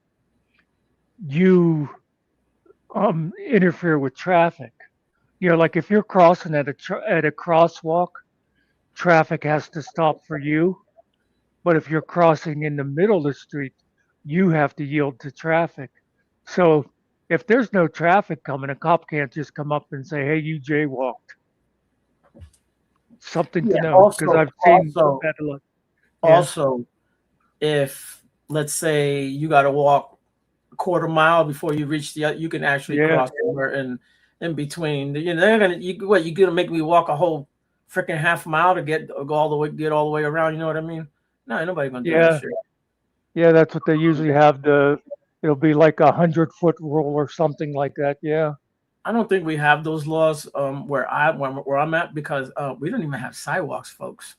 you interfere with traffic. Like if you're crossing at a crosswalk, traffic has to stop for you. But if you're crossing in the middle of the street, you have to yield to traffic. So if there's no traffic coming, a cop can't just come up and say, "Hey, you jaywalked." Something to Yeah. know because I've seen that a lot. Yeah. Also, if let's say you got to walk a quarter mile before you reach you can actually Yeah. cross over in between. They're gonna make me walk a whole freaking half mile to get all the way around. You know what I mean? No, ain't nobody gonna do that Yeah. shit. Yeah, that's what they usually have. It'll be like 100-foot rule or something like that. Yeah. I don't think we have those laws where I'm at because we don't even have sidewalks, folks.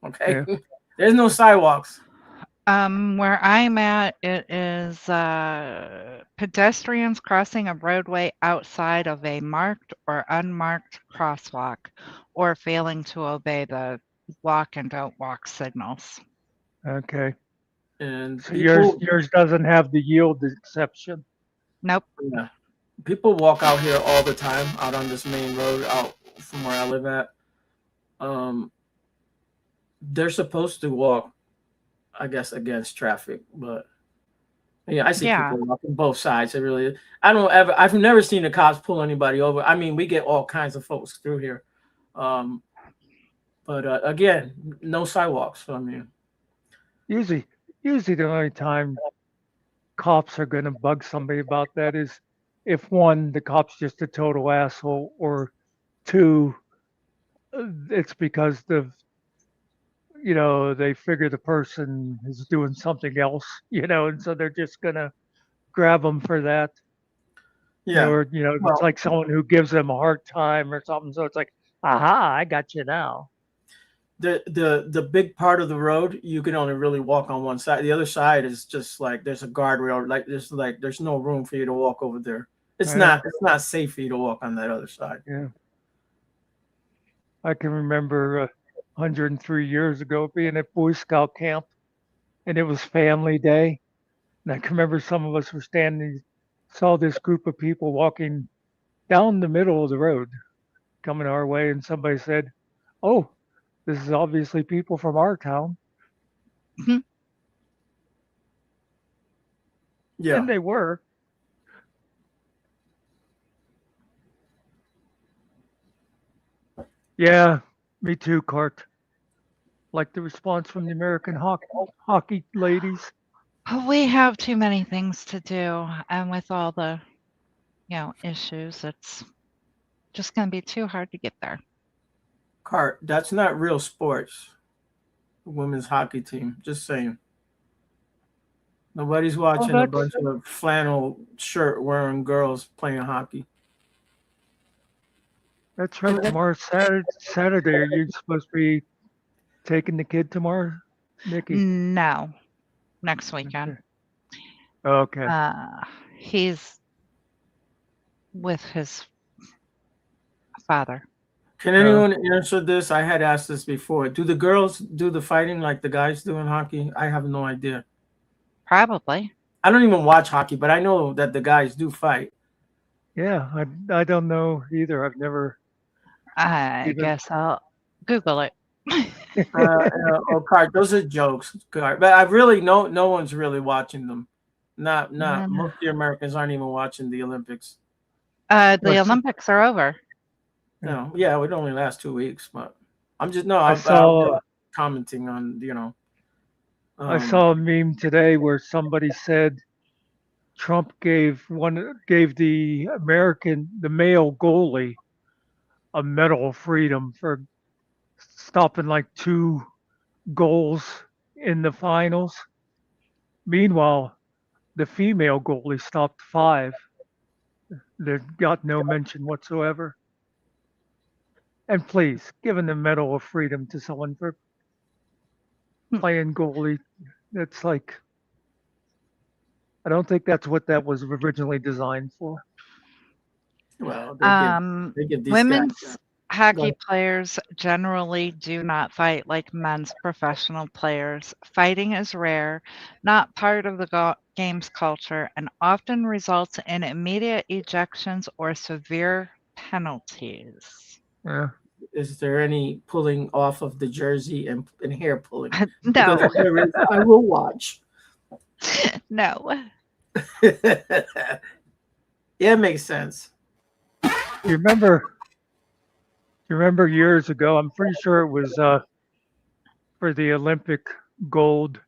Okay, Yeah. there's no sidewalks. Where I'm at, it is pedestrians crossing a roadway outside of a marked or unmarked crosswalk or failing to obey the walk and don't walk signals. Okay. And So yours doesn't have the yield exception. Nope. Yeah, people walk out here all the time out on this main road out from where I live at. They're supposed to walk, I guess, against traffic, but yeah, I see people walking both sides. It really, I've never seen the cops pull anybody over. I mean, we get all kinds of folks through here, but again, no sidewalks. So, I mean, Usually the only time cops are going to bug somebody about that is if one, the cop's just a total asshole, or two, it's because they figure the person is doing something else, and so they're just going to grab them for that. yeah, Or, it's like someone who gives them a hard time or something. So it's like, aha, I got you now. The big part of the road, you can only really walk on one side. The other side is just like there's a guardrail, there's no room for you to walk over there. It's not safe for you to walk on that other side. Yeah. I can remember 103 years ago being at Boy Scout camp, and it was Family Day. And I can remember some of us were standing, saw this group of people walking down the middle of the road coming our way, and somebody said, "Oh, this is obviously people from our town." Yeah. And they were. Yeah, me too, Cart. Like the response from the American hockey ladies. We have too many things to do, and with all the, issues, it's just going to be too hard to get there. Cart, that's not real sports. Women's hockey team. Just saying. Nobody's watching a bunch of flannel shirt wearing girls playing hockey. That's right. Tomorrow's Saturday. Are you supposed to be taking the kid tomorrow, Nikki? No, next weekend. Okay. He's with his father. Can anyone answer this? I had asked this before. Do the girls do the fighting like the guys do in hockey? I have no idea. Probably. I don't even watch hockey, but I know that the guys do fight. Yeah, I don't know either. I've never. I guess I'll Google it. Cart, those are jokes, Cart. But I really no one's really watching them. Not most of the Americans aren't even watching the Olympics. The Olympics are over. No, yeah, it would only last 2 weeks, but I'm just commenting on I saw a meme today where somebody said Trump gave the male goalie a Medal of Freedom for stopping like 2 goals in the finals. Meanwhile, the female goalie stopped 5. They got no mention whatsoever. And please, giving the Medal of Freedom to someone for playing goalie, that's like, I don't think that's what that was originally designed for. Well, they give these women's guys, hockey players generally do not fight like men's professional players. Fighting is rare, not part of the game's culture, and often results in immediate ejections or severe penalties. Yeah. Is there any pulling off of the jersey and hair pulling? No. Because if there is, I will watch. No. Yeah, it makes sense. You remember years ago, I'm pretty sure it was for the Olympic gold.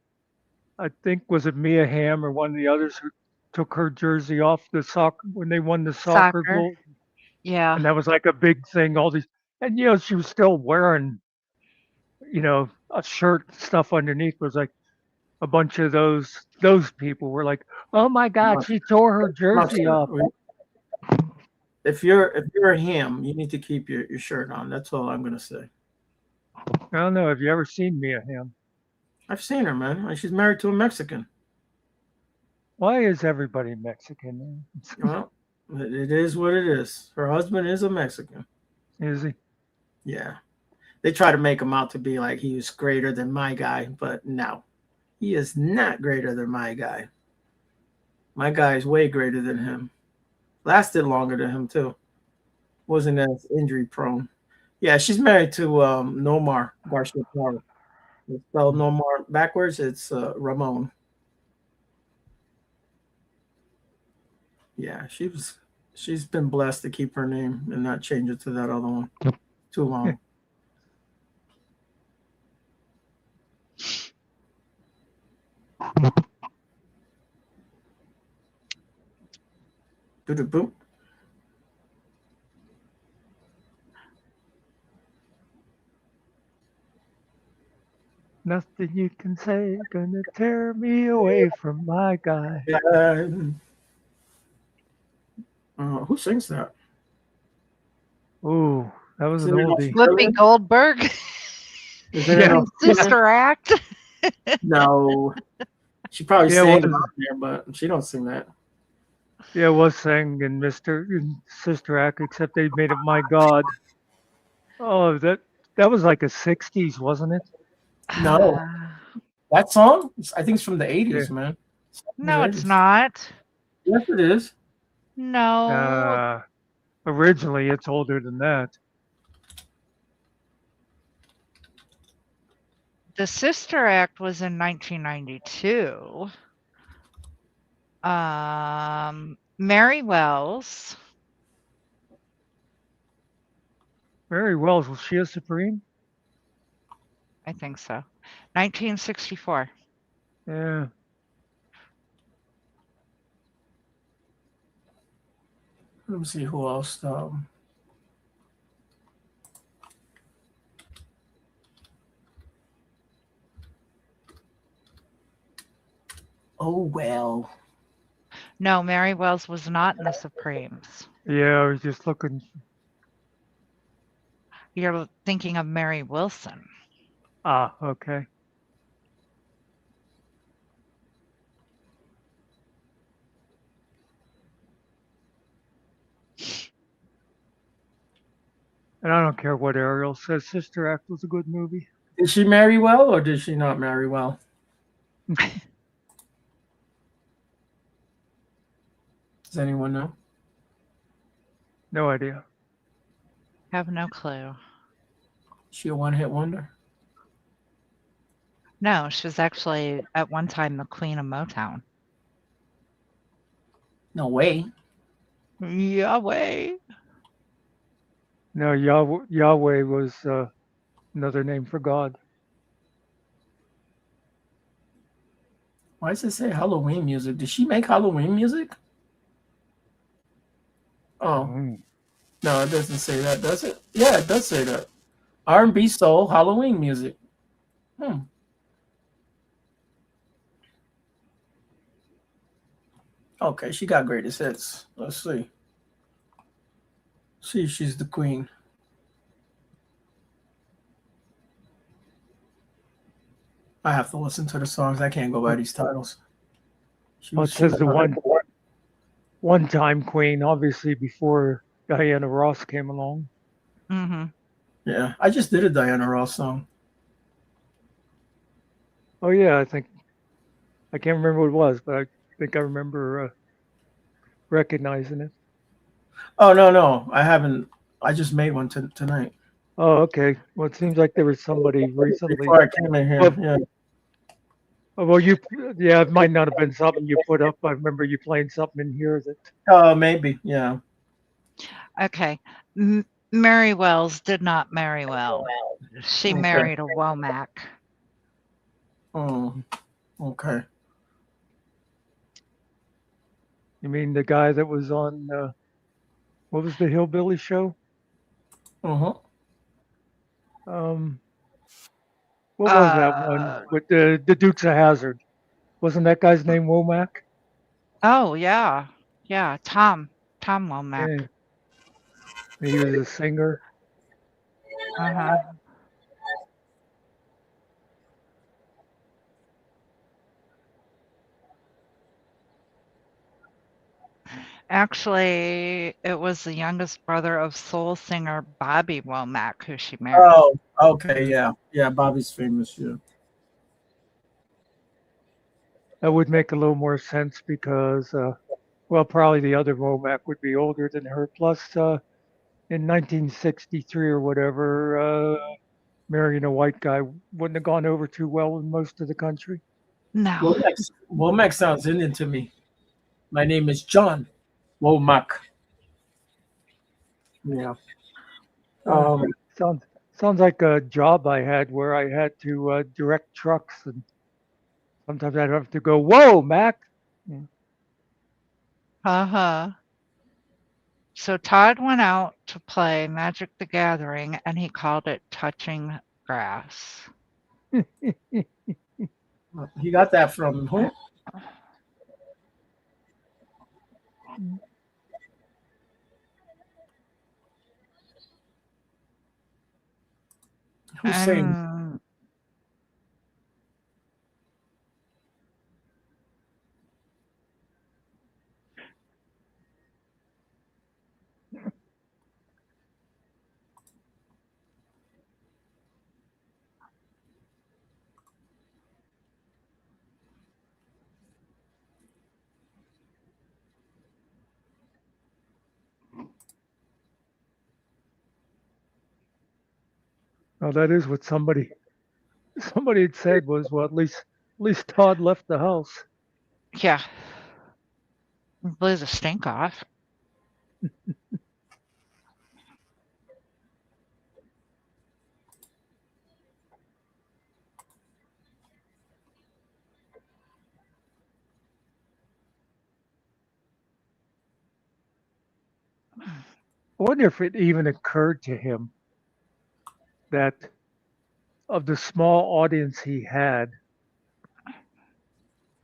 I think, was it Mia Hamm or one of the others who took her jersey off the soccer when they won the soccer gold? Yeah. And that was like a big thing. All these, and she was still wearing, a shirt stuff underneath. Was like a bunch of those people were like, "Oh my God, she tore her jersey off." If you're a ham, you need to keep your shirt on. That's all I'm gonna say. I don't know. Have you ever seen Mia Hamm? I've seen her, man. She's married to a Mexican. Why is everybody Mexican? Well, it is what it is. Her husband is a Mexican. Is he? Yeah. They try to make him out to be like he was greater than my guy, but no. He is not greater than my guy. My guy is way greater than him. Lasted longer than him, too. Wasn't as injury prone. Yeah, she's married to Nomar Garcia Parra. It's spelled Nomar backwards. It's Ramon. Yeah, she's been blessed to keep her name and not change it to that other one too long. Boom. Nothing you can say gonna tear me away from my guy. Who sings that? Ooh, that was an oldie. Whoopi Goldberg. Yeah. Sister Act. No, she probably sang out there, but she don't sing that. Yeah, it was sang in Sister Act, except they made it My God. Oh, that was like a '60s, wasn't it? No, that song, I think it's from the '80s, man. No, it's not. Yes, it is. No. Originally, it's older than that. The Sister Act was in 1992. Mary Wells. Mary Wells, was she a Supreme? I think so. 1964. Yeah. Let me see who else. Oh well. No, Mary Wells was not in the Supremes. Yeah, I was just looking. You're thinking of Mary Wilson. Ah, okay. And I don't care what Ariel says. Sister Act was a good movie. Did she marry well or did she not marry well? Does anyone know? No idea. Have no clue. She a one-hit wonder? No, she was actually at one time the queen of Motown. No way. Yahweh. No, Yahweh was another name for God. Why does it say Halloween music? Did she make Halloween music? Oh, Mm. no, it doesn't say that, does it? Yeah, it does say that. R&B soul Halloween music. Okay, she got greatest hits. Let's see. See if she's the queen. I have to listen to the songs. I can't go by these titles. Well, it says the one-time queen, obviously before Diana Ross came along. Mm-hmm. Yeah, I just did a Diana Ross song. Oh yeah, I can't remember what it was, but I think I remember recognizing it. Oh no, I haven't. I just made one tonight. Oh, okay. Well, it seems like there was somebody recently. Before I came in here, yeah. Well, yeah, it might not have been something you put up. I remember you playing something in here that. Maybe, yeah. Okay. Mary Wells did not marry well. She Okay. married a Womack. Oh, okay. You mean the guy that was on? What was the Hillbilly show? What was that one with the Dukes of Hazzard? Wasn't that guy's name Womack? Oh yeah, yeah. Tom Womack. Yeah. He was a singer. Uh-huh. Actually, it was the youngest brother of soul singer Bobby Womack who she married. Oh, okay, yeah. Yeah, Bobby's famous, yeah. That would make a little more sense because, well, probably the other Womack would be older than her. Plus, in 1963 or whatever, marrying a white guy wouldn't have gone over too well in most of the country. No. Womack sounds Indian to me. My name is John Womack. Yeah. Sounds like a job I had where I had to direct trucks, and sometimes I'd have to go, "Whoa, Mac!" Yeah. Uh-huh. So Todd went out to play Magic the Gathering and he called it touching grass. He got that from who? Who's saying? Oh, that is what somebody had said was, well, at least Todd left the house. Yeah. Blew the stink off. I wonder if it even occurred to him that of the small audience he had,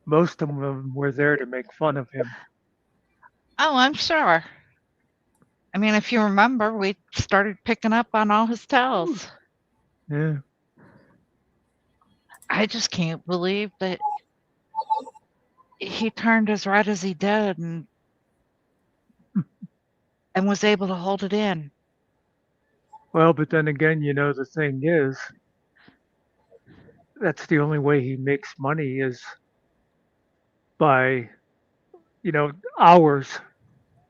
most of them were there to make fun of him. Oh, I'm sure. I mean, if you remember, we started picking up on all his tells. Yeah. I just can't believe that he turned as red as he did and was able to hold it in. Well, but then again, the thing is, that's the only way he makes money is by, hours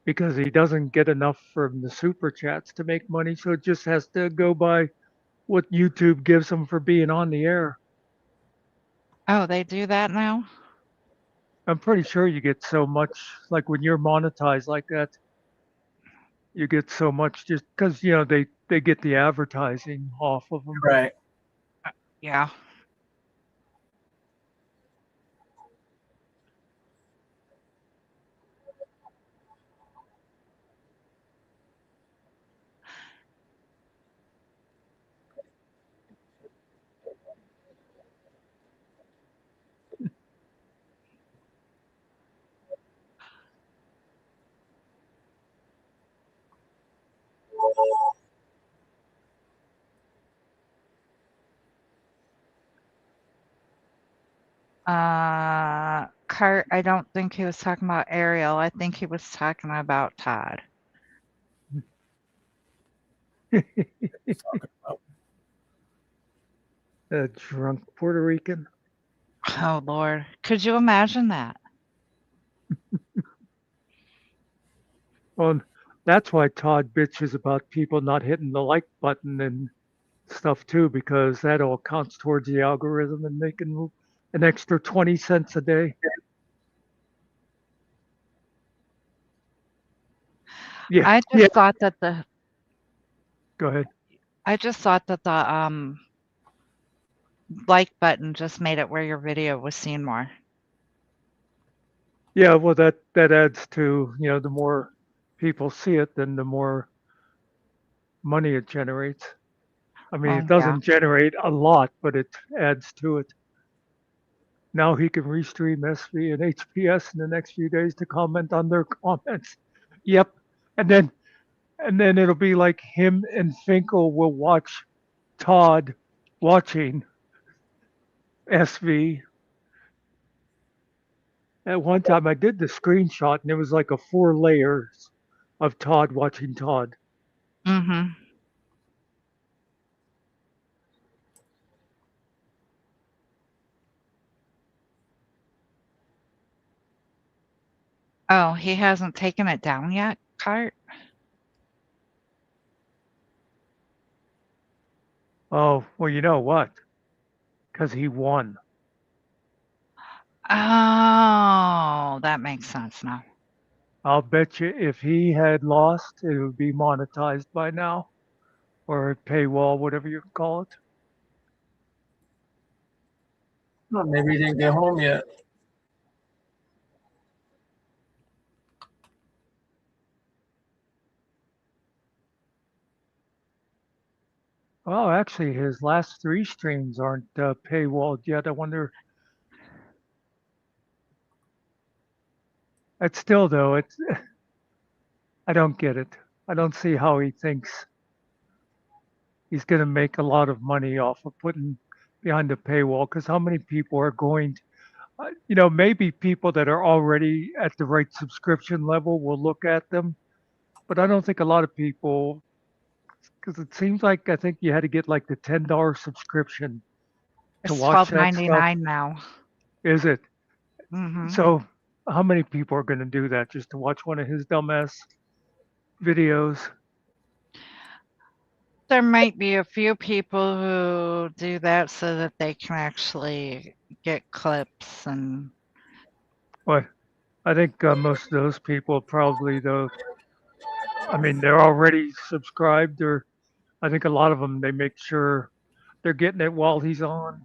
because he doesn't get enough from the super chats to make money. So it just has to go by what YouTube gives him for being on the air. Oh, they do that now? I'm pretty sure you get so much, like when you're monetized like that, you get so much just because, they get the advertising off of them. Right. Yeah. Kurt, I don't think he was talking about Ariel. I think he was talking about Todd. A drunk Puerto Rican. Oh, Lord. Could you imagine that? Well, that's why Todd bitches about people not hitting the like button and stuff too, because that all counts towards the algorithm and making an extra 20 cents a day. Yeah. I just thought that Go ahead. I just thought that the like button just made it where your video was seen more. Yeah, well, that adds to, the more people see it, then the more money it generates. I mean, it Oh, yeah. doesn't generate a lot, but it adds to it. Now he can restream SV and HPS in the next few days to comment on their comments. Yep. And then it'll be like him and Finkel will watch Todd watching SV. At one time I did the screenshot and it was like a 4 layers of Todd watching Todd. Mm-hmm. Oh, he hasn't taken it down yet, Kurt? Oh, well, you know what? Because he won. Oh, that makes sense now. I'll bet you if he had lost, it would be monetized by now or paywall, whatever you call it. Well, maybe he didn't get home yet. Well, actually, his last 3 streams aren't paywalled yet. I wonder. It's still though. It's I don't get it. I don't see how he thinks he's going to make a lot of money off of putting behind the paywall. Because how many people are going to, maybe people that are already at the right subscription level will look at them, but I don't think a lot of people, because it seems like I think you had to get like the $10 subscription to It's watch that stuff. $12.99 now. Is it? Mm-hmm. So how many people are going to do that just to watch one of his dumbass videos? There might be a few people who do that so that they can actually get clips and. But I think most of those people probably, though, I mean, they're already subscribed, or I think a lot of them, they make sure they're getting it while he's on.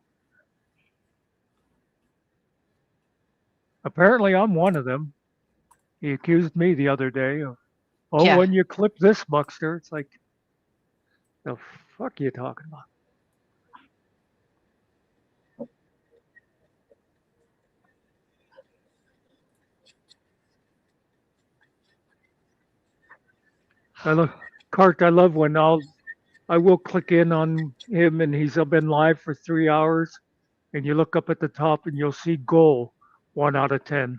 Apparently, I'm one of them. He accused me the other day of Oh, Yeah. when you clip this, Muckster, it's like, the fuck you talking about? I love Cart. I love when I will click in on him and he's been live for 3 hours, and you look up at the top and you'll see goal 1 out of 10.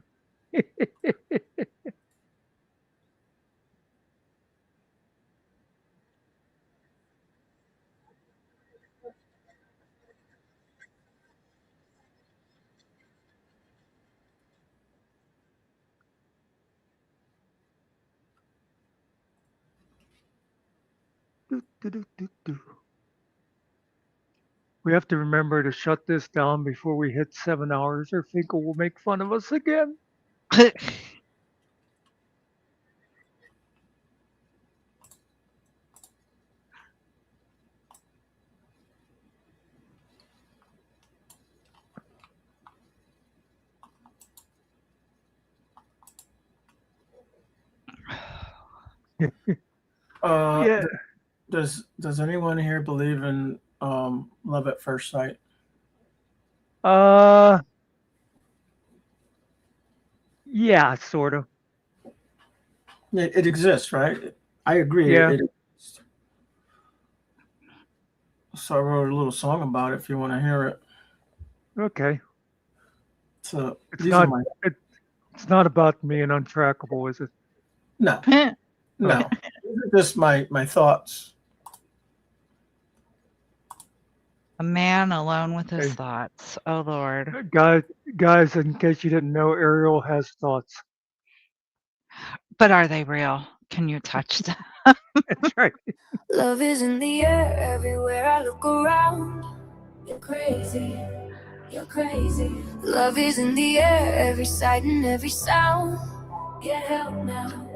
Do, do, do, do, do. We have to remember to shut this down before we hit 7 hours, or Finkel will make fun of us again. Yeah. Does anyone here believe in love at first sight? Yeah, sort of. It exists, right? I agree. Yeah. It exists. So I wrote a little song about it if you want to hear it. Okay. So It's these not. are my It's not about me and Untraceable, is it? no. Oh. These are just my thoughts. A man alone with his Hey. thoughts. Oh Lord. Guys, in case you didn't know, Ariel has thoughts. But are they real? Can you touch them? That's right. Love is in the air everywhere I look around. You're crazy, you're crazy. Love is in the air, every sight and every sound. Get help now.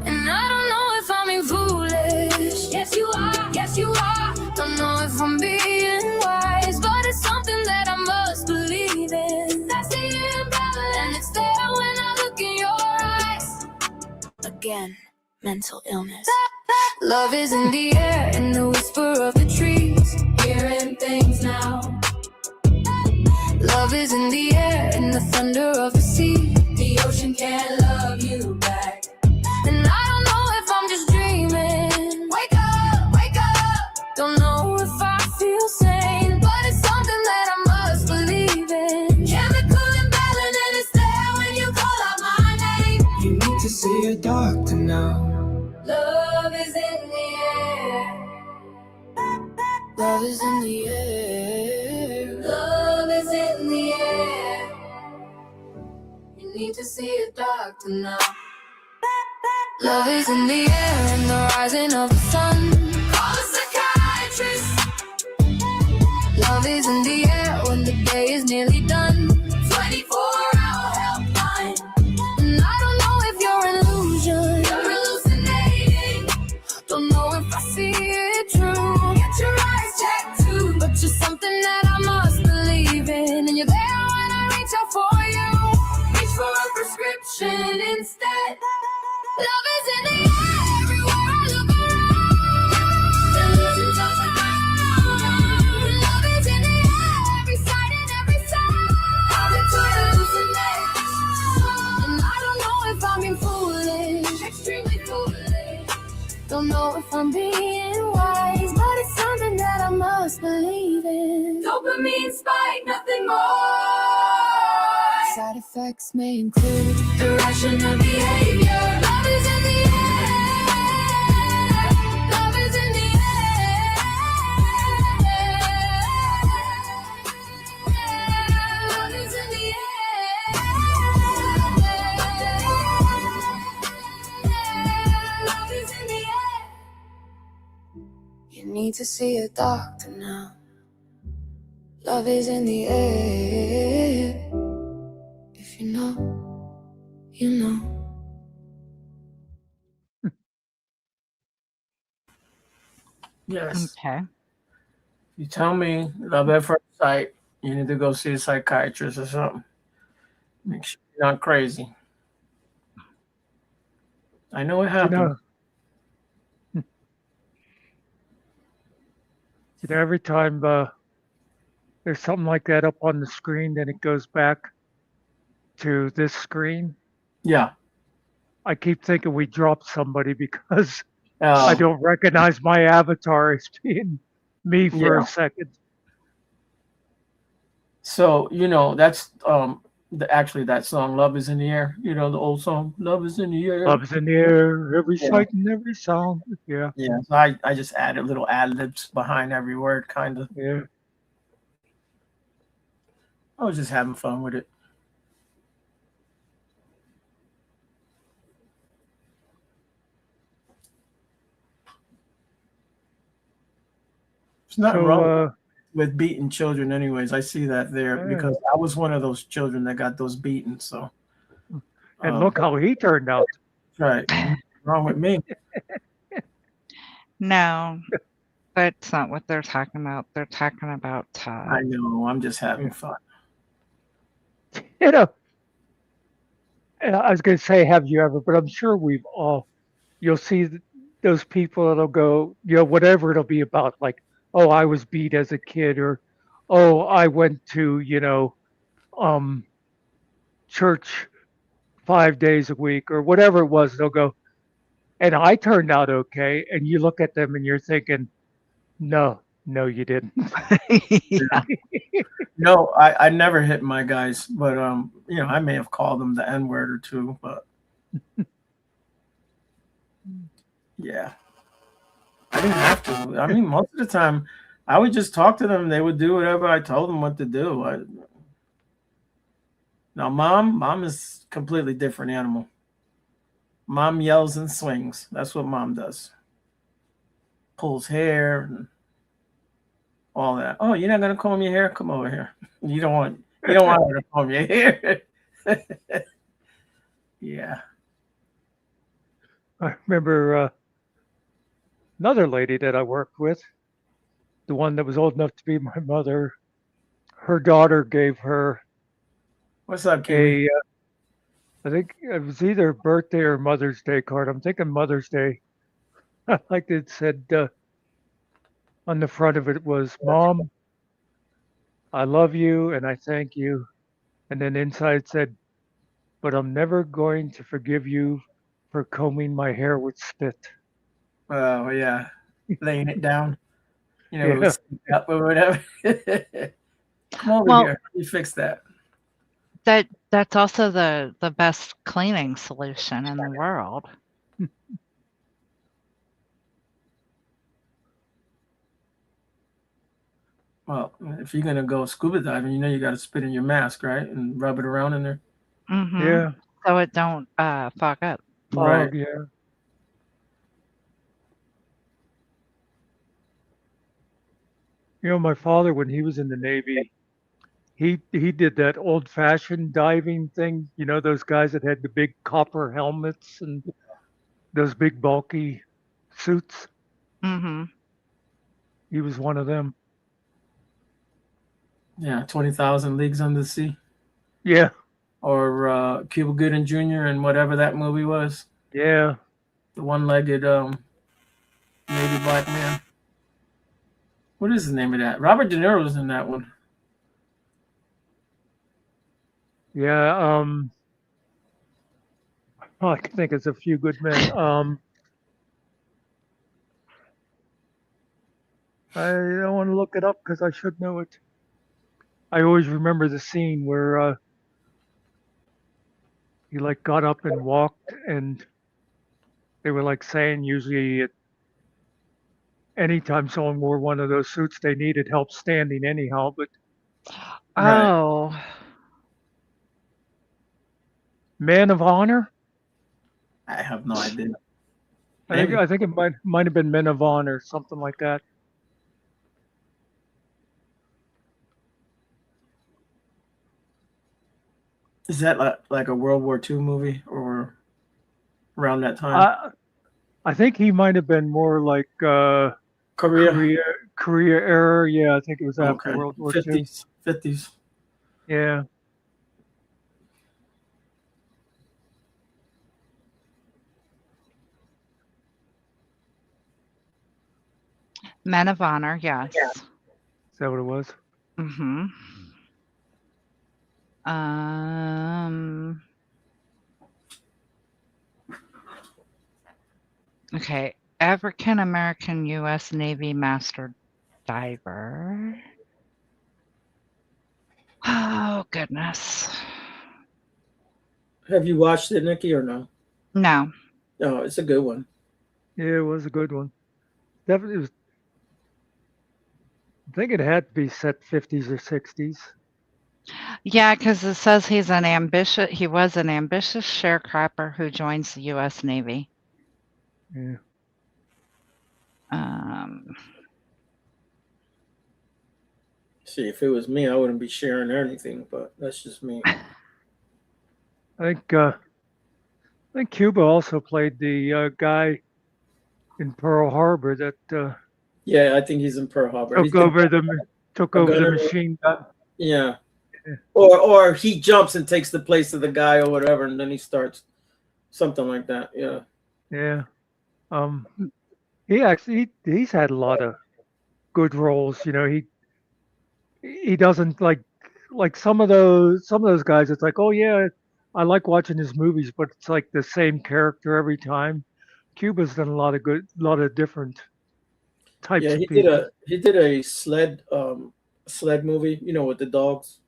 And I don't know if I'm being foolish. Yes, you are, yes, you are. Don't know if I'm being wise, but it's something that I must believe in. That's the imbalance, and it's there when I look in your eyes. Again, mental illness. Love is in the air, in the whisper of the trees. Hearing things now. Love is in the air, in the thunder of the sea. The ocean can't love you back. And I don't know if I'm just dreaming. Wake up, wake up. Don't know if I feel sane, but it's something that I must believe in. Chemical imbalance, and it's there when you call out my name. You need to see a doctor now. Love is in the air. Love is in the air. Love is in the air. You need to see a doctor now. Love is in the air, in the rising of the sun. Call a psychiatrist. Love is in the air when the day is nearly done. 24-hour helpline. And I don't know if you're an illusion. You're hallucinating. Don't know if I see it true. Get your eyes checked too. But you're something that I must believe in. And you're there when I reach out for you. Reach for a prescription instead. Love is in the air everywhere I look around. The losing touch of ground. Love is in the air, every sight and every sound. I've been to hallucinate. And I don't know if I'm being foolish, extremely foolish. Don't know if I'm being wise, but it's something that I must believe in. Dopamine spike, nothing more. Side effects may include irrational behavior. Love is in the air. Love is in the air. Love is in the air. Love is in the air. You need to see a doctor now. Love is in the air. If you know, you know. Yes. Okay. You tell me love at first sight, you need to go see a psychiatrist or something. Make sure you're not crazy. I know it You happened. know, every time there's something like that up on the screen, then it goes back to this screen. Yeah. I keep thinking we dropped somebody because I Um, don't recognize my avatar as being me for yeah. a second. So that's actually that song "Love Is in the Air." You know the old song "Love Is in the Air." Love's in the air, every Yeah. sight and every sound. Yeah, Yeah. So I just added little ad libs behind every word, kind of. yeah. I was just having fun with it. It's not So, wrong with beating children, anyways. I see that there yeah. because I was one of those children that got those beaten. So, And look how he turned out. right, wrong with me. No, that's not what they're talking about. They're talking about I know. I'm just having fun. You know, I was going to say, have you ever, but I'm sure we've all, you'll see those people that'll go, whatever it'll be about, like, oh, I was beat as a kid, or, oh, I went to, um, church 5 days a week, or whatever it was. They'll go, and I turned out okay. And you look at them and you're thinking, no, you didn't. yeah. No, I never hit my guys, but I may have called them the N word or two, but yeah, I didn't have to. I mean, most of the time, I would just talk to them. They would do whatever I told them what to do. Now, mom is completely different animal. Mom yells and swings. That's what mom does. Pulls hair and all that. Oh, you're not gonna comb your hair? Come over here. You don't want her to comb your hair. Yeah. I remember another lady that I worked with, the one that was old enough to be my mother. Her daughter gave her What's up, Kiwi? I think it was either birthday or Mother's Day card. I'm thinking Mother's Day. Like it said on the front of it was, Mom, I love you and I thank you. And then inside said, but I'm never going to forgive you for combing my hair with spit. Oh yeah, laying it down. Yeah. Up or whatever. Come over Well, here. You fix that. that's also the best cleaning solution in the world. Well, if you're gonna go scuba diving, you got to spit in your mask, right, and rub it around in there. Mm-hmm. Yeah. So it don't fog up. Right. Fog, yeah. My father, when he was in the Navy, he did that old fashioned diving thing. Those guys that had the big copper helmets and those big bulky suits. Mm-hmm. He was one of them. Yeah, 20,000 Leagues Under the Sea. Yeah. Or Cuba Gooding Jr. and whatever that movie was. Yeah. The one-legged Navy black man. What is the name of that? Robert De Niro was in that one. Yeah. I can think it's a few good men. I don't want to look it up because I should know it. I always remember the scene where he like got up and walked, and they were like saying usually anytime someone wore one of those suits, they needed help standing anyhow. But Oh, Man of Honor. I have no idea. I think it might have been Men of Honor, something like that. Is that like a World War II movie or around that time? I think he might have been more like Korea era. Yeah, I think it was after World War II. 50s. Yeah. Men of Honor, yes. Is that what it was? Mm-hmm. Okay. African American U.S. Navy Master Diver. Oh, goodness. Have you watched it, Nikki, or no? No. No, it's a good one. Yeah, it was a good one. Definitely was. I think it had to be set 50s or 60s. Yeah, because it says he was an ambitious sharecropper who joins the U.S. Navy. Yeah. See, if it was me, I wouldn't be sharing anything, but that's just me. I think Cuba also played the guy in Pearl Harbor that Yeah, I think he's in Pearl Harbor. He's took over the gunner. machine gun. Yeah. Yeah. Or he jumps and takes the place of the guy or whatever, and then he starts something like that. Yeah. Yeah. He's had a lot of good roles. You know, he doesn't like some of those guys. It's like, oh yeah, I like watching his movies, but it's like the same character every time. Cuba's done a lot of different types Yeah, of people. he did a sled movie, with the dogs.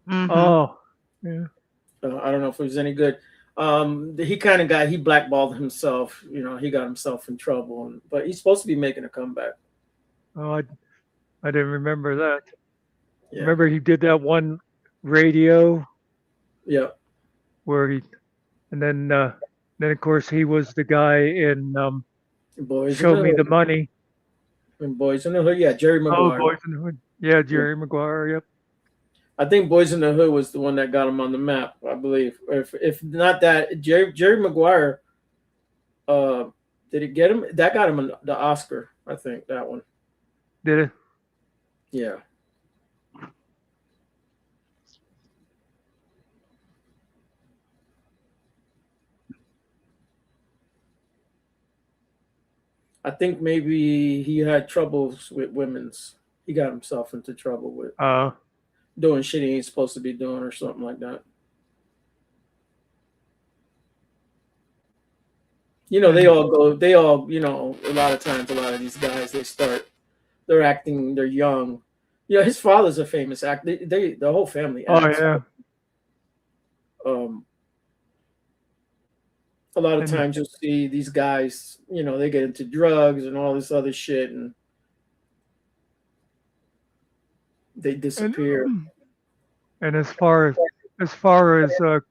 Mm-hmm. Oh, yeah. I don't know if it was any good. He blackballed himself. He got himself in trouble, but he's supposed to be making a comeback. Oh, I didn't remember that. Yeah. Remember he did that one radio Yeah. where and then of course he was the guy in Boys Show in the Me the Hood. Money. And Boys in the Hood. Yeah, Jerry Oh, Maguire. Boys in the Hood. Yeah, Jerry Maguire. Yep. I think Boys in the Hood was the one that got him on the map, I believe. If not that, Jerry Maguire, did it get him? That got him the Oscar, I think, that one. Did it? Yeah. I think maybe he had troubles with women's. He got himself into trouble with doing shit he ain't supposed to be doing or something like that. They all, a lot of times, a lot of these guys, they're acting, they're young. His father's a famous actor. The whole family acts. Oh, yeah. A lot of times you'll see these guys, they get into drugs and all this other shit and they disappear. And as far as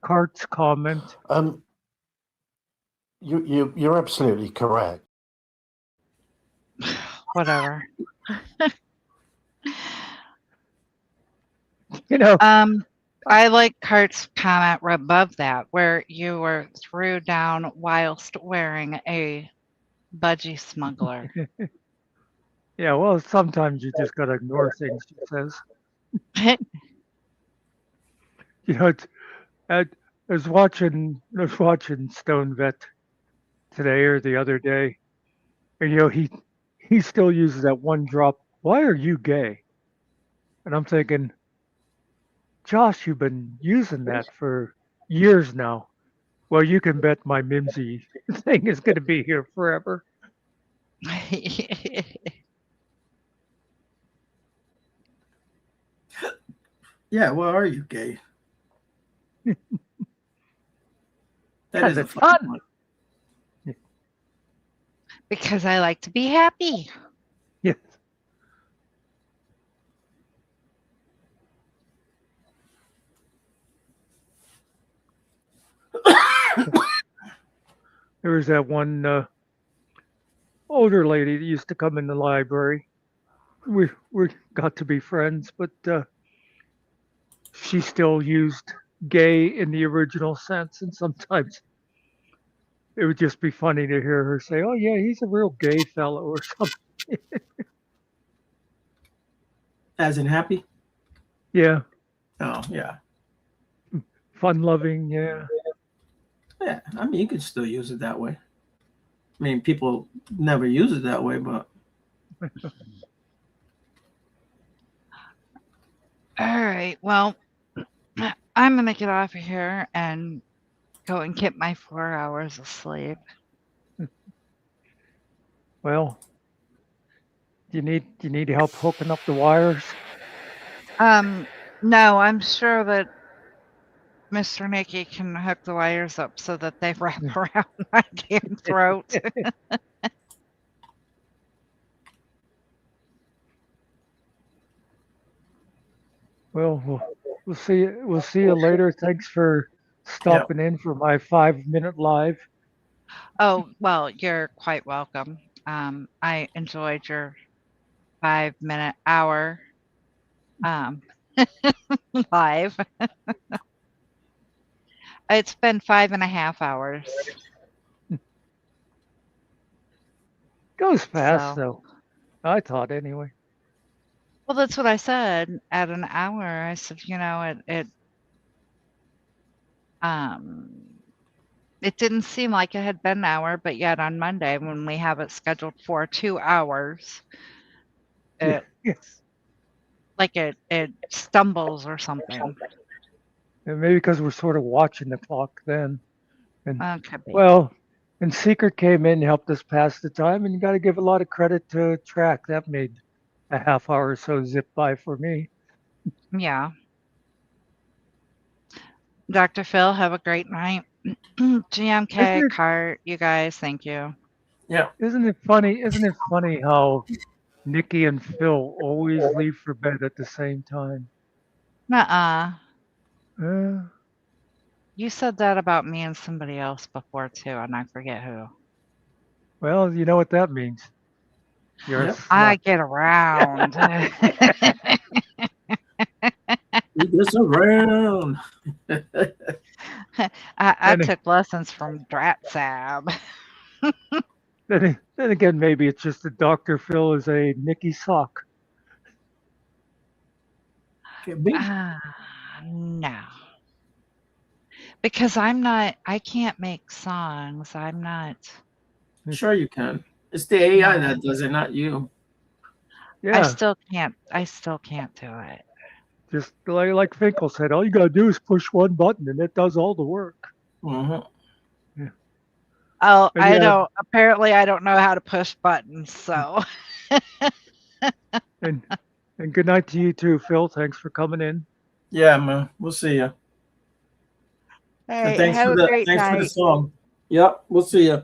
Cart's comment, you're absolutely correct. Whatever. I like Cart's comment above that, where you were threw down whilst wearing a budgie smuggler. Yeah, well, sometimes you just gotta ignore things she says. I was watching Stone Vet today or the other day, and he still uses that one drop. Why are you gay? And I'm thinking, Josh, you've been using that for years now. Well, you can bet my Mimsy thing is going to be here forever. Yeah, well, are you gay? That is fun. One. Because I like to be happy. Yes. There was that one older lady that used to come in the library. We got to be friends, but she still used gay in the original sense, and sometimes it would just be funny to hear her say, "Oh yeah, he's a real gay fellow" or something. As in happy? Yeah. Oh yeah. Fun loving, yeah. Yeah, I mean, you could still use it that way. I mean, people never use it that way, but All right. Well, I'm gonna get off of here and go and get my 4 hours of sleep. Well, do you need help hooking up the wires? No, I'm sure that Mr. Nicky can hook the wires up so that they wrap around my damn throat. Well, we'll see. We'll see you later. Thanks for stopping in for my 5-minute live. Oh, well, you're quite welcome. I enjoyed your 5-minute hour live. It's been 5.5 hours. Goes fast So, though. I thought anyway. well, that's what I said. At an hour, I said, you know, it didn't seem like it had been an hour, but yet on Monday when we have it scheduled for 2 hours, it Yes. like it stumbles or something. And maybe because we're sort of watching the clock then. And Could be. well, and Secret came in and helped us pass the time, and you got to give a lot of credit to Track. That made a half hour or so zip by for me. Yeah. Dr. Phil, have a great night. GMK, Cart, you guys, thank you. Yeah. Isn't it funny? Isn't it funny how Nikki and Phil always leave for bed at the same time? Nuh-uh. Uh, You said that about me and somebody else before too, and I forget who. well, you know what that means. You're a I slut. get around. He gets around. I took lessons from Dratsab. Then again, maybe it's just that Dr. Phil is a Nikki sock. No. Because I can't make songs. I'm not. Sure you can. It's the AI that does it, not you. Yeah. I still can't do it. Just like Finkel said, all you gotta do is push one button and it does all the work. Mm-hmm. Yeah. Oh, And I yeah, don't. Apparently, I don't know how to push buttons. So. and good night to you too, Phil. Thanks for coming in. Yeah, man. We'll see you. Hey, thanks have for a the great thanks for the night. song. Yep, we'll see you.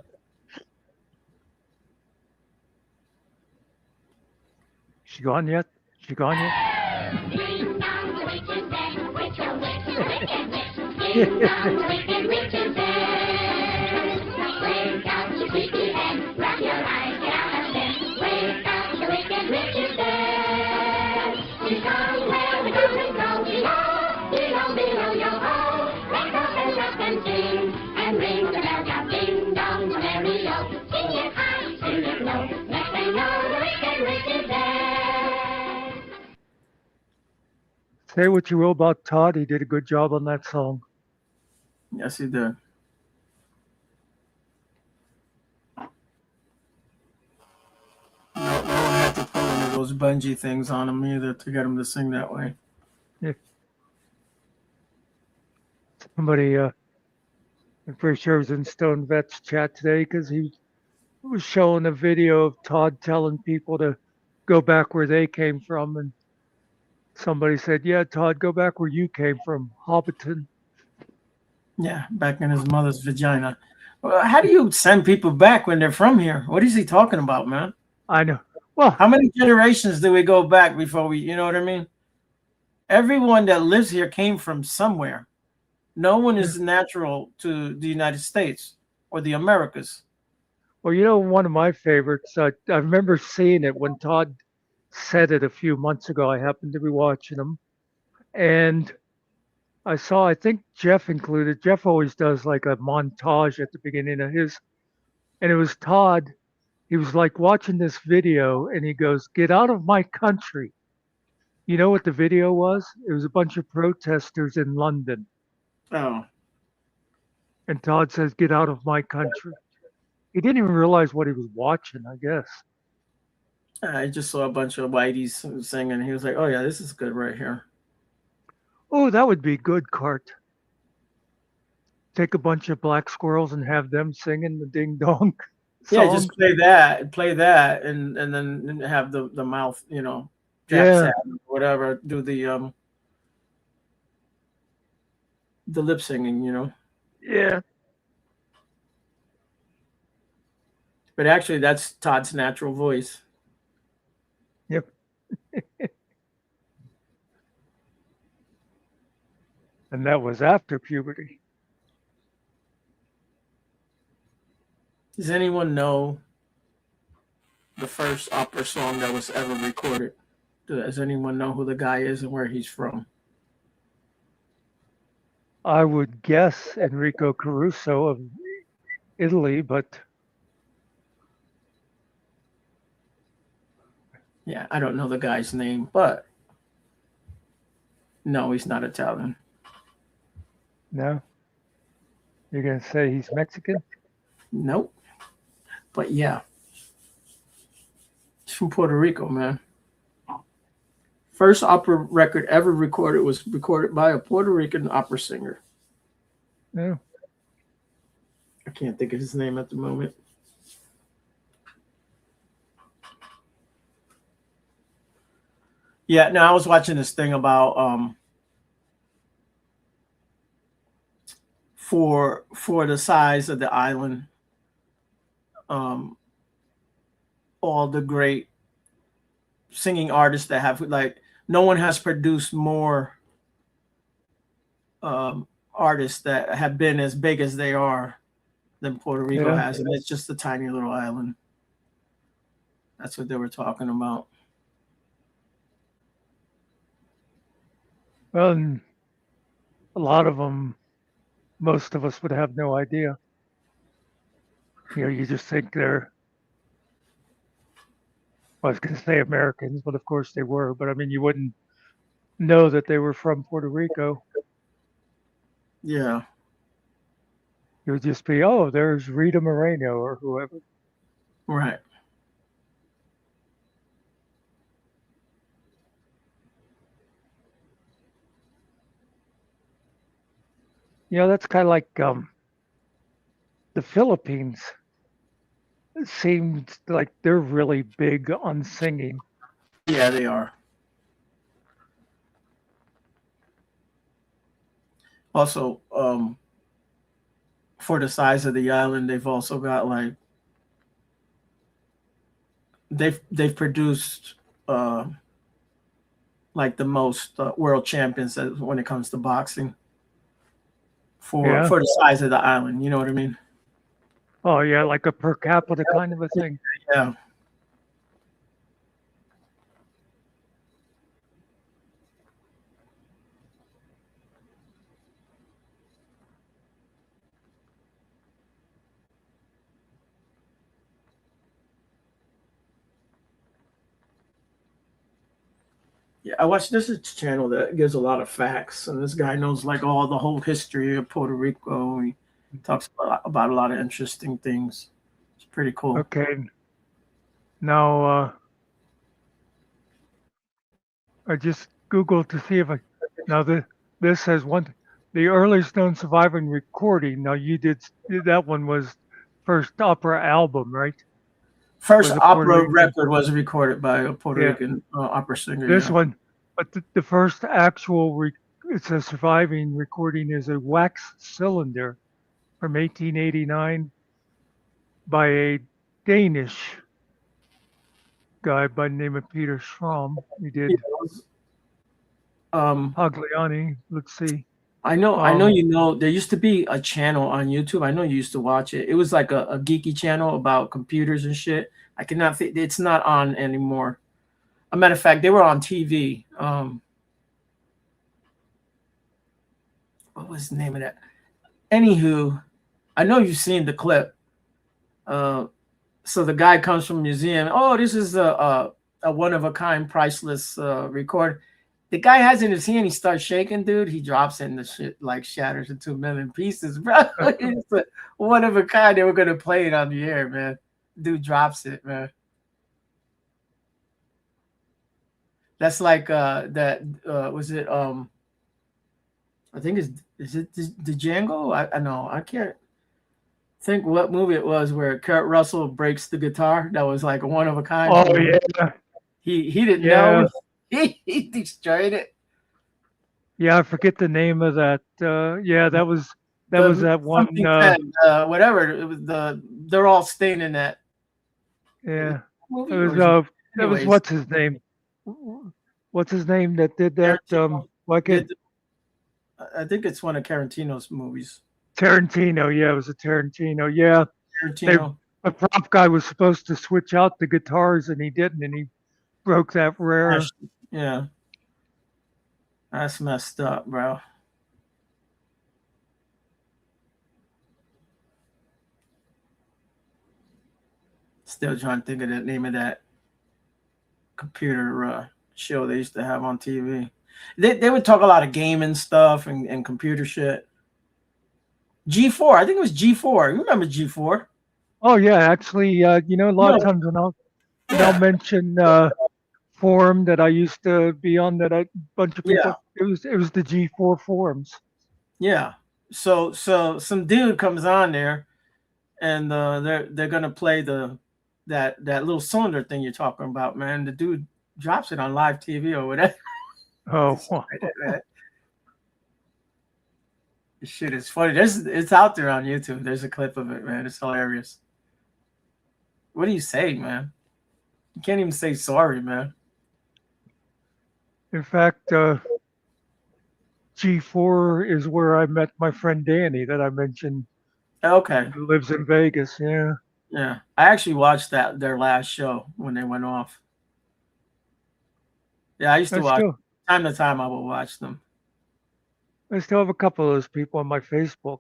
She gone yet? She gone yet? Ding dong, the witch is dead. Witch, oh witch, wicked witch. Ding dong, the wicked witch is dead. Wake up, you sleepy head. Wrap your eyes, get out of bed. Wake up, the wicked witch is dead. She's gone where the goblins go. Below, below, below your hole. Let's up and laugh and sing. And ring the bell, now ding dong, the merry-o. Sing it high, sing it low. Next thing you know, the wicked witch is dead. Say what you will about Todd, he did a good job on that song. Yes, he did. No one had to put one of those bungee things on him either to get him to sing that way. Yeah. Somebody, I'm pretty sure it was in Stone Vet's chat today because he was showing a video of Todd telling people to go back where they came from, and somebody said, "Yeah, Todd, go back where you came from, Hobbiton." Yeah, back in his mother's vagina. Well, how do you send people back when they're from here? What is he talking about, man? I know. Well, how many generations do we go back before we, you know what I mean? Everyone that lives here came from somewhere. No one is natural to the United States or the Americas. Well, you know, one of my favorites, I remember seeing it when Todd said it a few months ago. I happened to be watching him. And I think Jeff included, Jeff always does like a montage at the beginning of his. And it was Todd. He was like watching this video and he goes, "Get out of my country." You know what the video was? It was a bunch of protesters in London. Oh. And Todd says, "Get out of my country." He didn't even realize what he was watching, I guess. I just saw a bunch of whiteys singing. He was like, "Oh yeah, this is good right here." Oh, that would be good, Cart. Take a bunch of black squirrels and have them singing the ding dong Yeah, song. just play that, and then have the mouth, you know, Jap Yeah, Sat or whatever, do the lip singing, you know. yeah. But actually, that's Todd's natural voice. Yep. And that was after puberty. Does anyone know the first opera song that was ever recorded? Does anyone know who the guy is and where he's from? I would guess Enrico Caruso of Italy, but Yeah, I don't know the guy's name, but no, he's not Italian. no. You're going to say he's Mexican? Nope. But yeah, he's from Puerto Rico, man. First opera record ever recorded was recorded by a Puerto Rican opera singer. No. I can't think of his name at the moment. Yeah, no, I was watching this thing about for the size of the island, all the great singing artists that have, like, no one has produced more artists that have been as big as they are than Puerto Rico Yeah. has, and it's just a tiny little island. That's what they were talking about. Well, and a lot of them, most of us would have no idea. You know, you just think they're, I was going to say Americans, but of course they were. But I mean, you wouldn't know that they were from Puerto Rico. Yeah. It would just be, oh, there's Rita Moreno or whoever. Right. You know, that's kind of like the Philippines. It seems like they're really big on singing. Yeah, they are. Also, for the size of the island, they've also got, like, they've produced like the most world champions when it comes to boxing for Yeah. the size of the island. You know what I mean? Oh, yeah, like a per capita kind of a thing. Yeah. Yeah, I watched this is a channel that gives a lot of facts, and this guy knows, like, all the whole history of Puerto Rico. He talks about a lot of interesting things. It's pretty cool. Okay. Now, I just Googled to see if I. Now, this has the earliest known surviving recording. Now, that one was first opera album, right? First Was a Puerto opera Rican. record was recorded by a Puerto Yeah. Rican opera singer. This Yeah. one, but the first actual, it's a surviving recording is a wax cylinder from 1889 by a Danish guy by the name of Peter Schramm. He did Pagliani. Let's see. I know, you know, there used to be a channel on YouTube. I know you used to watch it. It was like a geeky channel about computers and shit. I cannot think, it's not on anymore. A matter of fact, they were on TV. What was the name of that? Anywho, I know you've seen the clip. So the guy comes from a museum. Oh, this is a one of a kind, priceless record. The guy has it in his hand. He starts shaking, dude. He drops it, and the shit like shatters into a million pieces, bro. It's a one of a kind. They were gonna play it on the air, man. Dude drops it, man. That's like that was it I think is it the Django? I know I can't think what movie it was where Kurt Russell breaks the guitar. That was like a one of a kind Oh for him. yeah, He didn't yeah, know. He destroyed it. yeah. I forget the name of that. Yeah, that was The that one. something 10, whatever. It was they're all staying in that Yeah, it movie or was. is it That was anyways what's his name? What's his name that did that? Tarantino Why can't did I think it's one of Tarantino's movies. Tarantino? Yeah, it was a Tarantino. Yeah, they Tarantino. the prop guy was supposed to switch out the guitars and he didn't, and he broke that rare. Yeah, that's messed up, bro. Still trying to think of the name of that computer show they used to have on TV. They would talk a lot of gaming stuff and computer shit. G4, I think it was G4. You remember G4? Oh yeah, actually, a lot of No, times when I'll yeah, mention forum that I used to be on, that a bunch of people, yeah, it was the G4 forums. yeah. So some dude comes on there and they're gonna play that little cylinder thing you're talking about, man. The dude drops it on live TV or whatever. Oh, Man. This shit is funny. It's out there on YouTube. There's a clip of it, man. It's hilarious. What do you say, man? You can't even say sorry, man. in fact, G4 is where I met my friend Danny that I mentioned, Okay. who lives in Vegas. Yeah, Yeah. I actually watched their last show when they went off. Yeah, I used to I watch still time to time I would watch them. I still have a couple of those people on my Facebook.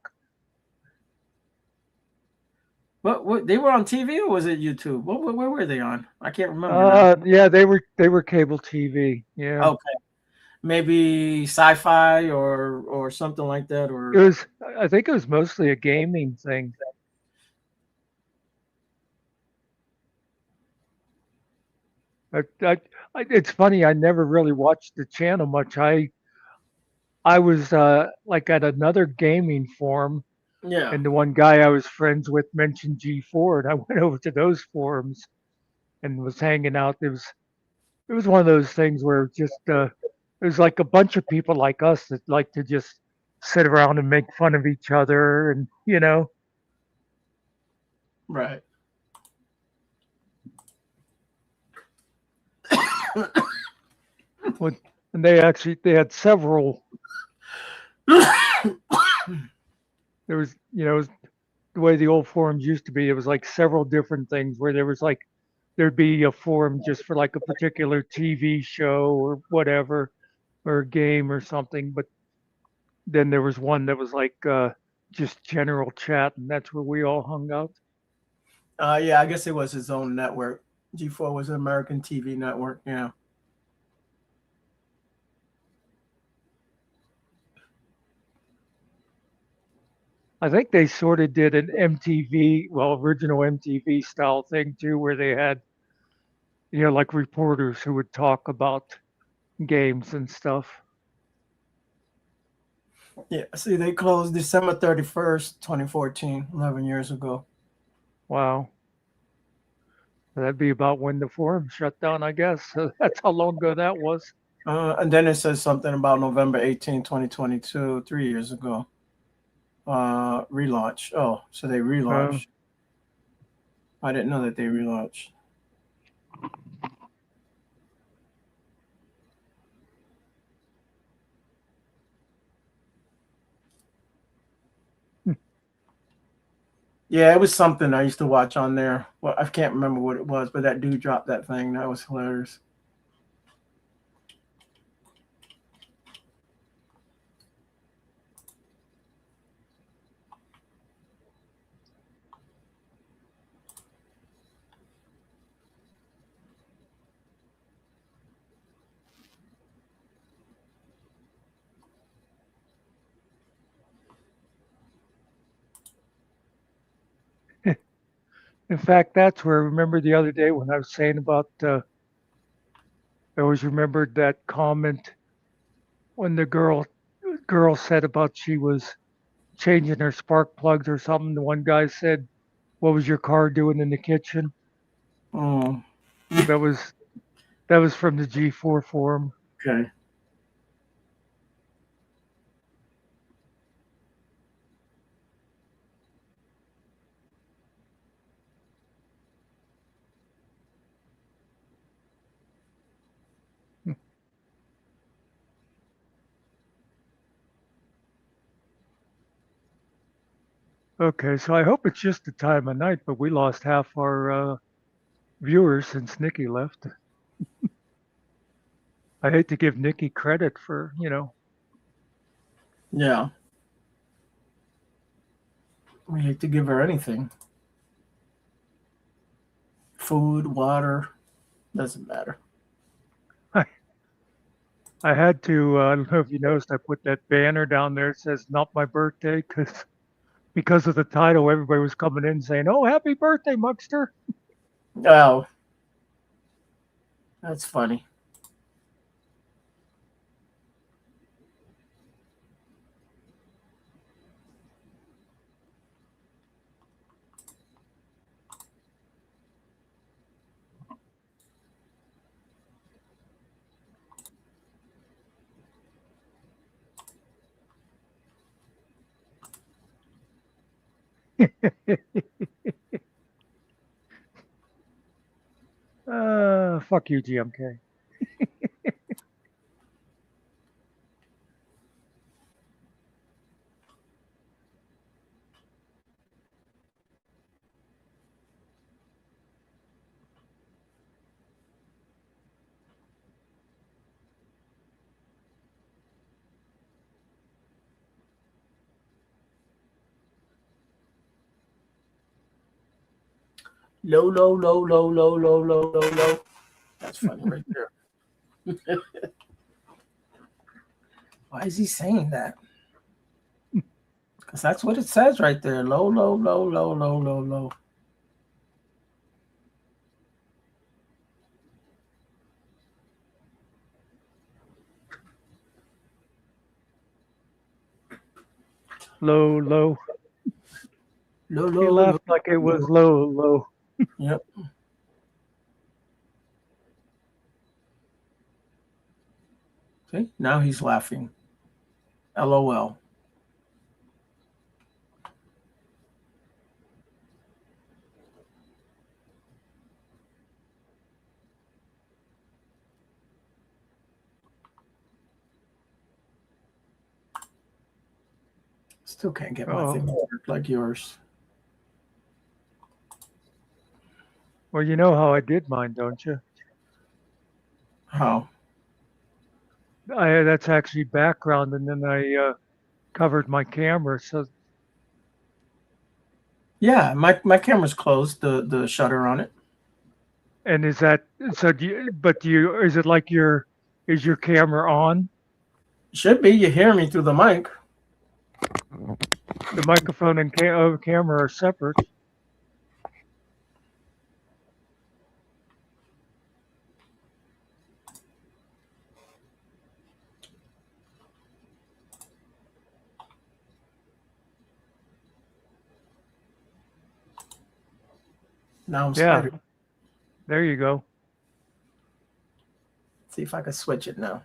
What they were on TV or was it YouTube? Where were they on? I can't remember now. Yeah, they were cable TV. Yeah, Okay. Maybe sci-fi or something like that it or was. I think it was mostly a gaming thing. I, it's funny. I never really watched the channel much. I was like at another gaming forum, yeah. and the one guy I was friends with mentioned G4, and I went over to those forums and was hanging out. It was one of those things where just it was like a bunch of people like us that like to just sit around and make fun of each other, and Right. what, and they had several. There was it was the way the old forums used to be. It was like several different things where there was like there'd be a forum just for like a particular TV show or whatever, or a game or something. But then there was one that was like just general chat, and that's where we all hung out. Yeah, I guess it was his own network. G4 was an American TV network. Yeah. I think they sort of did an MTV, well, original MTV style thing too, where they had, like reporters who would talk about games and stuff. Yeah. See, they closed December 31st, 2014, 11 years ago. Wow. That'd be about when the forum shut down, I guess. So that's how long ago that was. And then it says something about November 18, 2022, 3 years ago. Relaunch. Oh, so they Uh, relaunched. I didn't know that they relaunched. Yeah, it was something I used to watch on there. Well, I can't remember what it was, but that dude dropped that thing. That was hilarious. In fact, that's where, remember the other day when I was saying about I always remembered that comment when the girl said about she was changing her spark plugs or something. The one guy said, "What was your car doing in the kitchen?" Oh, That was that was from the G4 forum. okay. Okay, so I hope it's just the time of night, but we lost half our viewers since Nikki left. I hate to give Nikki credit for, Yeah. We hate to give her anything. Food, water, doesn't matter. I had to, I don't know if you noticed, I put that banner down there. It says, not my birthday, because of the title, everybody was coming in saying, oh, happy birthday, Muckster. Oh, that's funny. Fuck you, GMK. Low, low, low, low, low, low, low, low, low. That's funny right there. Why is he saying that? Because that's what it says right there. Low, low, low, low, low, low, low. Low, low. Low, He low, low, laughed like it was low, low. Yep. See, now he's laughing. LOL. Still can't get my thing to work like yours. Well, you know how I did mine, don't you? How? That's actually background, and then I covered my camera. So, Yeah, my camera's closed, the shutter on it. and is that so? Is it like is your camera on? Should be. You hear me through the mic. The microphone and camera are separate. Now I'm Yeah, scared. there you go. See if I can switch it now.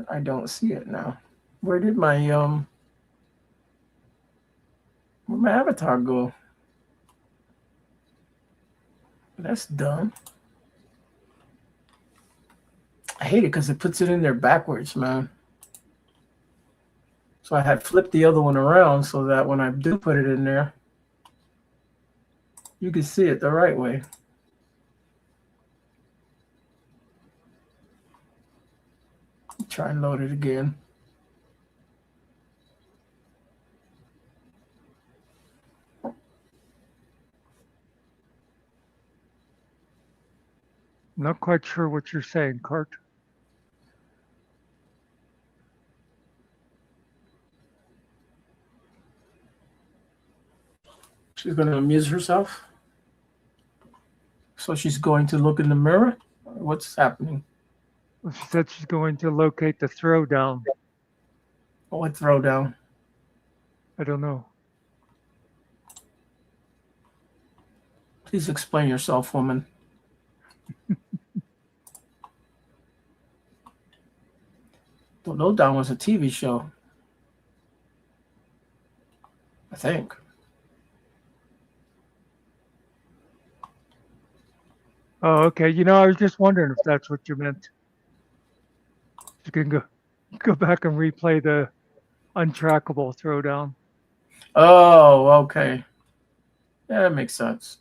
I don't see it now. Where did where'd my avatar go? That's dumb. I hate it because it puts it in there backwards, man. So I had flipped the other one around so that when I do put it in there, you can see it the right way. Try and load it again. I'm not quite sure what you're saying, Cart. She's going to amuse herself. So she's going to look in the mirror. What's happening? Well, she said she's going to locate the throwdown. What throwdown? I don't know. Please explain yourself, woman. The Lowdown was a TV show, I think. Oh, okay. I was just wondering if that's what you meant. You can go back and replay the untrackable throwdown. Oh, okay. Yeah, that makes sense.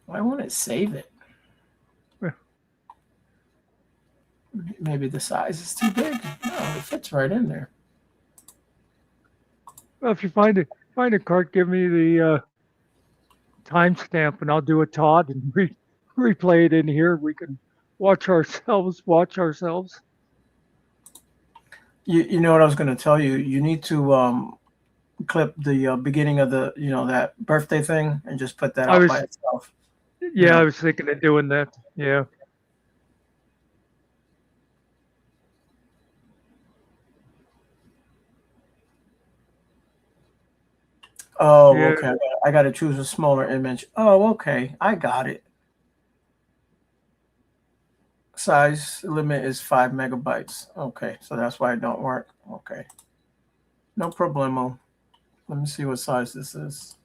Why won't it save it? Yeah. Maybe the size is too big. No, it fits right in there. Well, if you find a cart, give me the timestamp, and I'll do a Todd and replay it in here. We can watch ourselves. You know what I was going to tell you? You need to clip the beginning of the that birthday thing and just put that out by itself. Yeah, I was thinking of doing that. Yeah. Oh, Yeah. okay. I got to choose a smaller image. Oh, okay. I got it. Size limit is 5 megabytes. Okay, so that's why it don't work. Okay. No problemo. Let me see what size this is.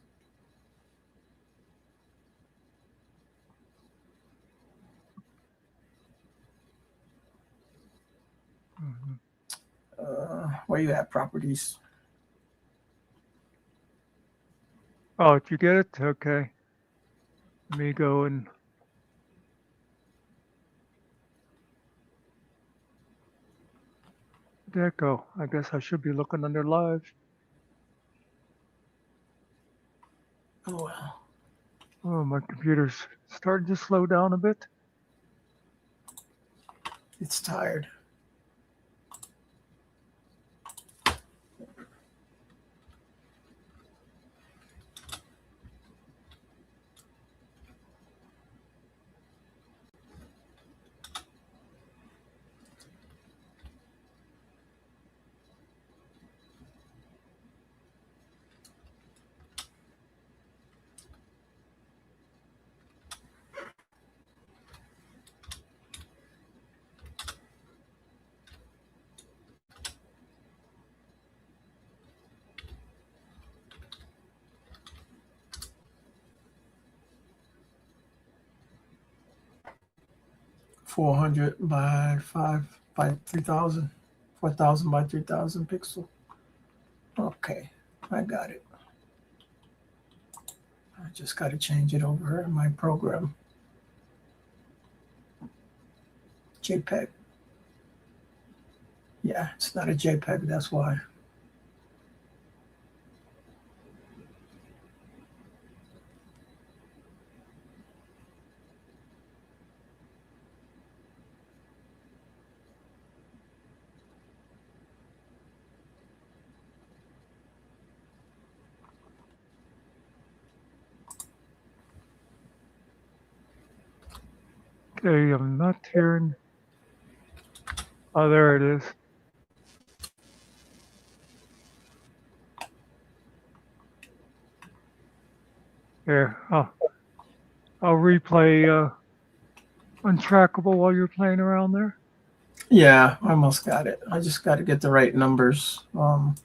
Where you at, properties? Oh, did you get it? Okay. Let me go and. Where'd that go? I guess I should be looking under live. Oh, well. Oh, my computer's starting to slow down a bit. It's tired. $400 by 5 by 3,000. 4,000 by 3,000 pixel. Okay, I got it. I just got to change it over in my program. JPEG. Yeah, it's not a JPEG, that's why. Okay, I'm not hearing. Oh, there it is. There. I'll replay Untrackable while you're playing around there. Yeah, I almost got it. I just got to get the right numbers. Oh,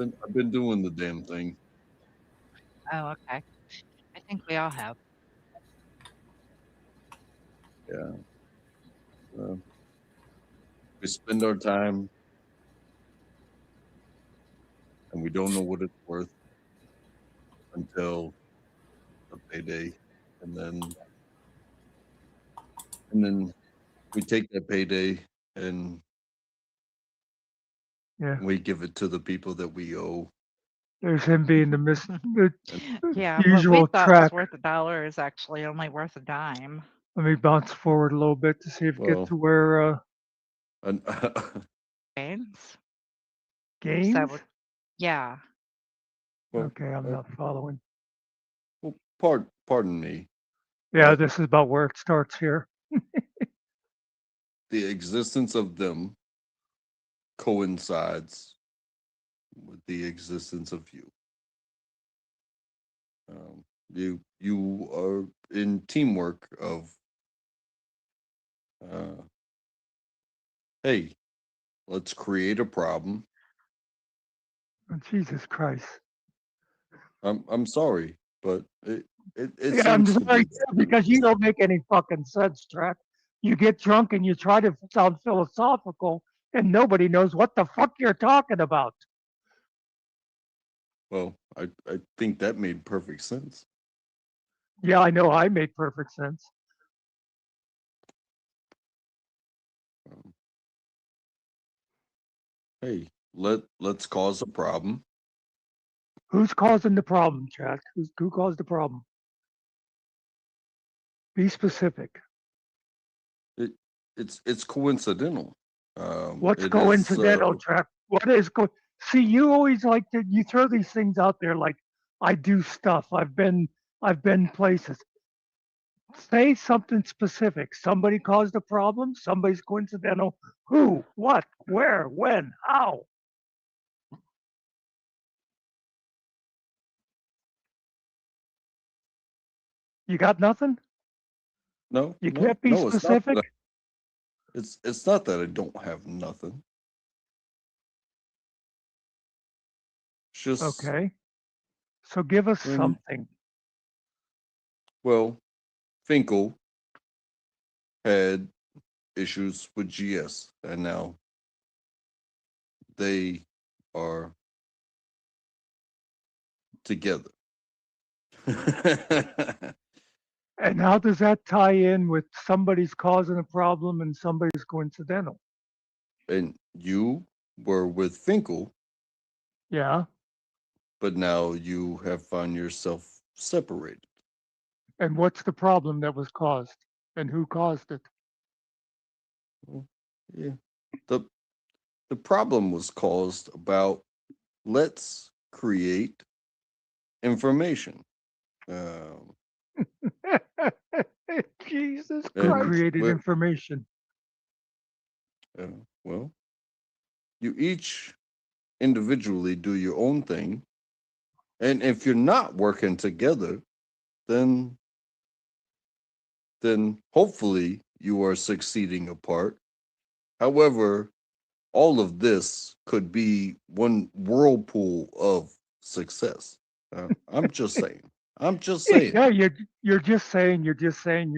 I've been doing the damn thing. Oh, okay. I think we all have. Yeah. We spend our time and we don't know what it's worth until the payday, and then we take that payday and Yeah. we give it to the people that we owe. There's him being the Yeah, what we usual thought track. was worth $1 is actually only worth a dime. Let me bounce forward a little bit to see if get Well, to where and, Gains? Is that gains. what? Yeah. well, Okay, I'm not following. well, pardon me. Yeah, but this is about where it starts here. the existence of them coincides with the existence of you. You are in teamwork of, hey, let's create a problem. Oh, Jesus Christ. I'm sorry, but it Yeah, I'm seems to sorry be that. because you don't make any fucking sense, Track. You get drunk and you try to sound philosophical, and nobody knows what the fuck you're talking about. Well, I think that made perfect sense. Yeah, I know. I made perfect sense. Um, hey, let's cause a problem. Who's causing the problem, Track? Who caused the problem? Be specific. It it's coincidental. What's It is coincidental, Track? What is See, you always like to you throw these things out there like I do stuff. I've been places. Say something specific. Somebody caused a problem. Somebody's coincidental. Who? What? Where? When? How? You got nothing? no You no can't be no. It's not specific? that. It's not that I don't have nothing. It's just Okay. So give us when something. well, Finkel had issues with GS, and now they are together. And how does that tie in with somebody's causing a problem and somebody's coincidental? And you were with Finkel, Yeah. but now you have found yourself separated. And what's the problem that was caused? And who caused it? Well, yeah. The the problem was caused about let's create information. Um, Jesus Who and Christ. Created well, information? well, you each individually do your own thing, and if you're not working together, then hopefully you are succeeding apart. However, all of this could be one whirlpool of success. I'm just saying. I'm just saying. Yeah, you're just saying, you're saying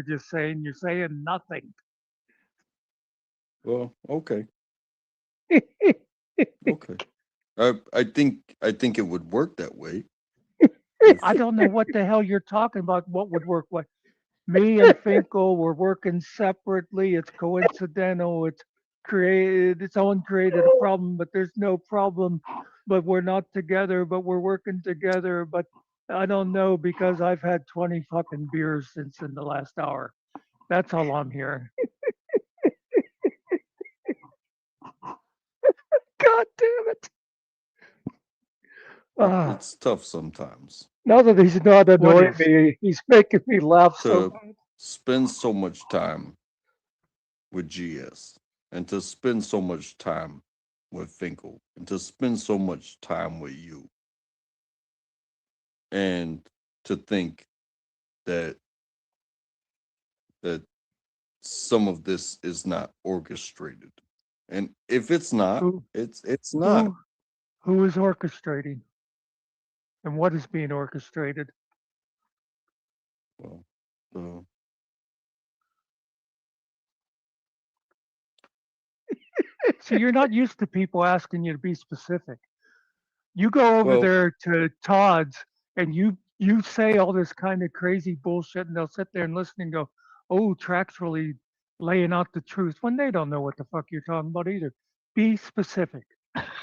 nothing. Well, okay, okay. I think it would work that way. I don't know what the hell you're talking about. What would work? What? Me and Finkel were working separately. It's coincidental. It's created. Someone created a problem, but there's no problem. But we're not together. But we're working together. But I don't know because I've had 20 fucking beers since in the last hour. That's all I'm hearing. God damn it! It's tough sometimes Now that he's not What annoying is? me, he's making me laugh so to spend so much time with GS and to spend so much time with Finkel and to spend so much time with you and to think that that some of this is not orchestrated. And if it's not, Who it's not. who is orchestrating and what is being orchestrated? Well, uh, So you're not used to people asking you to be specific. You go over well, there to Todd's and You say all this kind of crazy bullshit, and they'll sit there and listen and go, "Oh, Track's really laying out the truth," when they don't know what the fuck you're talking about either. Be specific.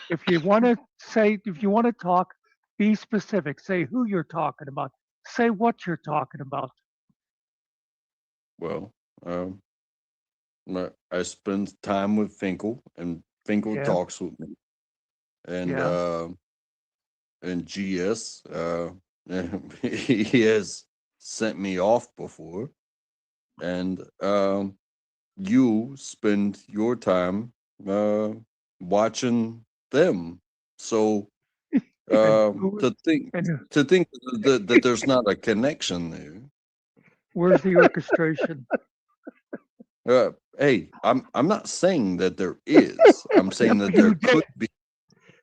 If you want to say, if you want to talk, be specific. Say who you're talking about. Say what you're talking about. Well, um, I spend time with Finkel, and Finkel Yeah, talks with me, and yeah. GS, he has sent me off before, and you spend your time uh, watching them. So And who to think and that there's not a connection there. where's the orchestration? Hey, I'm not saying that there is. I'm saying that You there did. could be,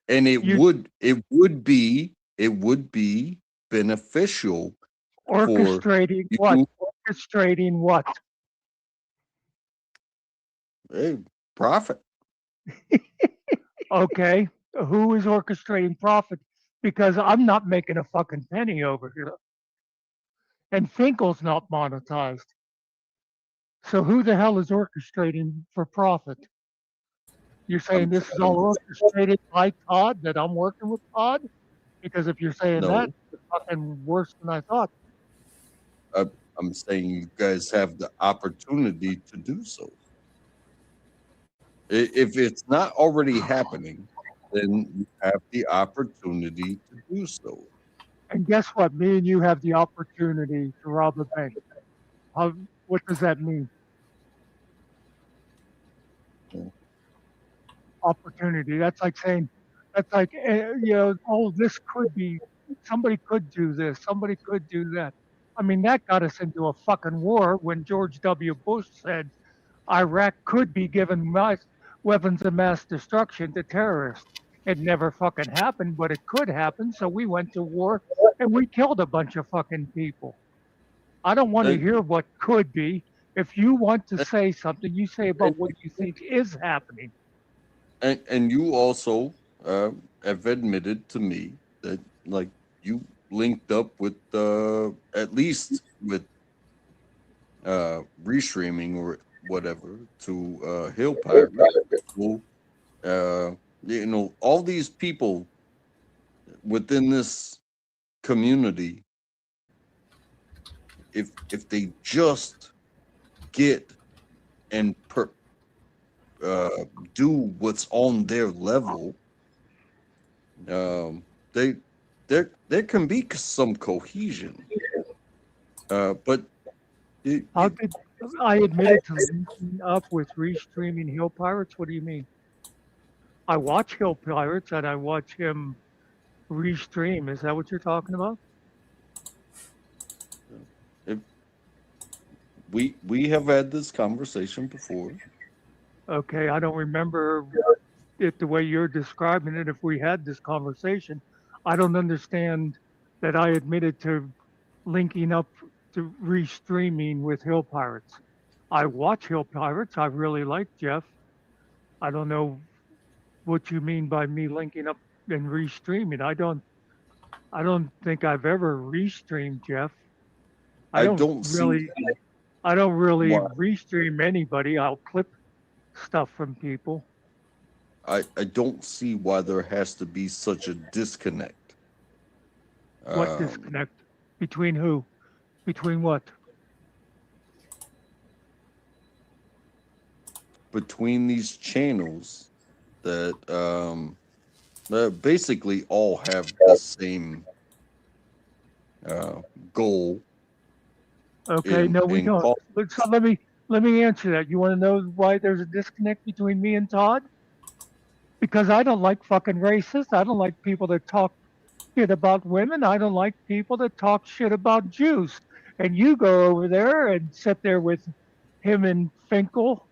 and You it would be beneficial for orchestrating what? you. Orchestrating what? Hey, profit. Okay. Who is orchestrating profit? Because I'm not making a fucking penny over here. And Finkel's not monetized. So who the hell is orchestrating for profit? You're saying I'm this is I'm all orchestrated by Todd, that I'm working with Todd? Because if you're saying that, no. it's fucking worse than I thought. I, I'm saying you guys have the opportunity to do so. If it's not already happening, then you have the opportunity to do so. And guess what? Me and you have the opportunity to rob a bank. How, what does that mean? Yeah. Opportunity. That's like saying, that's like, oh, this could be, somebody could do this, somebody could do that. I mean, that got us into a fucking war when George W. Bush said Iraq could be given weapons of mass destruction to terrorists. It never fucking happened, but it could happen. So we went to war and we killed a bunch of fucking people. I don't want to And, hear what could be. If you want to and say something, you say about what you think is happening. and you also have admitted to me that like you linked up with at least with restreaming or whatever to Hill Pirate. So, all these people within this community, if they just get and uh, do what's on their level, they there can be some cohesion. But it, How it, did I admitted to linking up with restreaming Hill Pirates? What do you mean? I watch Hill Pirates and I watch him restream. Is that what you're talking about? it, we have had this conversation before. Okay, I don't remember it the way you're describing it. If we had this conversation, I don't understand that I admitted to linking up to restreaming with Hill Pirates. I watch Hill Pirates. I really like Jeff. I don't know what you mean by me linking up and restreaming. I don't think I've ever restreamed Jeff. I I don't don't see really I don't really why. restream anybody. I'll clip stuff from people. I don't see why there has to be such a disconnect What um, disconnect? Between who? Between what? between these channels that basically all have the same uh, goal Okay, no, we in don't. call. So let me answer that. You want to know why there's a disconnect between me and Todd? Because I don't like fucking racists. I don't like people that talk shit about women. I don't like people that talk shit about Jews. And you go over there and sit there with him and Finkel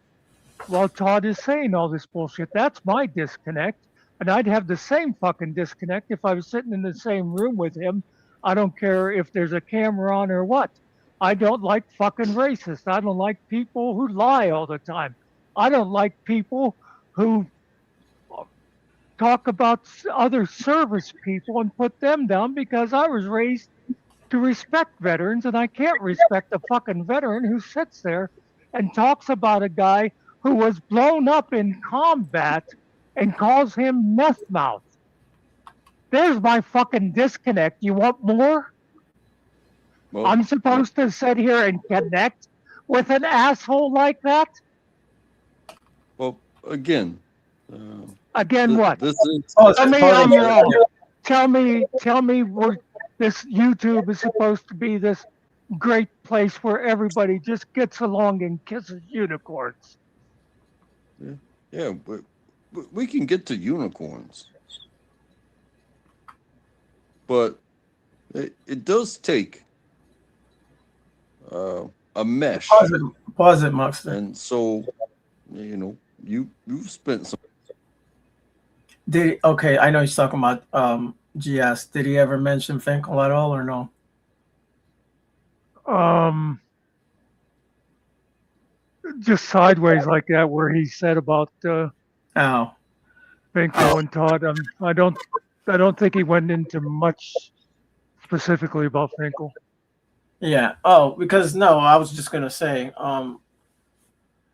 while Todd is saying all this bullshit. That's my disconnect. And I'd have the same fucking disconnect if I was sitting in the same room with him. I don't care if there's a camera on or what. I don't like fucking racists. I don't like people who lie all the time. I don't like people who talk about other service people and put them down because I was raised to respect veterans, and I can't respect a fucking veteran who sits there and talks about a guy who was blown up in combat and calls him meth mouth. There's my fucking disconnect. You want more? Well, I'm supposed to sit here and connect with an asshole like that? well, again, Again, what? this is Oh, Tell that's me part of I'm it. wrong. Tell me this YouTube is supposed to be this great place where everybody just gets along and kisses unicorns. yeah, but we can get to unicorns, but it does take a mesh, Pause it, Muckster. and so you've spent some. Okay, I know he's talking about GS. Did he ever mention Finkel at all or no? Just sideways like that, where he said about Oh. Finkel and Todd. I don't think he went into much specifically about Finkel. Yeah. Oh, because no, I was just gonna say,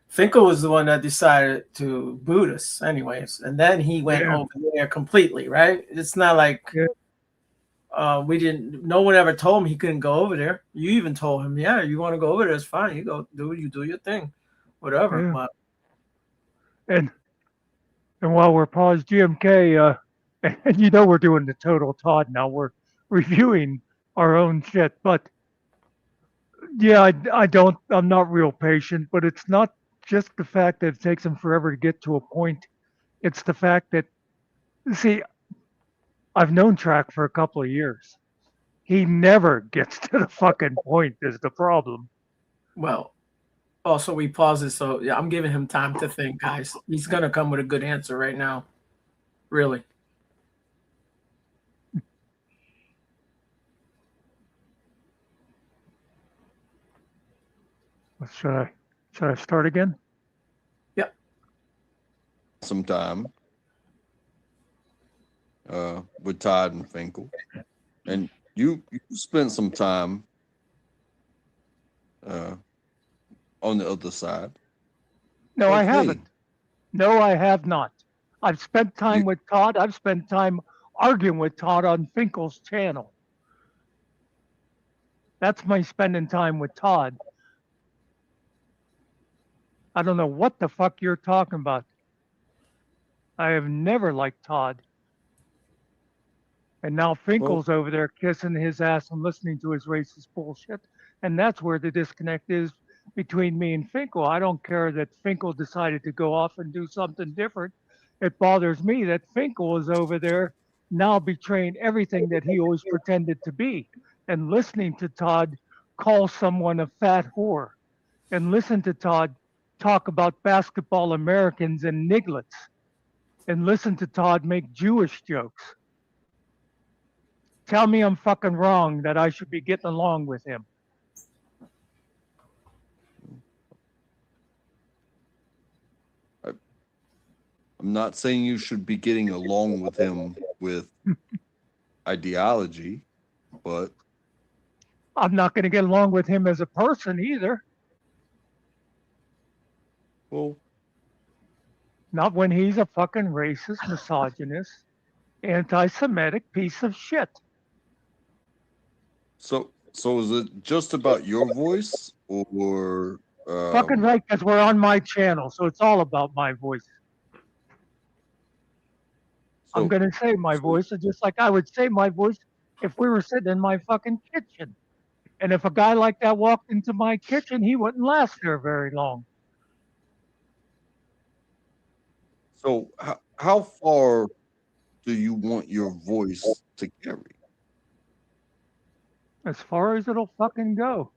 Finkel was the one that decided to boot us, anyways, and then he went Yeah. over there completely, right? It's not like we didn't. No one ever told him he couldn't go over there. You even told him, yeah, you want to go over there, it's fine. You go, do your thing, whatever. Yeah. But And while we're paused, GMK, and you know we're doing the total Todd now. We're reviewing our own shit, but yeah, I'm not real patient, but it's not just the fact that it takes him forever to get to a point. It's the fact that, see, I've known Track for a couple of years. He never gets to the fucking point is the problem. well, also we pause it, so yeah, I'm giving him time to think, guys. He's gonna come with a good answer right now, really. Should I start again? Yep. Some time with Todd and Finkel, and you spent some time on the other side. No, Like, I hey, haven't. No, I have not. I've spent time with Todd. I've spent time arguing with Todd on Finkel's channel. That's my spending time with Todd. I don't know what the fuck you're talking about. I have never liked Todd. And now Finkel's over there kissing his ass and listening to his racist bullshit. And that's where the disconnect is between me and Finkel. I don't care that Finkel decided to go off and do something different. It bothers me that Finkel is over there now betraying everything that he always pretended to be, and listening to Todd call someone a fat whore, and listen to Todd talk about basketball Americans and nigglets, and listen to Todd make Jewish jokes. Tell me I'm fucking wrong that I should be getting along with him. I'm not saying you should be getting along with him with ideology, but I'm not going to get along with him as a person either. well, Not when he's a fucking racist, misogynist, anti-Semitic piece of shit. so is it just about your voice, or Fucking right, because we're on my channel, so it's all about my voice. I'm going to say my voice, just like I would say my voice if we were sitting in my fucking kitchen. And if a guy like that walked into my kitchen, he wouldn't last there very long. So how far do you want your voice to carry? As far as it'll fucking go.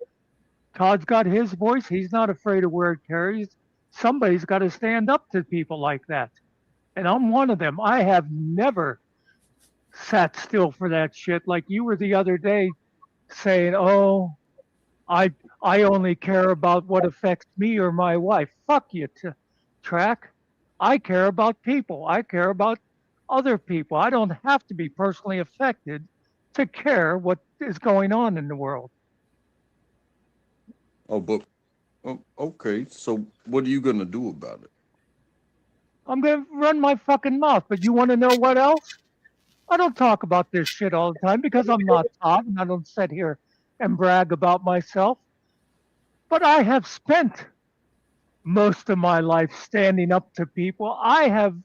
Todd's got his voice. He's not afraid of where it carries. Somebody's got to stand up to people like that. And I'm one of them. I have never sat still for that shit like you were the other day saying, oh, I only care about what affects me or my wife. Fuck you, Track. I care about people. I care about other people. I don't have to be personally affected to care what is going on in the world. Okay. So what are you gonna do about it? I'm going to run my fucking mouth. But you want to know what else? I don't talk about this shit all the time because I'm not Todd and I don't sit here and brag about myself. But I have spent most of my life standing up to people. I have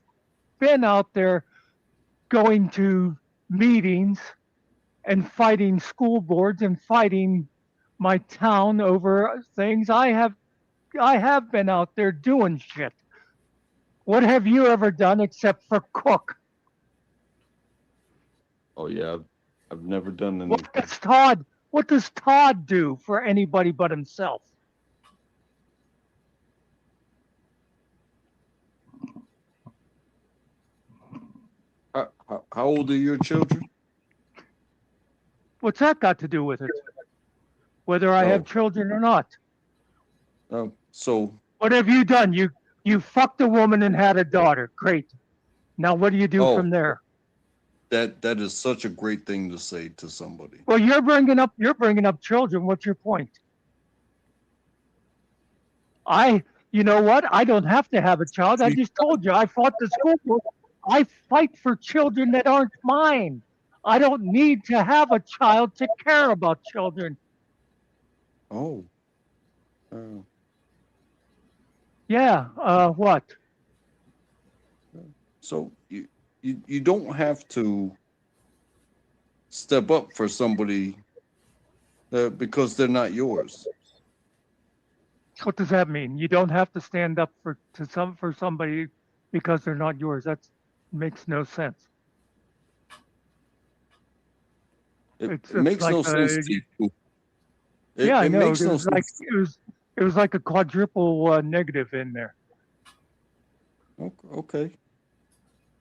been out there going to meetings and fighting school boards and fighting my town over things. I have been out there doing shit. What have you ever done except for cook? Oh yeah, I've never done What anything. does Todd do for anybody but himself? How old are your children? What's that got to do with it? Whether I have Oh, children or not. so What have you done? You fucked a woman and had a daughter. Great. Now what do you do oh, from there? that is such a great thing to say to somebody. Well, you're bringing up children. What's your point? You know what? I don't have to have a child. I just told you I fought the school board. I fight for children that aren't mine. I don't need to have a child to care about children. Oh, uh, Yeah. What? so you don't have to step up for somebody because they're not yours. What does that mean? You don't have to stand up for somebody because they're not yours. That makes no sense. It It's makes like no sense to you. yeah, I It know. makes no sense. It was like a quadruple negative in there. Okay.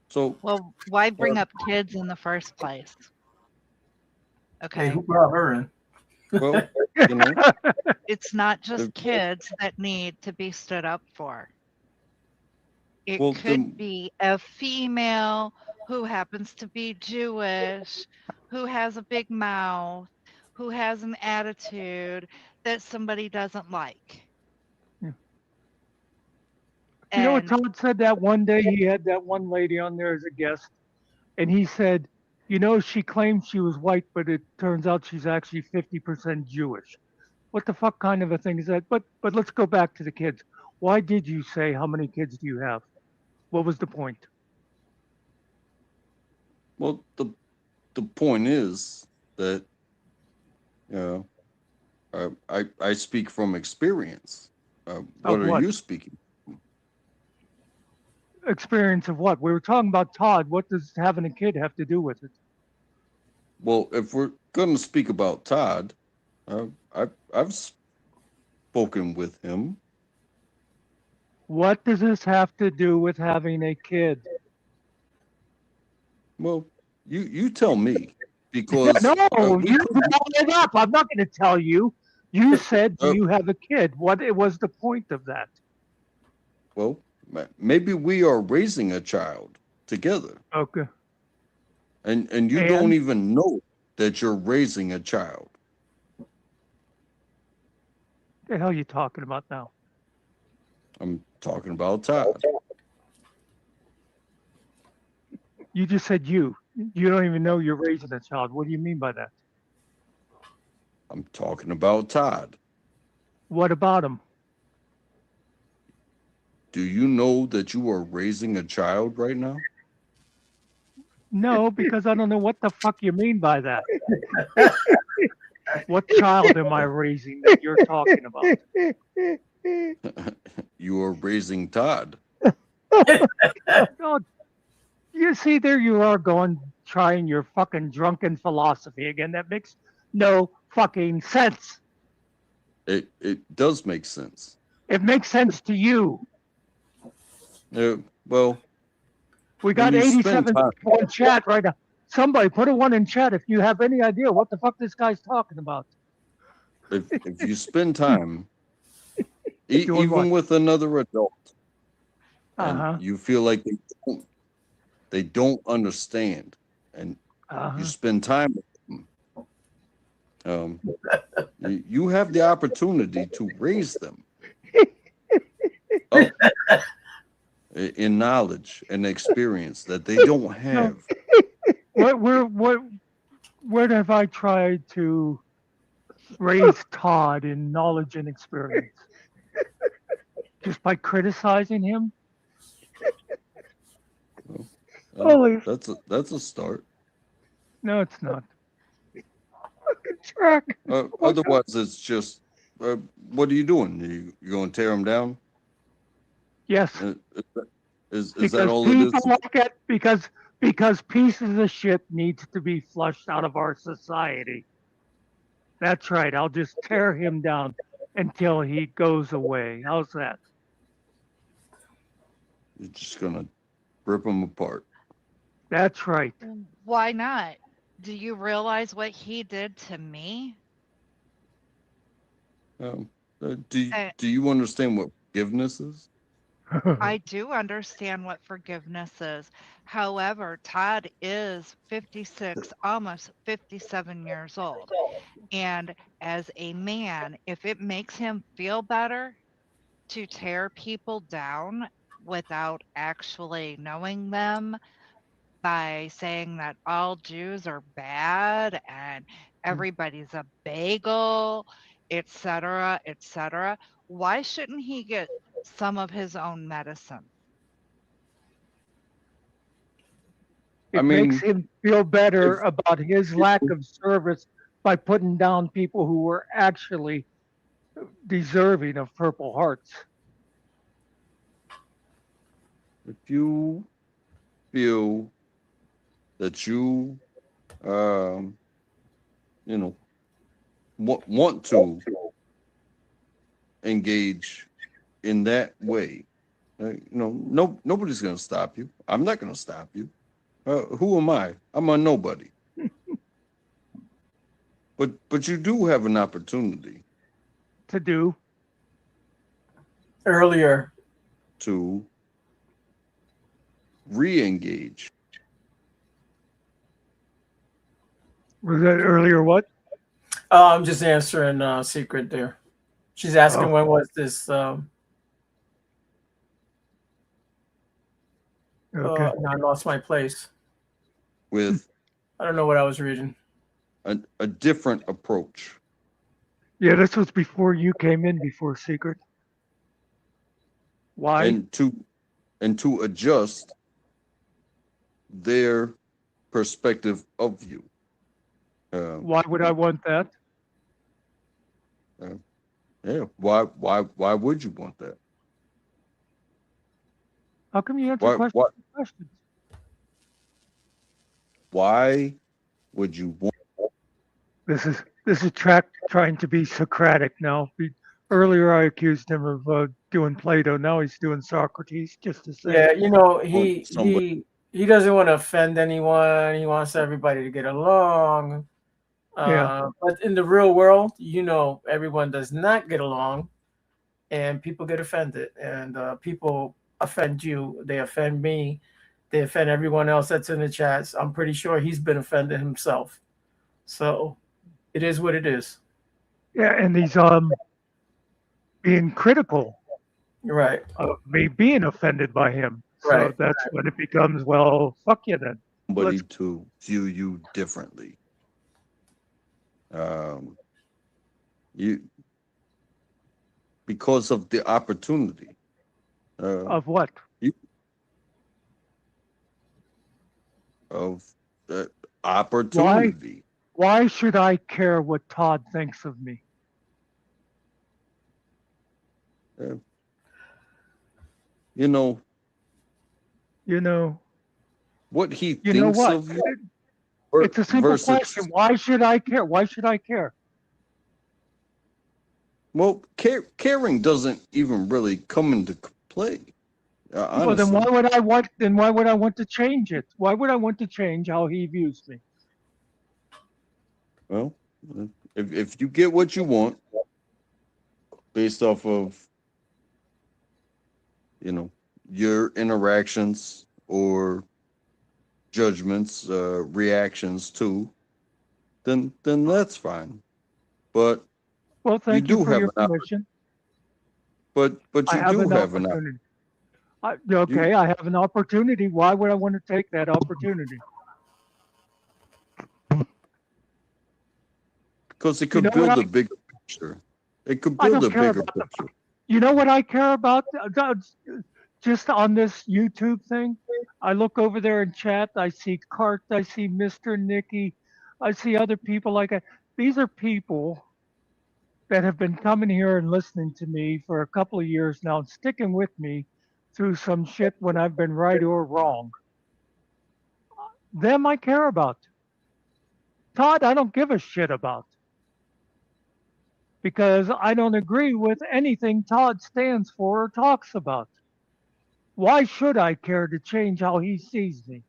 So Well, why bring up kids in the first place? Hey, Okay. who brought her in? well, you know, It's not just if- kids that need to be stood up for. It Well, could be a female who happens to be Jewish, who has a big mouth, who has an attitude that somebody doesn't like. Yeah. You know what And Todd said that one day? He had that one lady on there as a guest, and he said, you know, she claimed she was white, but it turns out she's actually 50% Jewish. What the fuck kind of a thing is that? But let's go back to the kids. Why did you say how many kids do you have? What was the point? well, the point is that you know I speak from experience. What Of are what? you speaking? Experience of what? We were talking about Todd. What does having a kid have to do with it? Well, if we're going to speak about Todd, I've spoken with him. What does this have to do with having a kid? Well, you tell me because No, we you could, brought it up. I'm not going to tell you. You said, do uh, you have a kid? What it was the point of that? well, maybe we are raising a child together, Okay. and you don't even know that you're raising a child. The hell are you talking about now? I'm talking about Todd. You just said you. You don't even know you're raising a child. What do you mean by that? I'm talking about Todd. What about him? Do you know that you are raising a child right now? No, because I don't know what the fuck you mean by that. What child am I raising that you're talking about? You are raising Todd. Oh, you see, there you are going, trying your fucking drunken philosophy again. That makes no fucking sense. It does make sense. It makes sense to you. Well, We got when you spend 87 time- people in chat right now. Somebody put a one in chat if you have any idea what the fuck this guy's talking about. if you spend time, Doing even what? with another adult, and Uh-huh. you feel like they don't understand, and Uh-huh. you spend time with them, You have the opportunity to raise them up in knowledge and experience that they don't have. Where have I tried to raise Todd in knowledge and experience? Just by criticizing him? Holy, That's a start. no, it's not. Fucking track. Otherwise, it's just, what are you doing? You going to tear them down? Yes, Is that because all it is? people like it because pieces of shit needs to be flushed out of our society. That's right. I'll just tear him down until he goes away. How's that? You're just gonna rip them apart. That's right. Why not? Do you realize what he did to me? Do Uh, you understand what forgiveness is? I do understand what forgiveness is. However, Todd is 56, almost 57 years old. And as a man, if it makes him feel better to tear people down without actually knowing them, by saying that all Jews are bad and everybody's a bagel, etc., etc., why shouldn't he get some of his own medicine? It I makes mean, him feel better if about his lack of service by putting down people who were actually deserving of Purple Hearts. you feel that you you know want to engage in that way, nobody's gonna stop you. I'm not gonna stop you. Who am I? I'm a nobody. But you do have an opportunity To do. Earlier, to re-engage. Was that earlier what? I'm just answering Secret there. She's asking Oh. when was this. Okay. No, I lost my place. With I don't know what I was reading. a different approach. Yeah, this was before you came in before Secret. Why? And to adjust their perspective of you. Why would I want that? Yeah. Why would you want that? How come you answer questions? Why would you want? This is track trying to be Socratic now. Earlier I accused him of doing Plato. Now he's doing Socrates. Just to say. Yeah, Somebody. he doesn't want to offend anyone. He wants everybody to get along. Yeah. But in the real world, everyone does not get along, and people get offended. And people offend you. They offend me. They offend everyone else that's in the chats. I'm pretty sure he's been offended himself. So it is what it is. Yeah, and he's being critical Right. of me being offended by him. So Right. that's when it becomes, well, fuck you then. Somebody to view you differently. You because of the opportunity. Of what? Of opportunity. Why should I care what Todd thinks of me? You know what he thinks of you. It's a simple question. Why should I care? Why should I care? Well, caring doesn't even really come into play. Well, then why would I want? Then why would I want to change it? Why would I want to change how he views me? Well, if you get what you want, based off of your interactions or judgments, reactions too, then that's fine. but Well, you thank you do for have your an permission. but I you have do an have an opportunity. you Okay, I have an opportunity. Why would I want to take that opportunity? because it You know could what build a bigger picture. It could I build don't a care bigger about the. picture. You know what I care about? Just on this YouTube thing, I look over there in chat. I see Cart. I see Mr. Nicky. I see other people like that. These are people that have been coming here and listening to me for a couple of years now and sticking with me through some shit when I've been right or wrong. Them I care about. Todd, I don't give a shit about because I don't agree with anything Todd stands for or talks about. Why should I care to change how he sees me?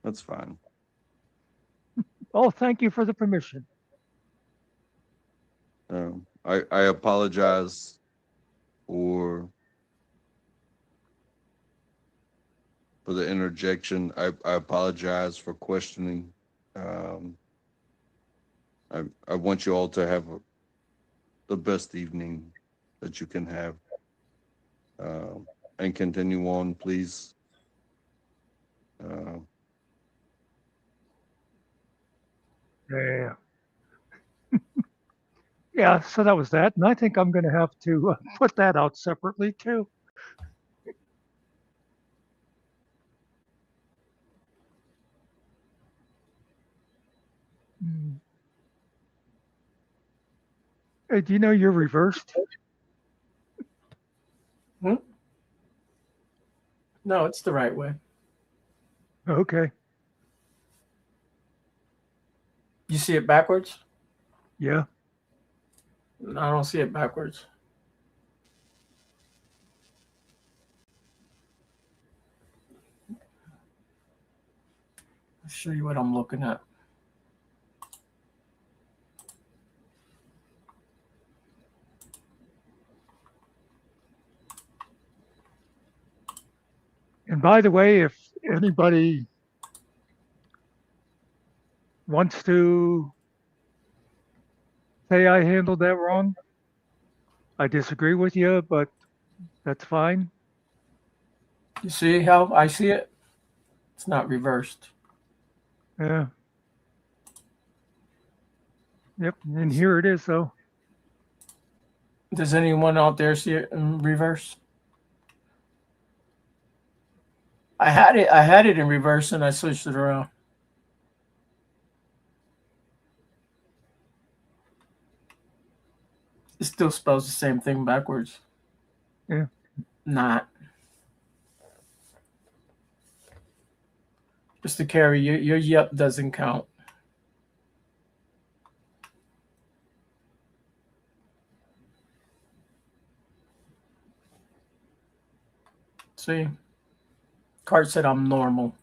That's fine. Oh, thank you for the permission. I apologize for the interjection. I apologize for questioning. Um, I want you all to have the best evening that you can have, and continue on, please. Uh, Yeah. Yeah, so that was that. And I think I'm going to have to put that out separately too. Hmm. Hey, do you know you're reversed? Hmm? No, it's the right way. Okay. You see it backwards? Yeah. I don't see it backwards. I'll show you what I'm looking at. And by the way, if anybody wants to say I handled that wrong, I disagree with you, but that's fine. You see how I see it? It's not reversed. Yeah. Yep. And here it is, though. Does anyone out there see it in reverse? I had it in reverse and I switched it around. It still spells the same thing backwards. Yeah. Not. Just to carry your yep doesn't count. See? Cart said I'm normal.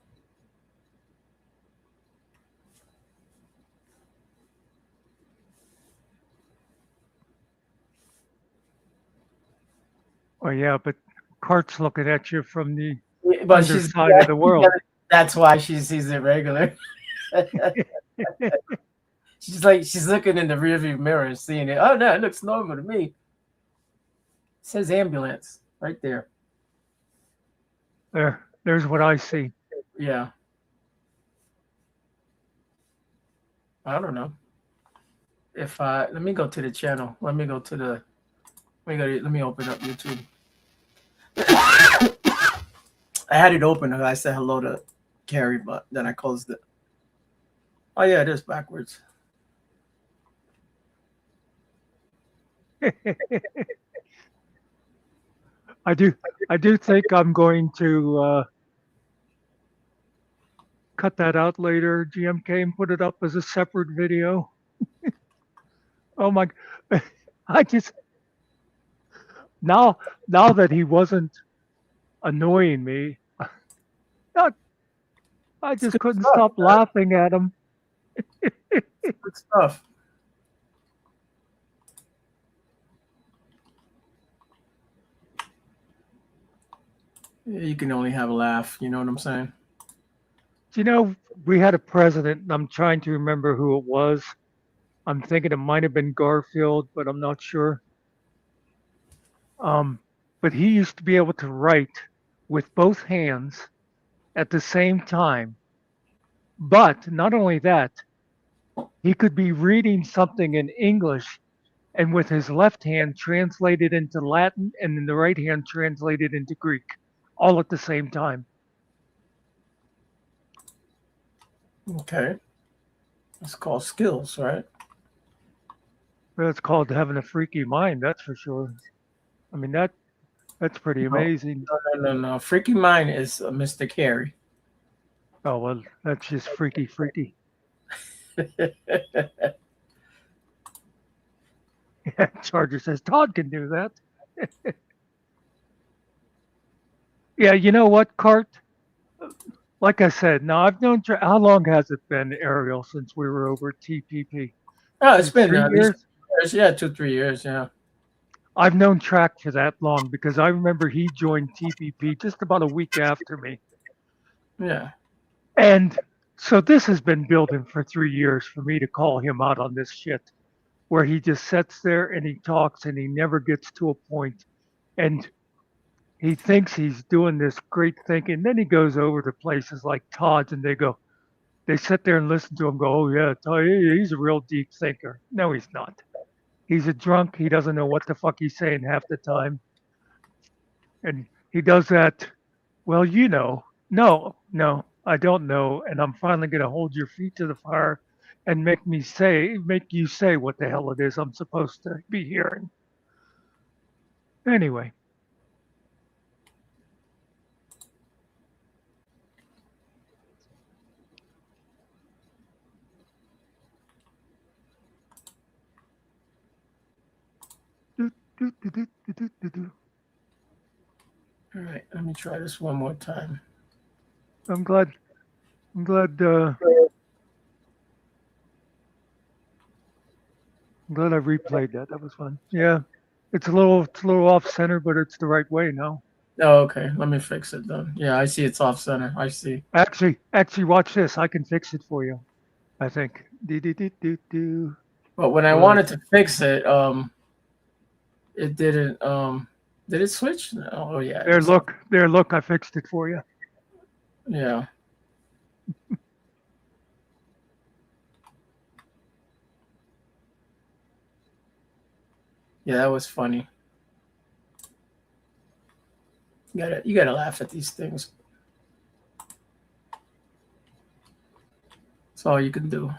Oh, yeah, but Cart's looking at you from the But she's underside of the world. that's why she sees it regular. She's looking in the rearview mirror and seeing it. Oh no, it looks normal to me. It says ambulance right there. There's what I see. Yeah. I don't know. If let me go to the channel. Let me open up YouTube. I had it open and I said hello to Carrie, but then I closed it. Oh yeah, it is backwards. I do think I'm going to cut that out later, GMK, and put it up as a separate video. Oh my! I just now that he wasn't annoying me, I It's just good couldn't stuff, stop man. laughing at him. Good stuff. You can only have a laugh. You know what I'm saying? Do you know, we had a president, and I'm trying to remember who it was. I'm thinking it might have been Garfield, but I'm not sure. Um, but he used to be able to write with both hands at the same time. But not only that, he could be reading something in English and with his left hand translate it into Latin and then the right hand translate it into Greek all at the same time. Okay. It's called skills, right? That's called having a freaky mind, that's for sure. I mean that's pretty No, amazing. no. Freaky Mind is Mr. Carey. Oh well, that's just freaky, freaky. Charger says Todd can do that. Yeah, you know what, Cart? Like I said, now I've known. How long has it been, Ariel, since we were over at TPP? Oh, it's Is it been 3 at least years? years. Yeah, 2-3 years. Yeah. I've known Track for that long because I remember he joined TPP just about a week after me. Yeah. And so this has been building for 3 years for me to call him out on this shit, where he just sits there and he talks and he never gets to a point. And he thinks he's doing this great thinking. Then he goes over to places like Todd's and they sit there and listen to him go, oh, yeah, he's a real deep thinker. No, he's not. He's a drunk. He doesn't know what the fuck he's saying half the time. And he does that, well, you know, no, I don't know. And I'm finally going to hold your feet to the fire and make you say what the hell it is I'm supposed to be hearing. Anyway. All right. Let me try this one more time. I'm glad I'm glad I replayed that. That was fun. Yeah. It's a little off center, but it's the right way now. Oh, okay. Let me fix it then. Yeah, I see it's off center. I see. Actually watch this. I can fix it for you. I think. Do. But when I wanted to fix it, it didn't. Did it switch? Oh yeah. There, look, I fixed it for you. Yeah. Yeah, that was funny. You gotta laugh at these things. That's all you can do.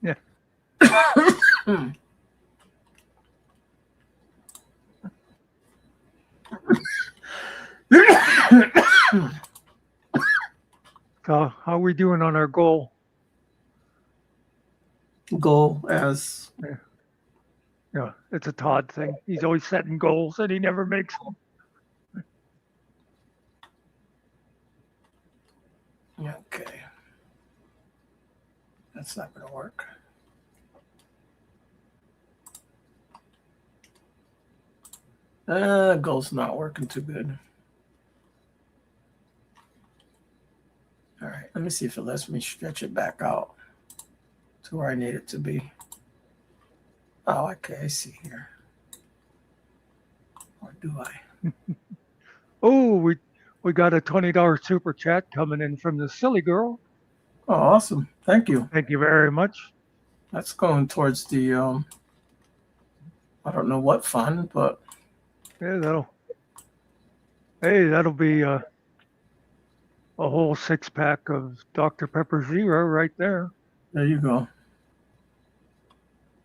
Yeah. So how are we doing on our goal? Goal as Yeah, it's a Todd thing. He's always setting goals and he never makes them. okay. That's not gonna work. Goal's not working too good. All right, let me see if it lets me stretch it back out to where I need it to be. Oh, okay, I see here. Or do I? Oh, we got a $20 super chat coming in from the silly girl. Oh, awesome. Thank you. Thank you very much. That's going towards the I don't know what fund, but Yeah, that'll be a whole 6-pack of Dr. Pepper Zero right there. there you go.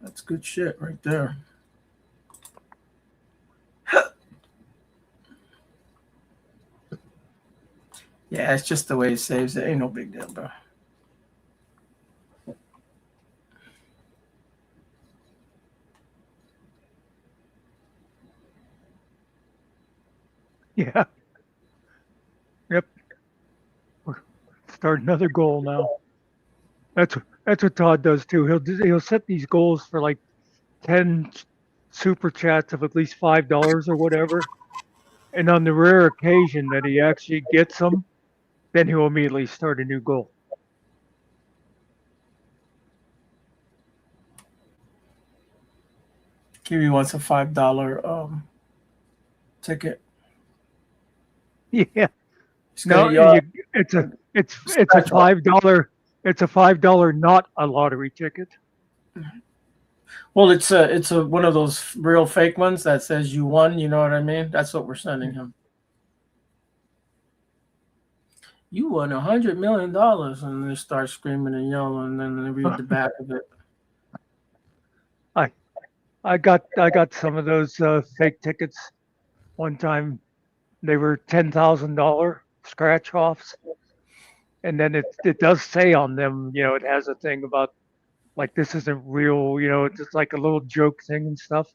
That's good shit right there. Yeah, it's just the way it saves it. Ain't no big deal, bro. Yeah. Yep. start another goal now. That's what Todd does too. He'll set these goals for like 10 super chats of at least $5 or whatever. And on the rare occasion that he actually gets them, then he'll immediately start a new goal. Kiwi wants a $5 ticket. Yeah. He's No, gonna it's a scratch off. $5 not a lottery ticket. Well, it's a one of those real fake ones that says you won. You know what I mean? That's what we're sending him. You won $100 million, and they start screaming and yelling, and then they read the back of it. I got some of those fake tickets one time. They were $10,000 scratch offs, and then it does say on them, it has a thing about like this isn't real, it's just like a little joke thing and stuff.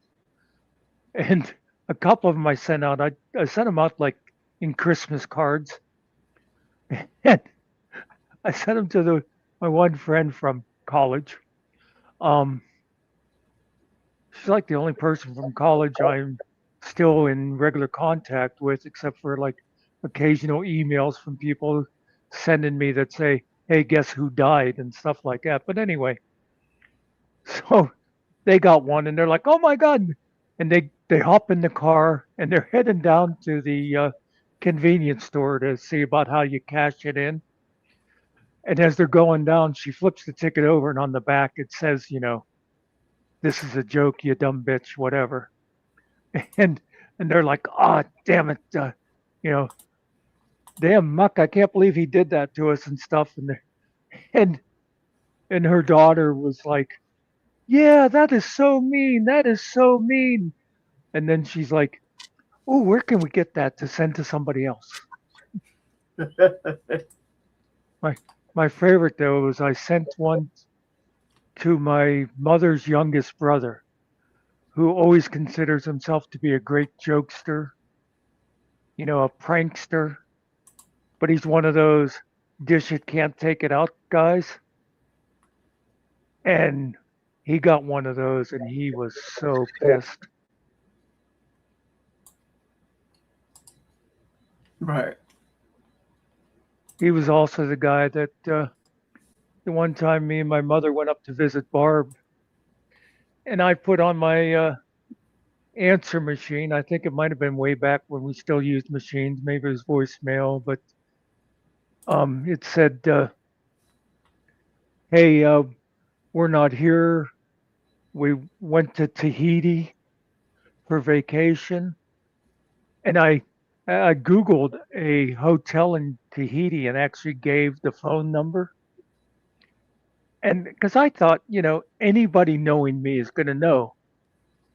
And a couple of them I sent out. I sent them out like in Christmas cards, and I sent them to my one friend from college. Um, she's like the only person from college I'm still in regular contact with, except for like occasional emails from people sending me that say, "Hey, guess who died?" and stuff like that. But anyway, so they got one, and they're like, "Oh my god!" And they hop in the car and they're heading down to the convenience store to see about how you cash it in. And as they're going down, she flips the ticket over, and on the back it says, "This is a joke, you dumb bitch," whatever. And they're like, "Ah, oh, damn it, you know, damn Muck, I can't believe he did that to us and stuff." And and her daughter was like, "Yeah, that is so mean. That is so mean." And then she's like, "Oh, where can we get that to send to somebody else?" My my favorite though was I sent one to my mother's youngest brother, who always considers himself to be a great jokester, a prankster, but he's one of those dish it can't take it out guys. And he got one of those and he was so pissed. Right. He was also the guy that the one time me and my mother went up to visit Barb, and I put on my answer machine. I think it might have been way back when we still used machines. Maybe it was voicemail, but it said, "Hey, we're not here. We went to Tahiti for vacation." And I Googled a hotel in Tahiti and actually gave the phone number. And because I thought, anybody knowing me is going to know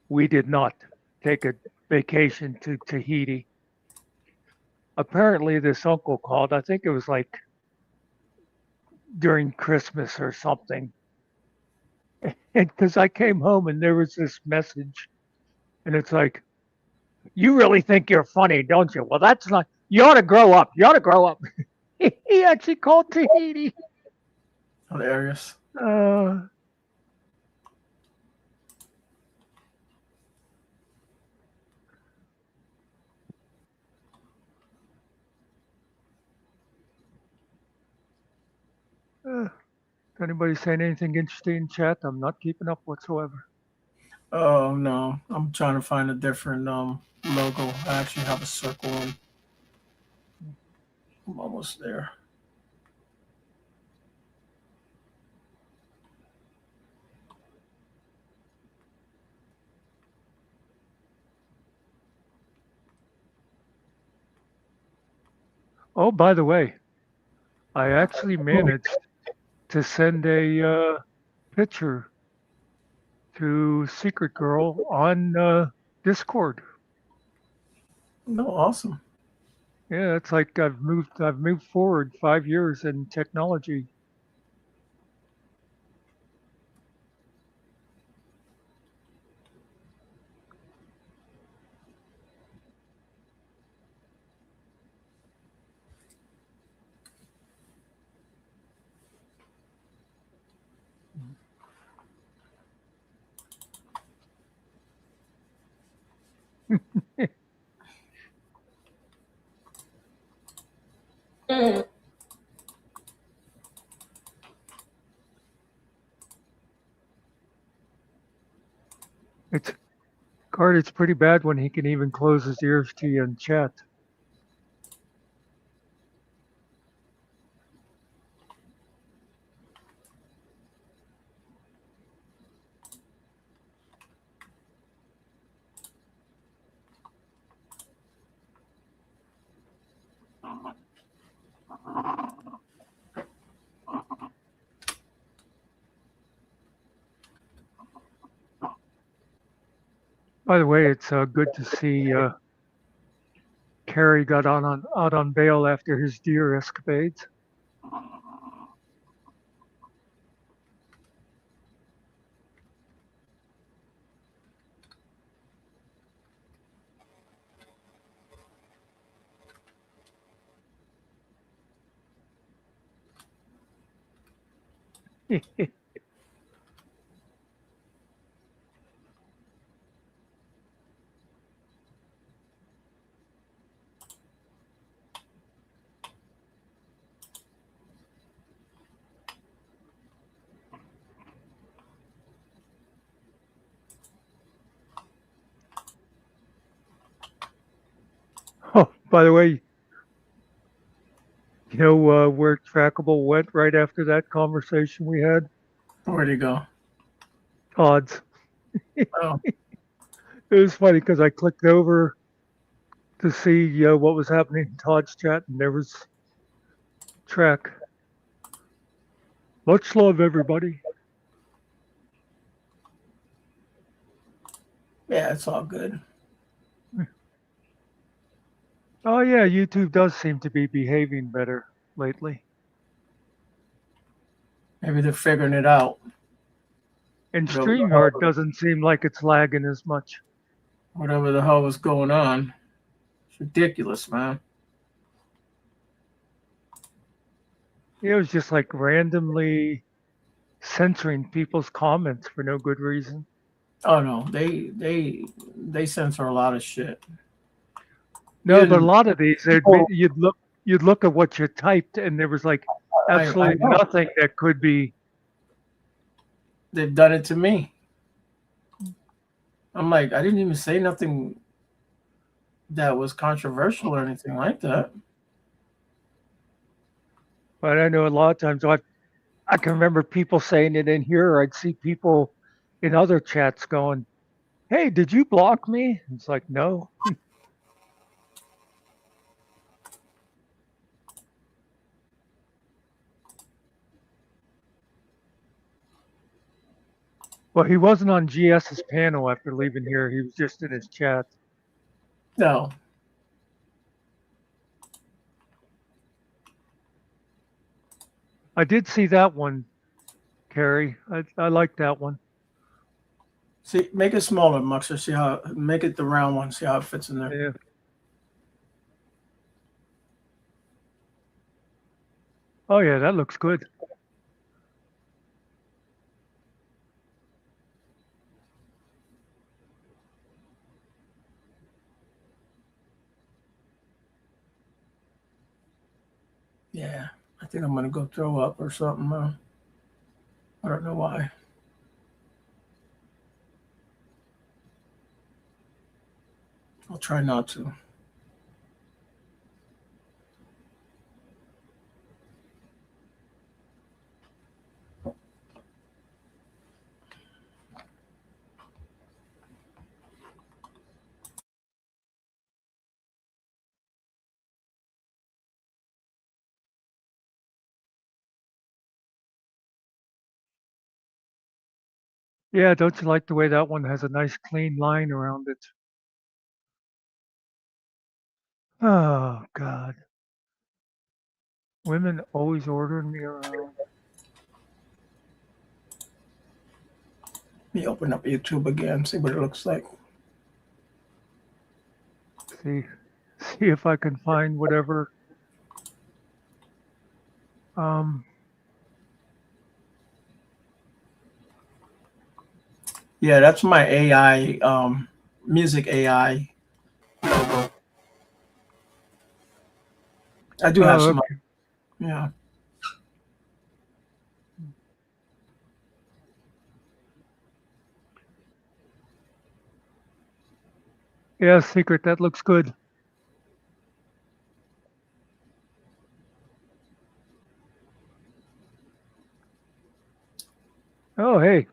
we did not take a vacation to Tahiti. Apparently, this uncle called. I think it was like during Christmas or something. And because I came home and there was this message, and it's like, "You really think you're funny, don't you? Well, that's not, you ought to grow up. You ought to grow up." He actually called Tahiti. Hilarious. If anybody saying anything interesting in chat, I'm not keeping up whatsoever. Oh no, I'm trying to find a different logo. I actually have a circle one. I'm almost there. Oh, by the way, I actually managed to send a picture to Secret Girl on Discord. No, awesome. Yeah, it's like I've moved forward 5 years in technology. It's Card, it's pretty bad when he can even close his ears to you in chat. By the way, it's good to see Carrie got out on bail after his deer escapades. Oh, by the way, you know where Trackable went right after that conversation we had? Where'd he go? Todd's. Oh, It was funny because I clicked over to see what was happening in Todd's chat, and there was Track. Much love, everybody. yeah, it's all good. Oh yeah, YouTube does seem to be behaving better lately. Maybe they're figuring it out. And Whatever the StreamYard hell, doesn't seem like it's lagging as much. whatever the hell was going on. It's ridiculous, man. It was just like randomly censoring people's comments for no good reason. Oh no, they censor a lot of shit. No, but a Even lot of these, people, you'd look at what you typed, and there was like I absolutely know nothing that could be. they've done it to me. I'm like, I didn't even say nothing that was controversial or anything like that. But I know a lot of times I can remember people saying it in here, or I'd see people in other chats going, "Hey, did you block me?" It's like, no. Well, he wasn't on GS's panel after leaving here. He was just in his chat. No, I did see that one, Carrie. I like that one. see, make it smaller, Muckster. See how make it the round one. See how it fits in there. Yeah. Oh yeah, that looks good. Yeah, I think I'm gonna go throw up or something. I don't know why. I'll try not to. Yeah, don't you like the way that one has a nice clean line around it? Oh God, women always ordering me around. Let me open up YouTube again, see what it looks like. See if I can find whatever. Yeah, that's my AI, music AI I do have Oh, some. okay. Yeah. Yeah, Secret, that looks good. Oh, hey,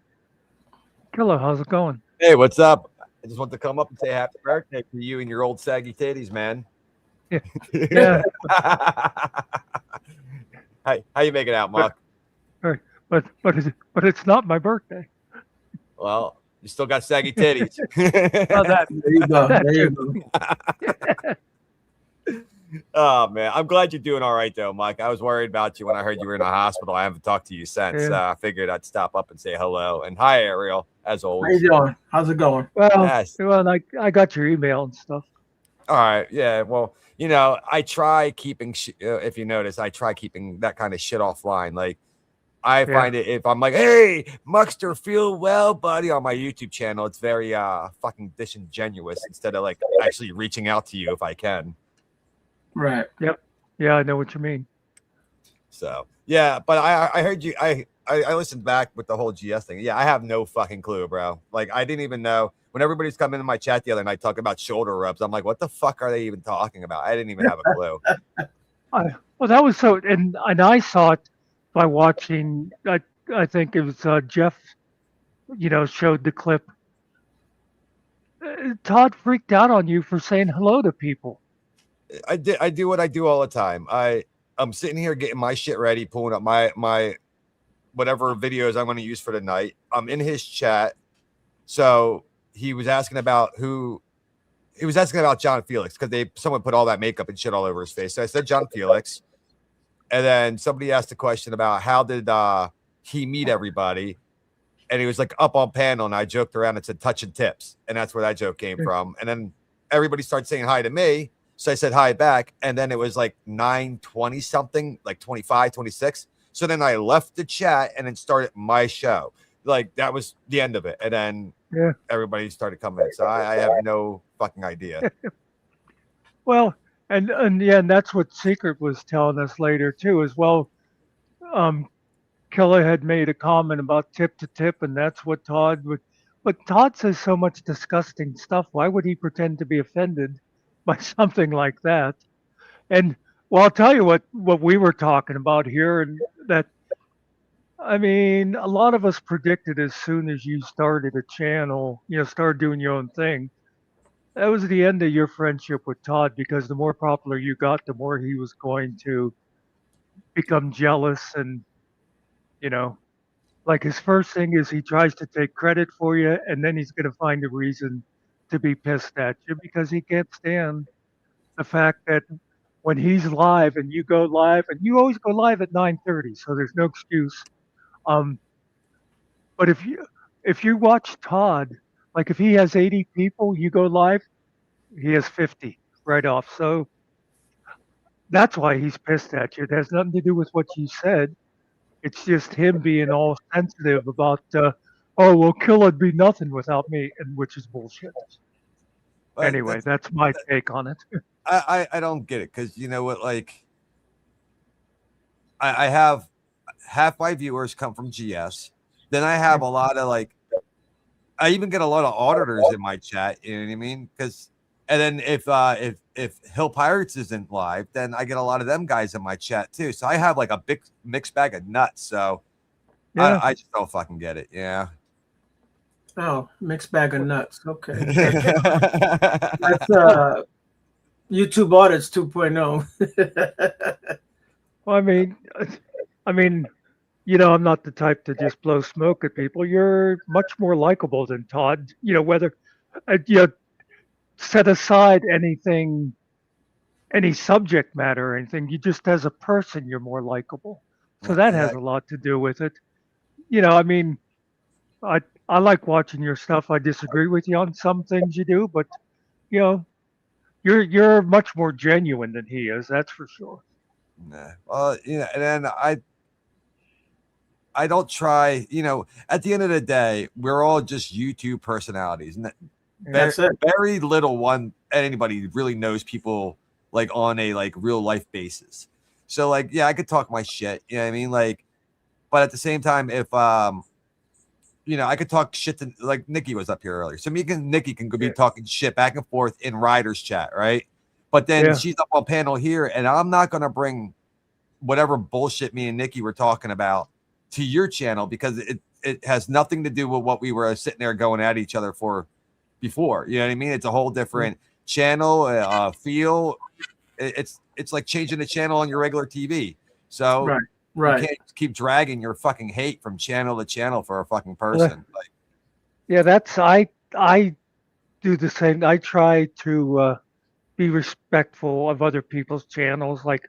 Killa, how's it going? Hey, what's up? I just want to come up and say happy birthday to you and your old saggy titties, man. Yeah, yeah, How you making out, Muck? but it's not my birthday. Well, you still got saggy titties. Oh, that There you go. that There you too. go. Oh man, I'm glad you're doing all right though, Mike. I was worried about you when I heard you were in the hospital. I haven't talked to you since. Yeah. I figured I'd stop up and say hello. And hi, Ariel, as How you always. doing? How's it going? Yes. Well, I got your email and stuff. All right. Yeah. Well, you know, I try keeping. If you notice, I try keeping that kind of shit offline. Like, I Yeah. find it if I'm like, hey, Muckster, feel well, buddy, on my YouTube channel, it's very fucking disingenuous instead of like actually reaching out to you if I can. Right. Yep. Yeah, I know what you mean. So yeah, but I heard you. I listened back with the whole GS thing. Yeah, I have no fucking clue, bro. Like I didn't even know when everybody's coming into my chat the other night talking about shoulder rubs. I'm like, what the fuck are they even talking about? I didn't even have a clue. Well, that was so, and I saw it by watching. I think it was Jeff. Showed the clip. Todd freaked out on you for saying hello to people. I do what I do all the time. I'm sitting here getting my shit ready, pulling up my whatever videos I'm going to use for the night. I'm in his chat. So he was asking about John Felix because someone put all that makeup and shit all over his face. So I said John Felix. And then somebody asked a question about how did he meet everybody? And he was like up on panel, and I joked around and said touching tips. And that's where that joke came from. And then everybody started saying hi to me. So I said hi back. And then it was like 9:20 something, like 25, 26. So then I left the chat and then started my show. Like that was the end of it. And then everybody started coming in. So I have no fucking idea. Well, and yeah, and that's what Secret was telling us later too, as well. Killa had made a comment about tip to tip, and that's what Todd would. But Todd says so much disgusting stuff. Why would he pretend to be offended by something like that? And well, I'll tell you what we were talking about here, and that I mean, a lot of us predicted as soon as you started a channel, started doing your own thing. That was the end of your friendship with Todd because the more popular you got, the more he was going to become jealous and, like his first thing is he tries to take credit for you and then he's going to find a reason to be pissed at you because he can't stand the fact that when he's live and you go live and you always go live at 9:30, so there's no excuse. But if you watch Todd, like if he has 80 people, you go live, he has 50 right off. So that's why he's pissed at you. It has nothing to do with what you said. It's just him being all sensitive about, oh, well, Killa'd be nothing without me, and which is bullshit. But Anyway, that's my take on it. I don't get it because you know what, like I have half my viewers come from GS. Then I have a lot of I even get a lot of auditors in my chat. You know what I mean? Because and then if Hill Pirates isn't live, then I get a lot of them guys in my chat too. So I have like a big mixed bag of nuts. So Yeah. I just don't fucking get it. Yeah. Oh, mixed bag of nuts. Okay. That's YouTube audits 2.0. Well, I mean, I'm not the type to just blow smoke at people. You're much more likable than Todd. Whether set aside anything, any subject matter or anything, you just as a person, you're more likable. So that has a lot to do with it. I like watching your stuff. I disagree with you on some things you do, but you're much more genuine than he is. That's for sure. Nah. Well, and then I don't try, at the end of the day, we're all just YouTube personalities. And That's it. Very little anybody really knows people like on a like real life basis. So like, yeah, I could talk my shit. You know what I mean? Like, but at the same time, if you know, I could talk shit to like Nikki was up here earlier. So me and Nikki can be talking shit back and forth in Riders chat, right? But then she's up on panel here, and I'm not gonna bring whatever bullshit me and Nikki were talking about to your channel because it has nothing to do with what we were sitting there going at each other for before. You know what I mean? It's a whole different channel, feel. It's like changing the channel on your regular TV. So right. you can't keep dragging your fucking hate from channel to channel for a fucking person. Like, yeah, that's I do the same. I try to be respectful of other people's channels. Like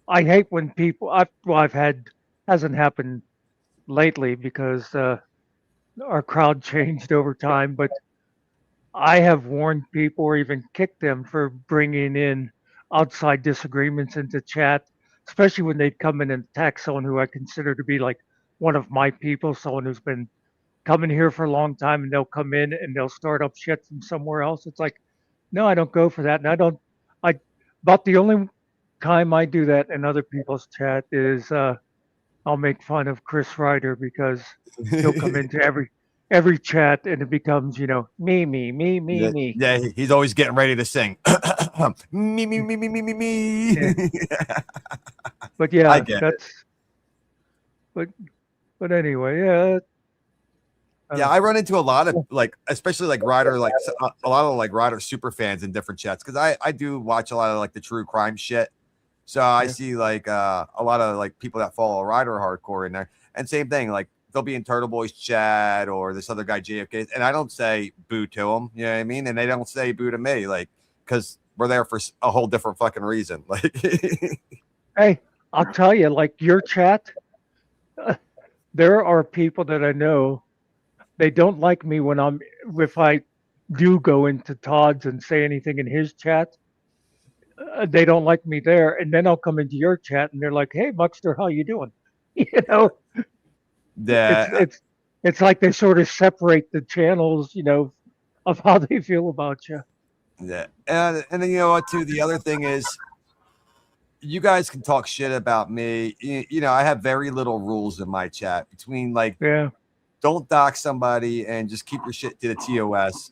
I hate when people I've had hasn't happened lately because our crowd changed over time, but I have warned people or even kicked them for bringing in outside disagreements into chat, especially when they'd come in and attack someone who I consider to be like one of my people, someone who's been coming here for a long time, and they'll come in and they'll start up shit from somewhere else. It's like, no, I don't go for that. And I, about the only time I do that in other people's chat is I'll make fun of Chris Ryder because he'll come into every chat and it becomes, me. yeah, he's always getting ready to sing. me. Yeah. But yeah, I get it. But anyway, yeah. Yeah, I run into a lot of like, especially like Ryder, like a lot of like Ryder super fans in different chats because I do watch a lot of like the true crime shit. So I see like a lot of like people that follow Ryder hardcore in there, and same thing, like they'll be in Turtle Boy's chat or this other guy JFK, and I don't say boo to them, you know what I mean, and they don't say boo to me, like because we're there for a whole different fucking reason. Like, hey, I'll tell you, like your chat, there are people that I know. They don't like me if I do go into Todd's and say anything in his chat. They don't like me there, and then I'll come into your chat and they're like, "Hey, Muckster, how you doing?" You know, yeah, it's like they sort of separate the channels, of how they feel about you. yeah, and then you know what? Too, the other thing is, you guys can talk shit about me. You know, I have very little rules in my chat between like, don't dox somebody and just keep your shit to the TOS.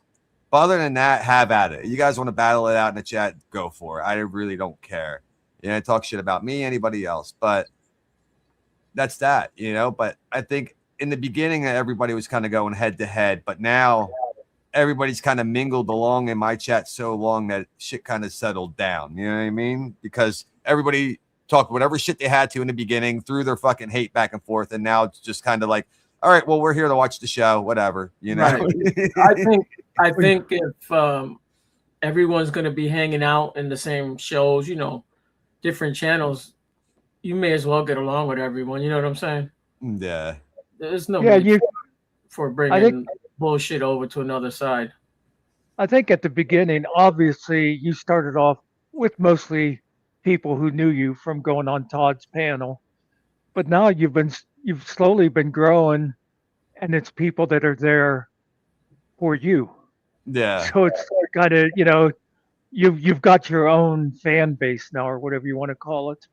But other than that, have at it. You guys want to battle it out in the chat, go for it. I really don't care. Talk shit about me, anybody else. But that's that, But I think in the beginning, everybody was kind of going head to head. But now everybody's kind of mingled along in my chat so long that shit kind of settled down. You know what I mean? Because everybody talked whatever shit they had to in the beginning, threw their fucking hate back and forth. And now it's just kind of like, all right, well, we're here to watch the show, whatever, Right. I think if everyone's going to be hanging out in the same shows, different channels, you may as well get along with everyone. You know what I'm saying? Yeah. There's no need for bringing bullshit over to another side. I think at the beginning, obviously, you started off with mostly people who knew you from going on Todd's panel, but now you've slowly been growing, and it's people that are there for you. Yeah. So it's kind of, you've got your own fan base now, or whatever you want to call it.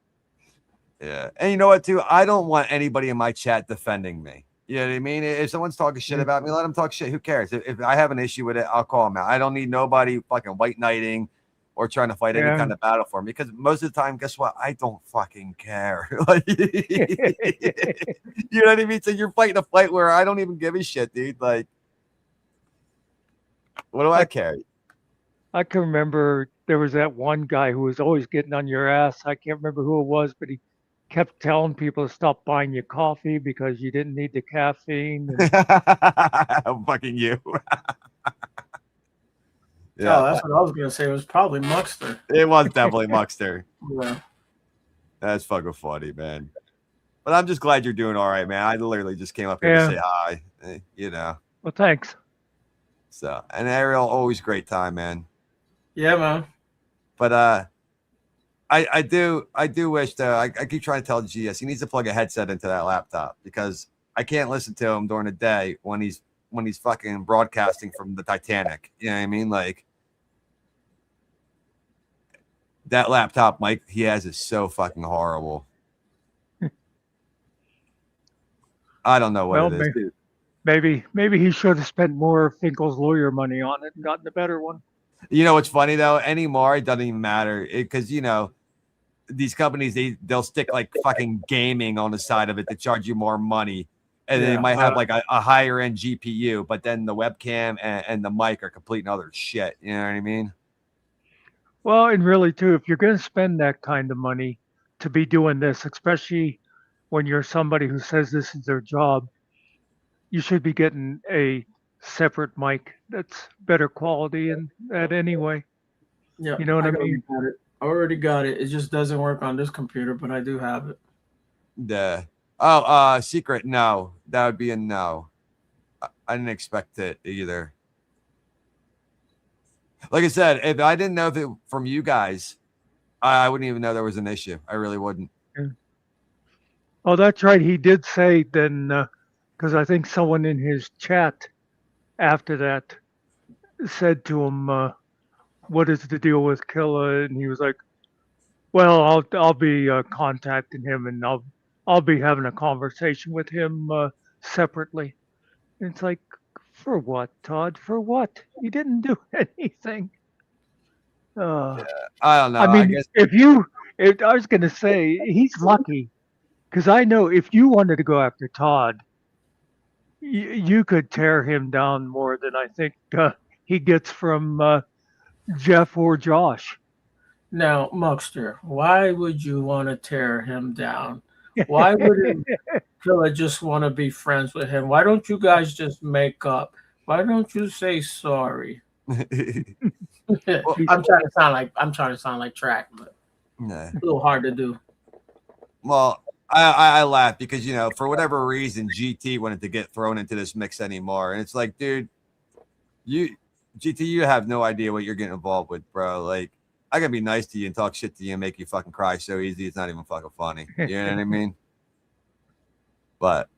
Yeah. And you know what, too? I don't want anybody in my chat defending me. You know what I mean? If someone's talking shit about me, let them talk shit. Who cares? If I have an issue with it, I'll call them out. I don't need nobody fucking white knighting or trying to fight any kind of battle for me, because most of the time, guess what? I don't fucking care. Like, you know what I mean? So you're fighting a fight where I don't even give a shit, dude. Like, what do I care? I can remember there was that one guy who was always getting on your ass. I can't remember who it was, but he kept telling people to stop buying you coffee because you didn't need the caffeine. I'm fucking you. Yeah, that's what I was gonna say. It was probably Muckster. It was definitely Muckster. Yeah, that's fucking funny, man. But I'm just glad you're doing all right, man. I literally just came up here to say hi. Well, thanks. So, and Ariel, always great time, man. Yeah, man. But I do wish though. I keep trying to tell GS he needs to plug a headset into that laptop, because I can't listen to him during the day when he's fucking broadcasting from the Titanic. You know what I mean? Like, that laptop mic he has is so fucking horrible. I don't know what Well, it is, dude. maybe he should have spent more of Finkel's lawyer money on it and gotten a better one. You know what's funny though? Anymore, it doesn't even matter because these companies they'll stick like fucking gaming on the side of it to charge you more money, and they might have like a higher end GPU, but then the webcam and the mic are complete and other shit. You know what I mean? Well, and really too, if you're going to spend that kind of money to be doing this, especially when you're somebody who says this is their job, you should be getting a separate mic that's better quality and that anyway. Yeah, You know what I mean? got it. I already got it. It just doesn't work on this computer, but I do have it. Secret. No, that would be a no. I didn't expect it either. Like I said, if I didn't know that from you guys, I wouldn't even know there was an issue. I really wouldn't. Yeah. Oh, that's right. He did say then, because I think someone in his chat after that said to him, "What is the deal with Killa?" And he was like, "Well, I'll be contacting him, and I'll be having a conversation with him separately." And it's like, for what, Todd? For what? He didn't do anything. I don't know. I mean, I guess if I was going to say, he's lucky because I know if you wanted to go after Todd, you could tear him down more than I think he gets from Jeff or Josh. Now, Muckster, why would you want to tear him down? Why wouldn't Killa just want to be friends with him? Why don't you guys just make up? Why don't you say sorry? well, I'm trying to sound like track, but nah. a little hard to do. Well, I laugh because for whatever reason GT wanted to get thrown into this mix anymore, and it's like, dude, GT, you have no idea what you're getting involved with, bro. Like, I can be nice to you and talk shit to you and make you fucking cry so easy. It's not even fucking funny. You know what I mean? But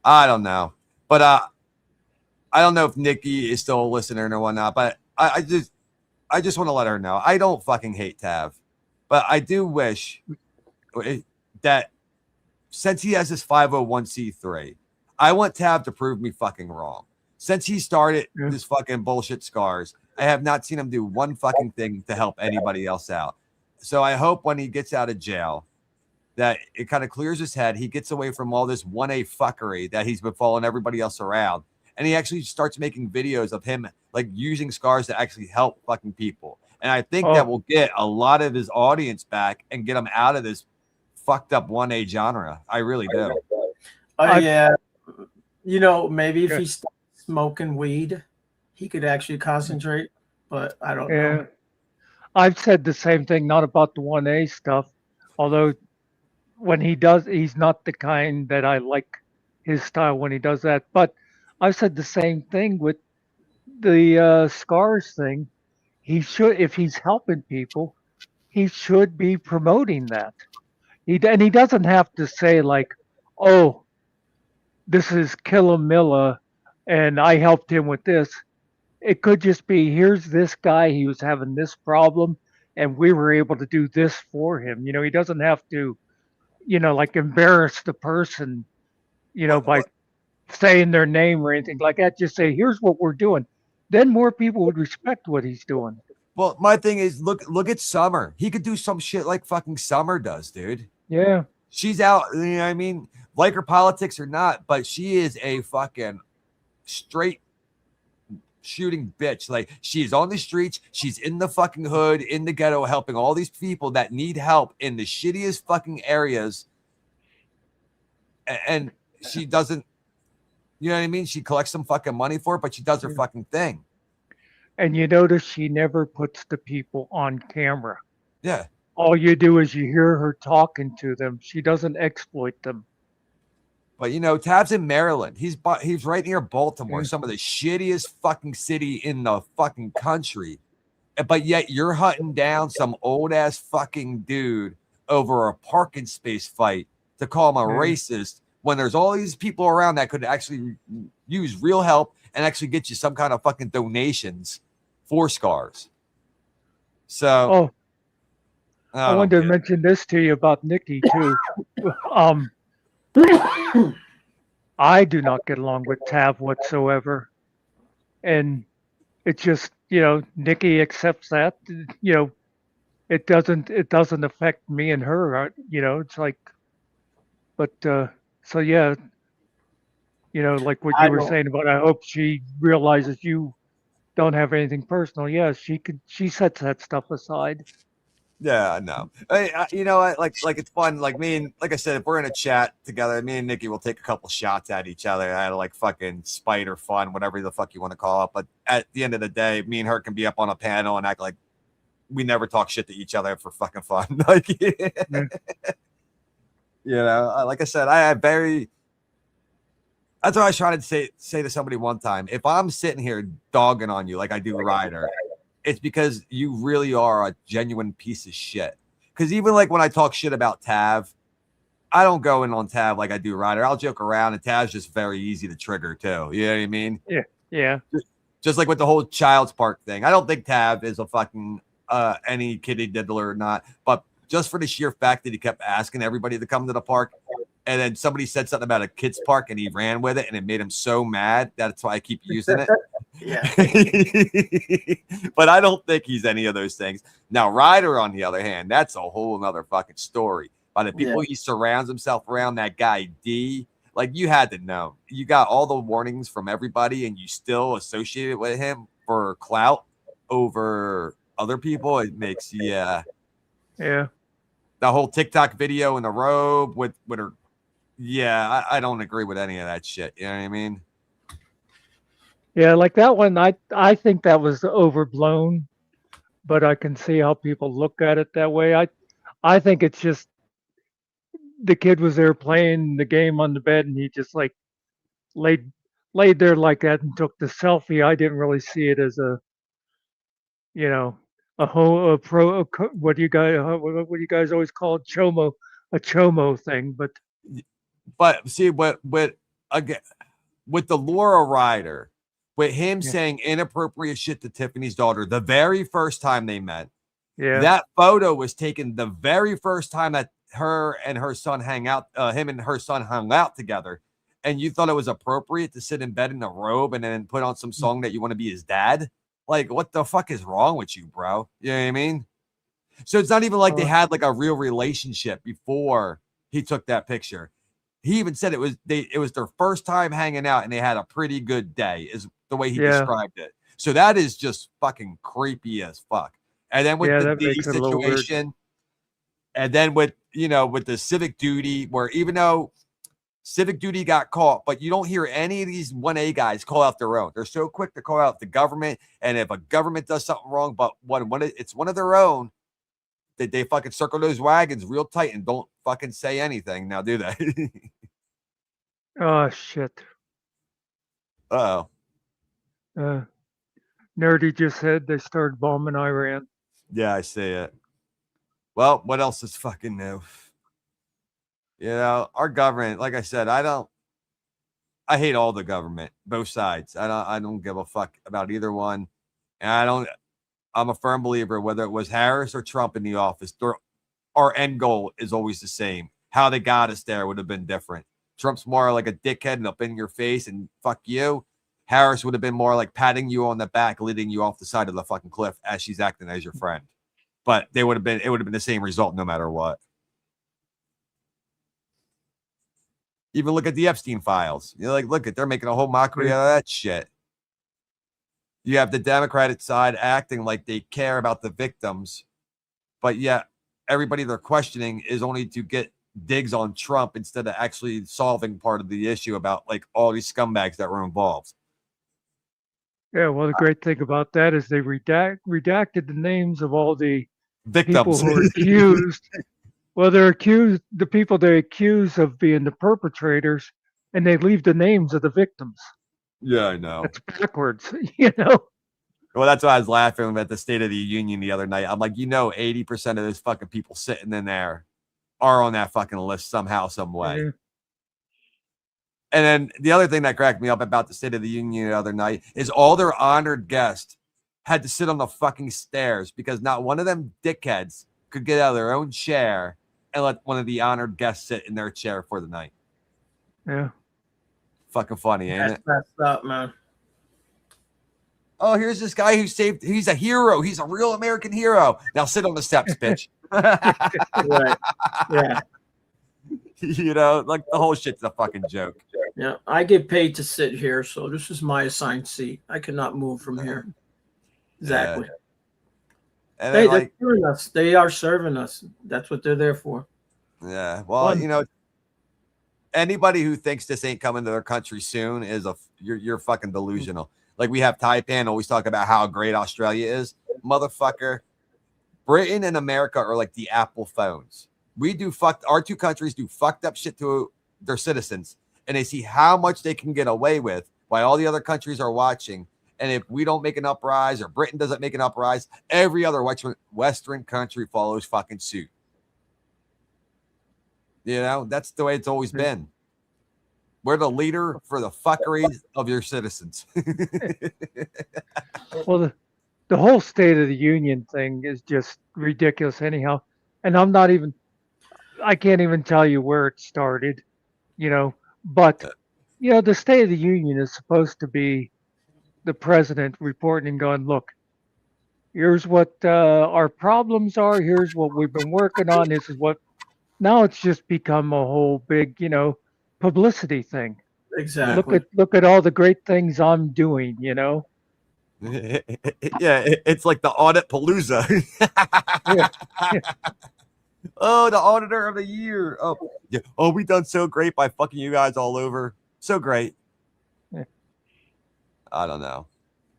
I don't know. But I don't know if Nikki is still a listener or whatnot. But I just want to let her know I don't fucking hate Tav, but I do wish that since he has this 501c3, I want Tav to prove me fucking wrong. Since he started this fucking bullshit scars, I have not seen him do one fucking thing to help anybody else out. So I hope when he gets out of jail that it kind of clears his head. He gets away from all this 1A fuckery that he's been following everybody else around. And he actually starts making videos of him like using scars to actually help fucking people. And I think that will get a lot of his audience back and get him out of this fucked up 1A genre. I really do. Yeah. Maybe if he stopped smoking weed, he could actually concentrate, but I don't know. I've said the same thing, not about the 1A stuff, although when he does, he's not the kind that I like his style when he does that. But I've said the same thing with the scars thing. He should, if he's helping people, he should be promoting that. And he doesn't have to say like, "Oh, this is Killa Milla, and I helped him with this." It could just be, "Here's this guy. He was having this problem, and we were able to do this for him." He doesn't have to, like embarrass the person, by saying their name or anything like that. Just say, "Here's what we're doing." Then more people would respect what he's doing. Well, my thing is, look at Summer. He could do some shit like fucking Summer does, dude. Yeah. She's out, I mean, like her politics or not, but she is a fucking straight shooting bitch. Like, she's on the streets, she's in the fucking hood, in the ghetto, helping all these people that need help in the shittiest fucking areas. And she doesn't, you know what I mean? She collects some fucking money for it, but she does her fucking thing. And you notice she never puts the people on camera. Yeah. All you do is you hear her talking to them. She doesn't exploit them. But Tav's in Maryland. He's right near Baltimore, some of the shittiest fucking city in the fucking country. But yet you're hunting down some old ass fucking dude over a parking space fight to call him a racist when there's all these people around that could actually use real help and actually get you some kind of fucking donations for scars. So I wanted to mention this to you about Nikki too. Um, I do not get along with Tav whatsoever, and it's just Nikki accepts that. It doesn't affect me and her. It's like, but so yeah, like what I you were don't. saying about. I hope she realizes you don't have anything personal. Yeah, she sets that stuff aside. Yeah, I know. You know what? Like it's fun. Like me and like I said, if we're in a chat together, me and Nikki will take a couple shots at each other out of like fucking spite or fun, whatever the fuck you want to call it. But at the end of the day, me and her can be up on a panel and act like we never talk shit to each other for fucking fun. Like, Yeah. Like I said, I have very. That's what I was trying to say to somebody one time. If I'm sitting here dogging on you like I do Ryder, it's because you really are a genuine piece of shit. Because even like when I talk shit about Tav, I don't go in on Tav like I do Ryder. I'll joke around, and Tav's just very easy to trigger too. You know what I mean? Yeah. Just like with the whole Child's Park thing. I don't think Tav is a fucking any kiddie diddler or not, but just for the sheer fact that he kept asking everybody to come to the park, and then somebody said something about a kids park and he ran with it, and it made him so mad. That's why I keep using it. Yeah. But I don't think he's any of those things. Now, Ryder, on the other hand, that's a whole nother fucking story. By the people he surrounds himself around, that guy D, like you had to know. You got all the warnings from everybody, and you still associated with him for clout over other people. It makes Yeah. the whole TikTok video in the robe with her. Yeah, I don't agree with any of that shit. You know what I mean? Yeah, like that one, I think that was overblown, but I can see how people look at it that way. I think it's just the kid was there playing the game on the bed, and he just like laid laid there like that and took the selfie. I didn't really see it as you know a pro what do you guys what do you guys always call it, a chomo thing, But see, again, with the Laura Ryder, with him yeah, saying inappropriate shit to Tiffany's daughter the very first time they met, yeah. that photo was taken the very first time that her and her son him and her son hung out together. And you thought it was appropriate to sit in bed in a robe and then put on some song that you want to be his dad? Like, what the fuck is wrong with you, bro? You know what I mean? So it's not even like they had like a real relationship before he took that picture. He even said it was their first time hanging out and they had a pretty good day, is the way he Yeah. described it. So that is just fucking creepy as fuck. And then with Yeah, the that D makes it a little weird. situation, and then with the civic duty, where even though civic duty got caught, but you don't hear any of these 1A guys call out their own. They're so quick to call out the government, and if a government does something wrong, but it's one of their own, they fucking circle those wagons real tight and don't fucking say anything. Now, do they? Oh shit. Uh-oh. Nerdy just said they started bombing Iran. Yeah, I see it. Well, what else is fucking new? Our government, like I said, I hate all the government, both sides. I don't give a fuck about either one. And I'm a firm believer, whether it was Harris or Trump in the office, our end goal is always the same. How they got us there would have been different. Trump's more like a dickhead and up in your face and fuck you. Harris would have been more like patting you on the back, leading you off the side of the fucking cliff as she's acting as your friend. But it would have been the same result no matter what. Even look at the Epstein files. You're like, look at, they're making a whole mockery out of that shit. You have the Democratic side acting like they care about the victims, but yet everybody they're questioning is only to get digs on Trump instead of actually solving part of the issue about like all these scumbags that were involved. Yeah, well, the great thing about that is they redacted the names of all the Victims. people who are accused. Well, the people they accuse of being the perpetrators, and they leave the names of the victims. Yeah, I know. That's backwards, Well, that's why I was laughing at the State of the Union the other night. I'm like, 80% of those fucking people sitting in there are on that fucking list somehow, some way. Yeah. And then the other thing that cracked me up about the State of the Union the other night is all their honored guests had to sit on the fucking stairs because not one of them dickheads could get out of their own chair and let one of the honored guests sit in their chair for the night. Yeah. Fucking funny, ain't That's it? messed up, man. Oh, here's this guy who saved. He's a hero. He's a real American hero. Now sit on the steps, bitch. Right. Yeah. You know, like the whole shit's a fucking joke. Yeah. I get paid to sit here, so this is my assigned seat. I cannot move from here. Exactly. And Hey, then, they're like, serving us. They are serving us. That's what they're there for. yeah. Well, you know, anybody who thinks this ain't coming to their country soon is you're fucking delusional. Like we have Taipan always talk about how great Australia is. Motherfucker, Britain and America are like the Apple phones. Our two countries do fucked up shit to their citizens, and they see how much they can get away with while all the other countries are watching. And if we don't make an uprise or Britain doesn't make an uprise, every other Western country follows fucking suit. You know, that's the way it's always been. We're the leader for the fuckeries of your citizens. Well, the whole State of the Union thing is just ridiculous, anyhow. And I can't even tell you where it started, you know. But, you know, the State of the Union is supposed to be the president reporting and going, look, here's what our problems are. Here's what we've been working on. This is what. Now it's just become a whole big, you know, publicity thing. Exactly. Look at all the great things I'm doing, you know. Yeah, it's like the audit palooza. Yeah. Oh, the auditor of the year. Oh, yeah. Oh, we done so great by fucking you guys all over. So great. Yeah. I don't know.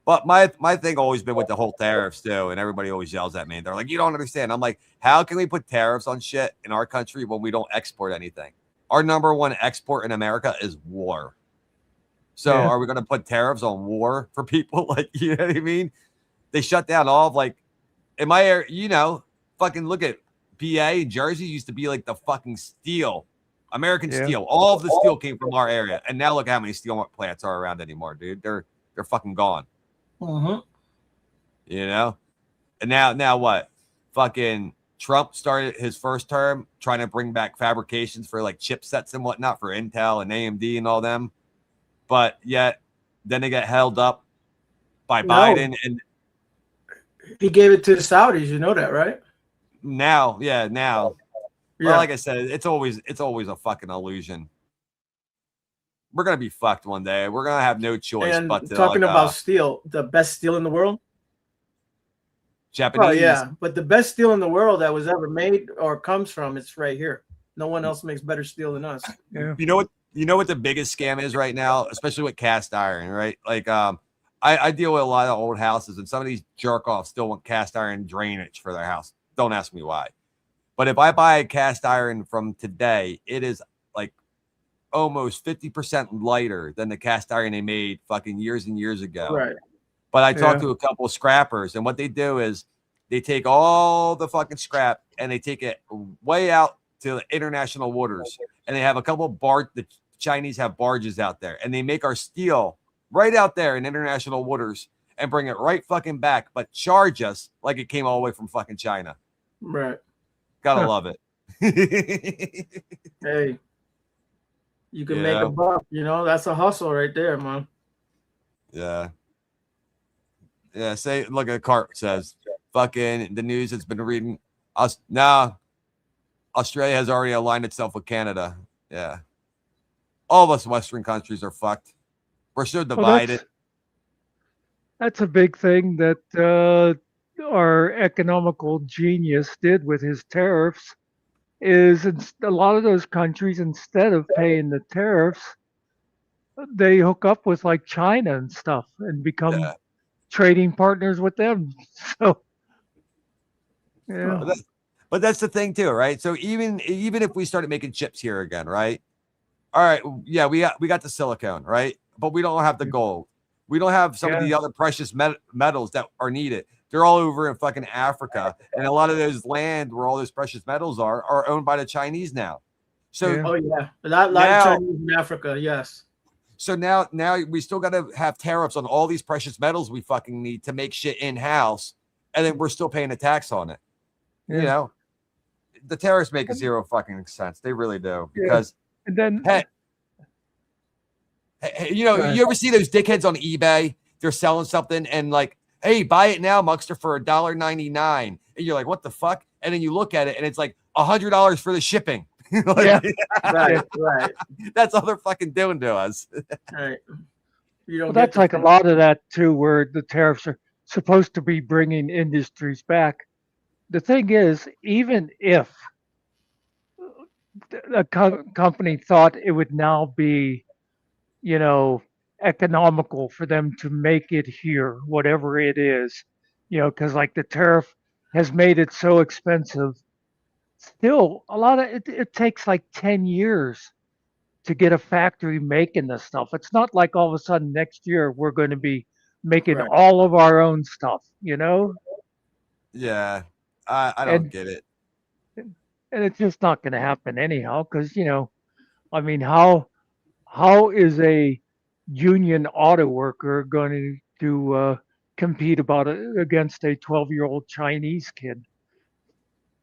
But my thing always been with the whole tariffs too, and everybody always yells at me. They're like, "You don't understand." I'm like, "How can we put tariffs on shit in our country when we don't export anything? Our number one export in America is war. So Yeah. are we going to put tariffs on war for people? Like, you know what I mean? They shut down all of like in my area. You know, fucking look at PA, Jersey used to be like the fucking steel, American Yeah. steel. All of the steel came from our area, and now look how many steel plants are around anymore, dude. They're fucking gone. Mm-hmm. You know, and now what? Fucking Trump started his first term trying to bring back fabrications for like chipsets and whatnot for Intel and AMD and all them, but yet then they get held up by Biden, and he gave it to the Saudis. You know that, right? now. Yeah. Well, like I said, it's always a fucking illusion. We're gonna be fucked one day. We're gonna have no choice And but to talking about steel, the best steel in the world. Japanese. Oh yeah, but the best steel in the world that was ever made or comes from, it's right here. No one else makes better steel than us. Yeah. You know what the biggest scam is right now, especially with cast iron, right? Like I deal with a lot of old houses, and some of these jerk offs still want cast iron drainage for their house. Don't ask me why. But if I buy a cast iron from today, it is like almost 50% lighter than the cast iron they made fucking years and years ago. Right. But I talked to a couple of scrappers, and what they do is they take all the fucking scrap and they take it way out to international waters, and they have a couple of the Chinese have barges out there, and they make our steel right out there in international waters and bring it right fucking back, but charge us like it came all the way from fucking China. Right. Gotta love it. Hey, you can make a buck. You know, that's a hustle right there, man. Yeah. Yeah. Say, look at Cart says, fucking the news has been reading us. Now, Australia has already aligned itself with Canada. Yeah. All of us Western countries are fucked. We're so divided. That's a big thing that our economical genius did with his tariffs is a lot of those countries, instead of paying the tariffs, they hook up with like China and stuff and become trading partners with them. So, yeah. But that's the thing too, right? So even if we started making chips here again, right? All right, yeah, we got the silicone, right? But we don't have the gold. We don't have some of the other precious metals that are needed. They're all over in fucking Africa, and a lot of those land where all those precious metals are owned by the Chinese now. So a lot of Chinese in Africa, yes. So now we still got to have tariffs on all these precious metals we fucking need to make shit in house, and then we're still paying a tax on it. You know, the tariffs make zero fucking sense. They really do. Yeah. Because And then hey, you know, you ever see those dickheads on eBay? They're selling something and like, hey, buy it now, Muckster, for $1.99. And you're like, what the fuck? And then you look at it and it's like $100 for the shipping. Like, Right. That's all they're fucking doing to us. Right. You don't well, get that's the like a lot of that too, where the tariffs are supposed to be bringing industries back. The thing is, even if a company thought it would now be, you know, economical for them to make it here, whatever it is, you know, because like the tariff has made it so expensive. Still, a lot of it takes like 10 years to get a factory making this stuff. It's not like all of a sudden next year we're going to be making Right. all of our own stuff, you know? Yeah. I don't get it. And it's just not going to happen anyhow because, you know, I mean, how is a union auto worker going to compete against a 12-year-old Chinese kid?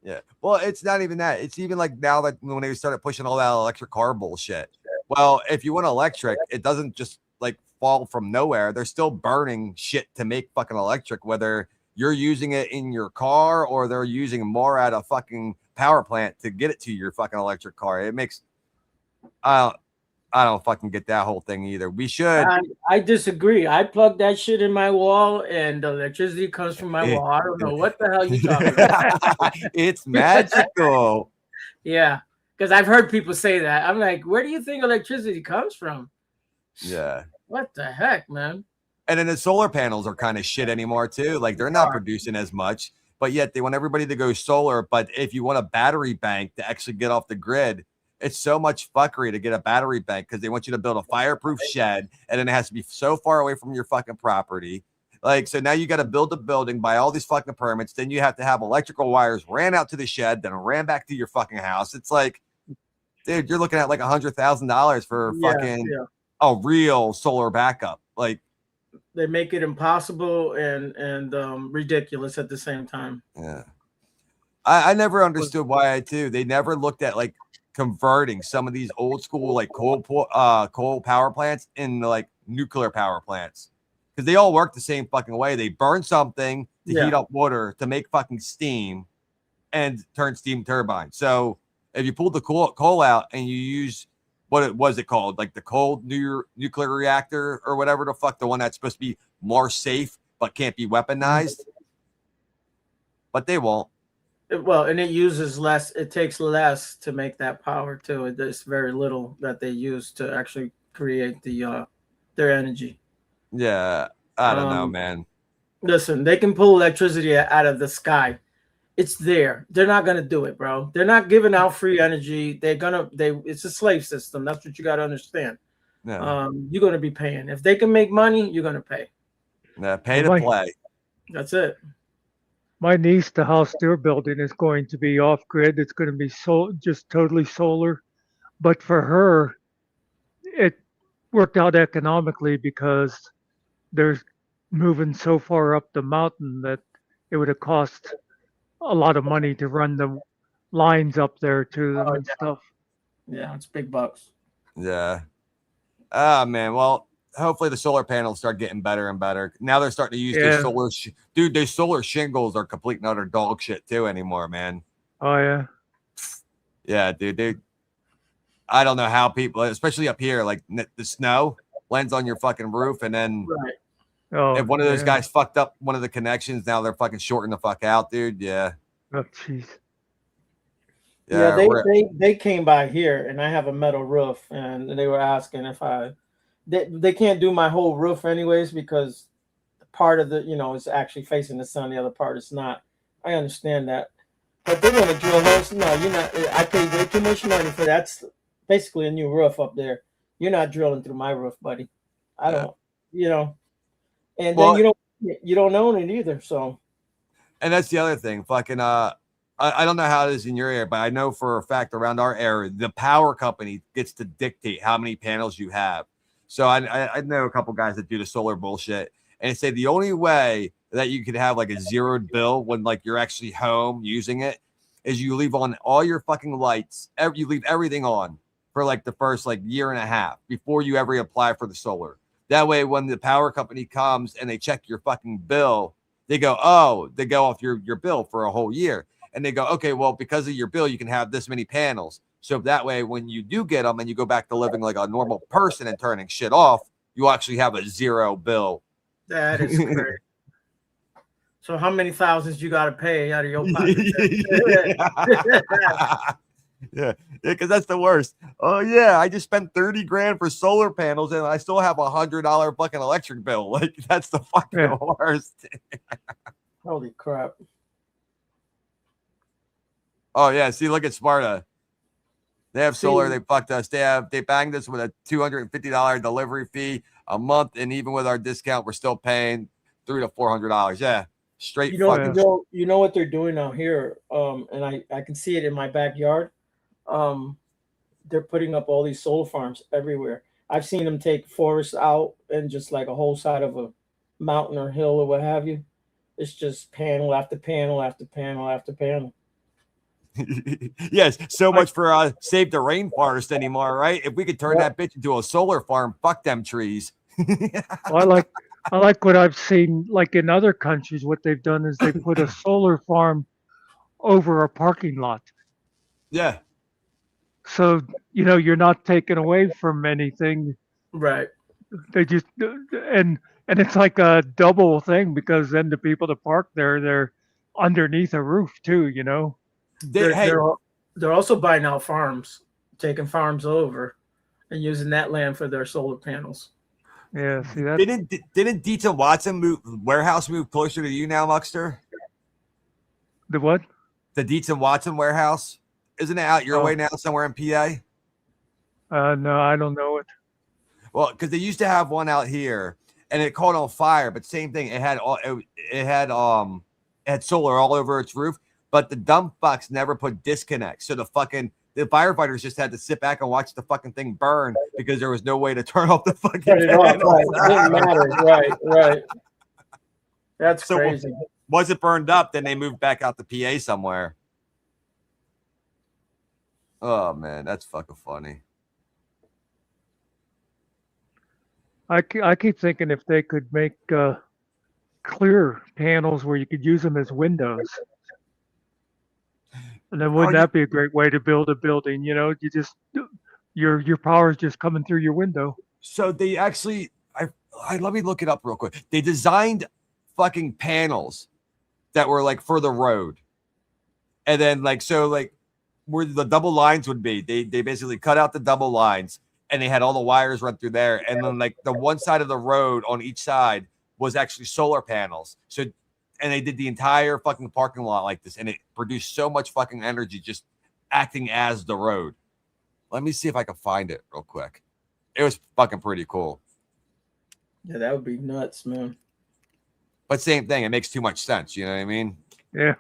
Yeah. Well, it's not even that. It's even like now that when they started pushing all that electric car bullshit. Well, if you want electric, it doesn't just like fall from nowhere. They're still burning shit to make fucking electric, whether you're using it in your car or they're using more at a fucking power plant to get it to your fucking electric car. It makes I don't fucking get that whole thing either. We should. I disagree. I plug that shit in my wall, and the electricity comes from my wall. I don't know what the hell you talking about. It's magical. Yeah, because I've heard people say that. I'm like, where do you think electricity comes from? Yeah. What the heck, man? And then the solar panels are kind of shit anymore too. Like they're not producing as much, but yet they want everybody to go solar. But if you want a battery bank to actually get off the grid, it's so much fuckery to get a battery bank because they want you to build a fireproof shed and then it has to be so far away from your fucking property. Like, so now you got to build a building, buy all these fucking permits. Then you have to have electrical wires ran out to the shed, then ran back to your fucking house. It's like, dude, you're looking at like $100,000 for fucking a real solar backup. Like, they make it impossible and ridiculous at the same time. Yeah. I never understood why they never looked at like converting some of these old school like coal power plants into like nuclear power plants because they all work the same fucking way. They burn something to heat up water to make fucking steam and turn steam turbines. So if you pull the coal out and you use what was it called, like the cold nuclear reactor or whatever the fuck, the one that's supposed to be more safe but can't be weaponized, but they won't. Well, and it uses less. It takes less to make that power too. There's very little that they use to actually create their energy. Yeah, I don't know, man. Listen, they can pull electricity out of the sky. It's there. They're not gonna do it, bro. They're not giving out free energy. It's a slave system. That's what you got to understand. Yeah. You're gonna be paying. If they can make money, you're gonna pay. Yeah, pay to play. That's it. My niece, the house they're building is going to be off grid. It's going to be just totally solar. But for her, it worked out economically because they're moving so far up the mountain that it would have cost a lot of money to run the lines up there to them and stuff. Yeah, it's big bucks. Yeah. Ah, man. Well, hopefully the solar panels start getting better and better. Now they're starting to use those solar those solar shingles are complete and utter dog shit too anymore, man. Oh yeah. Yeah, dude. I don't know how people, especially up here, like the snow lands on your fucking roof, and then if one of those guys fucked up one of the connections, now they're fucking shorting the fuck out, dude. Yeah. Oh jeez. Yeah, they came by here, and I have a metal roof, and they were asking if they can't do my whole roof anyways because part of the is actually facing the sun, the other part is not. I understand that, but they want to drill holes. No, you're not. I paid way too much money for that. That's basically a new roof up there. You're not drilling through my roof, buddy. I don't. And then you don't own it either. So, and that's the other thing. Fucking I don't know how it is in your area, but I know for a fact around our area, the power company gets to dictate how many panels you have. So I know a couple guys that do the solar bullshit, and they say the only way that you could have like a zeroed bill when like you're actually home using it is you leave on all your fucking lights. You leave everything on for like the first like year and a half before you ever apply for the solar. That way, when the power company comes and they check your fucking bill, they go off your bill for a whole year. And they go, okay, well, because of your bill, you can have this many panels. So that way, when you do get them and you go back to living like a normal person and turning shit off, you actually have a zero bill. That is great. So how many thousands you got to pay out of your pocket? Yeah, because that's the worst. Oh yeah, I just spent 30 grand for solar panels and I still have $100 fucking electric bill. Like that's the fucking worst. Holy crap. Oh yeah, see, look at Sparta. They have solar. They fucked us. They banged us with a $250 delivery fee a month, and even with our discount, we're still paying $300 to $400. Yeah, straight. You know what they're doing out here, and I can see it in my backyard. They're putting up all these solar farms everywhere. I've seen them take forests out and just like a whole side of a mountain or hill or what have you. It's just panel after panel after panel after panel. Yes, so much for save the rainforest anymore, right? If we could turn that bitch into a solar farm, fuck them trees. Well, I like what I've seen, like in other countries. What they've done is they put a solar farm over a parking lot. Yeah. So you're not taken away from anything. Right. They just and it's like a double thing because then the people that park there, they're underneath a roof too. They're also buying out farms, taking farms over, and using that land for their solar panels. Yeah, see that. Didn't Dietz and Watson warehouse move closer to you now, Muckster? The what? The Dietz and Watson warehouse, isn't it out your way now, somewhere in PA? No, I don't know it. Well, because they used to have one out here, and it caught on fire. But same thing, it had solar all over its roof. But the dumb fucks never put disconnects. So the firefighters just had to sit back and watch the fucking thing burn because there was no way to turn off the fucking Turn it off, right. It didn't matter. Right. That's so crazy. Once it burned up, then they moved back out to PA somewhere. Oh, man, that's fucking funny. I keep thinking if they could make clear panels where you could use them as windows. And then wouldn't that be a great way to build a building? You just your power is just coming through your window. So they actually, let me look it up real quick. They designed fucking panels that were like for the road, and then where the double lines would be, they basically cut out the double lines, and they had all the wires run through there, and then like the one side of the road on each side was actually solar panels. So. And they did the entire fucking parking lot like this, and it produced so much fucking energy just acting as the road. Let me see if I can find it real quick. It was fucking pretty cool. Yeah, that would be nuts, man. But same thing, it makes too much sense. You know what I mean? Yeah.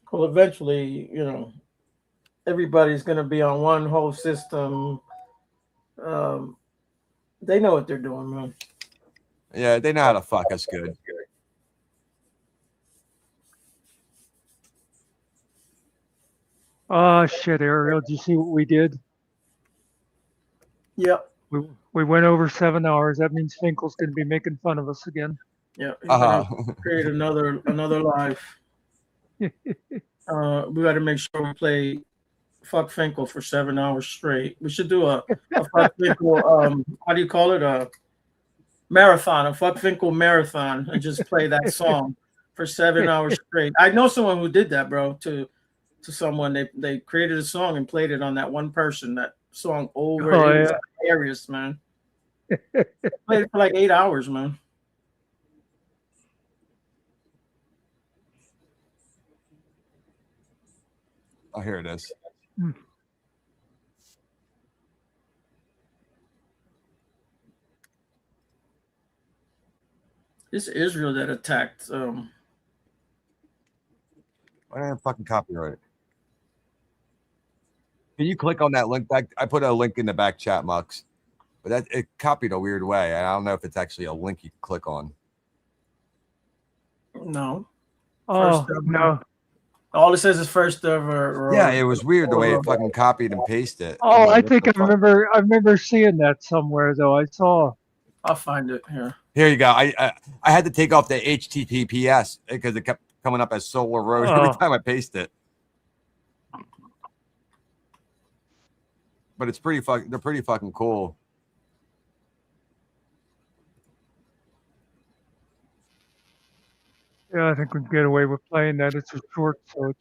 Well, eventually, everybody's going to be on one whole system. They know what they're doing, man. Yeah, they know how to fuck us good. Oh shit, Ariel! Did you see what we did? Yep. We went over 7 hours. That means Finkel's going to be making fun of us again. Yeah. He's gonna create another life. We got to make sure we play Fuck Finkel for 7 hours straight. We should do a Fuck Finkel, how do you call it? A marathon, a Fuck Finkel marathon, and just play that song for 7 hours straight. I know someone who did that, bro, to someone. They created a song and played it on that one person, that song over. Oh, it was hilarious, man. Played it for like 8 hours, man. Oh, here it is. It's Israel that attacked. Why didn't I fucking copyright it? Can you click on that link back? I put a link in the back chat, Mux, but it copied a weird way. I don't know if it's actually a link you can click on. No. Oh First ever. no. All it says is first ever. Yeah, it was weird the way or- it fucking copied and pasted it. I'm Oh, like, I what think the I fuck? remember. I remember seeing that somewhere though. I saw. I'll find it here. Here you go. I had to take off the HTTPS because it kept coming up as Solar Road every Oh. time I paste it. But it's pretty fucking. They're pretty fucking cool. Yeah, I think we can get away with playing that. It's a short, so it's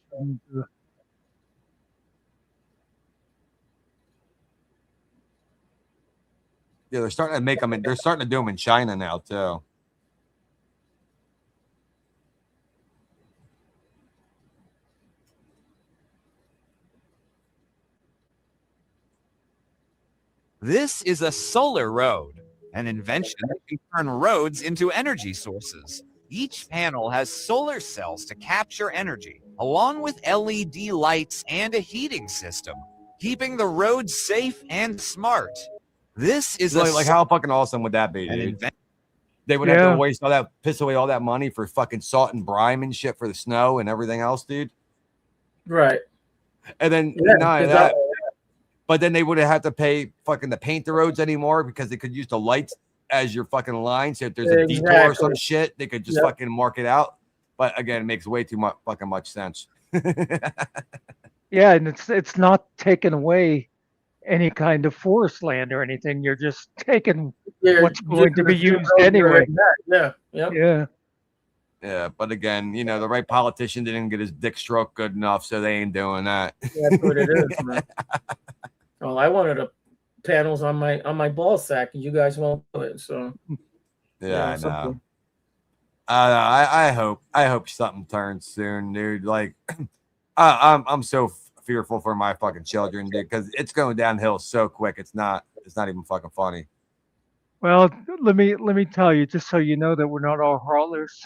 Yeah, they're starting to make them. They're starting to do them in China now too. This is a solar road, an invention that can turn roads into energy sources. Each panel has solar cells to capture energy, along with LED lights and a heating system, keeping the roads safe and smart. This is Like how fucking awesome would that be, dude? They would have Yeah. to waste all that, piss away all that money for fucking salt and brine and shit for the snow and everything else, dude. Right. And then Yeah, not only 'cause that, but then they wouldn't have to pay fucking to paint the roads anymore because they could use the lights as your fucking line. So if there's a detour or some Exactly. shit, they could just Yep. fucking mark it out. But again, it makes way too much fucking much sense. yeah, and it's not taking away any kind of forest land or anything. You're just taking Yeah, what's going to using be the few used roads anyway. already had. Yeah. Yep. Yeah. Yeah, but again, you know, the right politician didn't get his dick stroked good enough, so they ain't doing that. That's what it is, man. Well, I wanted a panels on my ball sack, and you guys won't do it. So Yeah, I know. something. I hope something turns soon, dude. Like, I'm so fearful for my fucking children, dude, because it's going downhill so quick. It's not even fucking funny. Well, let me tell you, just so you know that we're not all haulers.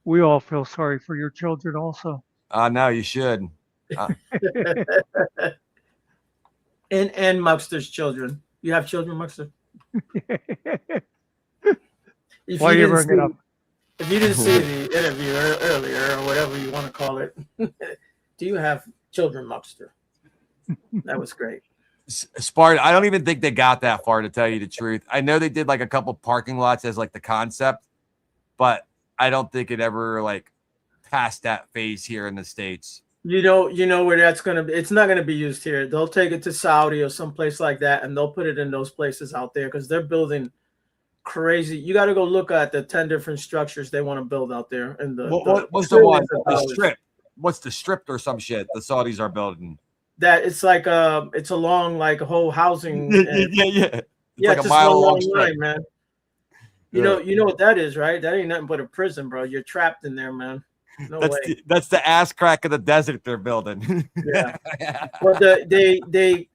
We all feel sorry for your children, also. No, you should. And Muckster's children. You have children, Muckster? If Why you you didn't bring it up? If you didn't see the interview earlier or whatever you want to call it, do you have children, Muckster? That was great. Sparta, I don't even think they got that far, to tell you the truth. I know they did like a couple parking lots as like the concept, but I don't think it ever like passed that phase here in the States. You know where that's gonna be. It's not gonna be used here. They'll take it to Saudi or someplace like that, and they'll put it in those places out there because they're building crazy. You got to go look at the 10 different structures they want to build out there. And what's the one? The strip. What's the strip or some shit the Saudis are building? That it's like it's along like a whole housing. Yeah. Yeah, like it's a mile long line, strip. man. You know what that is, right? That ain't nothing but a prison, bro. You're trapped in there, man. No way. That's the ass crack of the desert they're building. Yeah. But the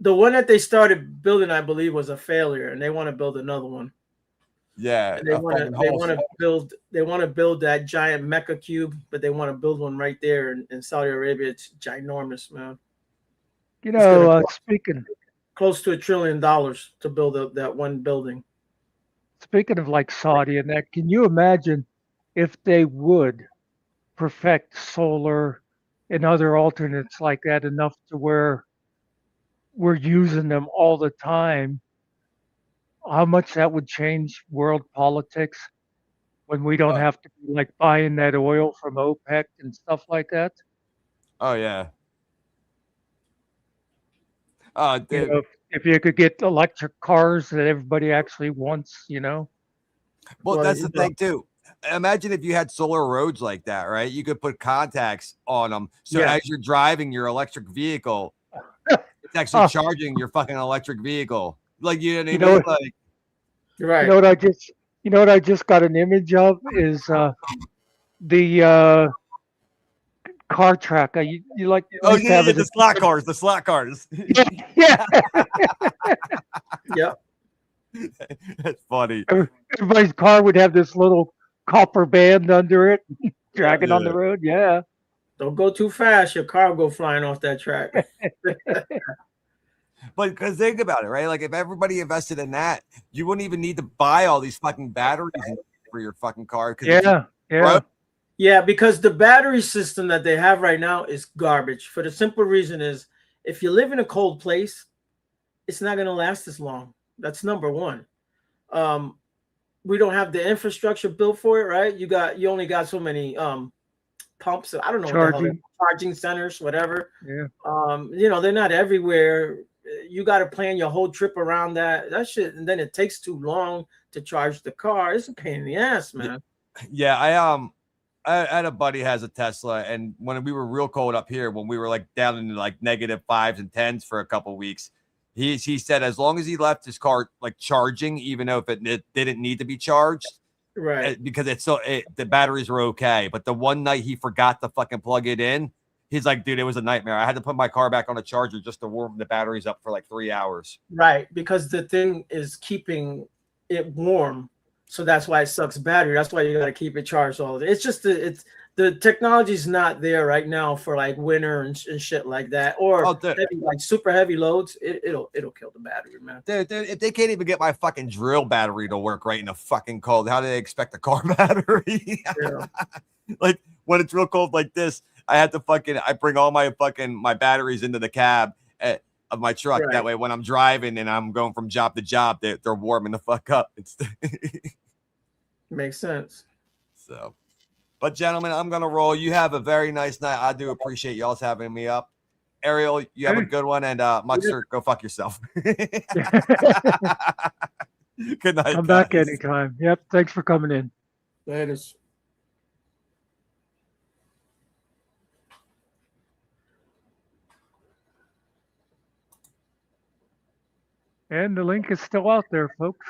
one that they started building, I believe, was a failure, and they want to build another one. Yeah. And they want to build that giant Mecca cube, but they want to build one right there in Saudi Arabia. It's ginormous, man. You know, speaking close to $1 trillion to build that one building. Speaking of like Saudi and that, can you imagine if they would perfect solar and other alternates like that enough to where we're using them all the time? How much that would change world politics when we don't have to be like buying that oil from OPEC and stuff like that? Oh yeah. You know, if you could get electric cars that everybody actually wants, you know. Well, that's the thing too. Imagine if you had solar roads like that, right? You could put contacts on them, so as you're driving your electric vehicle, it's actually charging your fucking electric vehicle. Like you know, like right. You know what I just got an image of is the car track. You like? The slot cars. Yeah. Yep. That's funny. Everybody's car would have this little copper band under it, dragging on the road. Yeah. Don't go too fast. Your car will go flying off that track. But because think about it, right? Like if everybody invested in that, you wouldn't even need to buy all these fucking batteries for your fucking car. Yeah. Yeah. Right. Yeah, because the battery system that they have right now is garbage. For the simple reason is, if you live in a cold place, it's not going to last as long. That's number one. We don't have the infrastructure built for it, right? You only got so many pumps. I don't know what the hell charging centers, whatever. Yeah. They're not everywhere. You got to plan your whole trip around that shit, and then it takes too long to charge the car. It's a pain in the ass, man. Yeah, I had a buddy has a Tesla, and when we were real cold up here, when we were like down in like -5s and 10s for a couple of weeks, he said as long as he left his car like charging, even though if it didn't need to be charged, right? Because the batteries were okay. But the one night he forgot to fucking plug it in, he's like, dude, it was a nightmare. I had to put my car back on a charger just to warm the batteries up for like 3 hours. Right, because the thing is keeping it warm. So that's why it sucks battery. That's why you got to keep it charged all the day. It's just the technology's not there right now for like winter and shit like that, or like super heavy loads. It'll kill the battery, man. Dude, if they can't even get my fucking drill battery to work right in the fucking cold, how do they expect a car battery? Yeah. Like when it's real cold like this, I bring all my batteries into the cab of my truck. Right. That way, when I'm driving and I'm going from job to job, they're warming the fuck up. Makes sense. So, but gentlemen, I'm gonna roll. You have a very nice night. I do appreciate y'all's having me up. Ariel, you have a good one, and Muckster, go fuck yourself. Good night. Come back anytime. Yep. Thanks for coming in. That is. And the link is still out there, folks.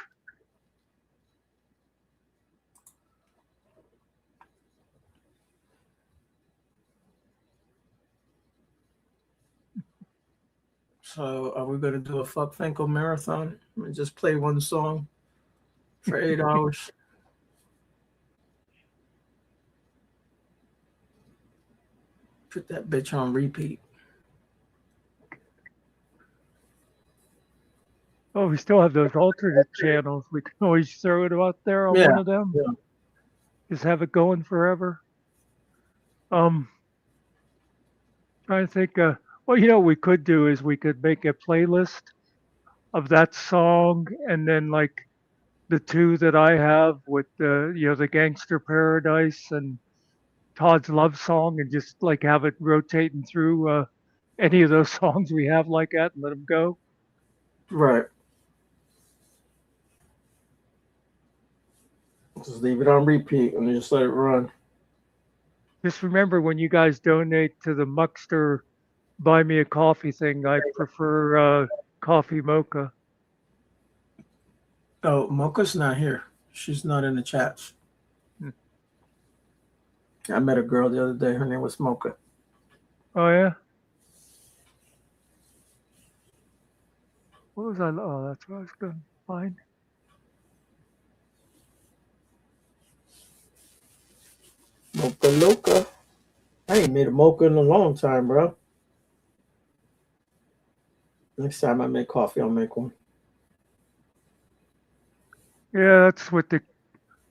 So are we gonna do a fuck Finkel marathon and just play one song for 8 hours? Put that bitch on repeat. Oh, we still have those alternate channels. We can always throw it out there on one of them. Yeah. Just have it going forever. Trying to think. Well, what we could do is we could make a playlist of that song, and then like the two that I have with the Gangster Paradise and Todd's Love Song, and just like have it rotating through any of those songs we have like that, and let them go. Right. Just leave it on repeat and just let it run. Just remember, when you guys donate to the Muckster Buy Me a Coffee thing, I prefer coffee mocha. Oh, Mocha's not here. She's not in the chats. I met a girl the other day. Her name was Mocha. Oh, yeah? What was I? Oh, that's what I was going to find. Mocha Loca. I ain't made a mocha in a long time, bro. Next time I make coffee, I'll make one. Yeah, that's with the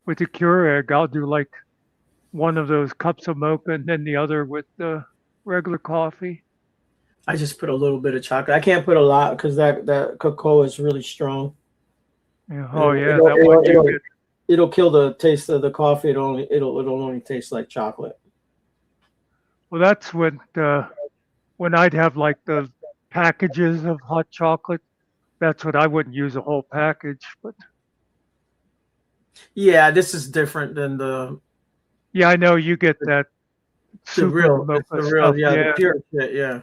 Keurig. I'll do like one of those cups of mocha and then the other with the regular coffee. I just put a little bit of chocolate. I can't put a lot because that cocoa is really strong. Yeah. Oh yeah, it'll kill the taste of the coffee. It'll only taste like chocolate. Well, that's when I'd have like the packages of hot chocolate. That's what I wouldn't use a whole package, but yeah, this is different than the. Yeah, I know you get that. The real, stuff, yeah, the pure shit, yeah.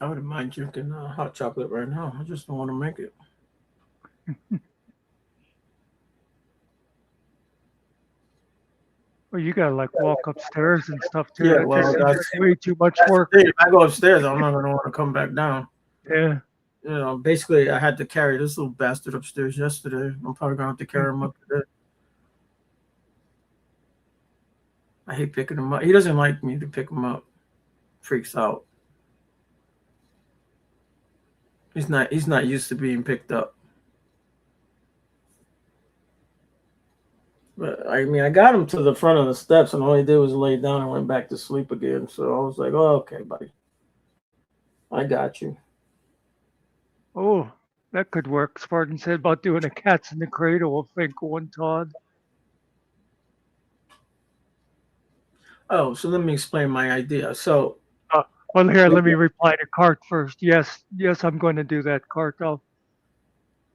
I wouldn't mind drinking hot chocolate right now. I just don't want to make it. Well, you gotta like walk upstairs and stuff too. Yeah, well, that's way too much work. If I go upstairs, I'm not gonna want to come back down. Yeah. you know, basically I had to carry this little bastard upstairs yesterday. I'm probably gonna have to carry him up today. I hate picking him up. He doesn't like me to pick him up. Freaks out. He's not used to being picked up. But I mean, I got him to the front of the steps, and all he did was lay down and went back to sleep again. So I was like, "Oh, okay, buddy, I got you." Oh, that could work. Spartan said about doing a cats in the cradle of Finkel and Todd. Oh, so let me explain my idea. So, Well, here, let me reply to Cart first. Yes, I'm going to do that, Cart. I'll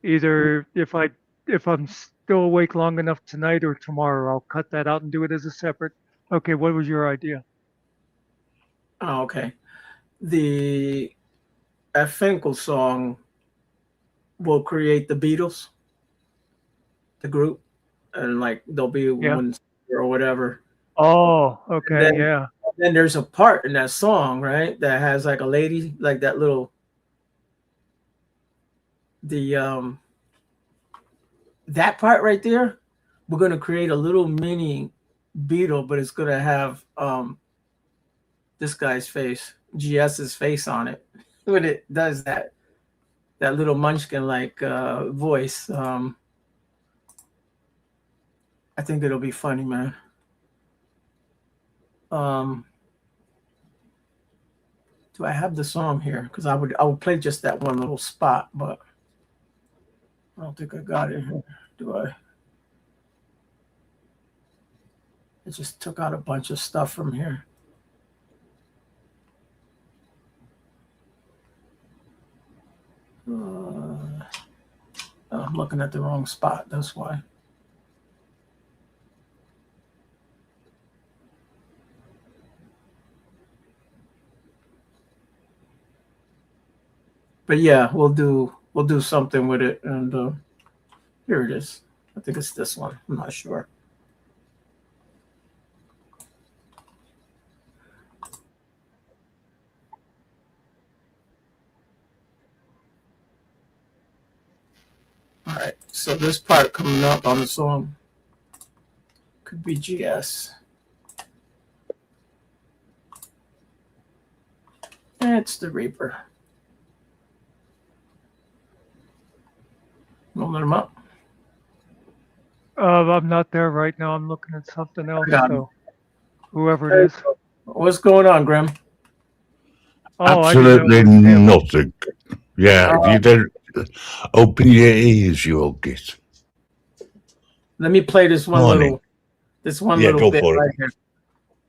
either if I'm still awake long enough tonight or tomorrow, I'll cut that out and do it as a separate. Okay, what was your idea? oh, okay, the Finkel song will create the Beatles, the group, and like there'll be one or whatever. Oh, okay, yeah. Then there's a part in that song, right, that has like a lady, like that little, that part right there. We're gonna create a little mini Beetle, but it's gonna have this guy's face, GS's face on it when it does that little munchkin like voice. I think it'll be funny, man. Do I have the song here? Because I would play just that one little spot, but I don't think I got it here. Do I? I just took out a bunch of stuff from here. I'm looking at the wrong spot. That's why. But yeah, we'll do something with it, and here it is. I think it's this one. I'm not sure. All right, so this part coming up on the song could be GS. It's the Reaper. Rolling them up. I'm not there right now. I'm looking at something else. So whoever it is. What's going on, Grim? Oh, absolutely nothing. Yeah, if you don't open your ears, you'll get. Let me play this one Morning. little bit right here.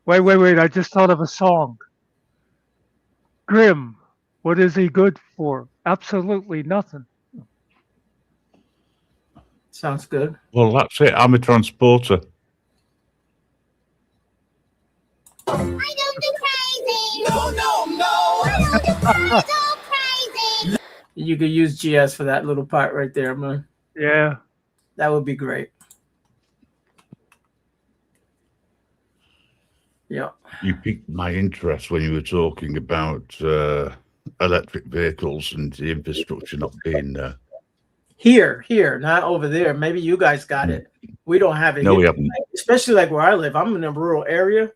Wait. I just thought of a song. Grim, what is he good for? Absolutely nothing. Sounds good. Well, that's it. I'm a transporter. I don't do crazy. No. I don't do crazy. You could use GS for that little part right there, man. Yeah. That would be great. Yeah. You piqued my interest when you were talking about electric vehicles and the infrastructure not being there. Here, not over there. Maybe you guys got it. We don't have it. No, here. we haven't. Especially like where I live. I'm in a rural area.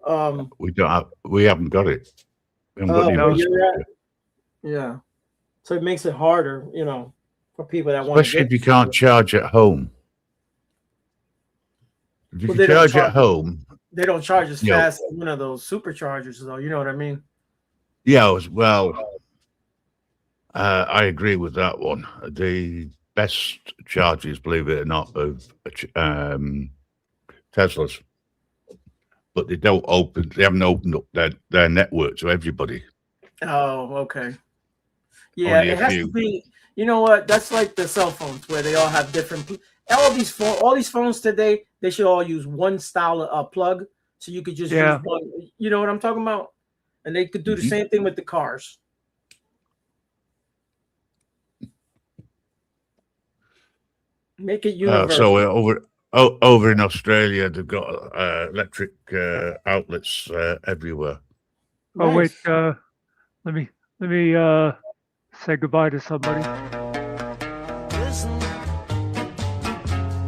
We haven't got it. We haven't got the infrastructure. Yeah. So it makes it harder, for people that want to. Especially if you can't charge at home. If you can charge at home. They don't charge as fast as one of those superchargers, though. You know what I mean? Yeah, well, I agree with that one. The best chargers, believe it or not, of Teslas, but they haven't opened up their network to everybody. Oh, okay. Yeah, it has to be. You know what? That's like the cell phones where they all have different. All these phones today, they should all use one style of plug, so you could just use one. You know what I'm talking about? And they could do the same thing with the cars. Make it universal. So over in Australia, they've got electric outlets everywhere. Oh wait, let me say goodbye to somebody. Listen,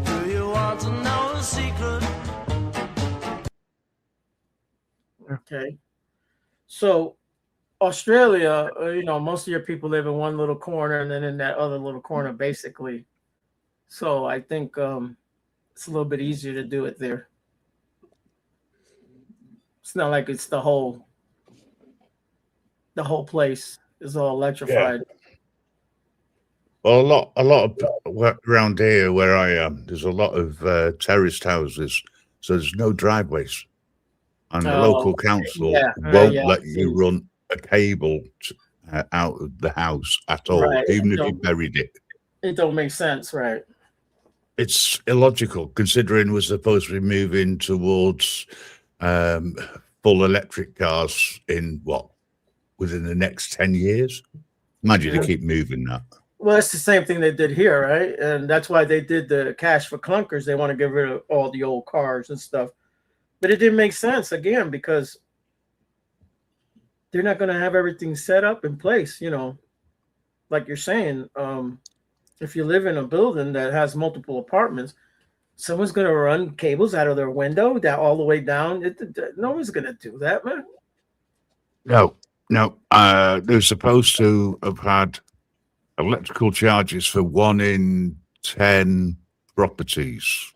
do you want to know a secret? Okay. So Australia, most of your people live in one little corner and then in that other little corner, basically. So I think it's a little bit easier to do it there. It's not like it's the whole place is all electrified. Well, a lot of around here where I am, there's a lot of terraced houses, so there's no driveways, and the local council won't let you run a cable out of the house at all, Right. even if you buried it. It don't make sense, right? It's illogical considering we're supposed to be moving towards full electric cars within the next 10 years. Imagine they keep moving that. Well, it's the same thing they did here, right? And that's why they did the cash for clunkers. They want to get rid of all the old cars and stuff. But it didn't make sense, again, because they're not going to have everything set up in place, like you're saying. If you live in a building that has multiple apartments, someone's going to run cables out of their window that all the way down. No one's going to do that, man. No. They're supposed to have had electrical charges for 1 in 10 properties.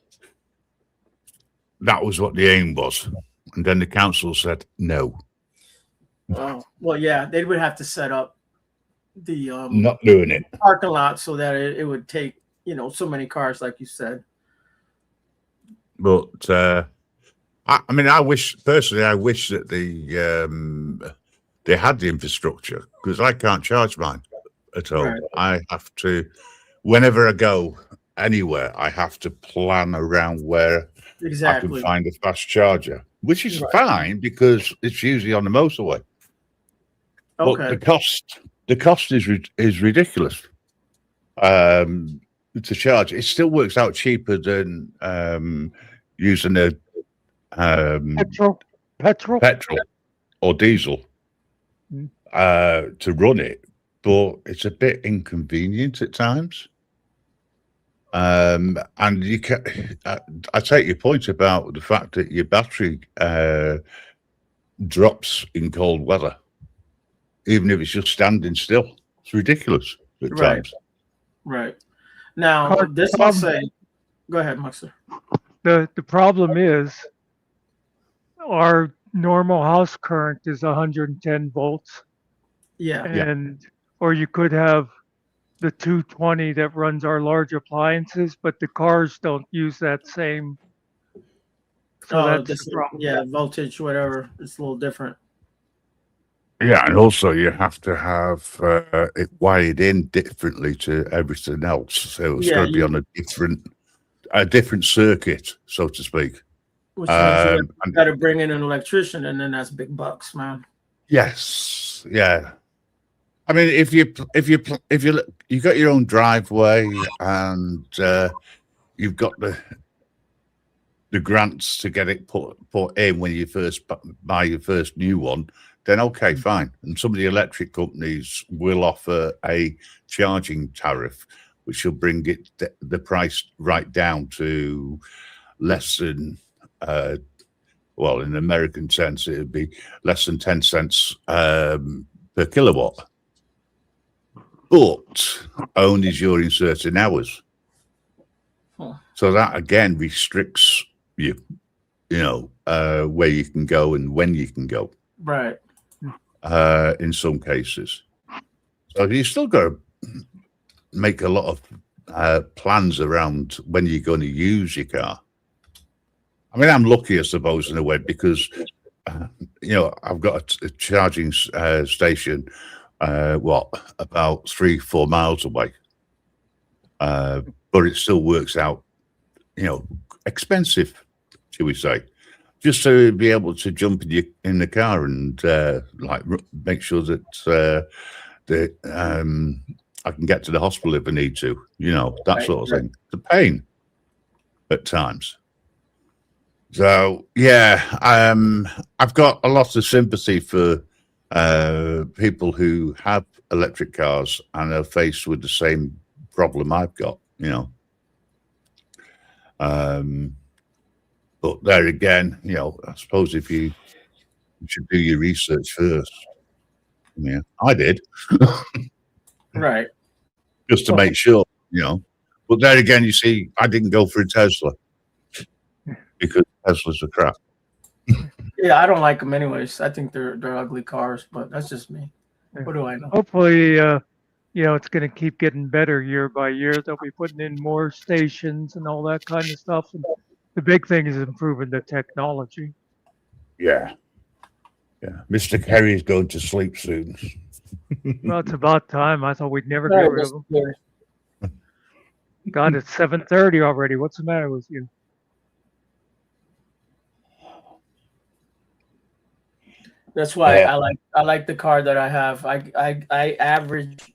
That was what the aim was. And then the council said no. Well, yeah, they would have to set up the not doing it parking lot so that it would take, so many cars, like you said. But I wish that they had the infrastructure, because I can't charge mine at home. Right. I have to, whenever I go anywhere, I have to plan around where I can find a fast charger, which is fine because it's usually on the motorway. Okay. But the cost is ridiculous. To charge, it still works out cheaper than using a petrol or diesel to run it, but it's a bit inconvenient at times. And you can, I take your point about the fact that your battery drops in cold weather, even if it's just standing still. It's ridiculous at times. Right. Now, this will say, go ahead, Muckster. The problem is our normal house current is 110 volts. Yeah. Or you could have the 220 that runs our large appliances, but the cars don't use that same. So that's the problem. Yeah, voltage, whatever. It's a little different. Yeah, and also you have to have it wired in differently to everything else. So it's going to be on a different circuit, so to speak. Which means you got to bring in an electrician, and then that's big bucks, man. Yes, yeah. I mean, if you got your own driveway and you've got the grants to get it put in when you first buy your first new one, then okay, fine. And some of the electric companies will offer a charging tariff, which will bring the price right down to less than, well, in American sense, it would be less than 10 cents per kilowatt, but only during certain hours. So that again restricts you, where you can go and when you can go. Right. In some cases. So you still got to make a lot of plans around when you're going to use your car. I mean, I'm lucky, I suppose, in a way, because, I've got a charging station, about 3-4 miles away. But it still works out, expensive, shall we say. Just to be able to jump in the car and make sure that I can get to the hospital if I need to, that sort of thing. It's a pain at times. So yeah, I've got a lot of sympathy for people who have electric cars and are faced with the same problem I've got, you know. But there again, you know, I suppose if you should do your research first. Yeah, I did. Right. Just to make sure, you know. But there again, you see, I didn't go for a Tesla because Teslas are crap. Yeah, I don't like them anyways. I think they're ugly cars, but that's just me. What do I know? Hopefully, it's going to keep getting better year by year. They'll be putting in more stations and all that kind of stuff. And the big thing is improving the technology. Yeah. Yeah. Mr. Kerry's going to sleep soon. Well, it's about time. I thought we'd never All get right, rid of Mr. them. Gary. God, it's 7:30 already. What's the matter with you? That's why Yeah. I like the car that I have. I average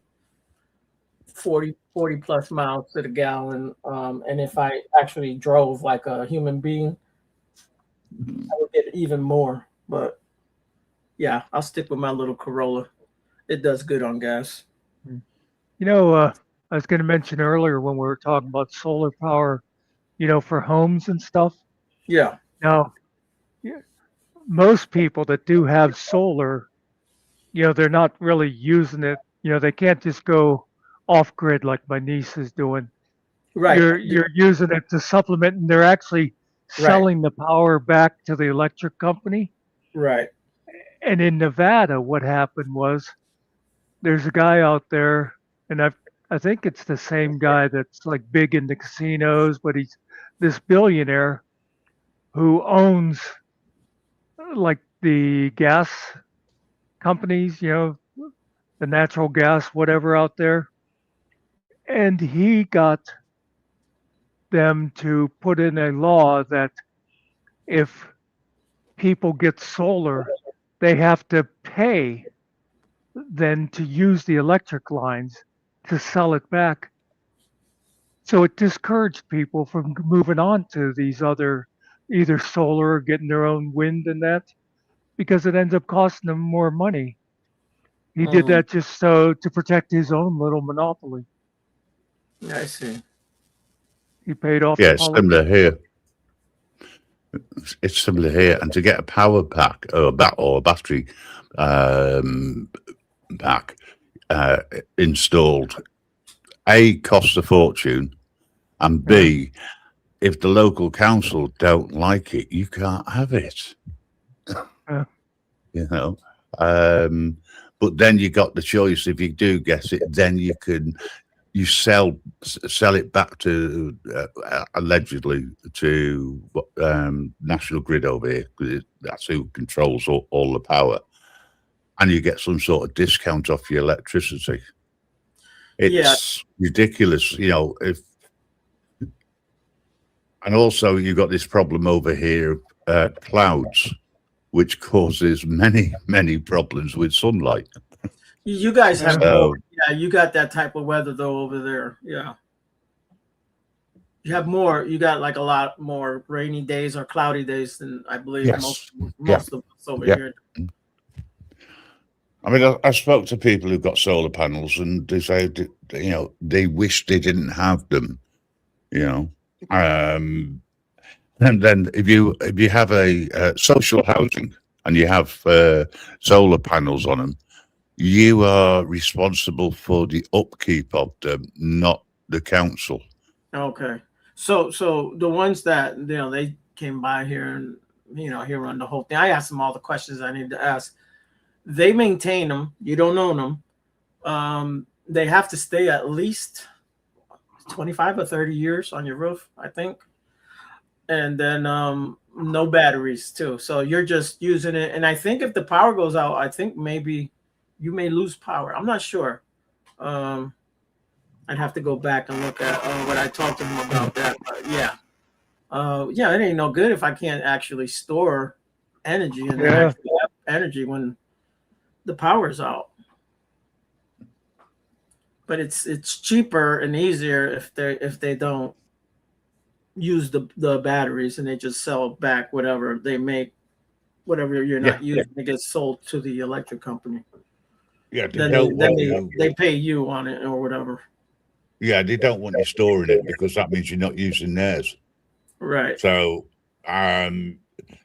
40 plus miles to the gallon. And if I actually drove like a human being, I would get even more. But yeah, I'll stick with my little Corolla. It does good on gas. You know, I was going to mention earlier when we were talking about solar power, for homes and stuff. Yeah. Now, most people that do have solar, they're not really using it. They can't just go off grid like my niece is doing. Right. You're using it to supplement, and they're actually Right. selling the power back to the electric company. Right. And in Nevada, what happened was there's a guy out there, and I think it's the same guy that's like big in the casinos, but he's this billionaire who owns like the gas companies, the natural gas, whatever out there. And he got them to put in a law that if people get solar, they have to pay then to use the electric lines to sell it back. So it discouraged people from moving on to these other either solar or getting their own wind and that because it ends up costing them more money. He did that just so to protect his own little monopoly. I see. He paid off Yeah, the it's similar politicians. here. It's similar here. And to get a power pack or a battery pack installed, A, costs a fortune, and B, if the local council don't like it, you can't have it. Yeah. You know. But then you got the choice. If you do get it, then you sell it back to allegedly to National Grid over here, because that's who controls all the power, and you get some sort of discount off your electricity. It's ridiculous, and also you've got this problem over here, clouds, which causes many problems with sunlight. You guys have So- more. Yeah, you got that type of weather though over there. Yeah. You have more. You got like a lot more rainy days or cloudy days than I believe Yes. most of us over Yeah. here. I mean, I spoke to people who've got solar panels, and they say, they wish they didn't have them, And then if you have a social housing and you have solar panels on them, you are responsible for the upkeep of them, not the council. Okay. So the ones that they came by here and here on the whole thing, I asked them all the questions I need to ask. They maintain them. You don't own them. They have to stay at least 25 or 30 years on your roof, I think. And then no batteries too. So you're just using it. And I think if the power goes out, I think maybe you may lose power. I'm not sure. I'd have to go back and look at what I talked to them about that. But yeah. It ain't no good if I can't actually store energy and then actually have energy when the power's out. But it's cheaper and easier if they don't use the batteries and they just sell back whatever they make whatever you're Yeah, not using, it gets sold to the electric company. yeah, they Then don't want you. they pay you on it or whatever. Yeah, they don't want you storing it because that means you're not using theirs. Right. So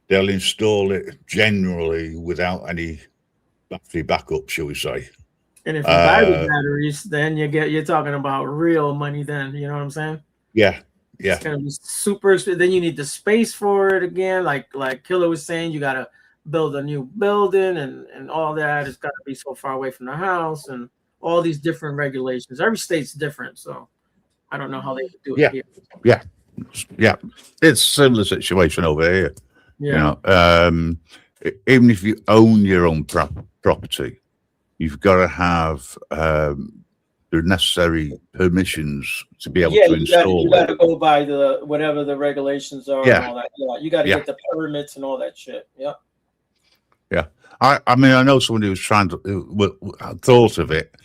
they'll install it generally without any battery backup, shall we say? And if you buy the batteries, then you're talking about real money. Then you know what I'm saying? Yeah, It's gonna be super expensive. Then you need the space for it again. Like Killa was saying, you gotta build a new building and all that. It's gotta be so far away from the house and all these different regulations. Every state's different, so I don't know how they would do it here. Yeah. It's a similar situation over here. Yeah. You know, even if you own your own property, you've got to have the necessary permissions to be able to install you got to go by the whatever the regulations are and all that. Yeah, you got to get the permits and all that shit. Yep. Yeah, I mean, I know somebody who's trying to thought of it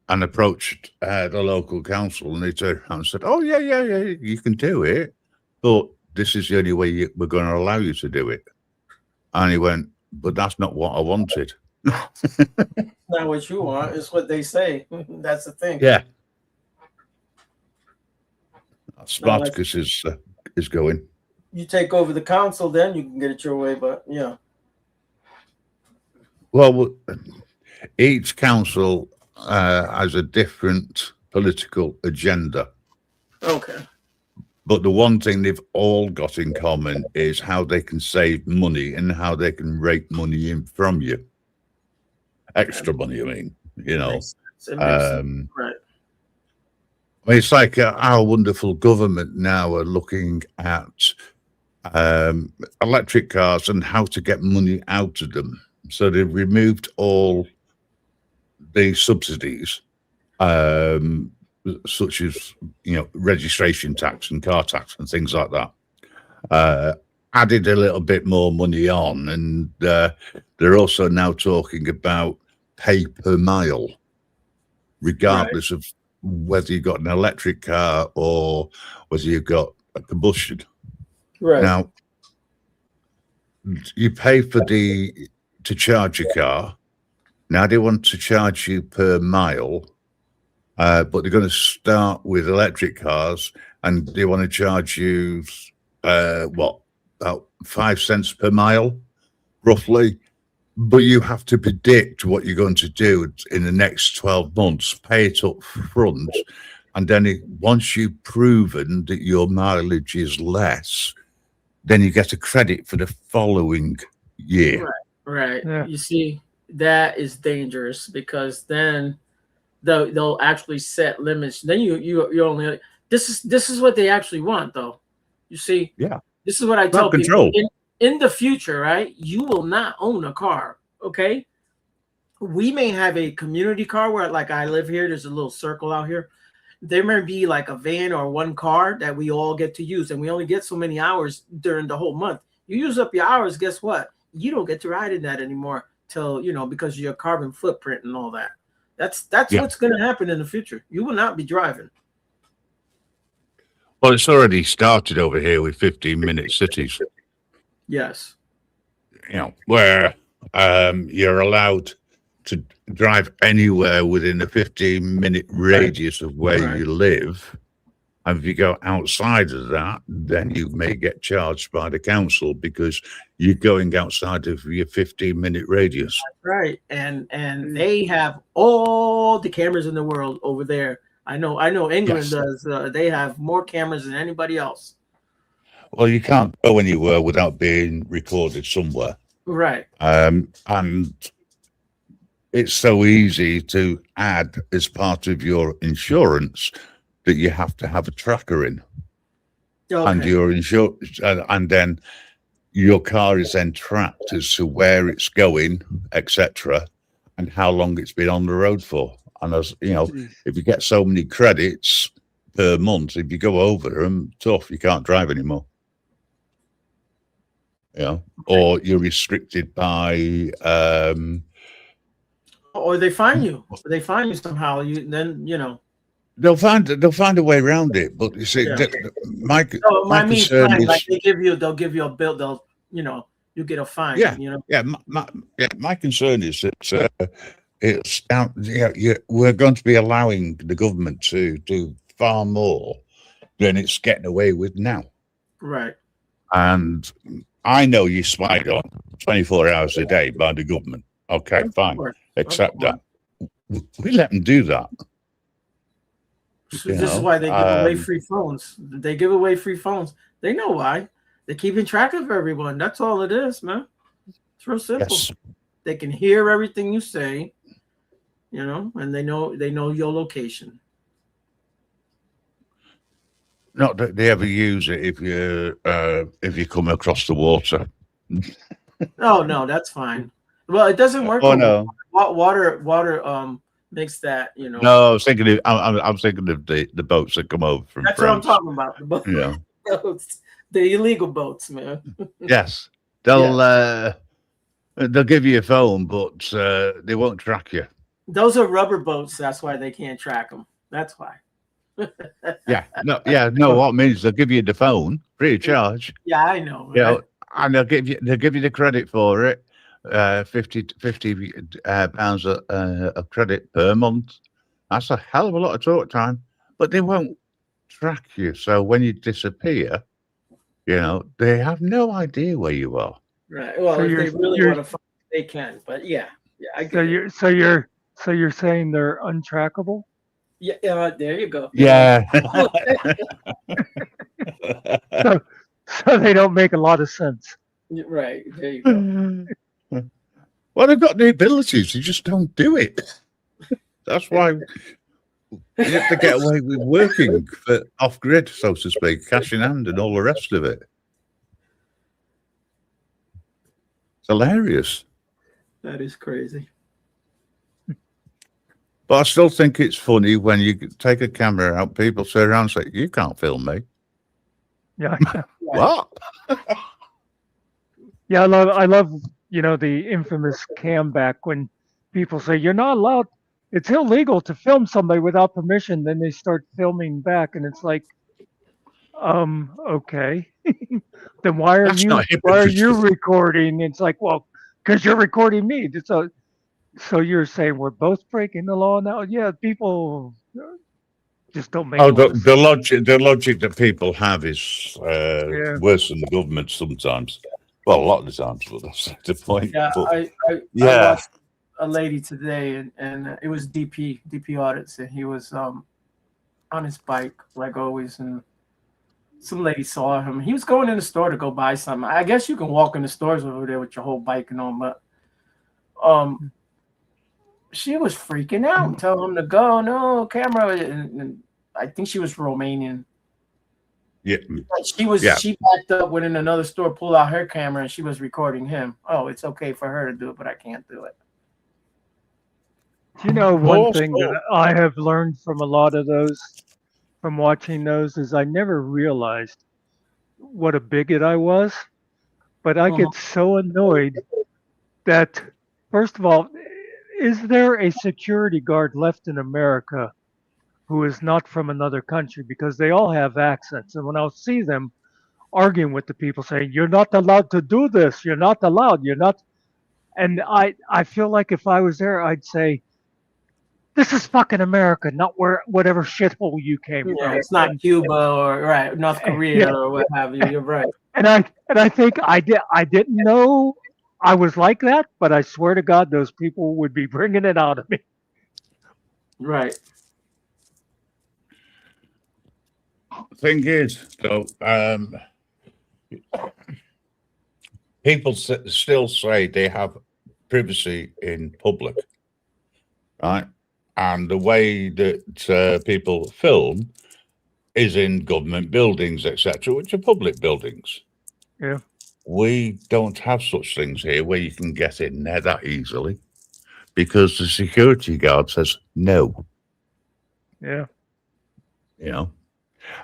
and approached the local council, and they turned around and said, "Oh yeah, you can do it, but this is the only way we're going to allow you to do it." And he went, "But that's not what I wanted." Not what you want. It's what they say. That's the thing. Yeah. Spartacus is going. You take over the council, then you can get it your way. But yeah. Well, each council has a different political agenda. Okay. But the one thing they've all got in common is how they can save money and how they can rake money in from you. Extra money, I mean, you know. Right. It's like our wonderful government now are looking at electric cars and how to get money out of them. So they've removed all the subsidies, such as, you know, registration tax and car tax and things like that. Added a little bit more money on, and they're also now talking about pay per mile, regardless of whether you've got an electric car or whether you've got a combustion. Right. Now, you pay for to charge your car. Now they want to charge you per mile, but they're going to start with electric cars, and they want to charge you about 5 cents per mile, roughly. But you have to predict what you're going to do in the next 12 months, pay it up front, and then once you've proven that your mileage is less, then you get a credit for the following year. Right. Yeah. You see, that is dangerous because then they'll actually set limits. Then you only this is what they actually want, though. You see, this is what I tell people. In the future, right? You will not own a car. Okay. We may have a community car where, like, I live here, there's a little circle out here. There may be like a van or one car that we all get to use, and we only get so many hours during the whole month. You use up your hours, guess what? You don't get to ride in that anymore till, you know, because of your carbon footprint and all that. That's what's going to happen in the future. You will not be driving. Well, it's already started over here with 15-minute cities. Yes. You know, where you're allowed to drive anywhere within a 15-minute radius of where you live. And if you go outside of that, then you may get charged by the council because you're going outside of your 15-minute radius. Right. And they have all the cameras in the world over there. I know England does. They have more cameras than anybody else. Well, you can't go anywhere without being recorded somewhere. Right. And it's so easy to add as part of your insurance that you have to have a tracker in. Okay. And your insurance, and then your car is then tracked as to where it's going, etc., and how long it's been on the road for. And as you know, if you get so many credits per month, if you go over them, tough, you can't drive anymore. You know, or you're restricted by or they fine you. They fine you somehow. they'll find a way around it. But you see, my concern is like they'll give you a bill. They'll, you get a fine. Yeah, You know. My concern is that it's down. We're going to be allowing the government to do far more than it's getting away with now. Right. And I know you're spied on 24 hours a day by the government. Okay, fine. Accept that. We let them do that. So this is why they give away free phones. They give away free phones. They know why. They're keeping track of everyone. That's all it is, man. It's real simple. Yes. They can hear everything you say, you know, and they know your location. Not that they ever use it if you come across the water. Oh no, that's fine. Well, it doesn't work. Oh no, water makes that, you know. No, I was thinking of, I'm thinking of the boats that come over from That's France. what I'm talking about. The boats, Yeah. the illegal boats, man. Yes, they'll give you a phone, but they won't track you. Those are rubber boats. That's why they can't track them. That's why. No. What it means they'll give you the phone free of charge. Yeah, I know. You know, and they'll give you the credit for it. 50 pounds of credit per month. That's a hell of a lot of talk time, but they won't track you. So when you disappear, you know, they have no idea where you are. Right. Well, So if you're- they really you're- want to, they can. But yeah, I get So it. you're saying they're untrackable? Yeah. There you go. Yeah. So they don't make a lot of sense. Right. There you go. Well, they've got the abilities, they just don't do it. That's why you have to get away with working for off grid, so to speak, cash in hand and all the rest of it. It's hilarious. That is crazy. But I still think it's funny when you take a camera out, people turn around and say, "You can't film me." Yeah. What? Yeah, I love, you know, the infamous cam back when people say you're not allowed, it's illegal to film somebody without permission. Then they start filming back, and it's like, okay, then why are That's you not recording? It's like, well, because you're recording me. So you're saying we're both breaking the law now? Yeah, people just don't make. Oh, the logic that people have is worse than the government sometimes. Well, a lot of the times, but that's the point. Yeah, But, I watched a lady today, and it was DP audits, and he was on his bike like always, and some lady saw him. He was going in the store to go buy something. I guess you can walk in the stores over there with your whole bike and all, but she was freaking out and telling him to go, no camera, and I think she was Romanian. Yeah, She backed up, went in another store, pulled out her camera, and she was recording him. Oh, it's okay for her to do it, but I can't do it. You know, one thing that I have learned from a lot of those, from watching those, is I never realized what a bigot I was. But I get so annoyed that, first of all, is there a security guard left in America who is not from another country? Because they all have accents. And when I'll see them arguing with the people saying, you're not allowed to do this, you're not allowed, you're not. And I feel like if I was there, I'd say, this is fucking America, not whatever shithole you came from. Yeah, it's not Cuba or North Korea or what have you. You're right. And I think I didn't know I was like that, but I swear to God, those people would be bringing it out of me. Right. thing is, though, people still say they have privacy in public, right? And the way that people film is in government buildings, etc., which are public buildings. Yeah. We don't have such things here where you can get in there that easily because the security guard says no. Yeah. You know,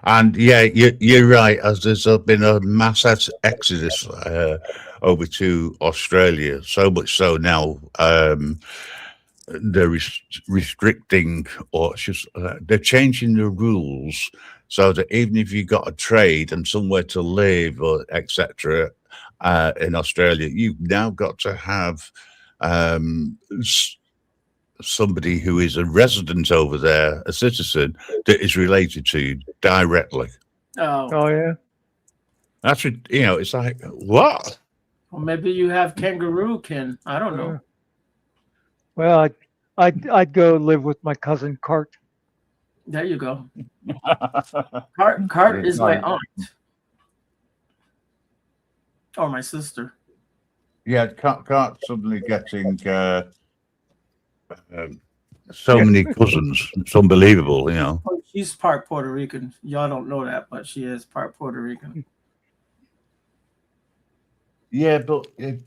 and yeah, you're right. As there's been a mass exodus over to Australia, so much so now they're restricting, or just they're changing the rules so that even if you got a trade and somewhere to live or etc., in Australia, you've now got to have somebody who is a resident over there, a citizen that is related to you directly. Oh yeah. That's it's like what? Well, maybe you have kangaroo kin. I don't know. Well, I'd go live with my cousin Cart. There you go. Cart is my aunt or my sister. Yeah, can't suddenly getting so many cousins. It's unbelievable, Oh, she's part Puerto Rican. Y'all don't know that, but she is part Puerto Rican. Yeah, but if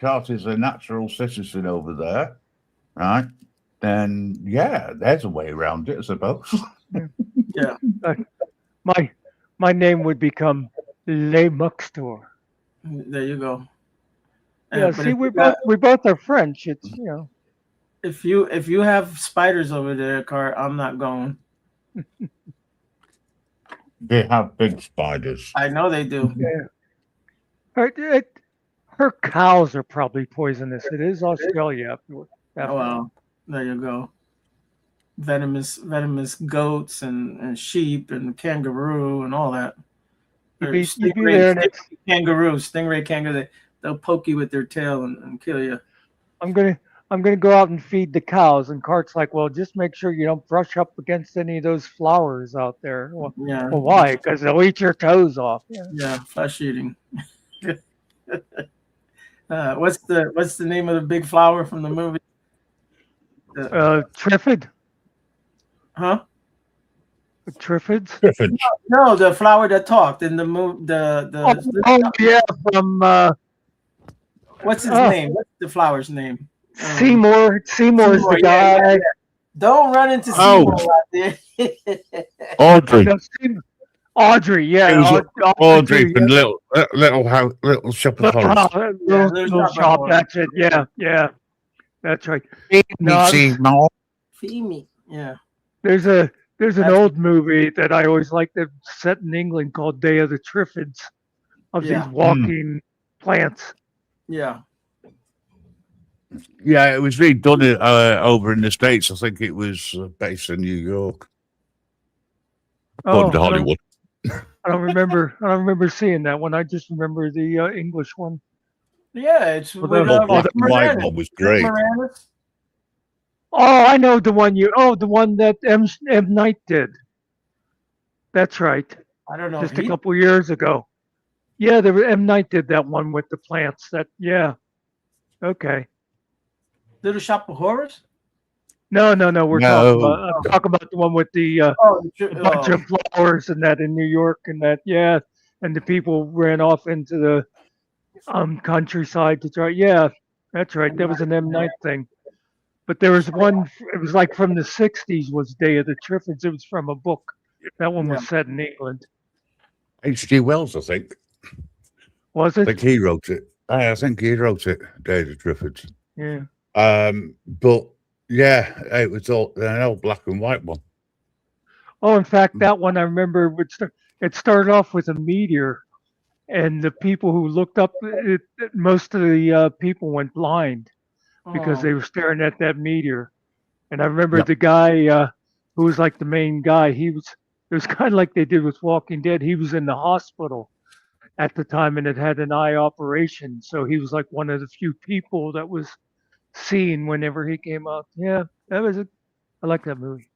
Carter's a natural citizen over there, right, then yeah, there's a way around it, I suppose. Yeah. My name would become Le Muckster. There you go. Yeah, see, we both are French. It's If you have spiders over there, Cart, I'm not going. They have big spiders. I know they do. Yeah. Her cows are probably poisonous. It is Australia. Well, there you go. Venomous goats and sheep and kangaroo and all that. You'd be there next. Stingray kangaroo. They'll poke you with their tail and kill you. I'm gonna go out and feed the cows, and Cart's like, well, just make sure you don't brush up against any of those flowers out there. Well, Yeah. Well, why? Because they'll eat your toes off. Yeah, flesh eating. What's the name of the big flower from the movie? Triffid. Huh? Triffids? Triffids. No, the flower that talked in the movie. Yeah, from what's his name? What's the flower's name? Seymour. Seymour's the guy. Yeah. Don't run into Seymour out there. Audrey. No, Audrey, yeah. Audrey from Little Shop of Horrors. Little shop. That's it. Yeah. That's right. Seymour. Feed yeah. There's an old movie that I always liked that set in England called Day of the Triffids of these walking plants. Yeah. Yeah, it was really done over in the States. I think it was based in New York. Oh, to Hollywood. I don't remember seeing that one. I just remember the English one. Yeah, it's the black and white one was great. Oh, I know the one the one that M. Night did. That's right. I don't know. Just a couple years ago. Yeah, M. Night did that one with the plants. Okay. Little Shop of Horrors? No. We're talking about the one with the bunch of flowers and that in New York and that. Yeah, and the people ran off into the countryside to try. Yeah, that's right. That was an M. Night thing. But there was one. It was like from the '60s. Was Day of the Triffids. It was from a book. That one was set in England. H.G. Wells, I think. Was it? I think he wrote it. I think he wrote it. Day of the Triffids. Yeah. But yeah, it was all an old black and white one. Oh, in fact, that one I remember. It started off with a meteor, and the people who looked up it, most of the people went blind because they were staring at that meteor. And I remember the guy who was like the main guy. It was kind of like they did with Walking Dead. He was in the hospital at the time and it had an eye operation, so he was like one of the few people that was seen whenever he came out. Yeah, I like that movie.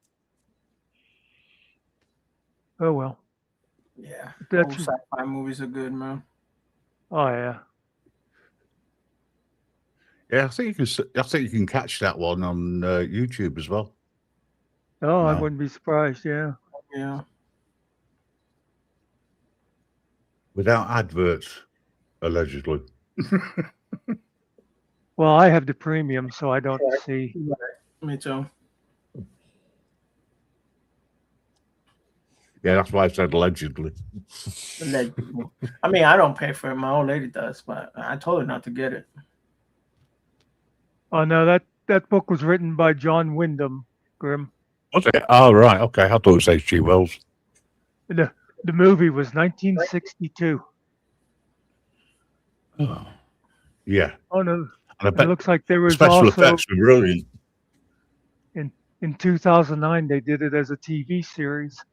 Oh well. Yeah, that's sci-fi movies are good, man. Oh yeah. Yeah, I think you can catch that one on YouTube as well. Oh, I wouldn't be surprised. Yeah. Yeah. Without adverts, allegedly. Well, I have the premium, so I don't see. Me too. Yeah, that's why I said allegedly. Allegedly. I mean, I don't pay for it. My old lady does, but I told her not to get it. Oh no, that book was written by John Wyndham, Grimm. Was it? Oh right, okay. I thought it was H.G. Wells. The movie was 1962. Yeah. Oh no, And I it bet looks like there was special also effects were brilliant. in 2009 they did it as a TV series.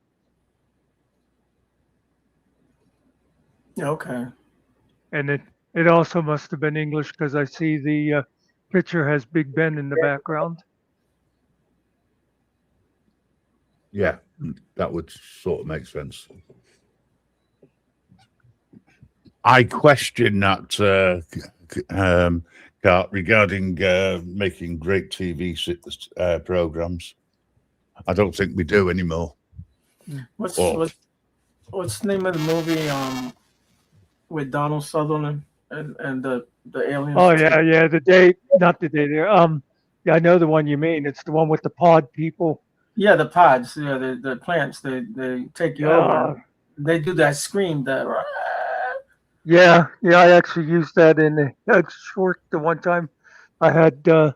Okay. And it also must have been English because I see the picture has Big Ben in the background. Yeah, that would sort of make sense. I question that, Cart, regarding making great TV programs. I don't think we do anymore. What's the name of the movie with Donald Sutherland and the aliens? Oh yeah, not the day there. Yeah, I know the one you mean. It's the one with the pod people. Yeah, the pods. Yeah, the plants. They take you over. They do that scream. Yeah, I actually used that in a short the one time. I had in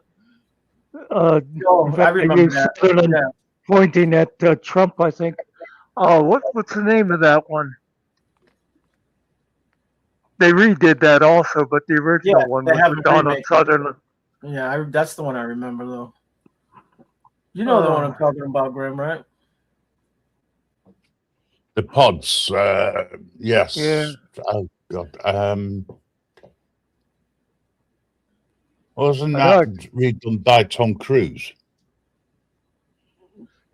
I fact, I remember used that. Sutherland Yeah. pointing at Trump, I think. Oh, what's the name of that one? They redid that also, but the original one they was have with a Donald remake. Sutherland. Yeah, that's the one I remember though. You know the one I'm talking about, Grim, right? The pods, yes. Yeah. Oh God. Wasn't I know that redone by Tom Cruise?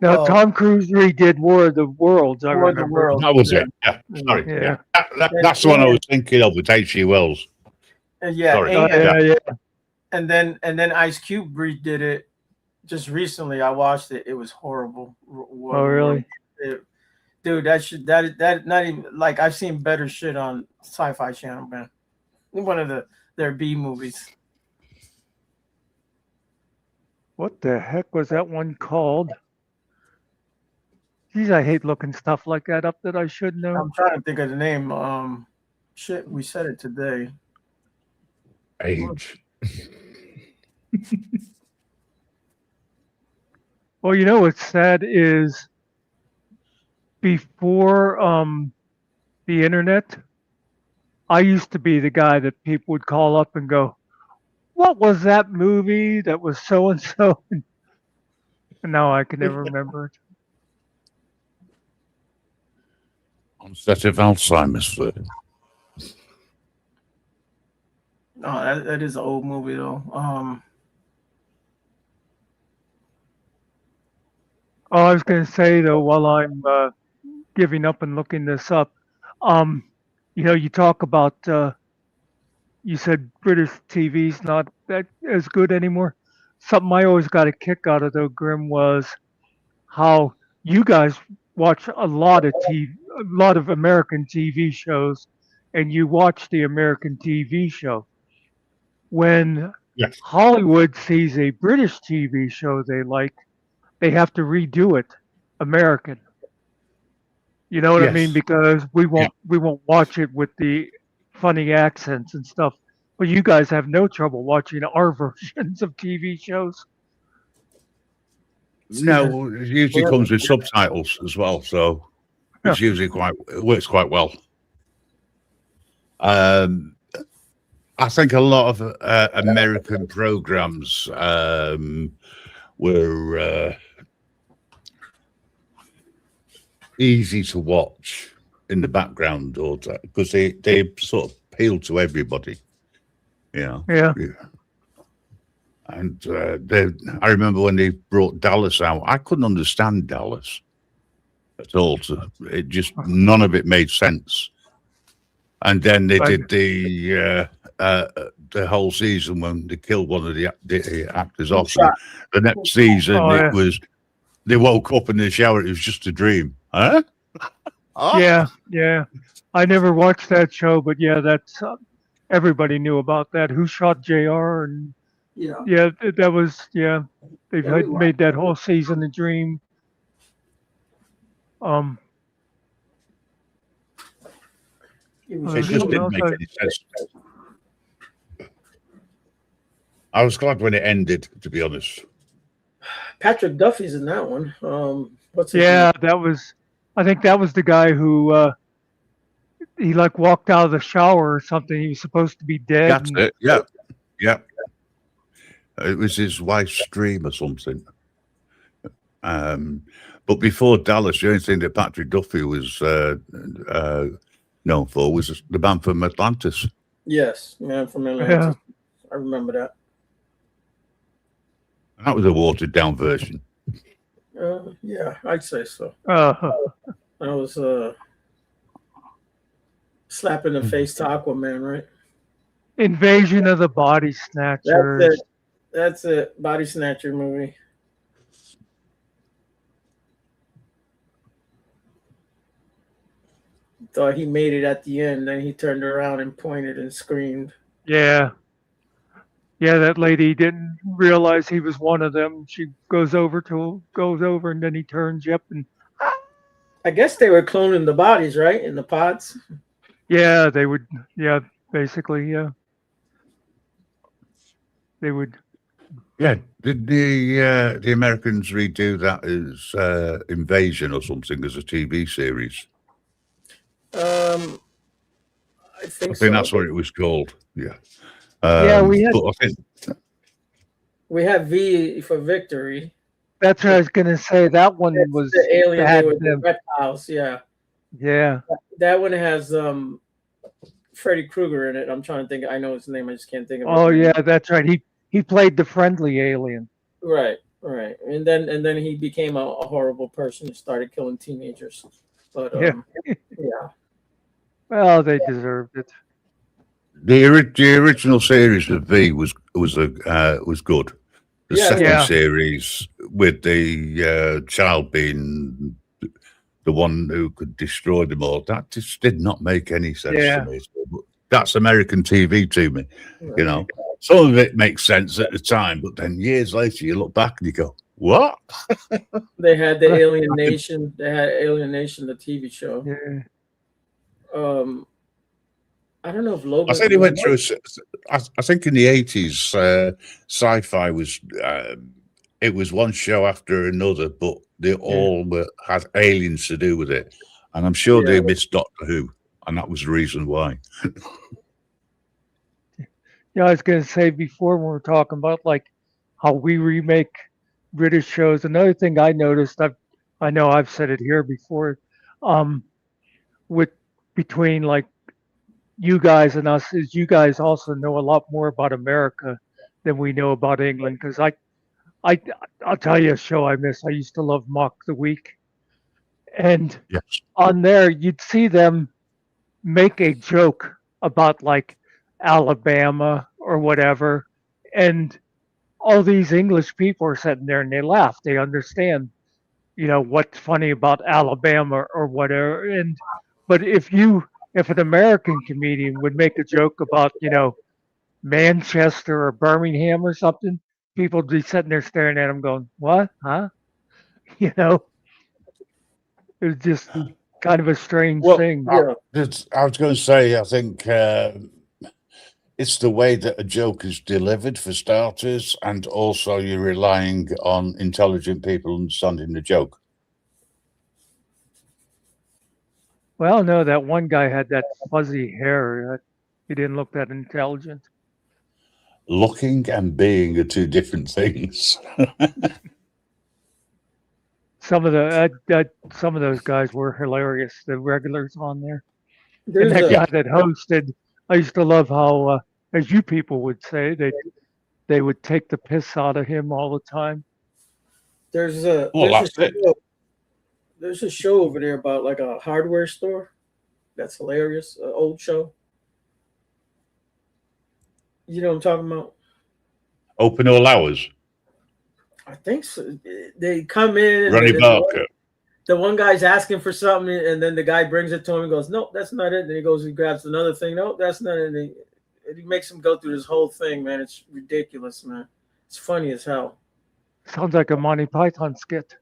Now, Tom Cruise redid War of the Worlds, I War of the remember. Worlds. That was Yeah. it. Yeah, sorry. Yeah. That's the one I was thinking of with H.G. Wells. Yeah, Sorry. and, and then Ice Cube redid it just recently. I watched it. It was horrible. Oh, really? Dude, that not even like I've seen better shit on Sci-Fi Channel, man. One of their B movies. What the heck was that one called? Geez, I hate looking stuff like that up that I should know. I'm trying to think of the name. Shit, we said it today. Age. Well, you know what's sad is before the internet, I used to be the guy that people would call up and go, "What was that movie that was so and so?" And now I can never remember it. Onset of Alzheimer's. No, that is an old movie though. Oh, I was going to say though, while I'm giving up and looking this up, you know, you talk about you said British TV's not that as good anymore. Something I always got a kick out of though, Grim, was how you guys watch a lot of American TV shows, and you watch the American TV show. When Hollywood sees a British TV show they like, they have to redo it American. You know what I mean? Because we won't watch it with the funny accents and stuff. But you guys have no trouble watching our versions of TV shows. No, it usually comes with subtitles as well, so it's usually it works quite well. I think a lot of American programs were easy to watch in the background, or because they sort of appeal to everybody, you know. Yeah. And I remember when they brought Dallas out, I couldn't understand Dallas at all. It just none of it made sense. And then they did the whole season when they killed one of the actors off. The next season, it was they woke up in the shower. It was just a dream. Huh? Yeah. I never watched that show, but yeah, that's everybody knew about that. Who Shot JR? And yeah, that was They've made that whole season a dream. It just didn't make any sense. I was glad when it ended, to be honest. Patrick Duffy's in that one. What's his name? That was. I think that was the guy who he like walked out of the shower or something. He was supposed to be dead. That's it. Yeah. Yeah. It was his wife's dream or something. But before Dallas, the only thing that Patrick Duffy was known for was the band from Atlantis. Yes, man from Atlantis. I remember that. That was a watered down version. Yeah, I'd say so. Uh, That was slap in the face to Aquaman, right? Invasion of the Body Snatchers. That's it. Body Snatcher movie. Thought he made it at the end, then he turned around and pointed and screamed. Yeah. Yeah, that lady didn't realize he was one of them. She goes over, and then he turns, yep, and I guess they were cloning the bodies, right? In the pods. yeah, they would. Yeah, basically, yeah, they would. Yeah, did the Americans redo that as Invasion or something as a TV series? I think so. That's what it was called. Yeah. Yeah, we had. But I think We have V for Victory. That's what I was gonna say. That one That's was the alien. had They were the them. reptiles. Yeah. Yeah. That one has Freddy Krueger in it. I'm trying to think. I know his name. I just can't think of it. Oh yeah, that's right. He played the friendly alien. Right. And then he became a horrible person and started killing teenagers. But Yeah. yeah. Well, they deserved it. the original series of V was good. The second series with the child being the one who could destroy them all, that just did not make any sense to me. So, that's American TV to me, you know. Some of it makes sense at the time, but then years later you look back and you go, "What?" They had the Alien Nation. They had Alien Nation, the TV show. Yeah. I don't know if Logan. I think they went through. I think in the 80s, sci-fi was. It was one show after another, but they all had aliens to do with it, and I'm sure they missed Doctor Who, and that was the reason why. Yeah, I was going to say before when we were talking about like how we remake British shows. Another thing I noticed, I know I've said it here before, with between like you guys and us, is you guys also know a lot more about America than we know about England. Because I'll tell you a show I miss. I used to love Mock the Week, and on there you'd see them make a joke about like Alabama or whatever, and all these English people are sitting there and they laugh. They understand, you know, what's funny about Alabama or whatever. And but if an American comedian would make a joke about, you know, Manchester or Birmingham or something, people would be sitting there staring at him going, "What? Huh?" You know, it was just kind of a strange thing. I was going to say, I think it's the way that a joke is delivered for starters, and also you're relying on intelligent people understanding the joke. Well, no, that one guy had that fuzzy hair. He didn't look that intelligent. Looking and being are two different things. Some of those guys were hilarious. The regulars on there. There's and that guy that hosted, I used to love how, as you people would say, they would take the piss out of him all the time. There's a show over there about like a hardware store. That's hilarious. An old show. You know what I'm talking about? Open all hours. I think so. They come in. Ronnie Barker. The one guy's asking for something, and then the guy brings it to him and goes, "Nope, that's not it." And then he goes and grabs another thing. "Nope, that's not it." And he makes him go through this whole thing, man. It's ridiculous, man. It's funny as hell. Sounds like a Monty Python skit.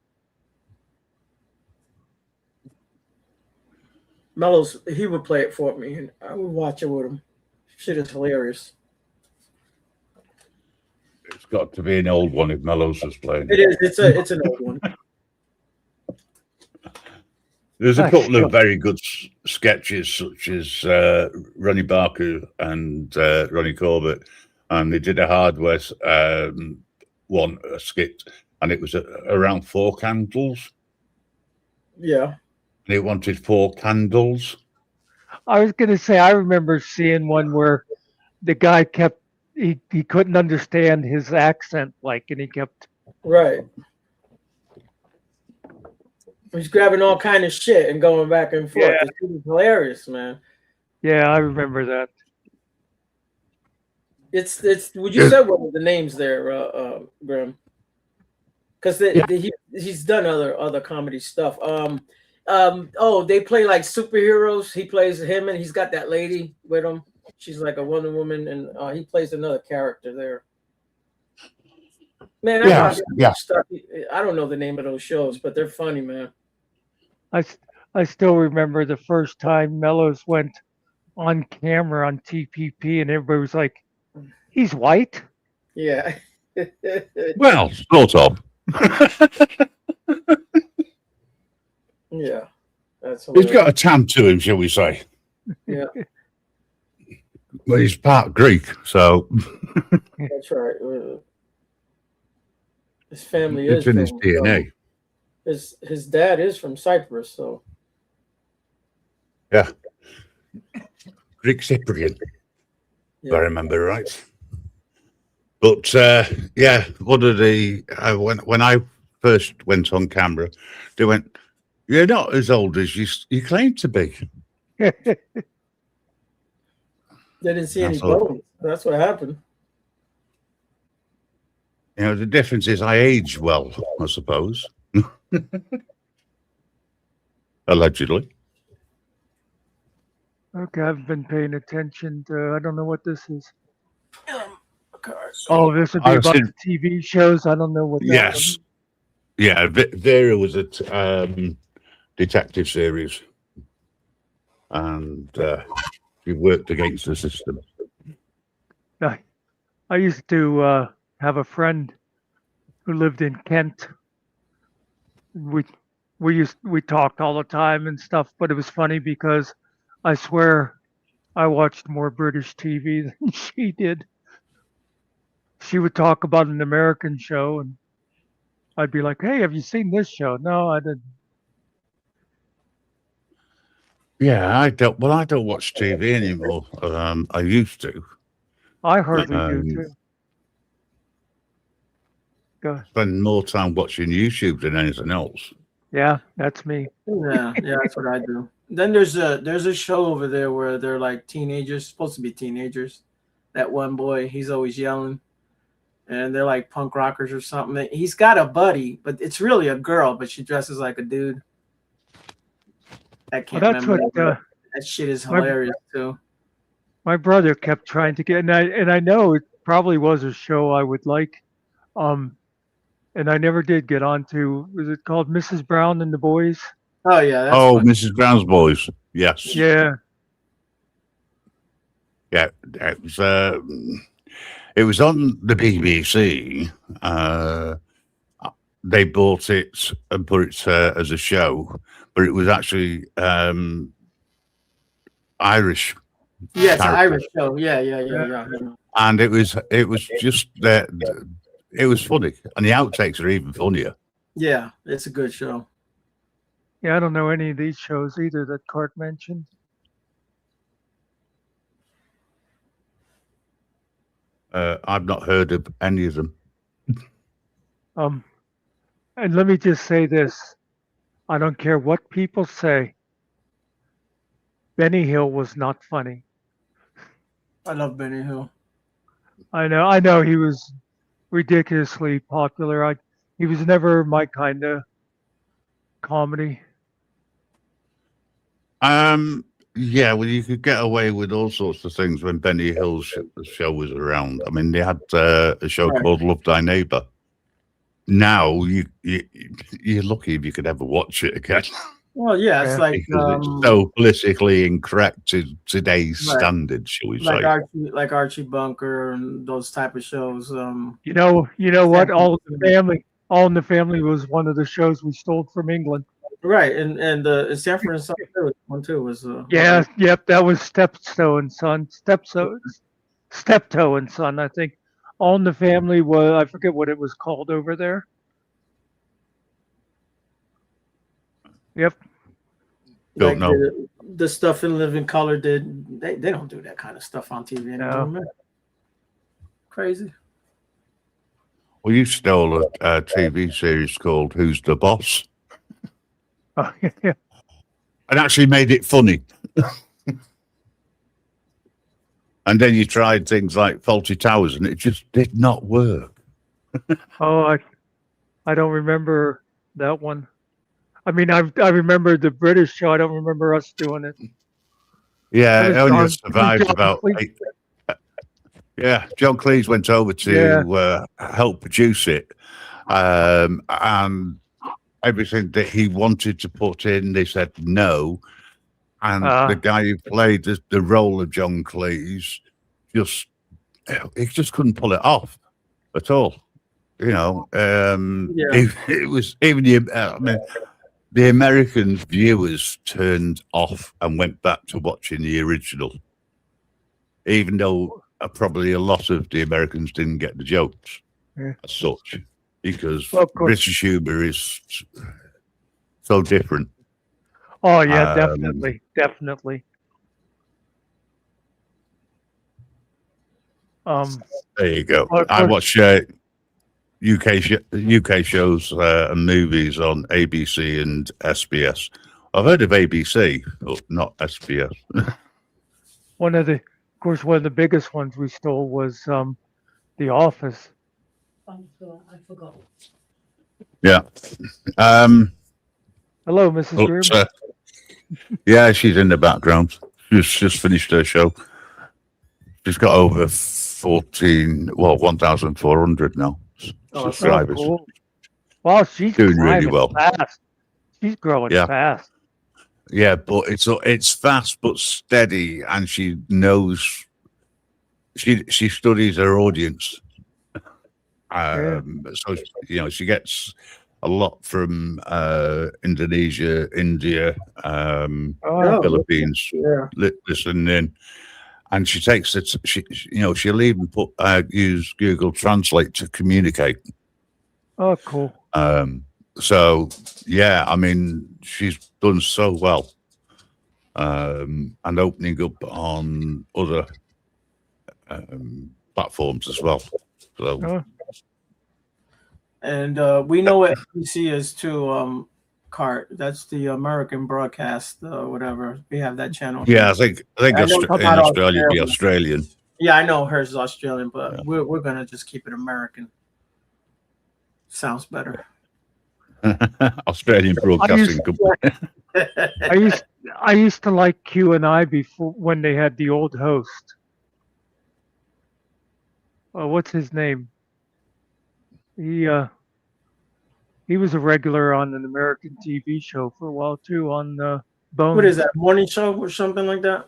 Mellows, he would play it for me, and I would watch it with him. Shit is hilarious. It's got to be an old one if Mellows was playing. It is. It's an old one. There's a I couple still, of very good sketches, such as Ronnie Barker and Ronnie Corbett, and they did a hardware one a skit, and it was around 4 candles, Yeah. and it wanted 4 candles. I was gonna say I remember seeing one where the guy kept he couldn't understand his accent, like, and he kept Right. He's grabbing all kind of shit and going back and forth. yeah This shit is hilarious, man. yeah I remember that. It's would you say one of the names there, Grim? Because Yeah. he's done other comedy stuff. Oh, they play like superheroes. He plays him, and he's got that lady with him. She's like a Wonder Woman, and he plays another character there. Man, I Yeah, watch yeah. stuff. I don't know the name of those shows, but they're funny, man. I still remember the first time Mellows went on camera on TPP, and everybody was like, "He's white." Yeah. Well, sort of. Yeah, that's He's hilarious. got a tan to him, shall we say? Yeah, Well, he's part Greek, so that's right. His family it's is in his from DNA. his dad is from Cyprus, so Yeah, Greek Cypriot, if I yeah. remember right. But yeah, one of the when I first went on camera, they went, "You're not as old as you claim to be." They didn't see any That's all. bones. That's what happened. You know, the difference is I age well, I suppose. Allegedly. Okay, I've been paying attention to. I don't know what this is. Okay. Oh, this would be I've about seen- the TV shows. I don't know what that Yes. Yeah, Vera was a detective series, and she worked against the system. was. I used to have a friend who lived in Kent. We talked all the time and stuff, but it was funny because I swear I watched more British TV than she did. She would talk about an American show, and I'd be like, "Hey, have you seen this show?" No, I didn't. Yeah, I don't. Well, I don't watch TV anymore. I used to. I hardly do Um, too. Go. Spend more time watching YouTube than anything else. Yeah, that's me. Yeah, that's what I do. Then there's a show over there where they're like teenagers, supposed to be teenagers. That one boy, he's always yelling, and they're like punk rockers or something. He's got a buddy, but it's really a girl, but she dresses like a dude. I Well, can't that's remember. what That shit is my hilarious too. my brother kept trying to get, and I know it probably was a show I would like, and I never did get onto. Was it called Mrs. Brown and the Boys? Oh yeah, that's Oh, funny. Mrs. Brown's Boys. Yes. Yeah, Yeah. It was on the BBC. They bought it and put it as a show, but it was actually Irish, Yeah, it's an character. Irish show. Yeah. and it was just that it was funny, and the outtakes are even funnier. Yeah, it's a good show. yeah. I don't know any of these shows either that Cart mentioned. I've not heard of any of them. And let me just say this: I don't care what people say. Benny Hill was not funny. I love Benny Hill. I know he was ridiculously popular. He was never my kind of comedy. Yeah, well, you could get away with all sorts of things when Benny Hill's show was around. I mean, they had a show Right. called Love Thy Neighbor. Now you're lucky if you could ever watch it again Well, yeah, it's Yeah. like because it's so politically incorrect to today's Right. standards, shall we say? like Archie Bunker and those type of shows. You know what? Exactly. All in the Family was one of the shows we stole from England. Right, and San Francisco one too was Yeah, yep, that was Steptoe and Son. Steptoe and Son, I think. All in the Family was, I forget what it was called over there. Yep. like Don't know. the stuff in Living Color did. They don't do that kind of stuff on TV anymore, No. man. Crazy. Well, you stole a TV series called Who's the Boss Oh, yeah. and actually made it funny. And then you tried things like Faulty Towers and it just did not work. Oh, I don't remember that one. I mean, I remember the British show. I don't remember us doing it. Yeah, It it was only John, survived John about Cleese. 8. Yeah, John Cleese went over to help produce it. And everything that he wanted to put in, they said no. And the guy who played the role of John Cleese he just couldn't pull it off at all. You know, it was even the American viewers turned off and went back to watching the original, even though probably a lot of the Americans didn't get the jokes as such, because British humor is so different. Oh yeah, definitely. There you go. Well, I watch UK shows and movies on ABC and SBS. I've heard of ABC, but not SBS. One of the biggest ones we stole was The Office. I forgot. Yeah. Hello, Mrs. Grierman. Yeah, she's in the background. She's just finished her show. She's got over 1,400 now subscribers. Cool. Wow, she's doing really well. Fast. She's growing fast. Yeah, but it's fast but steady, and she knows. She studies her audience. So she gets a lot from Indonesia, India, Philippines, listening, and she takes it. She'll even use Google Translate to communicate. Oh, cool. So yeah, I mean, she's done so well, and opening up on other platforms as well. So. And we know what NBC is too, Cart. That's the American broadcast, whatever. We have that channel. Yeah, I think in Australia it'd be Australian. Yeah, I know hers is Australian, but we're gonna just keep it American. Sounds better. Australian Broadcasting Company. I used to like Q&I before when they had the old host. What's his name? He was a regular on an American TV show for a while too, on Bones. What is that, morning show or something like that?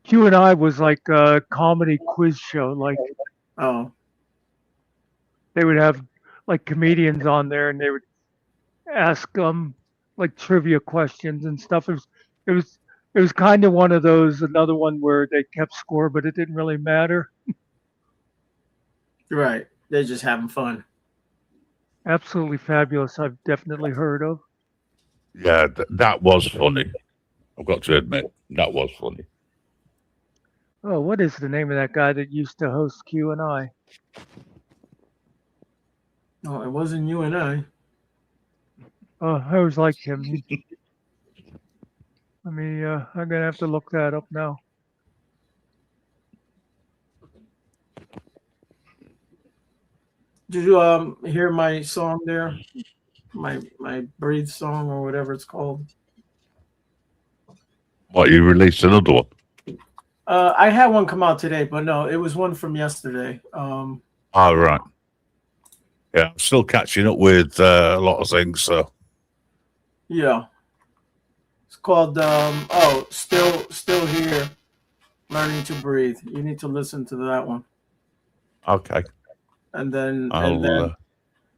Q&I was like a comedy quiz show. Like, they would have like comedians on there, and they would ask like trivia questions and stuff. It was kind of one of those, another one where they kept score, but it didn't really matter. Right. They're just having fun. Absolutely fabulous. I've definitely heard of. Yeah, that was funny. I've got to admit, that was funny. Oh, what is the name of that guy that used to host Q&I? No, it wasn't you and I. Oh, I always liked him. I mean, I'm gonna have to look that up now. Did you hear my song there? My Breathe song or whatever it's called. What, you released another one? I had one come out today, but no, it was one from yesterday. Oh, right. Yeah, I'm still catching up with a lot of things, so. Yeah. It's called Still Here, Learning to Breathe. You need to listen to that one. Okay. And then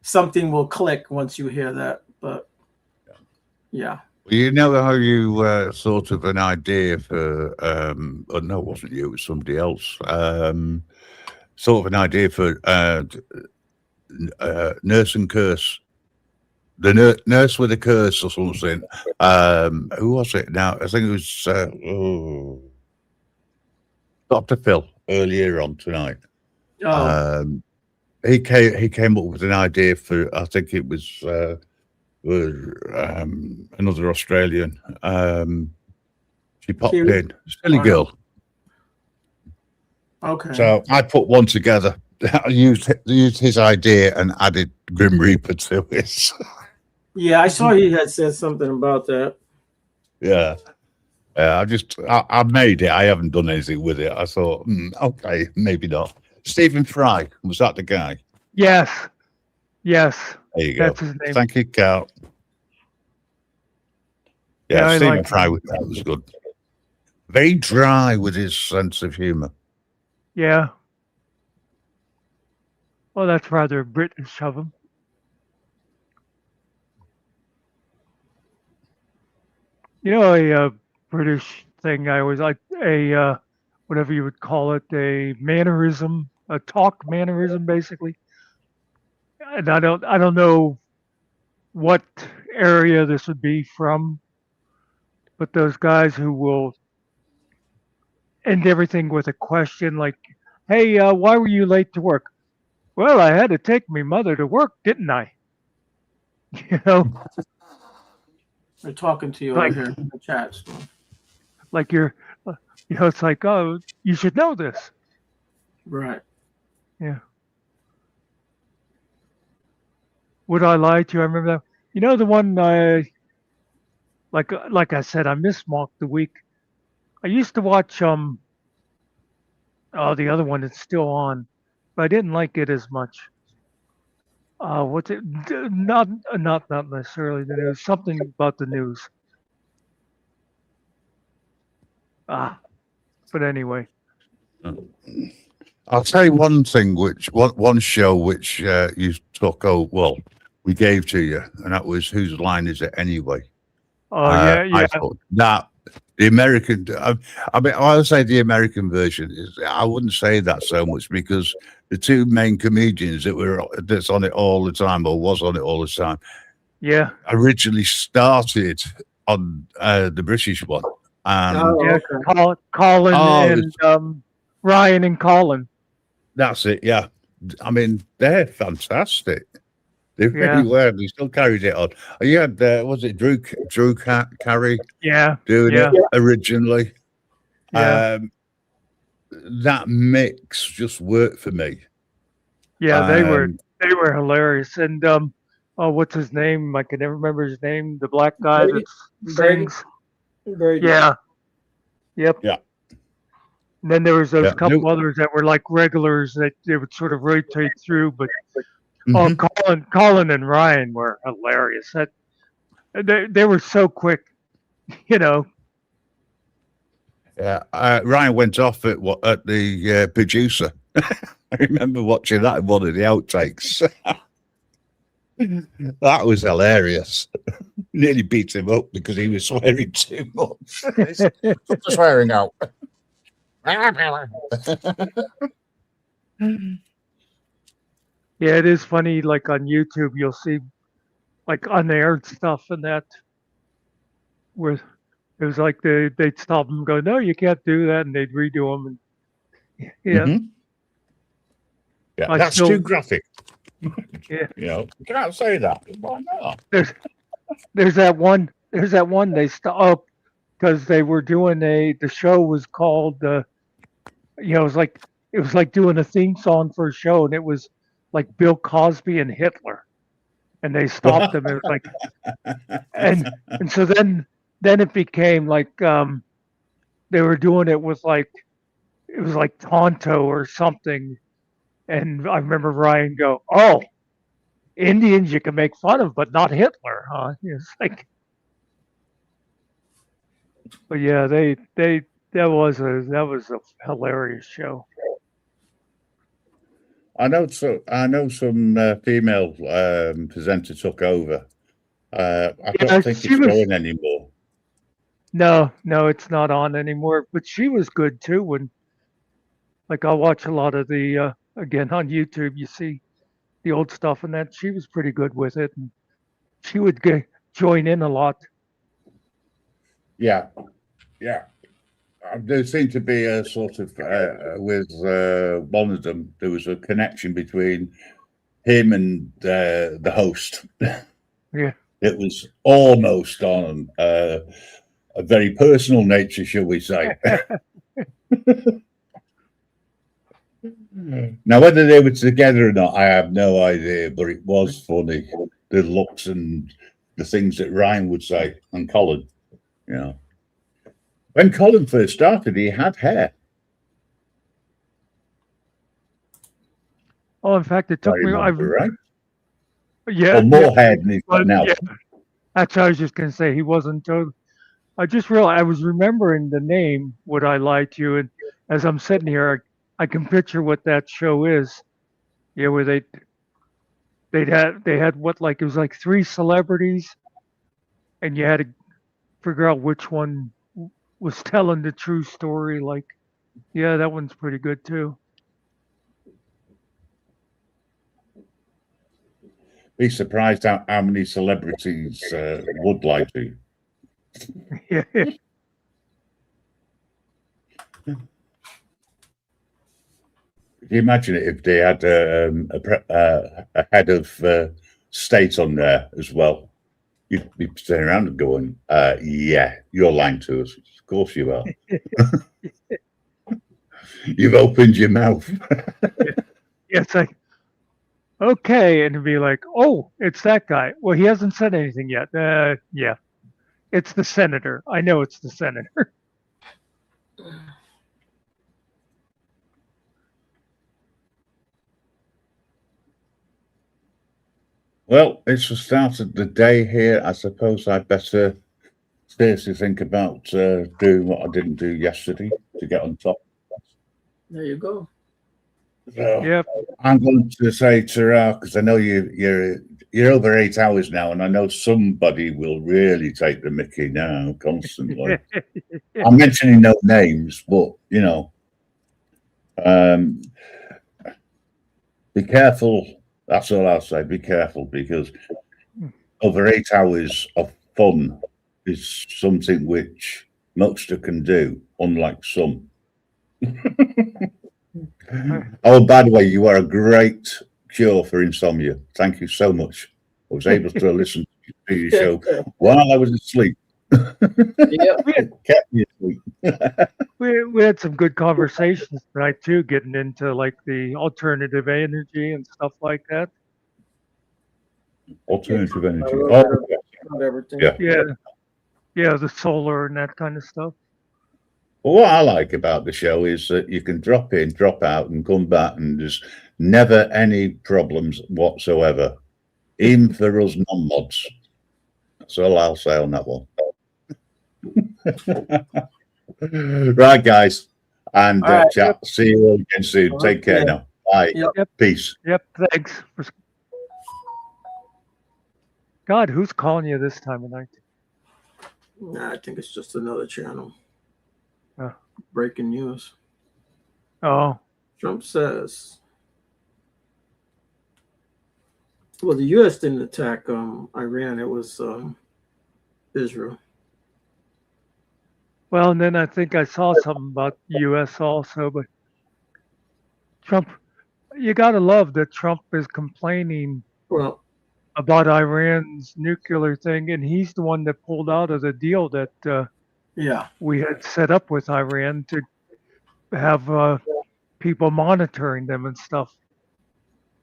something will click once you hear that. But Yeah. You know how you sort of an idea for oh no, it wasn't you, it was somebody else. Sort of an idea for Nurse and Curse. The Nurse with a Curse or something. Who was it now? I think it was Dr. Phil earlier on tonight. Oh. He came up with an idea for, I think it was another Australian. She popped Kiri? in, silly Oh, no. girl. Okay. So I put one together. I used his idea and added Grim Reaper to it. Yeah, I saw he had said something about that. Yeah. I made it. I haven't done anything with it. I thought, okay, maybe not. Stephen Fry, was that the guy? Yes. Yes. There you That's go. his name. Thank you, Cal. Yeah, Yeah, I Stephen like Fry him. that was good. Very dry with his sense of humor. Yeah. Well, that's rather British of him. You know, a British thing I always like, whatever you would call it, a mannerism, a talk mannerism, basically. And I don't know what area this would be from, but those guys who will end everything with a question like, "Hey, why were you late to work?" "Well, I had to take my mother to work, didn't I?" You know, They're talking to you over like here in the chat. So. like you're, it's like, "Oh, you should know this." Right. Yeah. Would I lie to you? I remember that. You know the one like I said, I miss Mock the Week. I used to watch the other one that's still on, but I didn't like it as much. What's it? Not necessarily the news. Something about the news. But anyway. I'll tell you one thing, one show which you took. Oh well, we gave to you, and that was Whose Line Is It Anyway? Oh yeah, I yeah. thought that the American. I mean, I would say the American version is. I wouldn't say that so much because the two main comedians that's on it all the time or was on it all the time. Yeah. Originally started on the British one. Yeah, Colin and Ryan and Colin. That's it. Yeah, I mean they're fantastic. They really Yeah. were. They still carried it on. You had was it Drew Carey? Yeah. Doing Yeah. it originally. Yeah. That mix just worked for me. Yeah, they were hilarious. And oh, what's his name? I can never remember his name. The black guy that sings. Brady. Yeah. Yep. Yeah. And then there was those Yeah, couple others that were like regulars that they would sort of rotate through, but Colin and Ryan were hilarious. That they were so quick, you know. Yeah, Ryan went off at the producer. I remember watching that in one of the outtakes. That was hilarious. Nearly beat him up because he was swearing too much. Put the swearing out. Yeah, it is funny. Like on YouTube, you'll see like unaired stuff and that where it was like they'd stop them and go, "No, you can't do that," and they'd redo them. And yeah, Yeah, I that's still- too graphic. yeah. You know, you can't say that. Why not? There's that one they stopped because they were doing the show was called it was like doing a theme song for a show, and it was like Bill Cosby and Hitler, and they stopped them. It was like and so then it became like they were doing it with like it was like Tonto or something, and I remember Ryan go, "Oh, Indians you can make fun of, but not Hitler, huh?" It's like, but yeah, that was a hilarious show. I know some female presenter took over, I Yeah, don't think she it's was. going anymore. No, it's not on anymore. But she was good too. When like I'll watch a lot of the again on YouTube. You see the old stuff, and that she was pretty good with it, and she would join in a lot. Yeah, yeah. There seemed to be a sort of with one of them. There was a connection between him and the host. Yeah. It was almost on a very personal nature, shall we say. Now, whether they were together or not, I have no idea, but it was funny. The looks and the things that Ryan would say, and Colin, you know. When Colin first started, he had hair. Oh, in fact, it I took me. remember, right? Yeah, Or more hair than he's got but now. yeah, actually, I was just gonna say he wasn't. I just realized I was remembering the name. Would I lie to you? And as I'm sitting here, I can picture what that show is. Yeah, where they had what, like it was like three celebrities, and you had to figure out which one was telling the true story. Like, yeah, that one's pretty good too. Be surprised how many celebrities would like to. Yeah. Can you imagine it if they had a head of state on there as well? You'd be turning around and going, yeah, you're lying to us. Of course you are. You've opened your mouth. Yeah, it's like, okay, and it'd be like, oh, it's that guy. Well, he hasn't said anything yet. Yeah, it's the senator. I know it's the senator. Well, it's the start of the day here. I suppose I'd better seriously think about doing what I didn't do yesterday to get on top. There you go. So Yep. I'm going to say to because I know you're over 8 hours now, and I know somebody will really take the mickey now constantly. I'm mentioning no names, but you know, be careful. That's all I'll say. Be careful because over 8 hours of fun is something which Muckster can do, unlike some. Oh, by the way, you are a great cure for insomnia. Thank you so much. I was able to listen to your show while I was asleep. Kept me asleep. we had some good conversations tonight too, getting into like the alternative energy and stuff like that. Alternative energy. Oh, Oh, everything. Yeah, the solar and that kind of stuff. Well, what I like about the show is that you can drop in, drop out, and come back, and there's never any problems whatsoever, even for us non-mods. That's all I'll say on that one. Right, guys, and right, chat. yep. See you all again soon. Take care now. Bye. Yep. Peace. Yep. Thanks. God, who's calling you this time of night? Nah, I think it's just another channel. Oh. Breaking news. Oh. Trump says, well, the U.S. didn't attack Iran. It was Israel. Well, and then I think I saw something about the U.S. also, but Trump, you got to love that Trump is complaining about Iran's nuclear thing, and he's the one that pulled out of the deal that we had set up with Iran to have people monitoring them and stuff.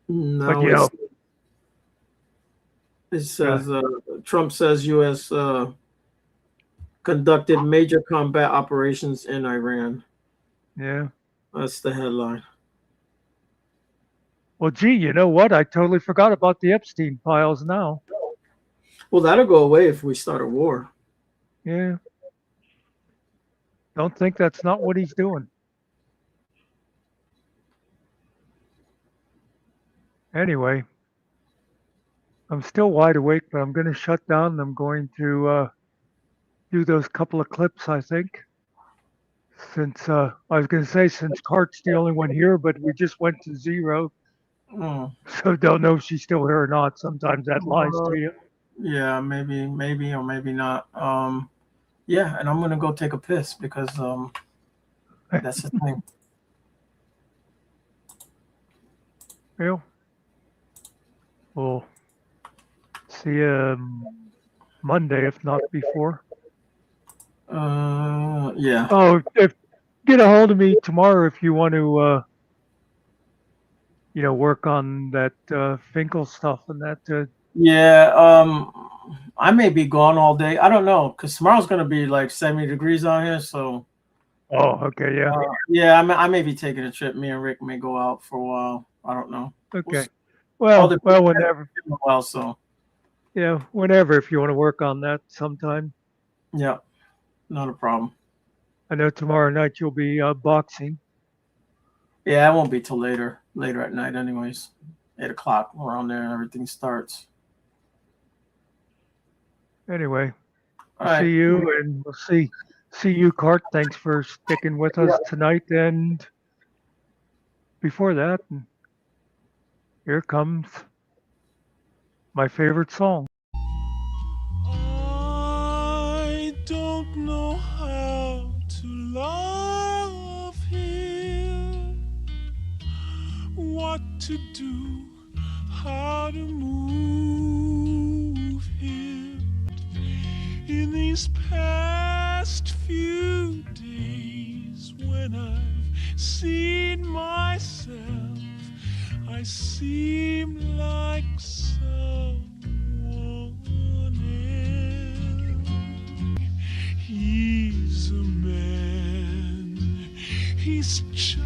No, but, you know, it says Trump says U.S. Conducted major combat operations in Iran. Yeah. That's the headline. Well, gee, you know what? I totally forgot about the Epstein files now. Well, that'll go away if we start a war. Yeah. Don't think that's not what he's doing. Anyway. I'm still wide awake, but I'm going to shut down and I'm going to do those couple of clips, I think. Since I was going to say, since Cart's the only one here, but we just went to 0. Mm. So don't know if she's still here or not. Sometimes that lies to you. Yeah, maybe, or maybe not. Yeah, and I'm gonna go take a piss because that's the thing. Yeah. We'll see you Monday, if not before. Yeah. Oh, get a hold of me tomorrow if you want to, work on that Finkel stuff and that. Yeah. I may be gone all day. I don't know because tomorrow's gonna be like 70 degrees out here. So. Oh, okay, yeah. Yeah, I may be taking a trip. Me and Rick may go out for a while. I don't know. Okay. Well, Whenever. Well, so. Yeah, whenever if you want to work on that sometime. Yeah, not a problem. I know tomorrow night you'll be boxing. Yeah, it won't be till later at night, anyways. 8 o'clock around there, everything starts. Anyway, All right. see you, and we'll see you, Cart. Thanks for sticking with us tonight. And before that, here comes my favorite song. I don't know how to love him, what to do, how to move him. In these past few days, when I've seen myself, I seem like someone else. He's a man, he's just